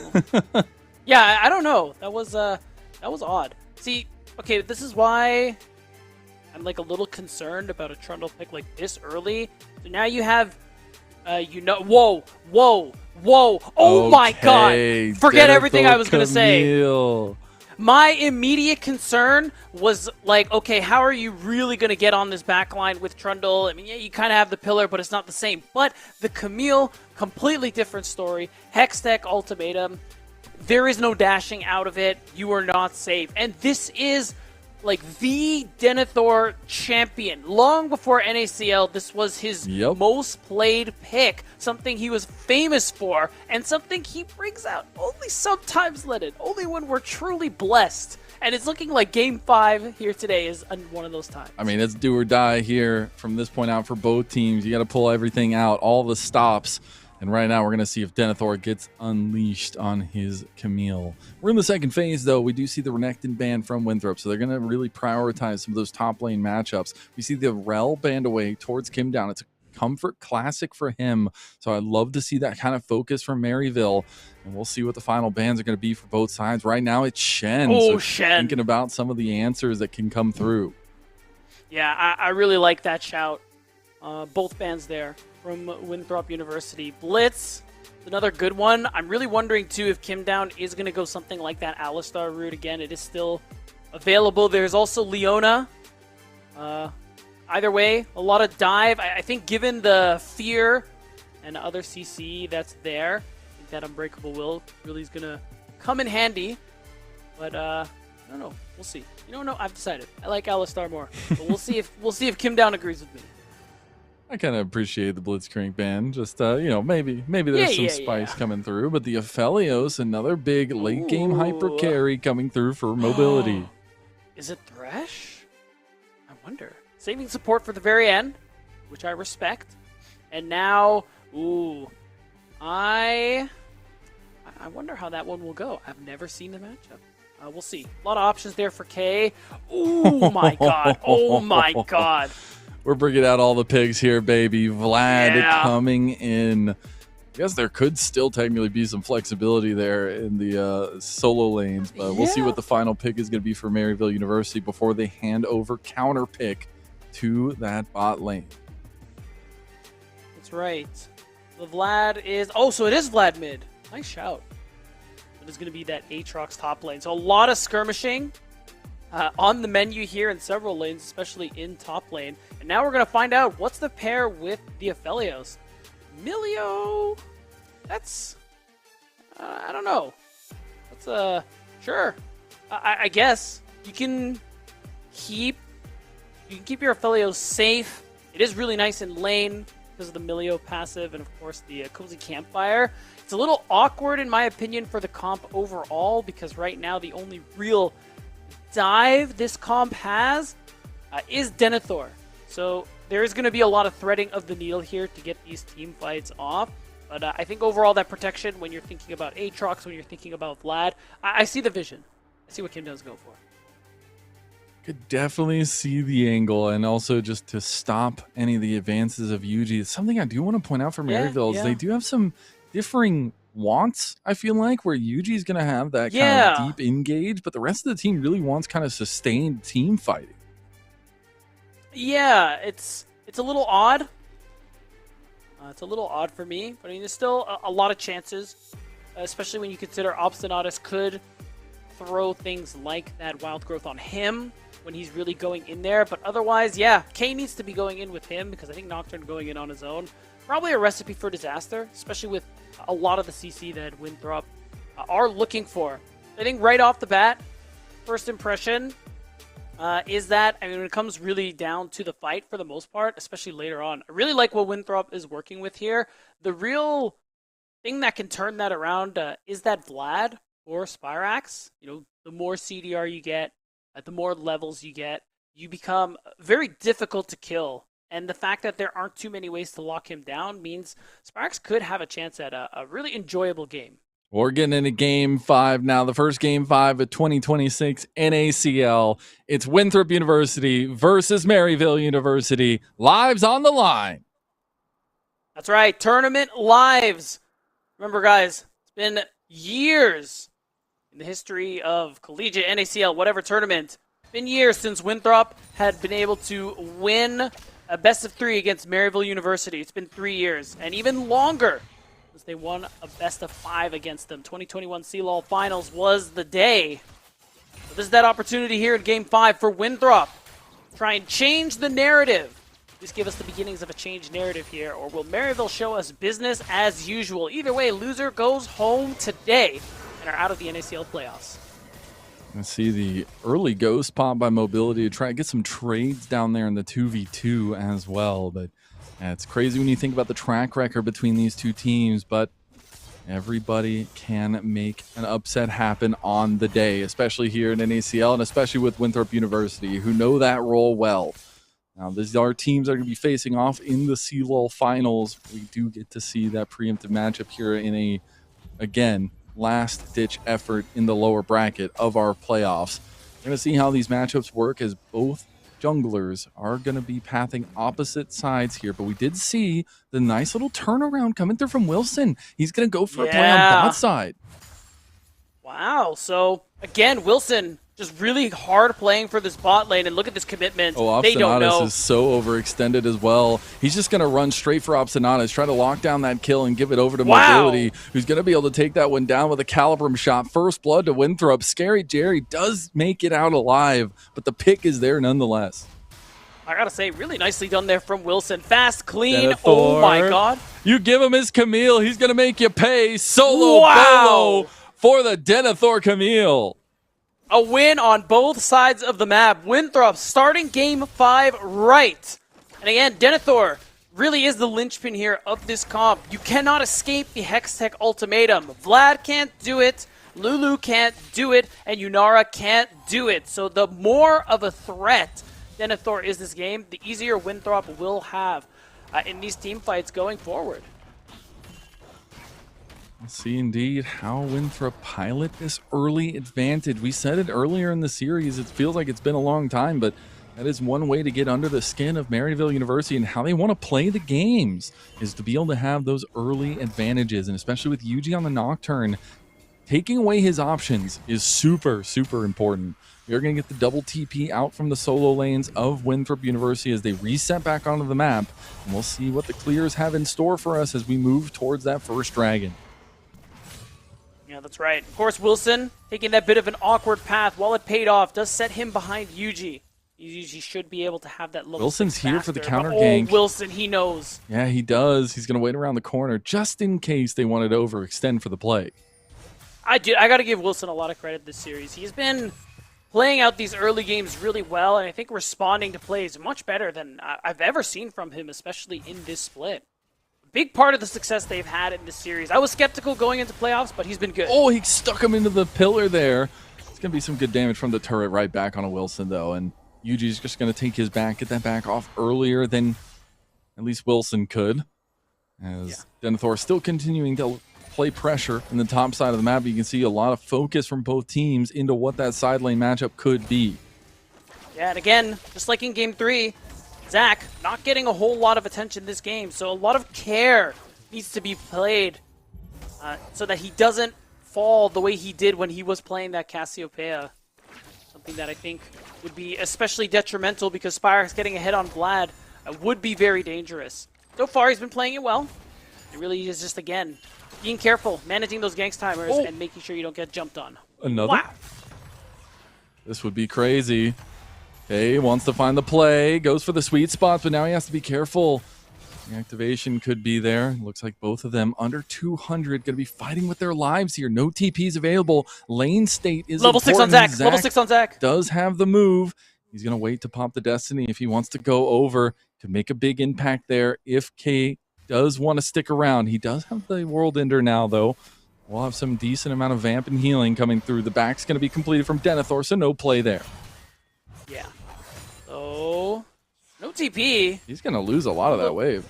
Yeah, I don't know. That was odd. See, okay, this is why I'm like a little concerned about a Trundle pick like this early. So now you have, whoa, oh my god! Forget everything I was gonna say. My immediate concern was like, okay, how are you really going to get on this backline with Trundle? I mean, yeah, you kind of have the pillar, but it's not the same. But the Camille, completely different story. Hextech Ultimatum. There is no dashing out of it. You are not safe. And this is like the Denethor champion. Long before NACL, this was his most played pick, something he was famous for, and something he brings out only sometimes, Lennon, only when we're truly blessed. And it's looking like Game 5 here today is one of those times. I mean, it's do or die here from this point out for both teams. You got to pull everything out, all the stops. And right now, we're going to see if Denethor gets unleashed on his Camille. We're in the second phase, though. We do see the Renekton ban from Winthrop, so they're going to really prioritize some of those top lane matchups. We see the Rel banned away towards Kim Down. It's a comfort classic for him, so I'd love to see that kind of focus from Maryville. And we'll see what the final bans are going to be for both sides. Right now, it's Shen. Oh, so Shen. Thinking about some of the answers that can come through. Yeah, I really like that shout. Both bans there from Winthrop University. Blitz, another good one. I'm really wondering, too, if Kim Down is going to go something like that Alistar route again. It is still available. There's also Leona. Either way, a lot of dive. I think given the fear and other CC that's there, I think that Unbreakable Will really is going to come in handy. But I don't know. We'll see. You don't know. I've decided. I like Alistar more. But we'll see if Kim Down agrees with me. I kind of appreciate the Blitzcrank ban. Just, maybe there's some spice coming through. But the Aphelios, another big late game hyper carry coming through for mobility. Is it Thresh? I wonder. Saving support for the very end, which I respect. And now, I wonder how that one will go. I've never seen the matchup. We'll see. A lot of options there for K. Oh my god. Oh my god. We're bringing out all the pigs here, baby. Vlad coming in. I guess there could still technically be some flexibility there in the solo lanes, but we'll see what the final pick is going to be for Maryville University before they hand over counter pick to that bot lane. That's right. The Vlad is... Oh, so it is Vlad mid. Nice shout. It is going to be that Aatrox top lane. So a lot of skirmishing on the menu here in several lanes, especially in top lane. And now we're going to find out what's the pair with the Aphelios. Milio, that's, I don't know. That's, sure. I guess you can keep your Aphelios safe. It is really nice in lane because of the Milio passive and, of course, the Cozy Campfire. It's a little awkward, in my opinion, for the comp overall because right now the only real dive this comp has is Denethor. So there is going to be a lot of threading of the needle here to get these team fights off. But I think overall that protection, when you're thinking about Aatrox, when you're thinking about Vlad, I see the vision. I see what Kim does go for. Could definitely see the angle, and also just to stop any of the advances of Yuji. It's something I do want to point out for Maryville is they do have some differing wants, I feel like, where Yuji's going to have that kind of deep engage, but the rest of the team really wants kind of sustained team fighting. Yeah, it's a little odd. It's a little odd for me, but I mean, there's still a lot of chances, especially when you consider Obstinatus could throw things like that Wild Growth on him when he's really going in there. But otherwise, yeah, K needs to be going in with him because I think Nocturne going in on his own, probably a recipe for disaster, especially with a lot of the CC that Winthrop are looking for. I think right off the bat, first impression is that, I mean, when it comes really down to the fight for the most part, especially later on, I really like what Winthrop is working with here. The real thing that can turn that around is that Vlad or Spirax. You know, the more CDR you get, the more levels you get, you become very difficult to kill. And the fact that there aren't too many ways to lock him down means Spirax could have a chance at a really enjoyable game. We're getting into Game 5 now. The first Game 5 of 2026 NACL. It's Winthrop University versus Maryville University. Lives on the line. That's right. Tournament lives. Remember, guys, it's been years in the history of collegiate NACL, whatever tournament. It's been years since Winthrop had been able to win a best of 3 against Maryville University. It's been 3 years, and even longer since they won a best of 5 against them. 2021 CLOL Finals was the day. So this is that opportunity here in Game 5 for Winthrop. Try and change the narrative. Just give us the beginnings of a changed narrative here, or will Maryville show us business as usual? Either way, loser goes home today and are out of the NACL playoffs. I see the early ghost pop by Mobility to try to get some trades down there in the 2v2 as well. But it's crazy when you think about the track record between these two teams. But everybody can make an upset happen on the day, especially here in NACL and especially with Winthrop University, who know that role well. Now, these are teams that are going to be facing off in the CLOL finals. We do get to see that preemptive matchup here in a, again, last-ditch effort in the lower bracket of our playoffs. We're going to see how these matchups work as both junglers are going to be pathing opposite sides here. But we did see the nice little turnaround coming through from Wilson. He's going to go for a play on bot side. Wow. So, again, Wilson just really hard playing for this bot lane, and look at this commitment. Oh, they don't know. Obstinatus is so overextended as well. He's just going to run straight for Obstinatus, try to lock down that kill and give it over to Mobility, who's going to be able to take that one down with a Calibrum shot. First blood to Winthrop. Scary Jerry does make it out alive, but the pick is there nonetheless. I gotta say, really nicely done there from Wilson. Fast, clean. Denethor. Oh my god. You give him his Camille, he's going to make you pay. Solo Wow. Bolo for the Denethor Camille. A win on both sides of the map. Winthrop starting game 5 right. And again, Denethor really is the linchpin here of this comp. You cannot escape the Hextech ultimatum. Vlad can't do it, Lulu can't do it, and Yunara can't do it. So the more of a threat Denethor is this game, the easier Winthrop will have in these team fights going forward. Let's see indeed how Winthrop pilot this early advantage. We said it earlier in the series. It feels like it's been a long time, but that is one way to get under the skin of Maryville University and how they want to play the games, is to be able to have those early advantages. And especially with Yuji on the Nocturne, taking away his options is super, super important. We're going to get the double TP out from the solo lanes of Winthrop University as they reset back onto the map. And we'll see what the clears have in store for us as we move towards that first dragon. Yeah, that's right. Of course, Wilson taking that bit of an awkward path. While it paid off, does set him behind Yuji. Yuji should be able to have that level. Wilson's here for the counter but, gank. Oh, Wilson, he knows. Yeah, he does. He's going to wait around the corner just in case they wanted to overextend for the play. I got to give Wilson a lot of credit this series. He's been playing out these early games really well, and I think responding to plays much better than I've ever seen from him, especially in this split. Big part of the success they've had in this series. I was skeptical going into playoffs, but he's been good. Oh, he stuck him into the pillar there. It's going to be some good damage from the turret right back on a Wilson, though. And Yuji's just going to take his back, get that back off earlier than at least Wilson could. As Denethor still continuing to play pressure in the top side of the map. You can see a lot of focus from both teams into what that side lane matchup could be. Yeah, and again, just like in Game 3, Zach not getting a whole lot of attention this game, so a lot of care needs to be played so that he doesn't fall the way he did when he was playing that Cassiopeia. Something that I think would be especially detrimental because Spyrex getting ahead on Vlad would be very dangerous. So far, he's been playing it well. It really is just, again, being careful, managing those ganks timers, and making sure you don't get jumped on. Another? Wow. This would be crazy. Okay, wants to find the play, goes for the sweet spots, but now he has to be careful. The activation could be there. Looks like both of them under 200, going to be fighting with their lives here. No TPs available. Lane state is Level 6 on important. Zach. Level 6 on Zach. Does have the move. He's going to wait to pop the Destiny if he wants to go over. Could make a big impact there if K does want to stick around. He does have the World Ender now, though. We'll have some decent amount of vamp and healing coming through. The back's going to be completed from Denethor, so no play there. Yeah. So, no TP. He's going to lose a lot of that wave.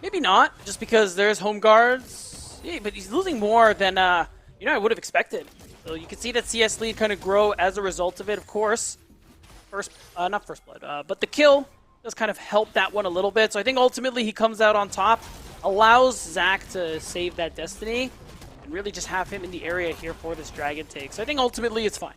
Maybe not, just because there's home guards. Yeah, but he's losing more than I would have expected. So you can see that CS lead kind of grow as a result of it, of course. Not first blood, but the kill does kind of help that one a little bit. So I think ultimately he comes out on top, allows Zach to save that Destiny, and really just have him in the area here for this Dragon take. So I think ultimately it's fine.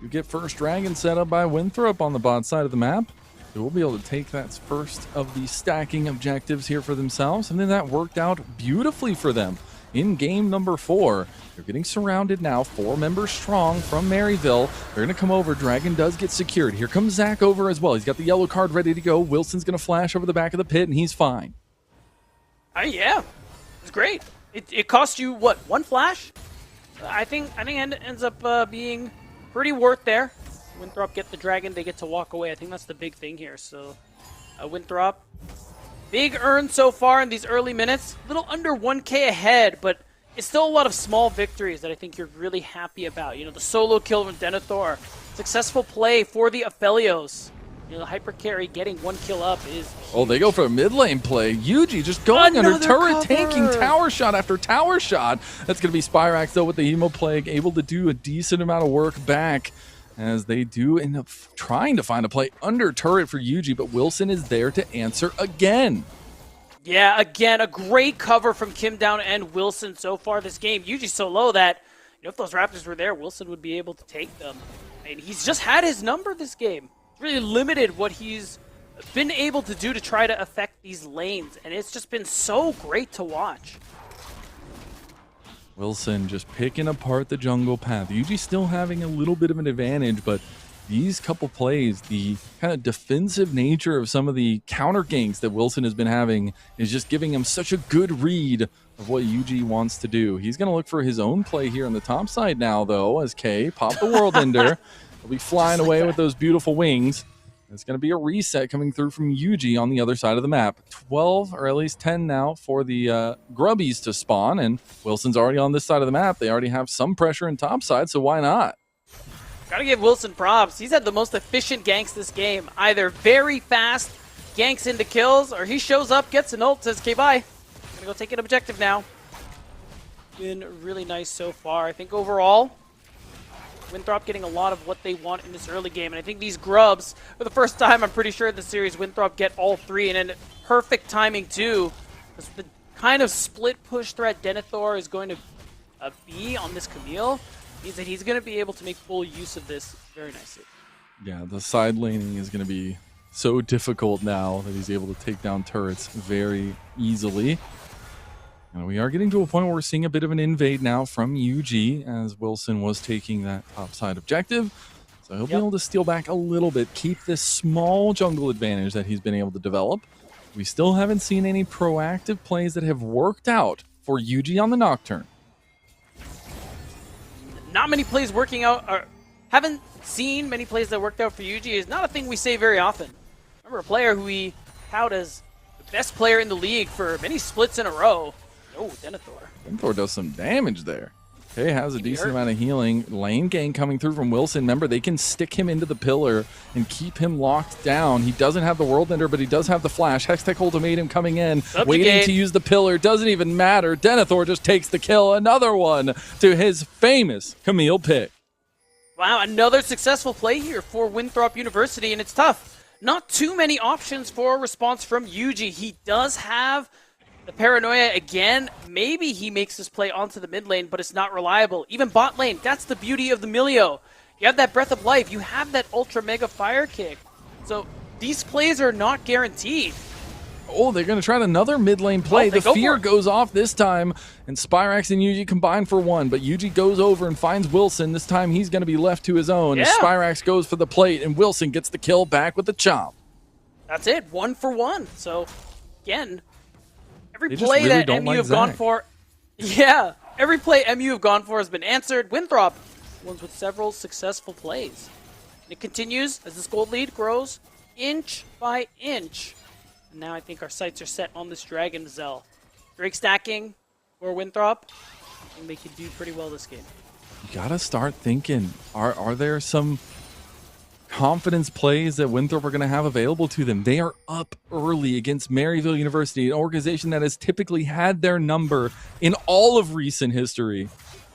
You get first Dragon set up by Winthrop on the bot side of the map. They will be able to take that first of the stacking objectives here for themselves, and then that worked out beautifully for them in game number 4. They're getting surrounded now, 4 members strong from Maryville. They're going to come over. Dragon does get secured. Here comes Zach over as well. He's got the yellow card ready to go. Wilson's going to flash over the back of the pit, and he's fine. Yeah, it's great. It cost you, what, 1 flash? I think ends up being pretty worth there. Winthrop get the dragon, they get to walk away. I think that's the big thing here. So Winthrop, big earn so far in these early minutes. A little under 1K ahead, but it's still a lot of small victories that I think you're really happy about. You know, the solo kill from Denethor, successful play for the Aphelios. You know, the hyper carry getting 1 kill up is huge. Oh, they go for a mid lane play. Yuji just going under turret, cover. tanking tower shot after tower shot. That's going to be Spyrax, though, with the Hemo Plague, able to do a decent amount of work back as they do end up trying to find a play under turret for Yuji, but Wilson is there to answer again. Yeah, again, a great cover from Kim Down and Wilson so far this game. Yuji's so low that, you know, if those Raptors were there, Wilson would be able to take them. And he's just had his number this game. Really limited what he's been able to do to try to affect these lanes, and it's just been so great to watch. Wilson just picking apart the jungle path. Yuji still having a little bit of an advantage, but these couple plays, the kind of defensive nature of some of the counter ganks that Wilson has been having is just giving him such a good read of what Yuji wants to do. He's going to look for his own play here on the top side now, though, as K pop the World Ender. He'll be flying away with those beautiful wings. It's going to be a reset coming through from Yuji on the other side of the map. 12, or at least 10 now, for the Grubbies to spawn, and Wilson's already on this side of the map. They already have some pressure in top side, so why not? Gotta give Wilson props. He's had the most efficient ganks this game. Either very fast ganks into kills, or he shows up, gets an ult, says, okay, bye. I'm gonna go take an objective now. Been really nice so far. I think overall, Winthrop getting a lot of what they want in this early game. And I think these grubs, for the first time, I'm pretty sure in the series, Winthrop get all three. And then perfect timing, too. Because the kind of split push threat Denethor is going to be on this Camille means that he's going to be able to make full use of this very nicely. Yeah, the side laning is going to be so difficult now that he's able to take down turrets very easily. And we are getting to a point where we're seeing a bit of an invade now from UG as Wilson was taking that top side objective. So he'll be able to steal back a little bit, keep this small jungle advantage that he's been able to develop. We still haven't seen any proactive plays that have worked out for UG on the Nocturne. Not many plays working out, or haven't seen many plays that worked out for UG is not a thing we say very often. Remember a player who we tout as the best player in the league for many splits in a row. Oh, Denethor. Denethor does some damage there. K has a decent amount of healing. Lane gang coming through from Wilson. Remember, they can stick him into the pillar and keep him locked down. He doesn't have the World Ender, but he does have the Flash. Hextech Ultimatum coming in, waiting to use the pillar. Doesn't even matter. Denethor just takes the kill. Another one to his famous Camille pick. Wow, another successful play here for Winthrop University, and it's tough. Not too many options for a response from Yuji. He does have the paranoia again. Maybe he makes this play onto the mid lane, but it's not reliable. Even bot lane, that's the beauty of the Milio. You have that Breath of Life, you have that Ultra Mega Fire Kick. So these plays are not guaranteed. Oh, they're going to try another mid lane play. The fear goes off this time, and Spyrax and Yuji combine for one, but Yuji goes over and finds Wilson. This time he's going to be left to his own. As Spyrax goes for the plate, and Wilson gets the kill back with the chomp. That's it, 1 for 1. So, again, every play really that MU have gone for, every play MU have gone for has been answered. Winthrop ones with several successful plays. And it continues as this gold lead grows inch by inch. And now I think our sights are set on this Dragon Zell. Drake stacking for Winthrop. I think they can do pretty well this game. You gotta start thinking, are there some confidence plays that Winthrop are going to have available to them? They are up early against Maryville University, an organization that has typically had their number in all of recent history.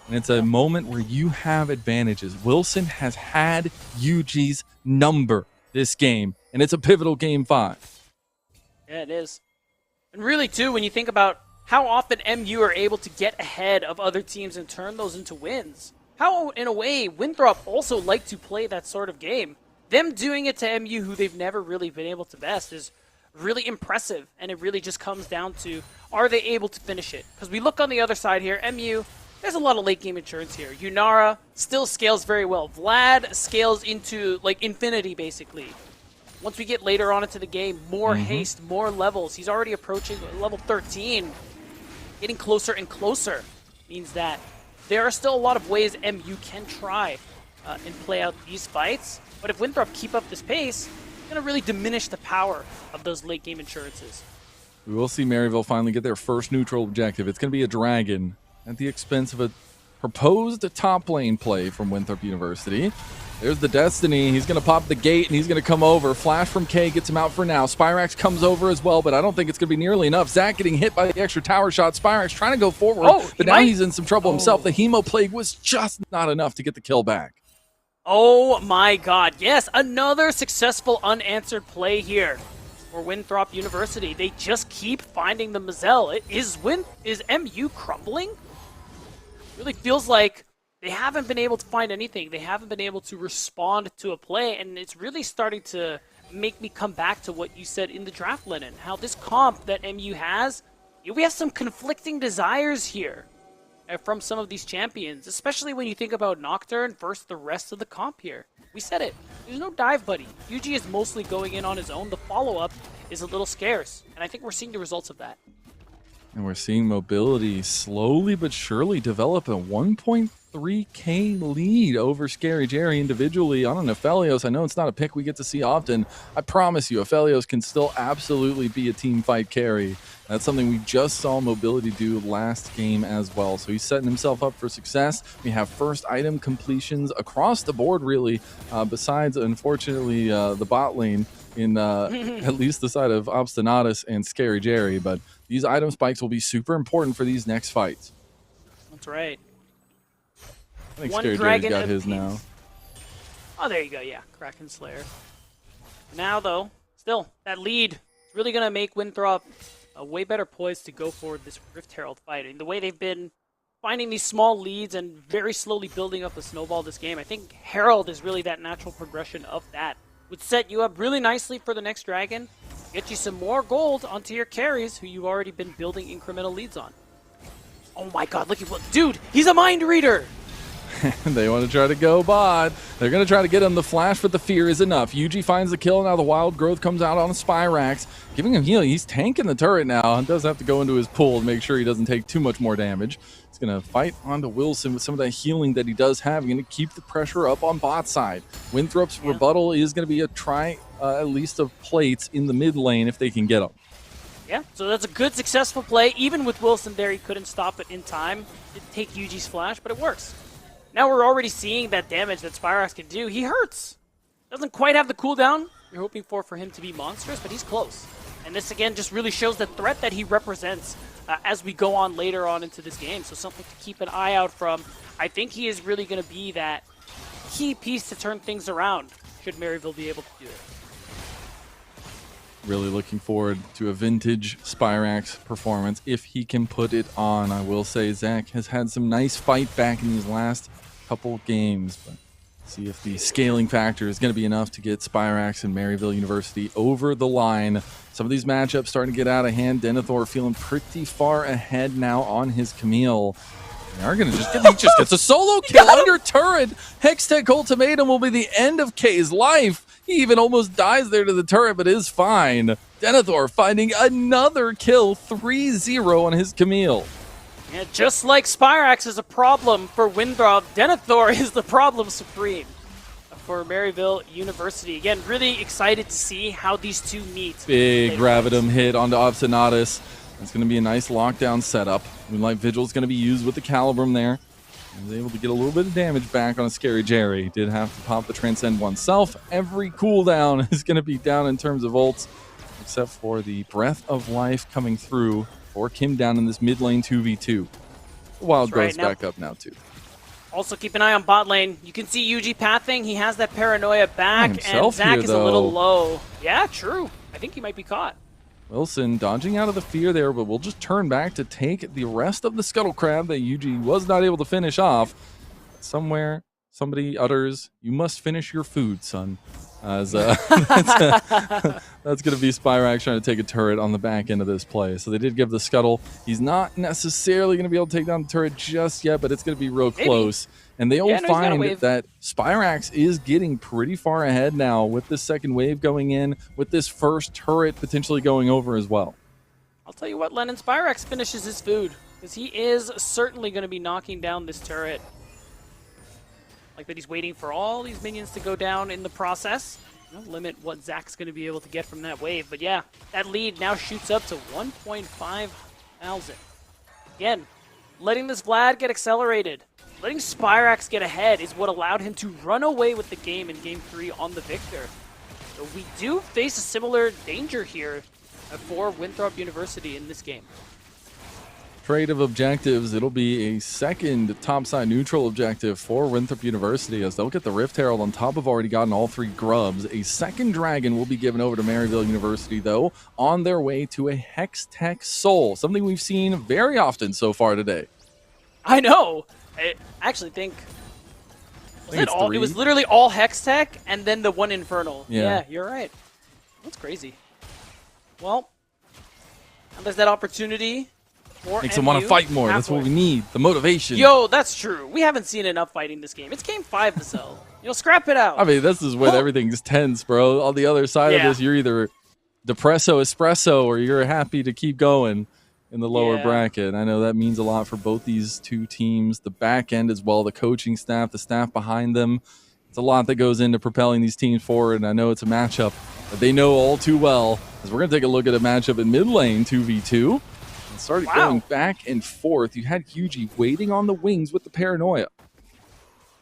And it's a moment where you have advantages. Wilson has had UG's number this game, and it's a pivotal game 5. Yeah, it is. And really, too, when you think about how often MU are able to get ahead of other teams and turn those into wins. How, in a way, Winthrop also like to play that sort of game. Them doing it to MU, who they've never really been able to best, is really impressive. And it really just comes down to, are they able to finish it? Because we look on the other side here, MU, there's a lot of late game insurance here. Yunara still scales very well. Vlad scales into, like, infinity, basically. Once we get later on into the game, more haste, more levels. He's already approaching level 13. Getting closer and closer means that there are still a lot of ways MU can try and play out these fights. But if Winthrop keep up this pace, it's going to really diminish the power of those late game insurances. We will see Maryville finally get their first neutral objective. It's going to be a dragon at the expense of a proposed top lane play from Winthrop University. There's the Destiny. He's going to pop the gate, and he's going to come over. Flash from K gets him out for now. Spyrax comes over as well, but I don't think it's going to be nearly enough. Zach getting hit by the extra tower shot. Spyrax trying to go forward, but now he's in some trouble himself. The Hemo Plague was just not enough to get the kill back. Oh my god, yes, another successful unanswered play here for Winthrop University. They just keep finding the Mazel. Is MU crumbling? Really feels like they haven't been able to find anything. They haven't been able to respond to a play, and it's really starting to make me come back to what you said in the draft, Lennon. How this comp that MU has, we have some conflicting desires here from some of these champions, especially when you think about Nocturne versus the rest of the comp here. We said it. There's no dive buddy. UG is mostly going in on his own. The follow-up is a little scarce, and I think we're seeing the results of that. And we're seeing Mobility slowly but surely develop a 1.3K lead over Scary Jerry individually on an Aphelios. I know it's not a pick we get to see often. I promise you, Aphelios can still absolutely be a team fight carry. That's something we just saw Mobility do last game as well. So he's setting himself up for success. We have first item completions across the board, really, besides, unfortunately, the bot lane in at least the side of Obstinatus and Scary Jerry. But these item spikes will be super important for these next fights. That's right. I think Scary Jerry's got his now. Oh, there you go. Yeah, Kraken Slayer. Now, though, still, that lead is really going to make Winthrop a way better poised to go forward this Rift Herald fight. And the way they've been finding these small leads and very slowly building up a snowball this game, I think Herald is really that natural progression of that. Would set you up really nicely for the next Dragon, get you some more gold onto your carries who you've already been building incremental leads on. Oh my god, look at what... Dude, he's a mind reader! They want to try to go bot. They're going to try to get him. The flash, but the fear is enough. UG finds the kill. Now the wild growth comes out on a Spyrax, giving him healing. He's tanking the turret now and does have to go into his pool to make sure he doesn't take too much more damage. He's going to fight onto Wilson with some of that healing that he does have. He's going to keep the pressure up on bot side. Winthrop's rebuttal is going to be a try at least of plates in the mid lane if they can get them. Yeah, so that's a good, successful play. Even with Wilson there, he couldn't stop it in time. Didn't take UG's flash, but it works. Now we're already seeing that damage that Spyrax can do. He hurts. Doesn't quite have the cooldown you're hoping for him to be monstrous, but he's close. And this, again, just really shows the threat that he represents as we go on later on into this game. So something to keep an eye out from. I think he is really going to be that key piece to turn things around, should Maryville be able to do it. Really looking forward to a vintage Spyrax performance if he can put it on. I will say Zach has had some nice fight back in these last couple games, but see if the scaling factor is going to be enough to get Spyrax and Maryville University over the line. Some of these matchups starting to get out of hand. Denethor feeling pretty far ahead now on his Camille. They are going to just get, he just gets a solo kill under turret. Hextech Ultimatum will be the end of K's life. He even almost dies there to the turret, but is fine. Denethor finding another kill, 3-0 on his Camille. Yeah, just like Spyrax is a problem for Winthrop, Denethor is the problem supreme for Maryville University. Again, really excited to see how these two meet. Big Gravitum hit onto Obstinatus. It's going to be a nice lockdown setup. Moonlight Vigil is going to be used with the Calibrum there. He was able to get a little bit of damage back on a Scary Jerry. Did have to pop the Transcend oneself. Every cooldown is going to be down in terms of ults, except for the Breath of Life coming through for Kim down in this mid lane 2v2. The Wild Growth's back up now too. Also keep an eye on bot lane. You can see UG pathing. He has that paranoia back, and Zach here, is a little low. Yeah, true. I think he might be caught. Wilson dodging out of the fear there, but we'll just turn back to take the rest of the Scuttle Crab that UG was not able to finish off. Somewhere, somebody utters, "You must finish your food, son." As that's going to be Spyrax trying to take a turret on the back end of this play. So they did give the Scuttle. He's not necessarily going to be able to take down the turret just yet, but it's going to be real close. And they'll find that Spyrax is getting pretty far ahead now with this second wave going in, with this first turret potentially going over as well. I'll tell you what, Lennon, Spyrax finishes his food. Because he is certainly going to be knocking down this turret. Like that he's waiting for all these minions to go down in the process. No limit what Zach's going to be able to get from that wave. But yeah, that lead now shoots up to 1.5 thousand. Again, letting this Vlad get accelerated, letting Spyrax get ahead is what allowed him to run away with the game in Game 3 on the victor. So we do face a similar danger here for Winthrop University in this game. Trade of objectives. It'll be a second topside neutral objective for Winthrop University as they'll get the Rift Herald on top of already gotten all 3 grubs. A second dragon will be given over to Maryville University, though, on their way to a Hex Tech Soul, something we've seen very often so far today. I know. I actually think it was literally all Hex Tech and then the one Infernal. Yeah, you're right. That's crazy. Well, and there's that opportunity. Makes them want to fight more. That's what we need. The motivation. Yo, that's true. We haven't seen enough fighting this game. It's game 5 to sell. Scrap it out. I mean, this is when everything's tense, bro. On the other side of this, you're either depresso espresso or you're happy to keep going in the lower bracket. I know that means a lot for both these two teams. The back end as well, the coaching staff, the staff behind them. It's a lot that goes into propelling these teams forward, and I know it's a matchup that they know all too well. As we're going to take a look at a matchup in mid lane, 2v2. Started going back and forth. You had Yuji waiting on the wings with the paranoia.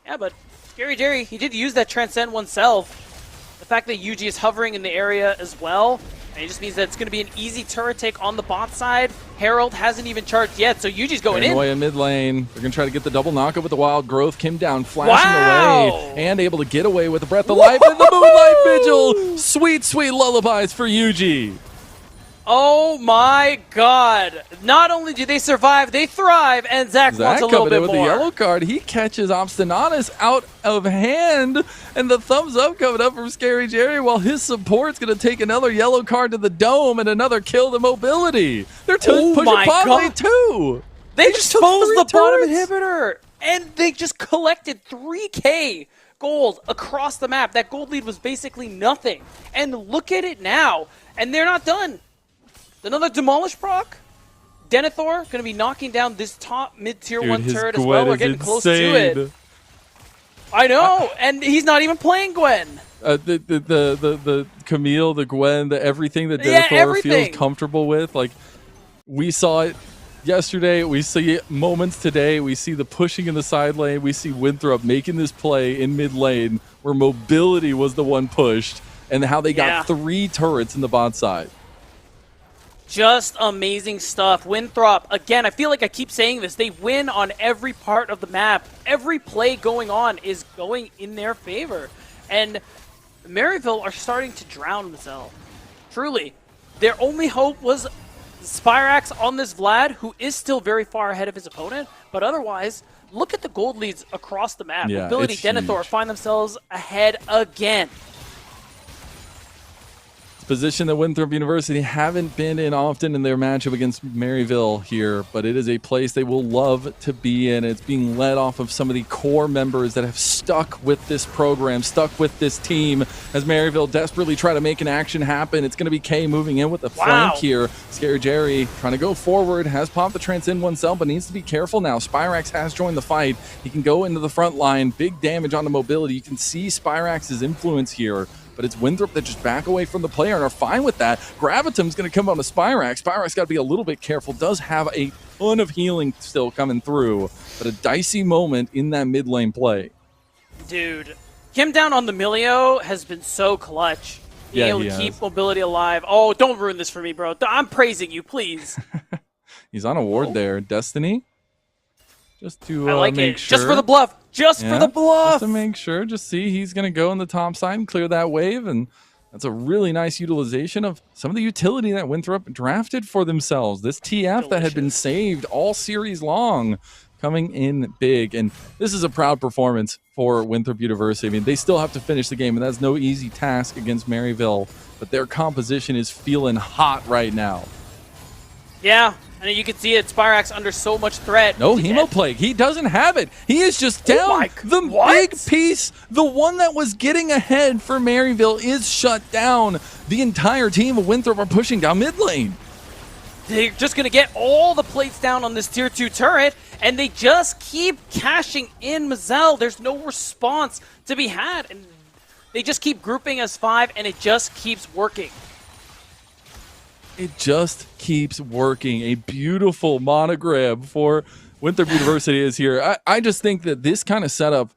Yeah, but Scary Jerry, he did use that Transcend oneself. The fact that Yuji is hovering in the area as well, and it just means that it's going to be an easy turret take on the bot side. Herald hasn't even charged yet, so Yuji's going paranoia in mid lane. They're going to try to get the double knockup with the Wild Growth. Kim down, flashing away, and able to get away with the Breath of Life and the Moonlight Vigil. Sweet, sweet lullabies for Yuji. Oh my god. Not only do they survive, they thrive, and Zach wants a little bit with more. The yellow card, he catches Obstinatus out of hand, and the thumbs up coming up from Scary Jerry while his support's going to take another yellow card to the dome and another kill to mobility. They're pushing bot lane too. They just exposed the bottom inhibitor, and they just collected 3k gold across the map. That gold lead was basically nothing. And look at it now, and they're not done. Another Demolish proc. Denethor going to be knocking down this top mid-tier 1 turret as well. We're getting close to it. I know, and he's not even playing Gwen. The Camille, the Gwen, the everything that Denethor feels comfortable with. Like, we saw it yesterday. We see it moments today. We see the pushing in the side lane. We see Winthrop making this play in mid lane where mobility was the one pushed, and how they got 3 turrets in the bot side. Just amazing stuff. Winthrop, again, I feel like I keep saying this. They win on every part of the map. Every play going on is going in their favor. And Maryville are starting to drown themselves. Truly. Their only hope was Spyrax on this Vlad, who is still very far ahead of his opponent. But otherwise, look at the gold leads across the map. Yeah, Mobility, Denethor find themselves ahead again. Position that Winthrop University haven't been in often in their matchup against Maryville here, but it is a place they will love to be in. It's being led off of some of the core members that have stuck with this program, stuck with this team, as Maryville desperately try to make an action happen. It's going to be K moving in with the flank here. Scary Jerry trying to go forward, has popped the Transcend oneself, but needs to be careful now. Spyrax has joined the fight. He can go into the front line, big damage on the mobility. You can see Spyrax's influence here. But it's Winthrop that just back away from the player and are fine with that. Gravitum's going to come on to Spyrax. Spyrax got to be a little bit careful. Does have a ton of healing still coming through, but a dicey moment in that mid lane play. Dude, Kim down on the Milio has been so clutch. Being able to keep mobility alive. Oh, don't ruin this for me, bro. I'm praising you, please. He's on a ward there. Destiny. Just to I like make it. sure. Just for the bluff. Just for the bluff. Just to make sure. Just see he's going to go on the top side and clear that wave. And that's a really nice utilization of some of the utility that Winthrop drafted for themselves. This TF that had been saved all series long coming in big. And this is a proud performance for Winthrop University. I mean, they still have to finish the game, and that's no easy task against Maryville. But their composition is feeling hot right now. Yeah. And you can see it, Spyrax under so much threat. No Hemoplague. He doesn't have it. He is just down. The big piece, the one that was getting ahead for Maryville, is shut down. The entire team of Winthrop are pushing down mid lane. they're just going to get all the plates down on this tier 2 turret, and they just keep cashing in Mazel. There's no response to be had, and they just keep grouping as 5, and it just keeps working. It just keeps working. A beautiful monogram for Winthrop University is here. I just think that this kind of setup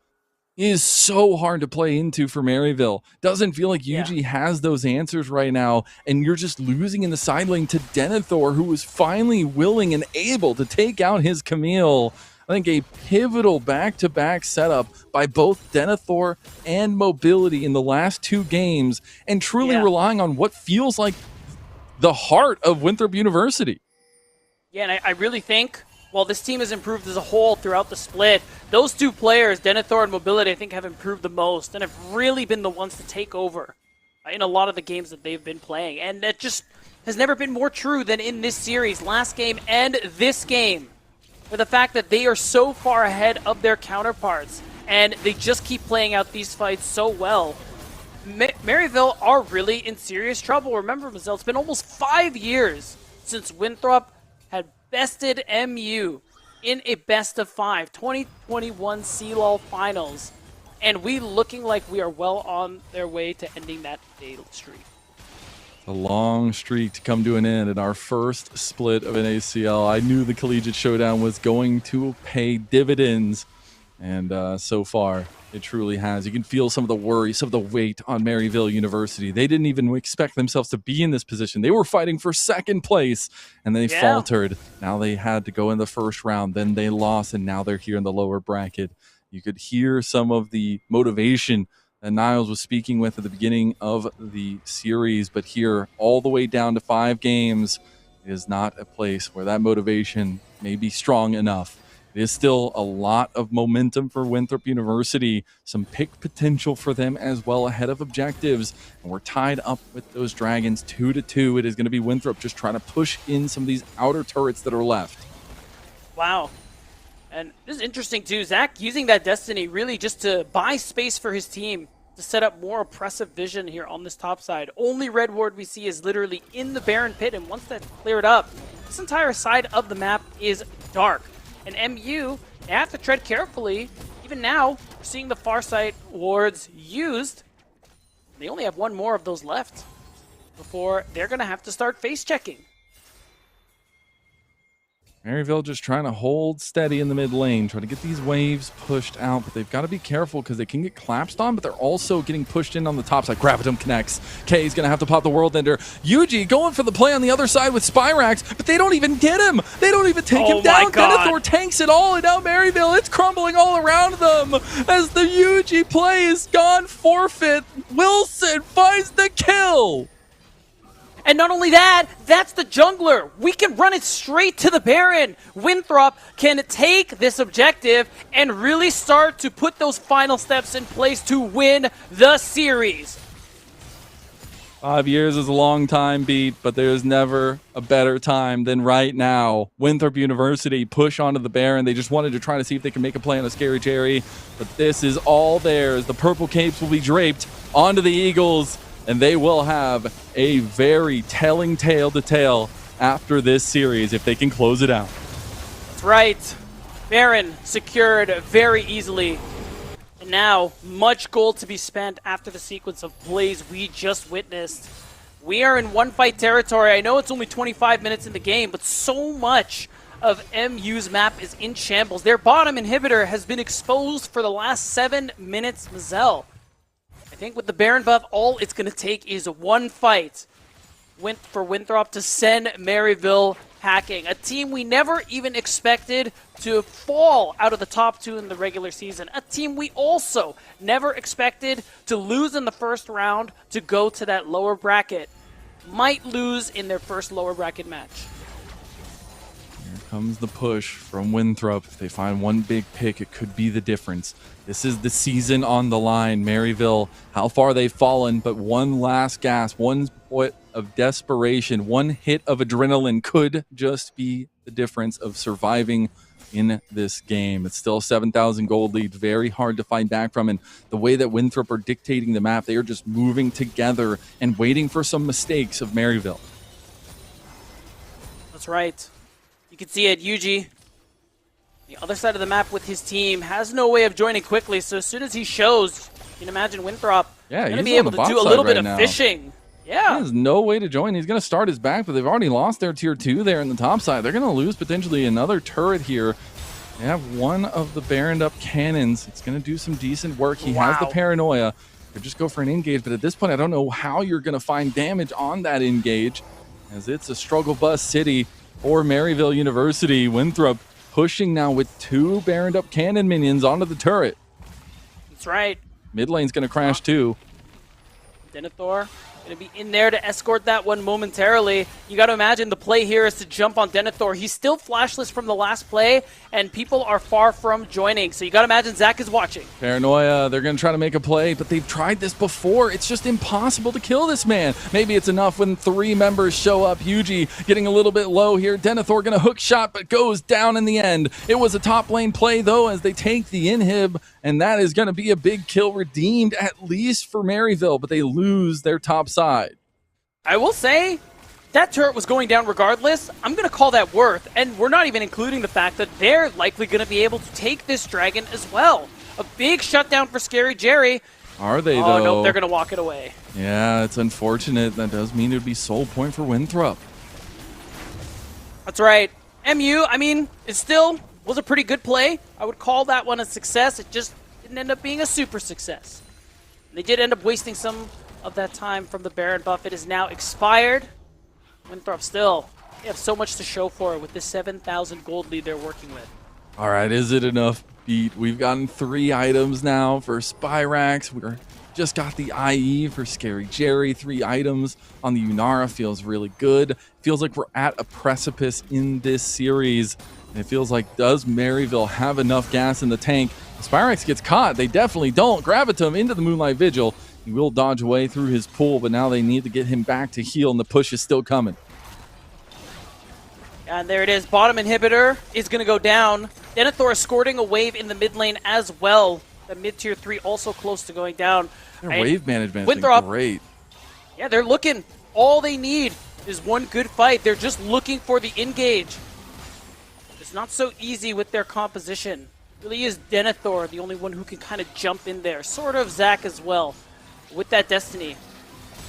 is so hard to play into for Maryville. Doesn't feel like UG has those answers right now, and you're just losing in the side lane to Denethor, who was finally willing and able to take out his Camille. I think a pivotal back-to-back setup by both Denethor and Mobility in the last 2 games, and truly relying on what feels like the heart of Winthrop University. Yeah, and I really think, while this team has improved as a whole throughout the split, those 2 players, Denethor and Mobility, I think have improved the most and have really been the ones to take over in a lot of the games that they've been playing. And that just has never been more true than in this series, last game and this game, for the fact that they are so far ahead of their counterparts, and they just keep playing out these fights so well. Maryville are really in serious trouble. Remember, Mazel, it's been almost 5 years since Winthrop had bested MU in a best-of-5, 2021 CLOL Finals, and we looking like we are well on their way to ending that fatal streak. A long streak to come to an end in our first split of an ACL. I knew the Collegiate Showdown was going to pay dividends, and so far it truly has. You can feel some of the worry, some of the weight on Maryville University. They didn't even expect themselves to be in this position. They were fighting for second place, and they faltered. Now they had to go in the first round, then they lost, and now they're here in the lower bracket. You could hear some of the motivation that Niles was speaking with at the beginning of the series, but here, all the way down to 5 games, is not a place where that motivation may be strong enough. It is still a lot of momentum for Winthrop University, some pick potential for them as well ahead of objectives, and we're tied up with those Dragons 2-2. It is going to be Winthrop just trying to push in some of these outer turrets that are left. Wow. And this is interesting too, Zach using that Destiny really just to buy space for his team, to set up more oppressive vision here on this top side. Only red ward we see is literally in the Baron Pit, and once that's cleared up, this entire side of the map is dark. And MU, they have to tread carefully. Even now, we're seeing the Farsight wards used. They only have 1 more of those left before they're going to have to start face checking. Maryville just trying to hold steady in the mid lane, trying to get these waves pushed out, but they've got to be careful because they can get collapsed on, but they're also getting pushed in on the top side. Gravitum connects. K's going to have to pop the World Ender. Yuji going for the play on the other side with Spyrax, but they don't even get him. They don't even take him down. Denethor tanks it all, and now Maryville, it's crumbling all around them as the Yuji play is gone forfeit. Wilson finds the kill. And not only that, that's the jungler. We can run it straight to the Baron. Winthrop can take this objective and really start to put those final steps in place to win the series. 5 years is a long time, Beat, but there's never a better time than right now. Winthrop University push onto the Baron. They just wanted to try to see if they can make a play on a Scary Jerry, but this is all theirs. The purple capes will be draped onto the Eagles, and they will have a very telling tale to tell after this series if they can close it out. That's right. Baron secured very easily. And now, much gold to be spent after the sequence of plays we just witnessed. We are in one-fight territory. I know it's only 25 minutes in the game, but so much of MU's map is in shambles. Their bottom inhibitor has been exposed for the last 7 minutes. Mazel, I think with the Baron buff, all it's going to take is one fight for Winthrop to send Maryville packing. A team we never even expected to fall out of the top 2 in the regular season. A team we also never expected to lose in the first round to go to that lower bracket. Might lose in their first lower bracket match. Here comes the push from Winthrop. If they find one big pick, it could be the difference. This is the season on the line. Maryville, how far they've fallen, but one last gasp, one point of desperation, one hit of adrenaline could just be the difference of surviving in this game. It's still a 7,000 gold lead, very hard to find back from, and the way that Winthrop are dictating the map, they are just moving together and waiting for some mistakes of Maryville. That's right. You can see it, Yuji. The other side of the map with his team has no way of joining quickly, so as soon as he shows, you can imagine Winthrop going to be able to do a little bit of fishing. Yeah. There's no way to join. He's going to start his back, but they've already lost their tier 2 there in the top side. They're going to lose potentially another turret here. They have one of the Baroned up cannons. It's going to do some decent work. He has the paranoia. Could just go for an engage, but at this point, I don't know how you're going to find damage on that engage, as it's a struggle bus city for Maryville University. Winthrop pushing now with 2 Baroned up cannon minions onto the turret. That's right. Mid lane's going to crash too. Denethor going to be in there to escort that one momentarily. You got to imagine the play here is to jump on Denethor. He's still flashless from the last play, and people are far from joining. So you got to imagine Zach is watching. Paranoia, they're going to try to make a play, but they've tried this before. It's just impossible to kill this man. Maybe it's enough when 3 members show up. Yuji getting a little bit low here. Denethor going to hook shot, but goes down in the end. It was a top lane play, though, as they take the inhib, and that is going to be a big kill redeemed, at least for Maryville, but they lose their top side. I will say, that turret was going down regardless. I'm going to call that worth, and we're not even including the fact that they're likely going to be able to take this dragon as well. A big shutdown for Scary Jerry. Are they, though? Oh, nope, they're going to walk it away. Yeah, it's unfortunate. That does mean it would be soul point for Winthrop. That's right. MU, I mean, it still was a pretty good play. I would call that one a success. It just didn't end up being a super success. They did end up wasting some of that time from the Baron buff. It is now expired. Winthrop still, they have so much to show for it with this 7,000 gold lead they're working with. All right, is it enough, Beat? We've gotten 3 items now for Spyrax. We're just got the IE for Scary Jerry. 3 items on the Unara feels really good. Feels like we're at a precipice in this series. And it feels like, does Maryville have enough gas in the tank? Spyrax gets caught. They definitely don't. Gravitum into the Moonlight Vigil. He will dodge away through his pool, but now they need to get him back to heal, and the push is still coming. And there it is. Bottom inhibitor is going to go down. Denethor escorting a wave in the mid lane as well. The mid tier 3 also close to going down. Their wave management has been great. Yeah, they're looking. All they need is one good fight. They're just looking for the engage. It's not so easy with their composition. Really is Denethor the only one who can kind of jump in there. Sort of Zach as well with that Destiny.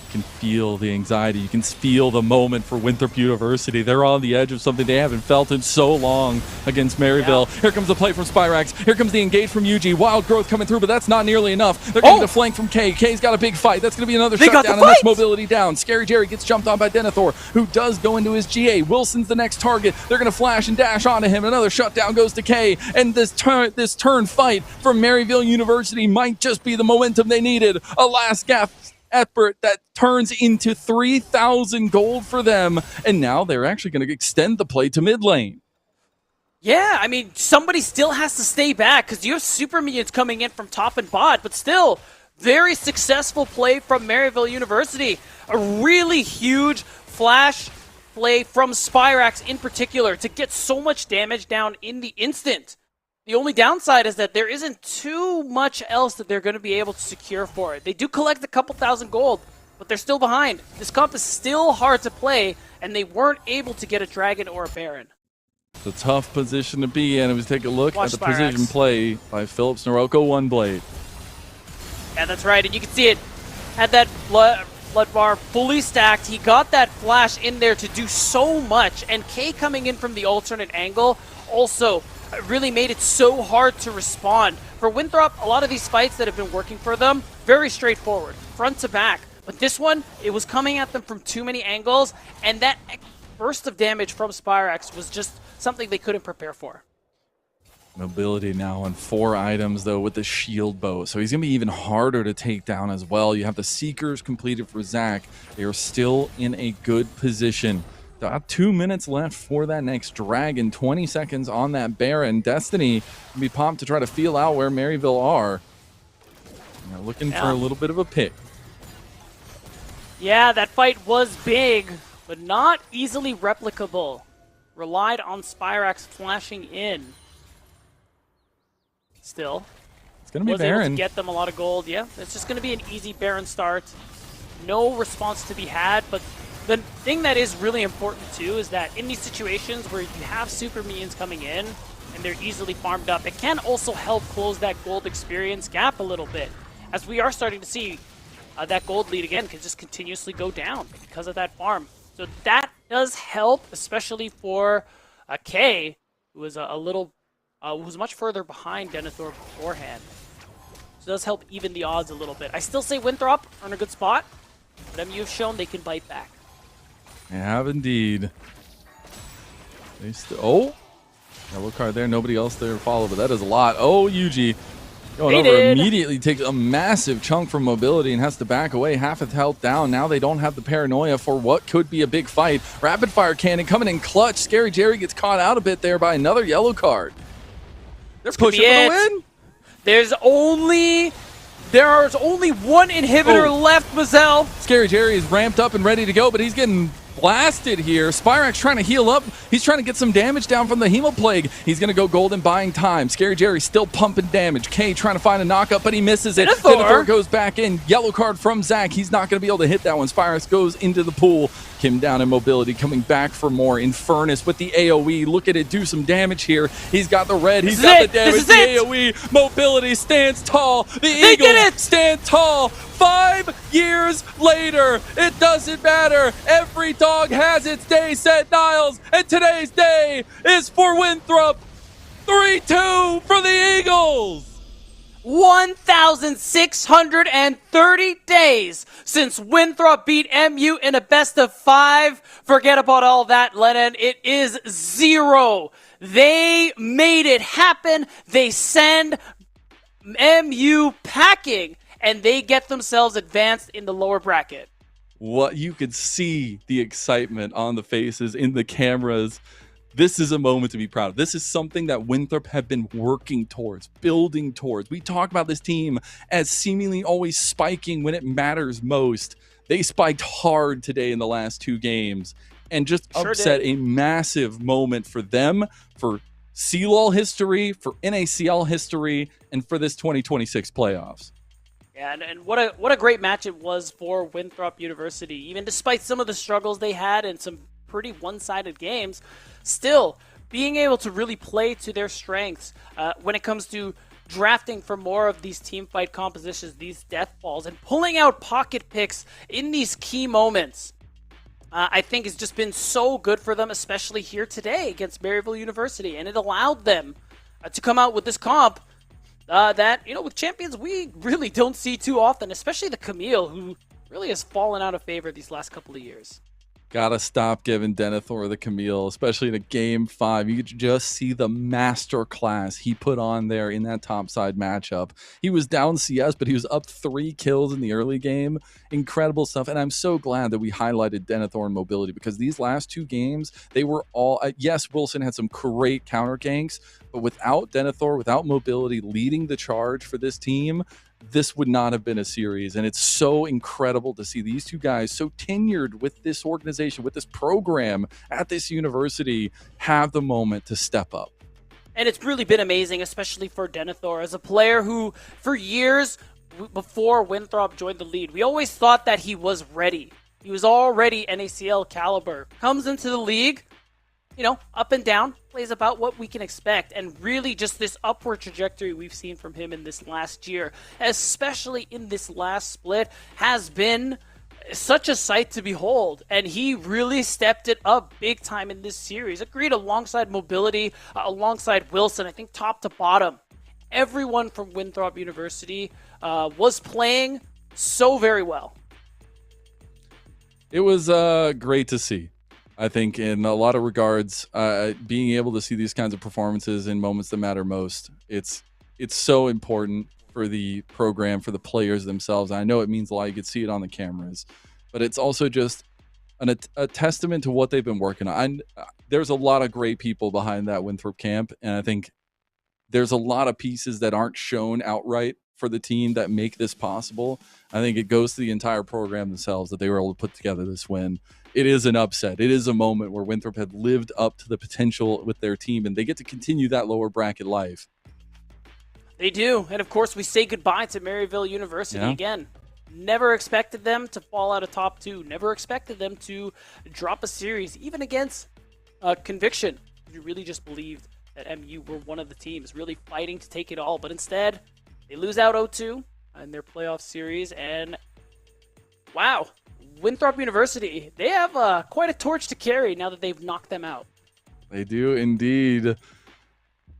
You can feel the anxiety. You can feel the moment for Winthrop University. They're on the edge of something they haven't felt in so long against Maryville. Yeah. Here comes the play from Spyrax. Here comes the engage from Yuji. Wild growth coming through, but that's not nearly enough. They're getting the flank from K. K's got a big fight. That's going to be another shutdown, and that's mobility down. Scary Jerry gets jumped on by Denethor, who does go into his GA. Wilson's the next target. They're going to flash and dash onto him. Another shutdown goes to K, and this turn fight from Maryville University might just be the momentum they needed. A last gap effort that turns into 3,000 gold for them, and now they're actually going to extend the play to mid lane. Yeah, I mean, somebody still has to stay back because you have super minions coming in from top and bot, but still, very successful play from Maryville University. A really huge flash play from Spyrax in particular to get so much damage down in the instant. The only downside is that there isn't too much else that they're going to be able to secure for it. They do collect a couple thousand gold, but they're still behind. This comp is still hard to play, and they weren't able to get a dragon or a baron. It's a tough position to be in. Let's take a look at the Spyrax. precision play by Phillips Norelco OneBlade. Yeah, that's right, and you can see it. Had that blood bar fully stacked. He got that flash in there to do so much, and K coming in from the alternate angle also really made it so hard to respond. For Winthrop, a lot of these fights that have been working for them, very straightforward, front to back. But this one, it was coming at them from too many angles, and that burst of damage from Spyrax was just something they couldn't prepare for. Mobility now on 4 items, though, with the shield bow. So he's going to be even harder to take down as well. You have the Seekers completed for Zach. They are still in a good position. About 2 minutes left for that next dragon. 20 seconds on that Baron. Destiny can be pumped to try to feel out where Maryville are. They're looking for a little bit of a pick. Yeah, that fight was big, but not easily replicable. Relied on Spyrax flashing in. Still, it's going to be was Baron. able to get them a lot of gold. Yeah, it's just going to be an easy Baron start. No response to be had, but the thing that is really important too is that in these situations where you have super minions coming in and they're easily farmed up, it can also help close that gold experience gap a little bit, as we are starting to see that gold lead again can just continuously go down because of that farm. So that does help, especially for Kay, who was who's much further behind Denethor beforehand. So it does help even the odds a little bit. I still say Winthrop are in a good spot, but MU have shown they can bite back. They have indeed. Oh, yellow card there. Nobody else there to follow, but that is a lot. Oh, Yuji going over immediately, takes a massive chunk from mobility and has to back away. Half his health down. Now they don't have the paranoia for what could be a big fight. Rapid fire cannon coming in clutch. Scary Jerry gets caught out a bit there by another yellow card. They're pushing for the win. There's only one inhibitor left, Mazel. Scary Jerry is ramped up and ready to go, but he's getting blasted here. Spyrax trying to heal up. He's trying to get some damage down from the Hemoplague. He's going to go golden, buying time. Scary Jerry still pumping damage. K trying to find a knockup, but he misses it. Denethor goes back in. Yellow card from Zach. He's not going to be able to hit that one. Spyrax goes into the pool. Kim down in mobility, coming back for more. Infernus with the AoE. Look at it do some damage here. He's got the red. He's got the damage. The AoE. Mobility stands tall. The Eagles stand tall. 5 years later, it doesn't matter. Every dog has its day, said Niles, and today's day is for Winthrop. 3-2 for the Eagles. 1,630 days since Winthrop beat MU in a best-of-5. Forget about all that, Lennon. It is 0. They made it happen. They send MU packing, and they get themselves advanced in the lower bracket. What you could see the excitement on the faces, in the cameras. This is a moment to be proud of. This is something that Winthrop have been working towards, building towards. We talk about this team as seemingly always spiking when it matters most. They spiked hard today in the last 2 games and just upset a massive moment for them, for CLOL history, for NACL history, and for this 2026 playoffs. Yeah, and what a great match it was for Winthrop University. Even despite some of the struggles they had and some pretty one-sided games, still being able to really play to their strengths when it comes to drafting for more of these team fight compositions, these death balls, and pulling out pocket picks in these key moments. I think has just been so good for them, especially here today against Maryville University, and it allowed them to come out with this comp that, with champions we really don't see too often, especially the Camille, who really has fallen out of favor these last couple of years. Gotta stop giving Denethor the Camille, especially in a game 5. You could just see the master class he put on there in that topside matchup. He was down CS, but he was up 3 kills in the early game. Incredible stuff. And I'm so glad that we highlighted Denethor and mobility, because these last 2 games, they were all, yes, Wilson had some great counter ganks, but without Denethor, without mobility leading the charge for this team, this would not have been a series. And it's so incredible to see these 2 guys so tenured with this organization, with this program at this university, have the moment to step up. And it's really been amazing, especially for Denethor, as a player who, for years before Winthrop joined the league, we always thought that he was ready. He was already NACL caliber. Comes into the league, up and down, plays about what we can expect, and really just this upward trajectory we've seen from him in this last year, especially in this last split, has been such a sight to behold, and he really stepped it up big time in this series. Agreed, alongside mobility, alongside Wilson, I think top to bottom, everyone from Winthrop University was playing so very well. It was great to see. I think in a lot of regards, being able to see these kinds of performances in moments that matter most, it's so important for the program, for the players themselves. I know it means a lot. You can see it on the cameras, but it's also just a testament to what they've been working on. There's a lot of great people behind that Winthrop camp, and I think there's a lot of pieces that aren't shown outright for the team that make this possible. I think it goes to the entire program themselves that they were able to put together this win. It is an upset. It is a moment where Winthrop had lived up to the potential with their team, and they get to continue that lower bracket life. They do. And of course, we say goodbye to Maryville University again. Never expected them to fall out of top 2. Never expected them to drop a series, even against Conviction. You really just believed that MU were one of the teams really fighting to take it all. But instead, they lose out 0-2 in their playoff series. And wow, Winthrop University, they have quite a torch to carry now that they've knocked them out. They do indeed.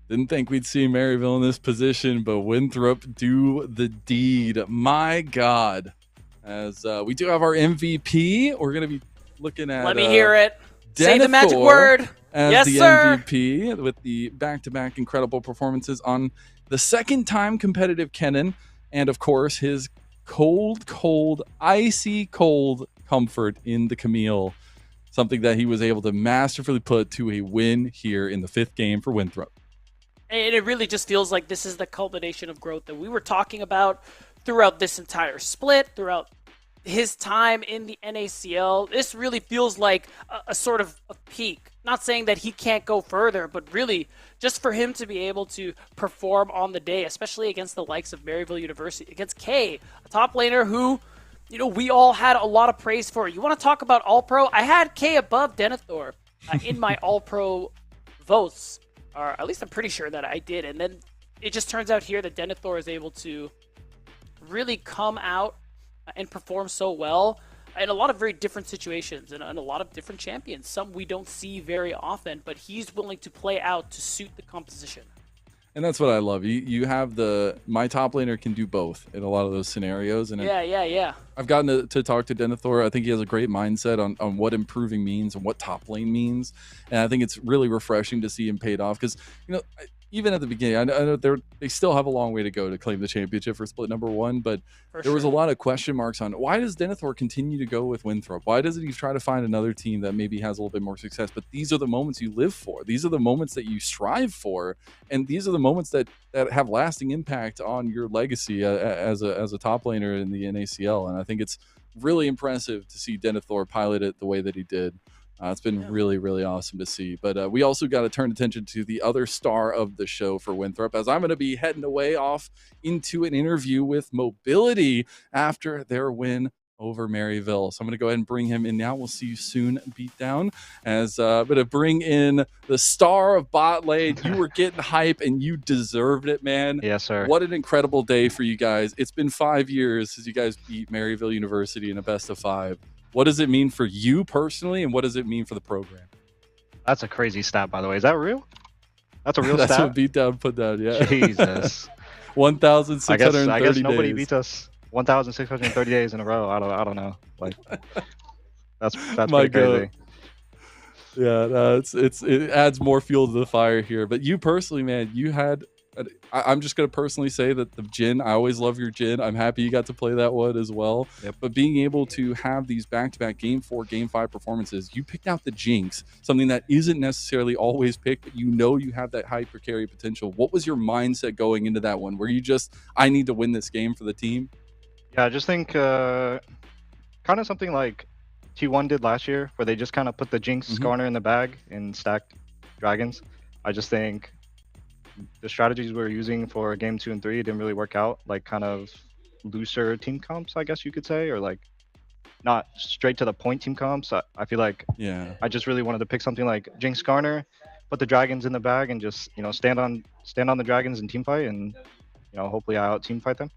Didn't think we'd see Maryville in this position, but Winthrop do the deed. My God. As we do have our MVP, we're going to be looking at... Let me hear it. Say the Denethor magic word. as Yes, the sir. MVP with the back-to-back incredible performances on the second-time competitive Kennen, and of course his cold, icy cold comfort in the Camille. Something that he was able to masterfully put to a win here in the 5th game for Winthrop. And it really just feels like this is the culmination of growth that we were talking about throughout this entire split, throughout his time in the NACL. This really feels like a sort of a peak. Not saying that he can't go further, but really just for him to be able to perform on the day, especially against the likes of Maryville University, against Kay, a top laner who, you know, we all had a lot of praise for. You want to talk about All-Pro? I had Kay above Denethor in my All-Pro votes. Or at least I'm pretty sure that I did. And then it just turns out here that Denethor is able to really come out and perform so well in a lot of very different situations and a lot of different champions. Some we don't see very often, but he's willing to play out to suit the composition. And that's what I love. You have my top laner can do both in a lot of those scenarios. And Yeah. I've gotten to talk to Denethor. I think he has a great mindset on what improving means and what top lane means. And I think it's really refreshing to see him paid off because, you know, even at the beginning, I know they still have a long way to go to claim the championship for split number 1, but there was a lot of question marks on why does Denethor continue to go with Winthrop? Why doesn't he try to find another team that maybe has a little bit more success? But these are the moments you live for. These are the moments that you strive for. And these are the moments that have lasting impact on your legacy as a top laner in the NACL. And I think it's really impressive to see Denethor pilot it the way that he did. It's been really, really awesome to see. But we also got to turn attention to the other star of the show for Winthrop, as I'm going to be heading away off into an interview with Mobility after their win over Maryville. So I'm going to go ahead and bring him in now. We'll see you soon, Beatdown. As I'm going to bring in the star of bot lane. You were getting hype and you deserved it, man. Yes, sir. What an incredible day for you guys. It's been 5 years since you guys beat Maryville University in a best of 5. What does it mean for you personally, and what does it mean for the program? That's a crazy stat, by the way. Is that real? That's a real That's stat? what Beatdown put down, yeah. Jesus. 1,630 I guess days. nobody beats us 1,630 days in a row. I don't know. Like, that's My pretty crazy. Yeah, no, it adds more fuel to the fire here. But you personally, man, you had. I'm just going to personally say that the Jhin, I always love your Jhin. I'm happy you got to play that one as well. Yep. But being able to have these back-to-back Game 4, Game 5 performances, you picked out the Jinx, something that isn't necessarily always picked, but you know you have that hyper carry potential. What was your mindset going into that one? Were you just, I need to win this game for the team? Yeah, I just think kind of something like T1 did last year, where they just kind of put the Jinx Skarner in the bag and stacked dragons. I just think the strategies we were using for game 2 and 3 didn't really work out, like kind of looser team comps, I guess you could say, or like not straight to the point team comps. I feel like I just really wanted to pick something like Jinx Skarner, put the dragons in the bag, and just, you know, stand on the dragons and team fight, and, you know, hopefully I out team fight them.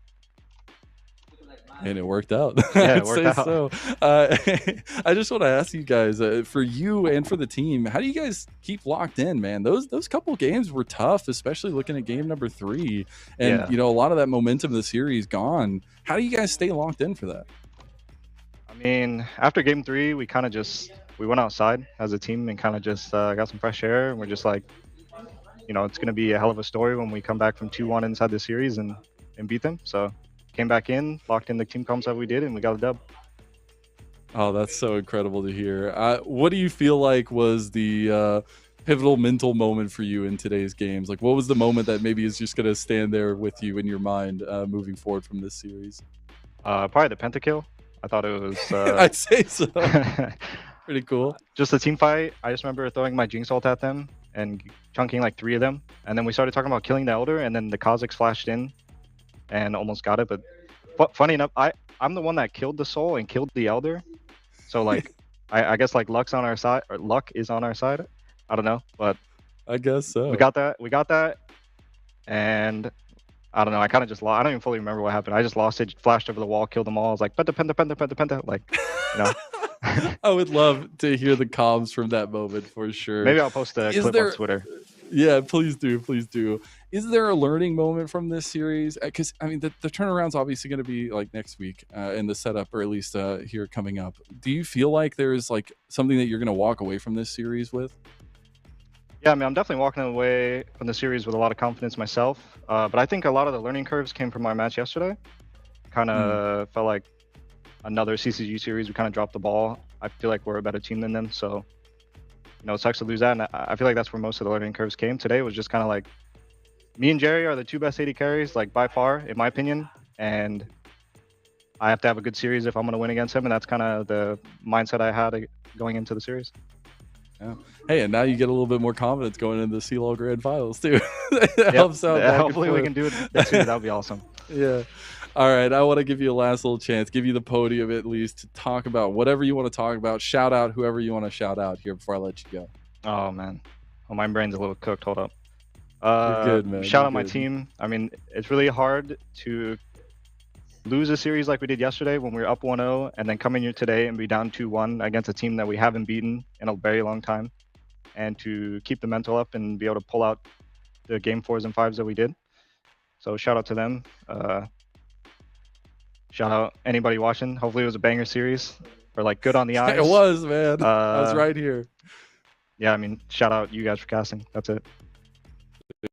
And it worked out. Yeah, it worked out. So. I just want to ask you guys, for you and for the team, how do you guys keep locked in, man? Those couple games were tough, especially looking at game number 3. And, you know, a lot of that momentum of the series gone. How do you guys stay locked in for that? I mean, after game 3, we kind of we went outside as a team and kind of just got some fresh air. And we're just like, you know, it's going to be a hell of a story when we come back from 2-1 inside the series and beat them. So came back in, locked in the team comps that we did, and we got a dub. Oh, that's so incredible to hear. What do you feel like was the pivotal mental moment for you in today's games? Like, what was the moment that maybe is just going to stand there with you in your mind moving forward from this series? Probably the pentakill. I thought it was... I'd say so. Pretty cool. Just the team fight. I just remember throwing my Jinx ult at them and chunking like 3 of them. And then we started talking about killing the Elder, and then the Kazakhs flashed in and almost got it. But funny enough, I I'm the one that killed the soul and killed the elder. So like, I guess like luck's on our side, or luck is on our side. I don't know, but I guess so. we got that. We got that, and I don't know. I kind of just lost. I don't even fully remember what happened. I just lost it, flashed over the wall, killed them all. I was like, penta, penta, penta, penta, penta. Like, you know. I would love to hear the comms from that moment for sure. Maybe I'll post a clip on Twitter. Yeah, please do. Please do. Is there a learning moment from this series? Because, I mean, the turnaround's obviously going to be like next week in the setup, or at least here coming up. Do you feel like there's like something that you're going to walk away from this series with? Yeah, I mean, I'm definitely walking away from the series with a lot of confidence myself. But I think a lot of the learning curves came from our match yesterday. Kind of felt like another CCG series. We kind of dropped the ball. I feel like we're a better team than them. So, you know, it sucks to lose that. And I feel like that's where most of the learning curves came. Today was just kind of like, me and Jerry are the two best AD carries, like by far, in my opinion. And I have to have a good series if I'm going to win against him. And that's kind of the mindset I had going into the series. Yeah. Hey, and now you get a little bit more confidence going into the CLOL Grand Finals too. That helps out. Hopefully we can do it this year. That would be awesome. Yeah. All right. I want to give you a last little chance, give you the podium at least to talk about whatever you want to talk about. Shout out whoever you want to shout out here before I let you go. Oh, man. Oh, my brain's a little cooked. Hold up. You're good, man. Shout out my team. I mean, it's really hard to lose a series like we did yesterday when we were up 1-0 and then come in here today and be down 2-1 against a team that we haven't beaten in a very long time, and to keep the mental up and be able to pull out the game 4s and 5s that we did. So shout out to them. Shout out anybody watching. Hopefully it was a banger series, or like good on the eyes. It was, man. I was right here. Yeah, I mean, shout out you guys for casting. That's it.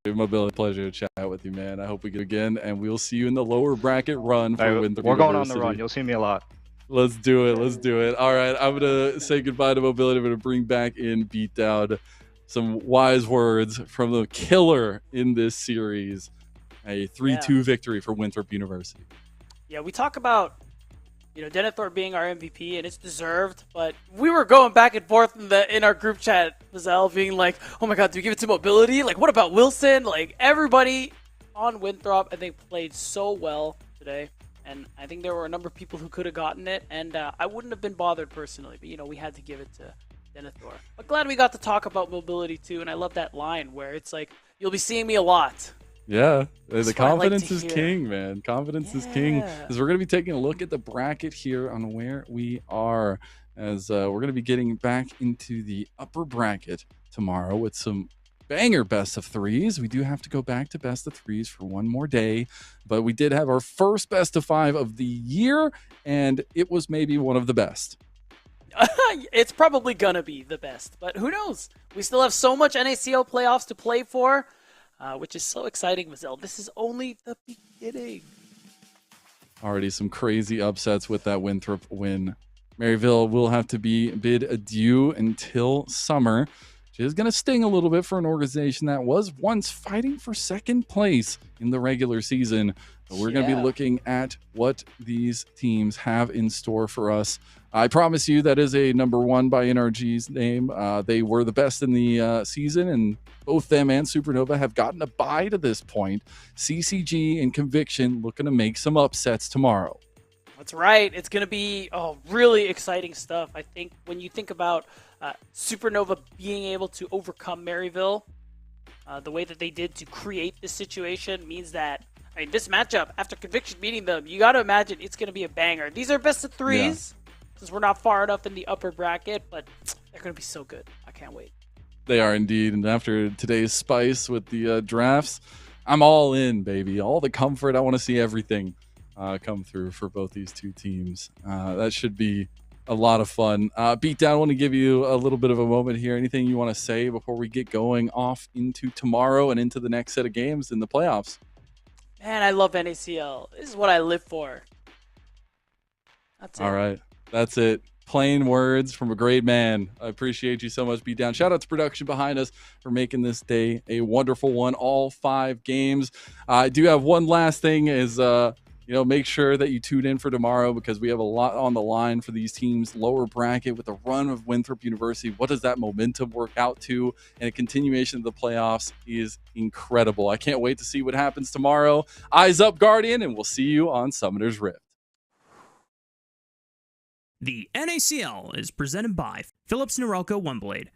Mobility, pleasure to chat with you, man. I hope we get again, and we'll see you in the lower bracket run for Winthrop We're going on University. the run. You'll see me a lot. Let's do it. Let's do it. All right. I'm going to say goodbye to Mobility. I'm going to bring back in Beatdown. Some wise words from the killer in this series. A 3-2 victory for Winthrop University. Yeah, we talk about, you know, Denethor being our MVP, and it's deserved, but we were going back and forth in our group chat, Mazel, being like, oh my god, do we give it to Mobility? Like, what about Wilson? Like, everybody on Winthrop, I think, played so well today, and I think there were a number of people who could have gotten it, and I wouldn't have been bothered personally, but, you know, we had to give it to Denethor. But glad we got to talk about Mobility, too, and I love that line where it's like, you'll be seeing me a lot. Yeah, the confidence like is king, man. Confidence is king. As we're going to be taking a look at the bracket here on where we are, as we're going to be getting back into the upper bracket tomorrow with some banger best of threes. We do have to go back to best of threes for one more day, but we did have our first best of 5 of the year, and it was maybe one of the best. It's probably going to be the best, but who knows? We still have so much NACL playoffs to play for. Which is so exciting, Mazel. This is only the beginning. Already some crazy upsets with that Winthrop win. Maryville will have to bid adieu until summer, which is going to sting a little bit for an organization that was once fighting for second place in the regular season. But we're going to be looking at what these teams have in store for us. I promise you that is a number 1 by NRG's name. They were the best in the season, and both them and Supernova have gotten a bye to this point. CCG and Conviction looking to make some upsets tomorrow. That's right. It's going to be really exciting stuff. I think when you think about Supernova being able to overcome Maryville, the way that they did to create this situation means that, I mean, this matchup, after Conviction beating them, you got to imagine it's going to be a banger. These are best of 3s. Since we're not far enough in the upper bracket, but they're going to be so good. I can't wait. They are indeed. And after today's spice with the drafts, I'm all in, baby. All the comfort. I want to see everything come through for both these two teams. That should be a lot of fun. Beatdown, I want to give you a little bit of a moment here. Anything you want to say before we get going off into tomorrow and into the next set of games in the playoffs? Man, I love NACL. This is what I live for. That's it. All right. That's it. Plain words from a great man. I appreciate you so much, Beatdown. Shout out to production behind us for making this day a wonderful one. All 5 games. I do have one last thing is, make sure that you tune in for tomorrow because we have a lot on the line for these teams. Lower bracket with the run of Winthrop University. What does that momentum work out to? And a continuation of the playoffs is incredible. I can't wait to see what happens tomorrow. Eyes up, Guardian, and we'll see you on Summoner's Rift. The NACL is presented by Philips Norelco OneBlade.